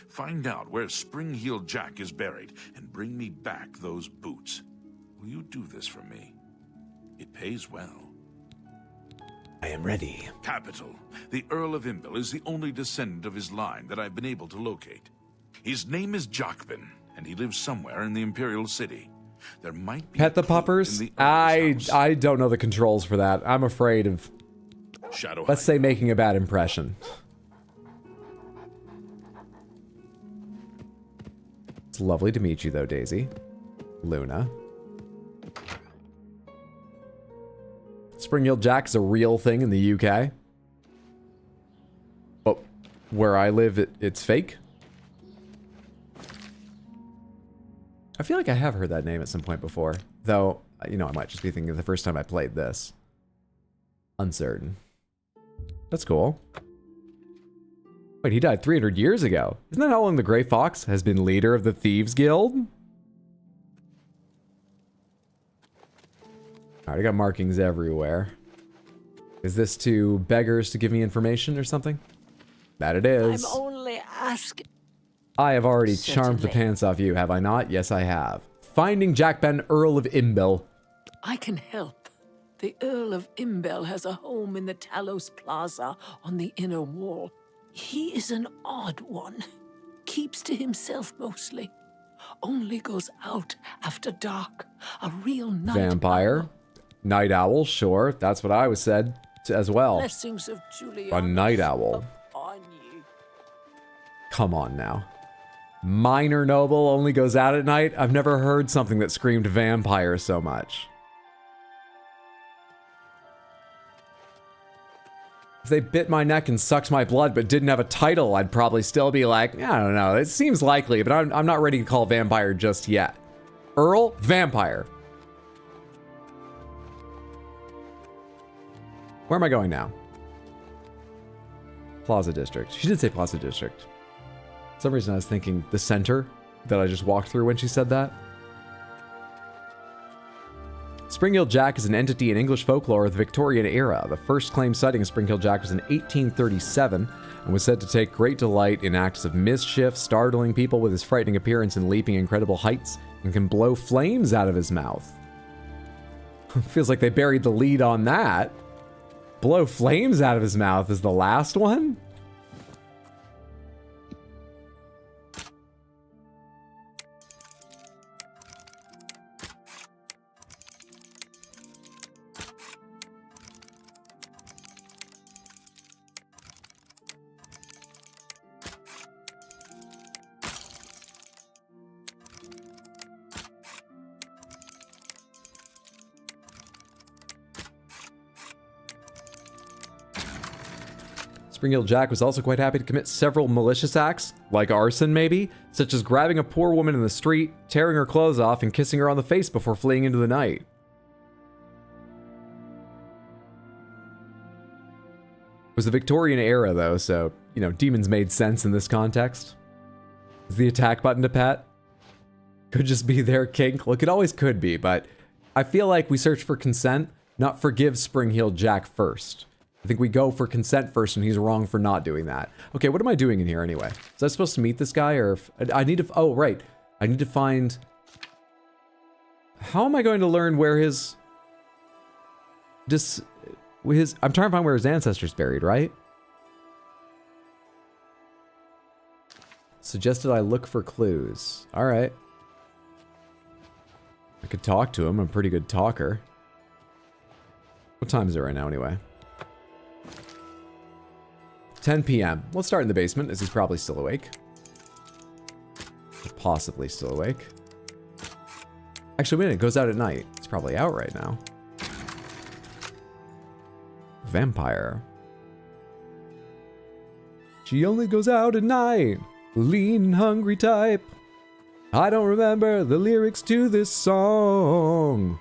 Find out where Spring-Heeled Jack is buried and bring me back those boots. Will you do this for me? It pays well. I am ready. Capital. The Earl of Imbil is the only descendant of his line that I've been able to locate. His name is Jacqueline, and he lives somewhere in the Imperial City. There might be Pet the puppers? I don't know the controls for that. I'm afraid of, Shadow let's say, making a bad impression. It's lovely to meet you, though, Daisy. Luna. Spring-heeled Jack is a real thing in the UK. But where I live, it's fake. I feel like I have heard that name at some point before. Though, you know, I might just be thinking of the first time I played this. Uncertain. That's cool. Wait, he died 300 years ago. Isn't that how long the Grey Fox has been leader of the Thieves Guild? Alright, I got markings everywhere. Is this to beggars to give me information or something? That it is. I'm only asking. I have already charmed the pants off you, have I not? Yes, I have. Finding Jack Ben, Earl of Imbel. I can help. The Earl of Imbel has a home in the Talos Plaza on the inner wall. He is an odd one. Keeps to himself mostly. Only goes out after dark. A real night Vampire. Night owl, sure. That's what I was said as well. Blessings of Julia. A night owl. On you. Come on now. Minor noble only goes out at night? I've never heard something that screamed vampire so much. If they bit my neck and sucked my blood but didn't have a title, I'd probably still be like, I don't know, it seems likely, but I'm not ready to call vampire just yet. Earl, vampire. Where am I going now? Plaza District. She did say Plaza District. For some reason I was thinking the center that I just walked through when she said that. Spring-heeled Jack is an entity in English folklore of the Victorian era. The first claimed sighting of Spring-heeled Jack was in 1837 and was said to take great delight in acts of mischief, startling people with his frightening appearance and leaping incredible heights, and can blow flames out of his mouth. Feels like they buried the lead on that. Blow flames out of his mouth is the last one? Spring-heeled Jack was also quite happy to commit several malicious acts, like arson maybe, such as grabbing a poor woman in the street, tearing her clothes off, and kissing her on the face before fleeing into the night. It was the Victorian era though, so, you know, demons made sense in this context. Is the attack button to pet? Could just be their kink. Look, it always could be, but I feel like we search for consent, not forgive Spring-heeled Jack first. I think we go for consent first, and he's wrong for not doing that. Okay, what am I doing in here anyway? Was I supposed to meet this guy, or if, I need to... Oh, right. I need to find... How am I going to learn where his... I'm trying to find where his ancestors buried, right? Suggested I look for clues. All right. I could talk to him. I'm a pretty good talker. What time is it right now, anyway? 10 p.m. Let's start in the basement, as he's probably still awake. Possibly still awake. Actually, wait a minute, it goes out at night. It's probably out right now. Vampire. She only goes out at night. Lean, hungry type. I don't remember the lyrics to this song.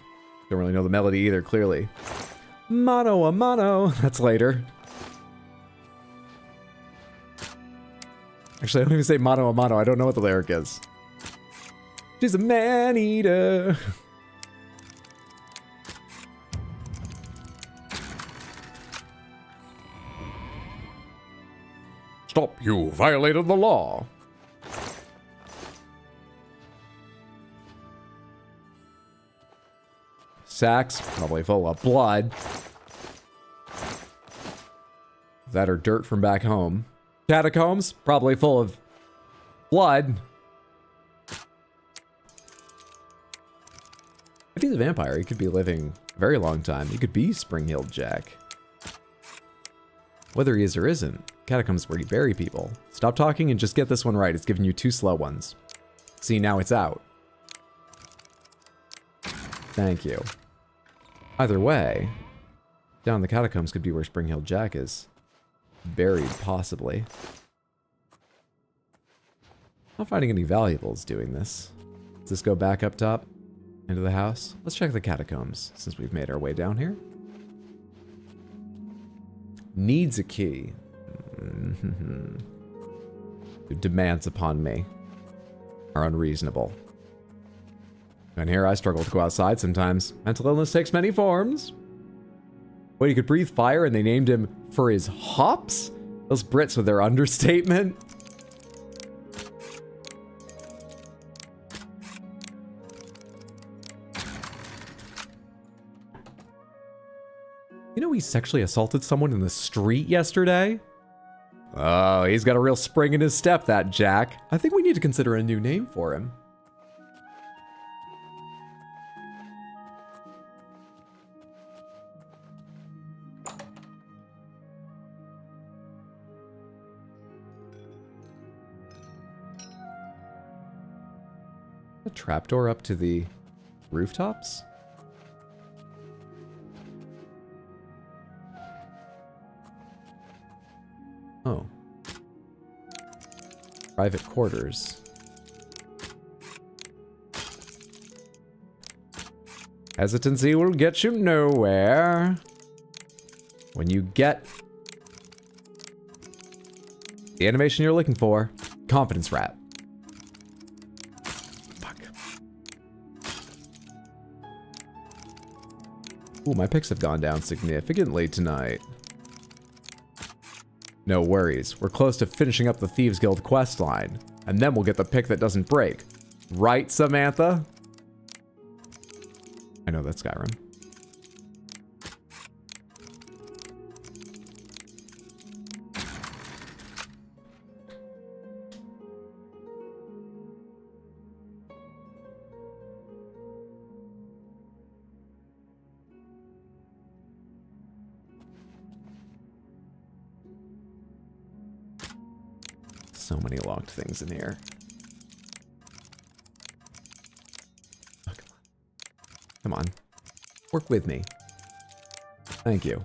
Don't really know the melody either, clearly. Mano a mano. That's later. Actually, I don't even say mano a mano. I don't know what the lyric is. She's a man-eater. Stop, you violated the law. Sacks, probably full of blood. That are dirt from back home. Catacombs, probably full of blood. If he's a vampire, he could be living a very long time. He could be Spring-Heeled Jack. Whether he is or isn't, catacombs where you bury people. Stop talking and just get this one right. It's giving you 2 slow ones. See, now it's out. Thank you. Either way, down in the catacombs could be where Spring-Heeled Jack is. Buried, possibly. Not finding any valuables doing this. Does this go back up top? Into the house? Let's check the catacombs, since we've made our way down here. Needs a key. The demands upon me are unreasonable. And here I struggle to go outside sometimes. Mental illness takes many forms. Wait, he could breathe fire and they named him for his hops? Those Brits with their understatement. You know he sexually assaulted someone in the street yesterday? Oh, he's got a real spring in his step, that Jack. I think we need to consider a new name for him. A trapdoor up to the rooftops? Oh. Private quarters. Hesitancy will get you nowhere. When you get the animation you're looking for, confidence rat. Fuck. Ooh, my picks have gone down significantly tonight. No worries, we're close to finishing up the Thieves Guild quest line, and then we'll get the pick that doesn't break. Right, Samantha? I know that's Skyrim. So many locked things in here. Oh, come on. Come on. Work with me. Thank you.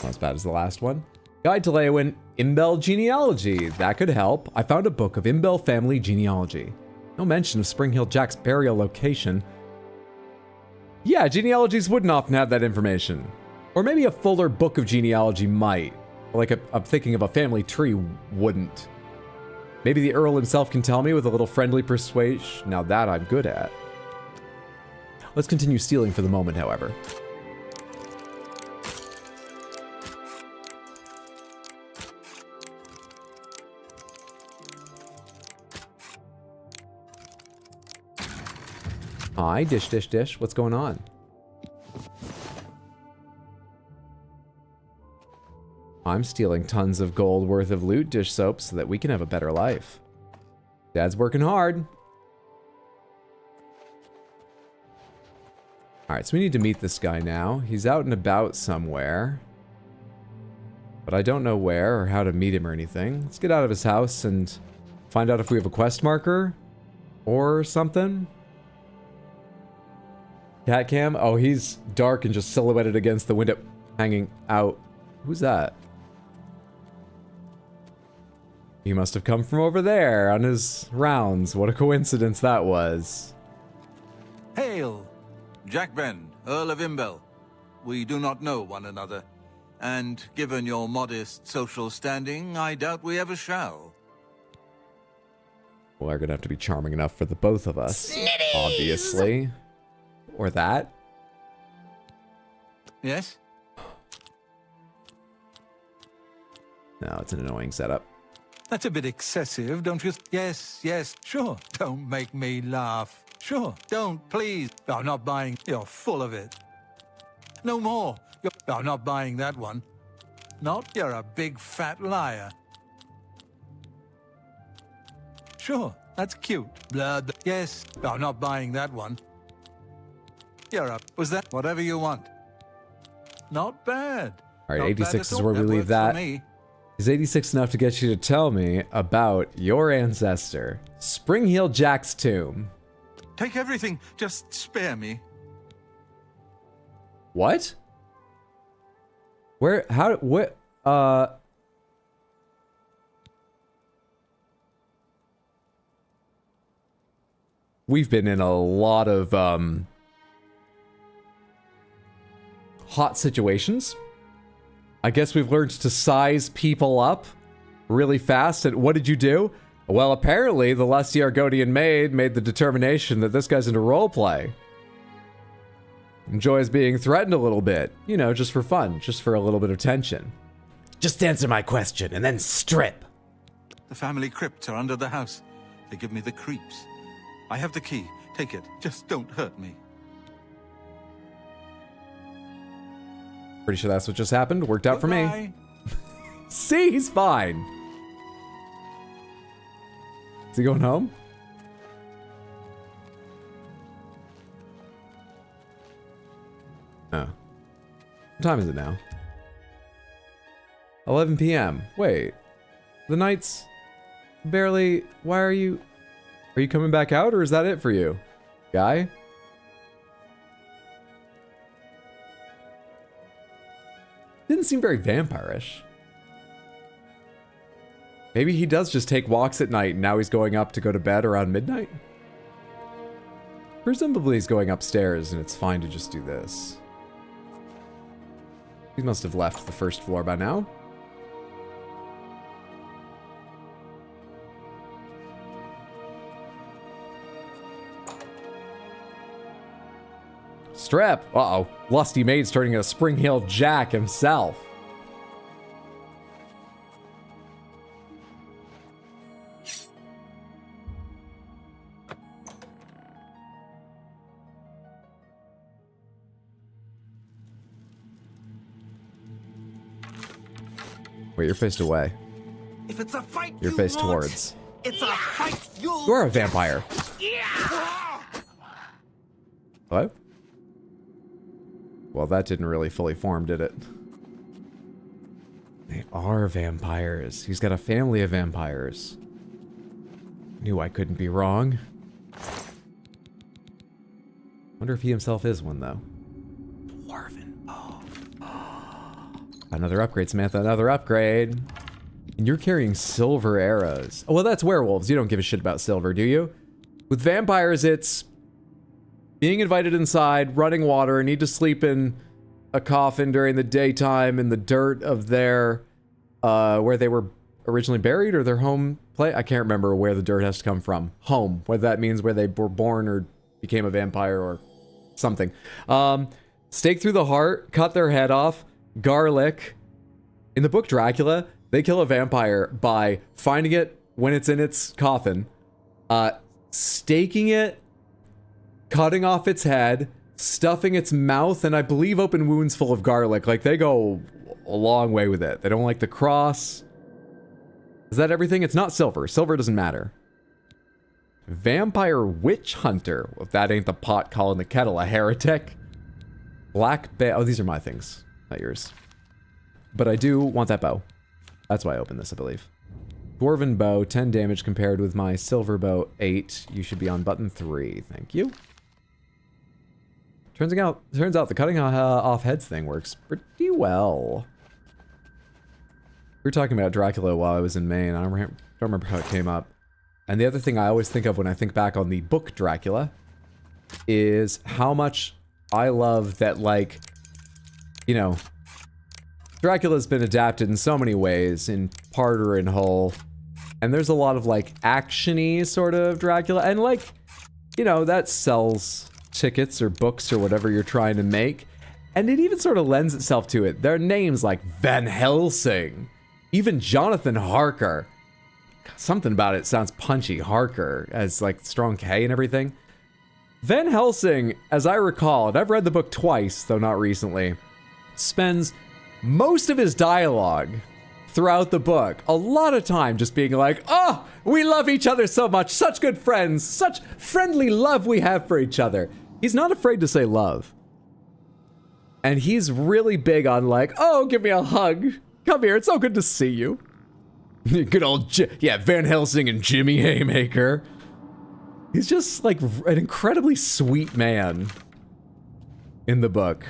Not as bad as the last one. Guide to Leowin Imbel genealogy. That could help. I found a book of Imbel family genealogy. No mention of Spring-Heeled Jack's burial location. Yeah, genealogies wouldn't often have that information. Or maybe a fuller book of genealogy might. Like I'm thinking of a family tree wouldn't. Maybe the Earl himself can tell me with a little friendly persuasion. Now that I'm good at. Let's continue stealing for the moment, however. Hi, dish, dish, dish. What's going on? I'm stealing tons of gold worth of loot, dish soap, so that we can have a better life. Dad's working hard. Alright, so we need to meet this guy now. He's out and about somewhere. But I don't know where or how to meet him or anything. Let's get out of his house and find out if we have a quest marker or something. Cat cam? Oh, he's dark and just silhouetted against the window, hanging out. Who's that? He must have come from over there on his rounds. What a coincidence that was. Hail! Jack Ben, Earl of Imbel. We do not know one another, and given your modest social standing, I doubt we ever shall. Well, we're gonna have to be charming enough for the both of us, obviously. Or that. Yes? No, it's an annoying setup. That's a bit excessive, don't you? Yes, yes, sure. Don't make me laugh. Sure, don't, please. I'm not buying. You're full of it. No more. I'm not buying that one. Not you're a big fat liar. Sure, that's cute. Blood. Yes. I'm not buying that one. You're up. Was that whatever you want? Not bad. All right, Not 86 bad is at where all. we leave works that. for me. Is 86 enough to get you to tell me about your ancestor, Springheel Jack's tomb? Take everything. Just spare me. What? Where? How? What? We've been in a lot of hot situations. I guess we've learned to size people up really fast. And what did you do? Well, apparently the lusty Argonian maid made the determination that this guy's into roleplay. Enjoys being threatened a little bit. You know, just for fun. Just for a little bit of tension. Just answer my question and then strip. The family crypts are under the house. They give me the creeps. I have the key. Take it. Just don't hurt me. Pretty sure that's what just happened. Worked out for me. See, he's fine. Is he going home? Oh. What time is it now? 11 p.m. Wait. The night's barely... Why are you... Are you coming back out, or is that it for you? Guy? Didn't seem very vampirish. Maybe he does just take walks at night and now he's going up to go to bed around midnight? Presumably he's going upstairs and it's fine to just do this. He must have left the first floor by now. Strep! Uh-oh. Lusty maid's turning into Springheel Jack himself. Wait, you're faced away. If it's a fight You're you faced want, towards. it's a fight you'll... You're a vampire. What? Well, that didn't really fully form, did it? They are vampires. He's got a family of vampires. Knew I couldn't be wrong. Wonder if he himself is one, though. Dwarven. Oh. Another upgrade, Samantha. Another upgrade. And you're carrying silver arrows. Oh, well, that's werewolves. You don't give a shit about silver, do you? With vampires, it's... being invited inside, running water, need to sleep in a coffin during the daytime in the dirt of their, where they were originally buried or their home place. I can't remember where the dirt has to come from. Home, whether that means where they were born or became a vampire or something. Stake through the heart, cut their head off, garlic. In the book Dracula, they kill a vampire by finding it when it's in its coffin, staking it, cutting off its head, stuffing its mouth, and I believe open wounds full of garlic. Like, they go a long way with it. They don't like the cross. Is that everything? It's not silver. Silver doesn't matter. Vampire witch hunter. Well, if that ain't the pot calling the kettle a heretic. Black bear. Oh, these are my things, not yours. But I do want that bow. That's why I opened this, I believe. Dwarven bow, 10 damage compared with my silver bow, 8. You should be on button 3. Thank you. Turns out the cutting off heads thing works pretty well. We were talking about Dracula while I was in Maine. I don't remember how it came up. And the other thing I always think of when I think back on the book Dracula is how much I love that, like, you know, Dracula's been adapted in so many ways, in part or in whole. And there's a lot of, like, action-y sort of Dracula. And, like, you know, that sells tickets or books or whatever you're trying to make. And it even sort of lends itself to it. There are names like Van Helsing. Even Jonathan Harker. Something about it sounds punchy. Harker, as like strong K and everything. Van Helsing, as I recall, and I've read the book twice, though not recently, spends most of his dialogue throughout the book, a lot of time just being like, oh, we love each other so much, such good friends, such friendly love we have for each other. He's not afraid to say love. And he's really big on like, oh, give me a hug. Come here, it's so good to see you. Good old, Van Helsing and Jimmy Haymaker. He's just like an incredibly sweet man in the book.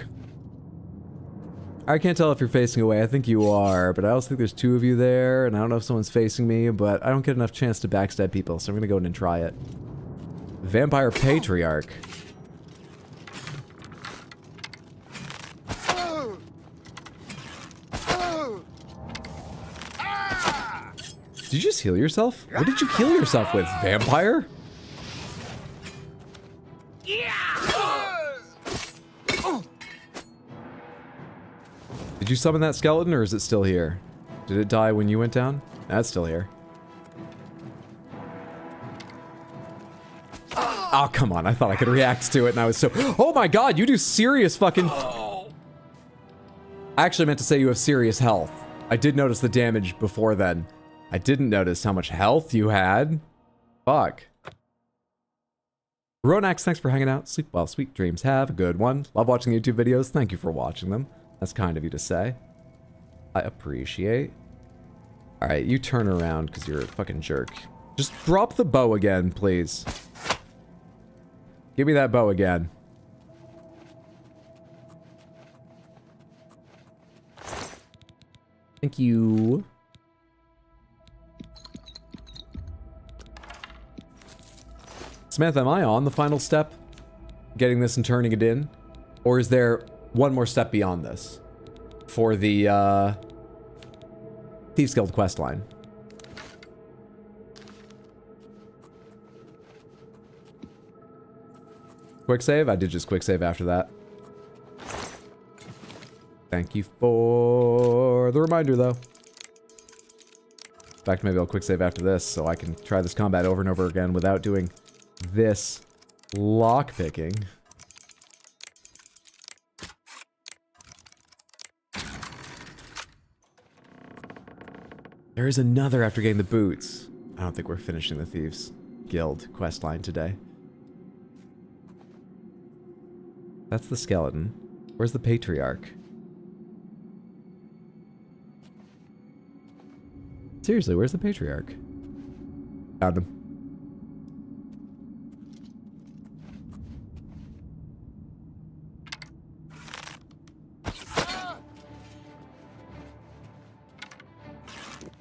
I can't tell if you're facing away. I think you are, but I also think there's two of you there, and I don't know if someone's facing me, but I don't get enough chance to backstab people, so I'm gonna go in and try it. Vampire Patriarch. Did you just heal yourself? What did you heal yourself with? Vampire? Did you summon that skeleton, or is it still here? Did it die when you went down? That's still here. Oh, come on. I thought I could react to it, and I was so... Oh my god, you do serious fucking... I actually meant to say you have serious health. I did notice the damage before then. I didn't notice how much health you had. Fuck. Ronax, thanks for hanging out. Sleep well, sweet dreams. Have a good one. Love watching YouTube videos. Thank you for watching them. That's kind of you to say. I appreciate. Alright, you turn around because you're a fucking jerk. Just drop the bow again, please. Give me that bow again. Thank you. Samantha, am I on the final step? Getting this and turning it in? Or is there one more step beyond this? For the, Thieves Guild questline. Quick save? I did just quick save after that. Thank you for the reminder, though. In fact, maybe I'll quick save after this so I can try this combat over and over again without doing this lockpicking. There is another after getting the boots. I don't think we're finishing the Thieves Guild questline today. That's the skeleton. Where's the Patriarch? Seriously, where's the Patriarch? Found him.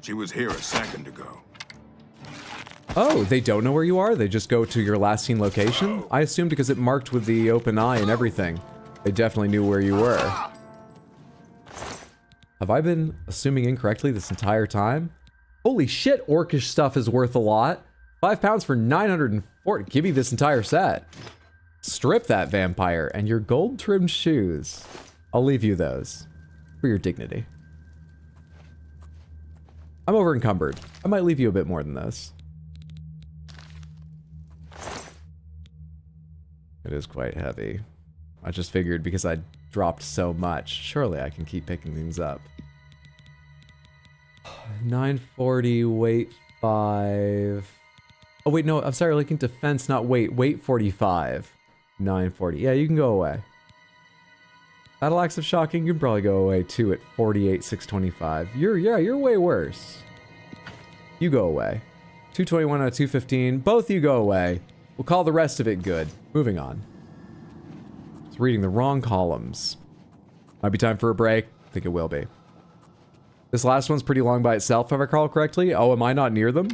She was here a second ago. Oh, they don't know where you are? They just go to your last seen location? I assumed because it marked with the open eye and everything. They definitely knew where you were. Have I been assuming incorrectly this entire time? Holy shit, orcish stuff is worth a lot. £5 for 940. Give me this entire set. Strip that vampire and your gold-trimmed shoes. I'll leave you those. For your dignity. I'm over encumbered. I might leave you a bit more than this. It is quite heavy. I just figured because I dropped so much, surely I can keep picking things up. 940, weight 5. Oh wait, no, I'm sorry, looking defense, not weight. Weight 45. 940. Yeah, you can go away. Battle Axe of Shocking, you can probably go away too at 48, 625. You're way worse. You go away. 221 out of 215. Both you go away. We'll call the rest of it good. Moving on. It's reading the wrong columns. Might be time for a break. I think it will be. This last one's pretty long by itself, if I recall correctly. Oh, am I not near them?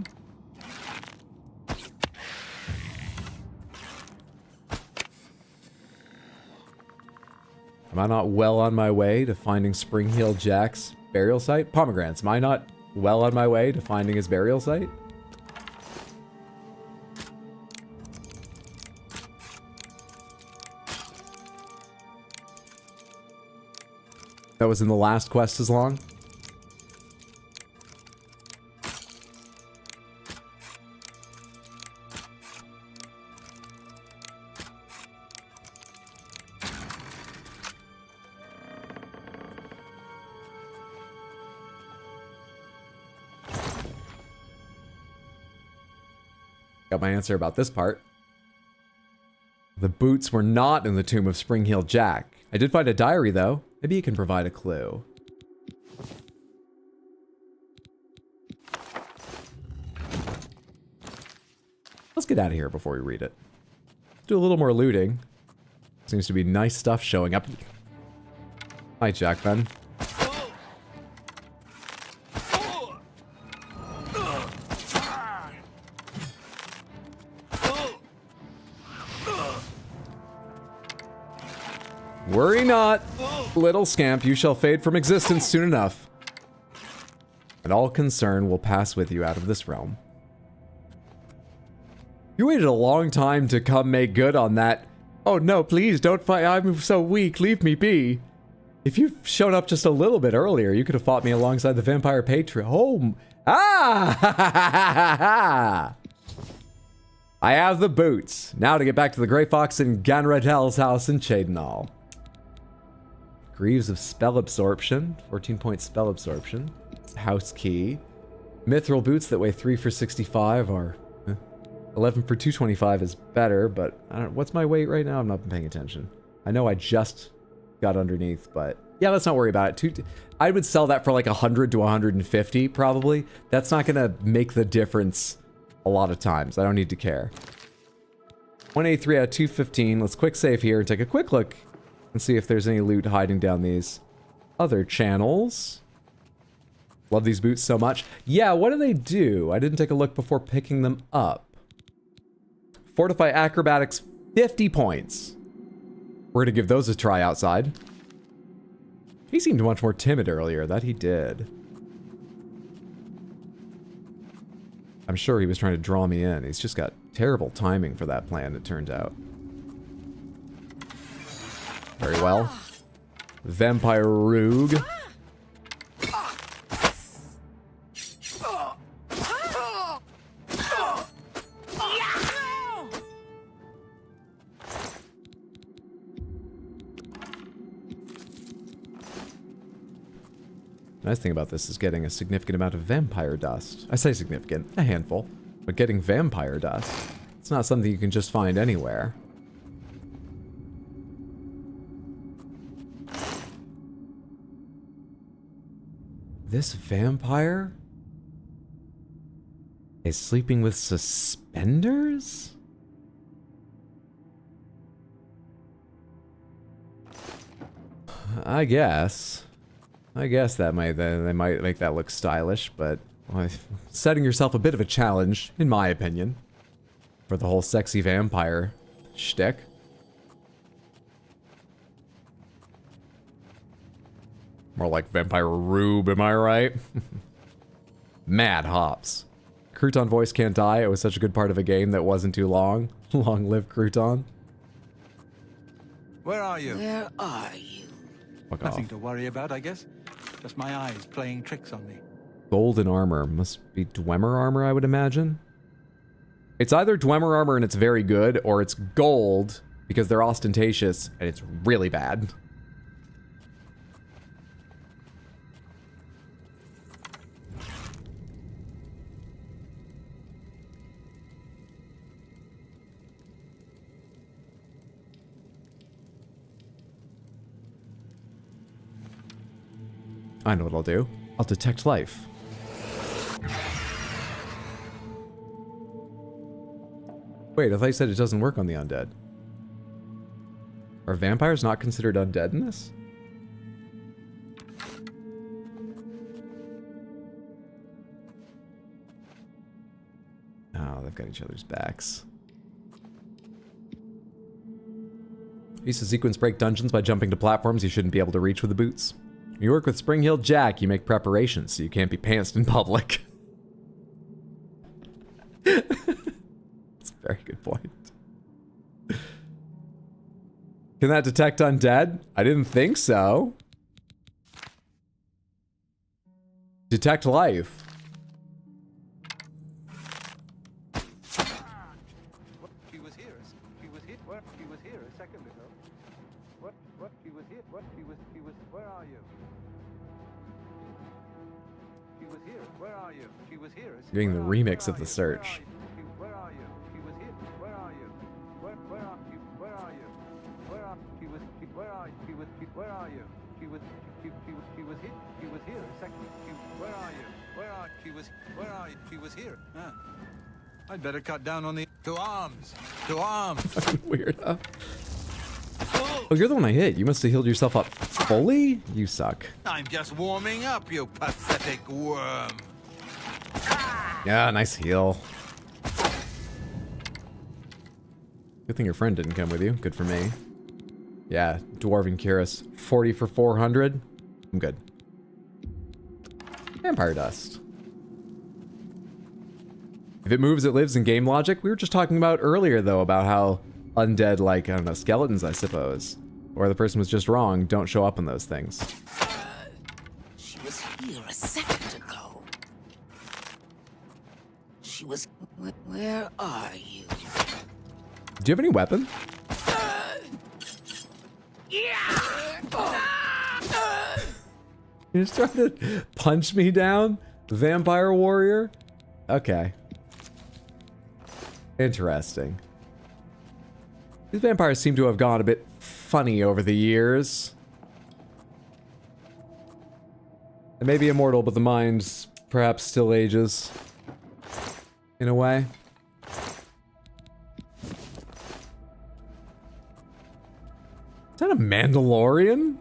Am I not well on my way to finding Spring-Heeled Jack's burial site? Pomegranates, am I not well on my way to finding his burial site? That was in the last quest as long? Got my answer about this part. The boots were not in the tomb of Spring-Heeled Jack. I did find a diary, though. Maybe you can provide a clue. Let's get out of here before we read it. Let's do a little more looting. Seems to be nice stuff showing up. Hi, Jack Ben. Worry not, little scamp, you shall fade from existence soon enough. And all concern will pass with you out of this realm. You waited a long time to come make good on that. Oh no, please don't fight, I'm so weak, leave me be. If you'd shown up just a little bit earlier, you could have fought me alongside the vampire patriot. Oh, ah! I have the boots. Now to get back to the Grey Fox in Ganradel's house in Cheydinal. Greaves of spell absorption, 14-point spell absorption. House key. Mithril boots that weigh 3 for 65 are 11 for 225 is better, but I don't. What's my weight right now? I'm not paying attention. I know I just got underneath, but yeah, let's not worry about it. I would sell that for like 100 to 150 probably. That's not gonna make the difference a lot of times. I don't need to care. 183 out of 215. Let's quick save here and take a quick look and see if there's any loot hiding down these other channels. Love these boots so much. Yeah, what do they do? I didn't take a look before picking them up. Fortify acrobatics, 50 points. We're gonna give those a try outside. He seemed much more timid earlier, that he did. I'm sure he was trying to draw me in. He's just got terrible timing for that plan, it turned out. Very well. Vampire Rogue. Nice thing about this is getting a significant amount of vampire dust. I say significant, a handful, but getting vampire dust, it's not something you can just find anywhere. This vampire is sleeping with suspenders? I guess that they might make that look stylish, but well, setting yourself a bit of a challenge, in my opinion, for the whole sexy vampire shtick. More like Vampire Rube, am I right? Mad hops. Crouton voice can't die. It was such a good part of a game that wasn't too long. Long live Crouton. Where are you? Where are you? Fuck Nothing off. to worry about, I guess. Just my eyes playing tricks on me. Golden armor. Must be Dwemer armor, I would imagine. It's either Dwemer armor and it's very good, or it's gold because they're ostentatious and it's really bad. I know what I'll do. I'll detect life. Wait, I thought you said it doesn't work on the undead. Are vampires not considered undead in this? Oh, they've got each other's backs. Used to sequence break dungeons by jumping to platforms you shouldn't be able to reach with the boots. You work with Spring-Heeled Jack, you make preparations so you can't be pantsed in public. That's a very good point. Can that detect undead? I didn't think so. Detect life. She was here. She was here. What? She was here a second ago. What? She was here. What? She was. Where are you? She was here. Where are you? She was here. Doing the remix of the search. Where are you? I'd better cut down on the... To arms! To arms! Fucking weirdo. Oh, you're the one I hit. You must have healed yourself up fully? You suck. I'm just warming up, you pathetic worm. Yeah, nice heal. Good thing your friend didn't come with you. Good for me. Yeah, Dwarven Cuirass. 40 for 400. I'm good. Vampire Dust. If it moves, it lives in game logic. We were just talking about earlier, though, about how undead, like, I don't know, skeletons, I suppose. Or the person was just wrong. Don't show up in those things. She was here a second ago. She was... Where are you? Do you have any weapon? You're just trying to punch me down? Vampire warrior? Okay. Interesting. These vampires seem to have gone a bit funny over the years. They may be immortal, but the mind perhaps still ages. In a way. Is that a Mandalorian?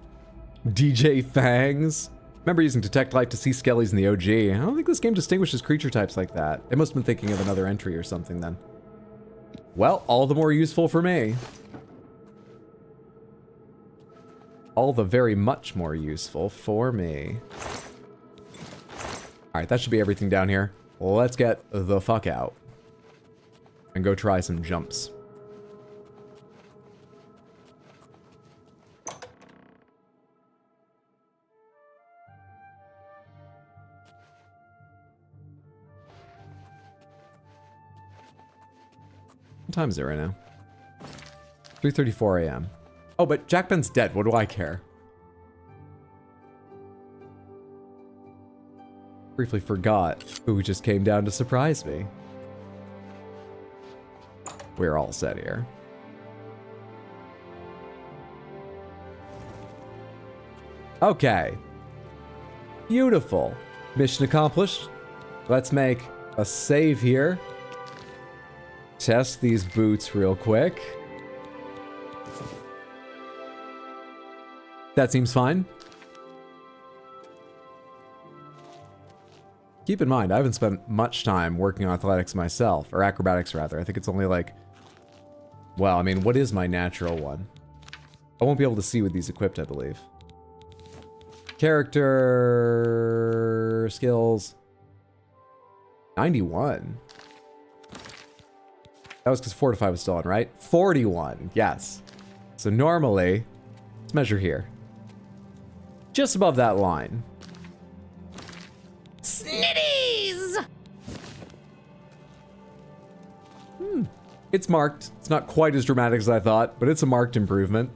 DJ Fangs? Remember using Detect Light to see skellies in the OG. I don't think this game distinguishes creature types like that. They must have been thinking of another entry or something then. Well, all the more useful for me. All the very much more useful for me. Alright, that should be everything down here. Let's get the fuck out. And go try some jumps. What time is it right now? 3:34 a.m. Oh, but Jack Ben's dead. What do I care? Briefly forgot who just came down to surprise me. We're all set here. Okay. Beautiful. Mission accomplished. Let's make a save here. Test these boots real quick. That seems fine. Keep in mind, I haven't spent much time working on athletics myself, or acrobatics rather. I think it's only like, well, I mean, what is my natural one? I won't be able to see with these equipped, I believe. Character skills. 91. That was because Fortify was still on, right? 41, yes. So normally, let's measure here. Just above that line. Snitties! It's marked. It's not quite as dramatic as I thought, but it's a marked improvement.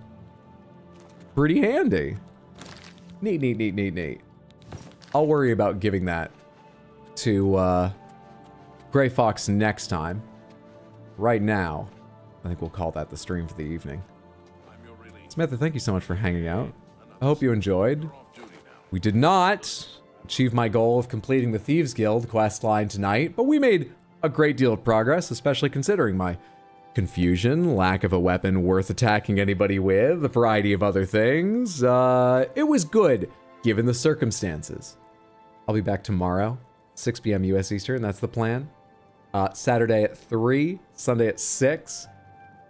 Pretty handy. Neat, neat, neat, neat, neat. I'll worry about giving that to Gray Fox next time. Right now, I think we'll call that the stream for the evening. Samantha, thank you so much for hanging out. I hope you enjoyed. We did not achieve my goal of completing the Thieves Guild quest line tonight, but we made a great deal of progress, especially considering my confusion, lack of a weapon worth attacking anybody with, a variety of other things. It was good, given the circumstances. I'll be back tomorrow, 6 p.m. US Eastern, that's the plan. Saturday at 3, Sunday at 6.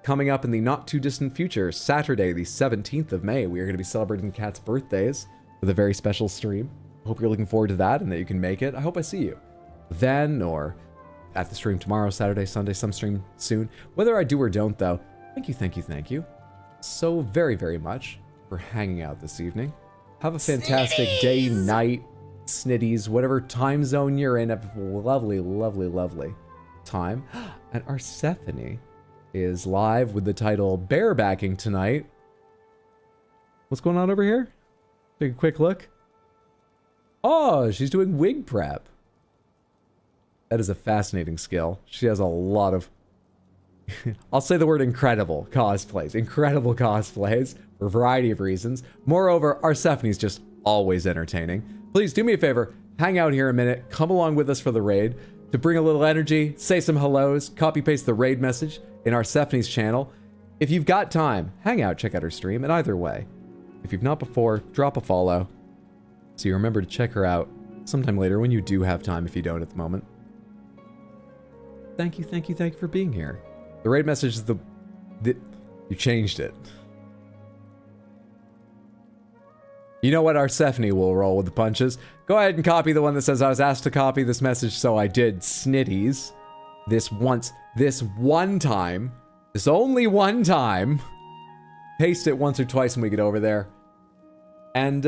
Coming up in the not too distant future, Saturday, the 17th of May, we are going to be celebrating Kat's birthdays with a very special stream. I hope you're looking forward to that and that you can make it. I hope I see you then or at the stream tomorrow, Saturday, Sunday, some stream soon. Whether I do or don't, though, thank you, thank you, thank you so very, very much for hanging out this evening. Have a fantastic day, night, snitties, whatever time zone you're in. Have a lovely, lovely, lovely time. And Arsephone is live with the title Barebacking tonight. What's going on over here? Take a quick look. Oh, she's doing wig prep. That is a fascinating skill. She has a lot of, I'll say the word incredible cosplays. Incredible cosplays for a variety of reasons. Moreover, Arsephone's just always entertaining. Please do me a favor, hang out here a minute, come along with us for the raid. to bring a little energy, say some hellos, copy paste the raid message in our Sephane's channel. If you've got time, hang out, check out her stream, and either way, if you've not before, drop a follow so you remember to check her out sometime later when you do have time if you don't at the moment. Thank you for being here. The raid message is you changed it. You know what? Our Sephane will roll with the punches. Go ahead and copy the one that says I was asked to copy this message, so I did. Snitties. This one time. This only one time. Paste it once or twice when we get over there. And,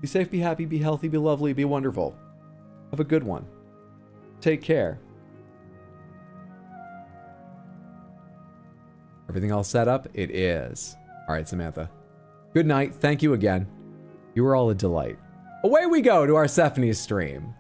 be safe, be happy, be healthy, be lovely, be wonderful. Have a good one. Take care. Everything all set up? It is. Alright, Samantha. Good night. Thank you again. You were all a delight. Away we go to our Sephane's stream.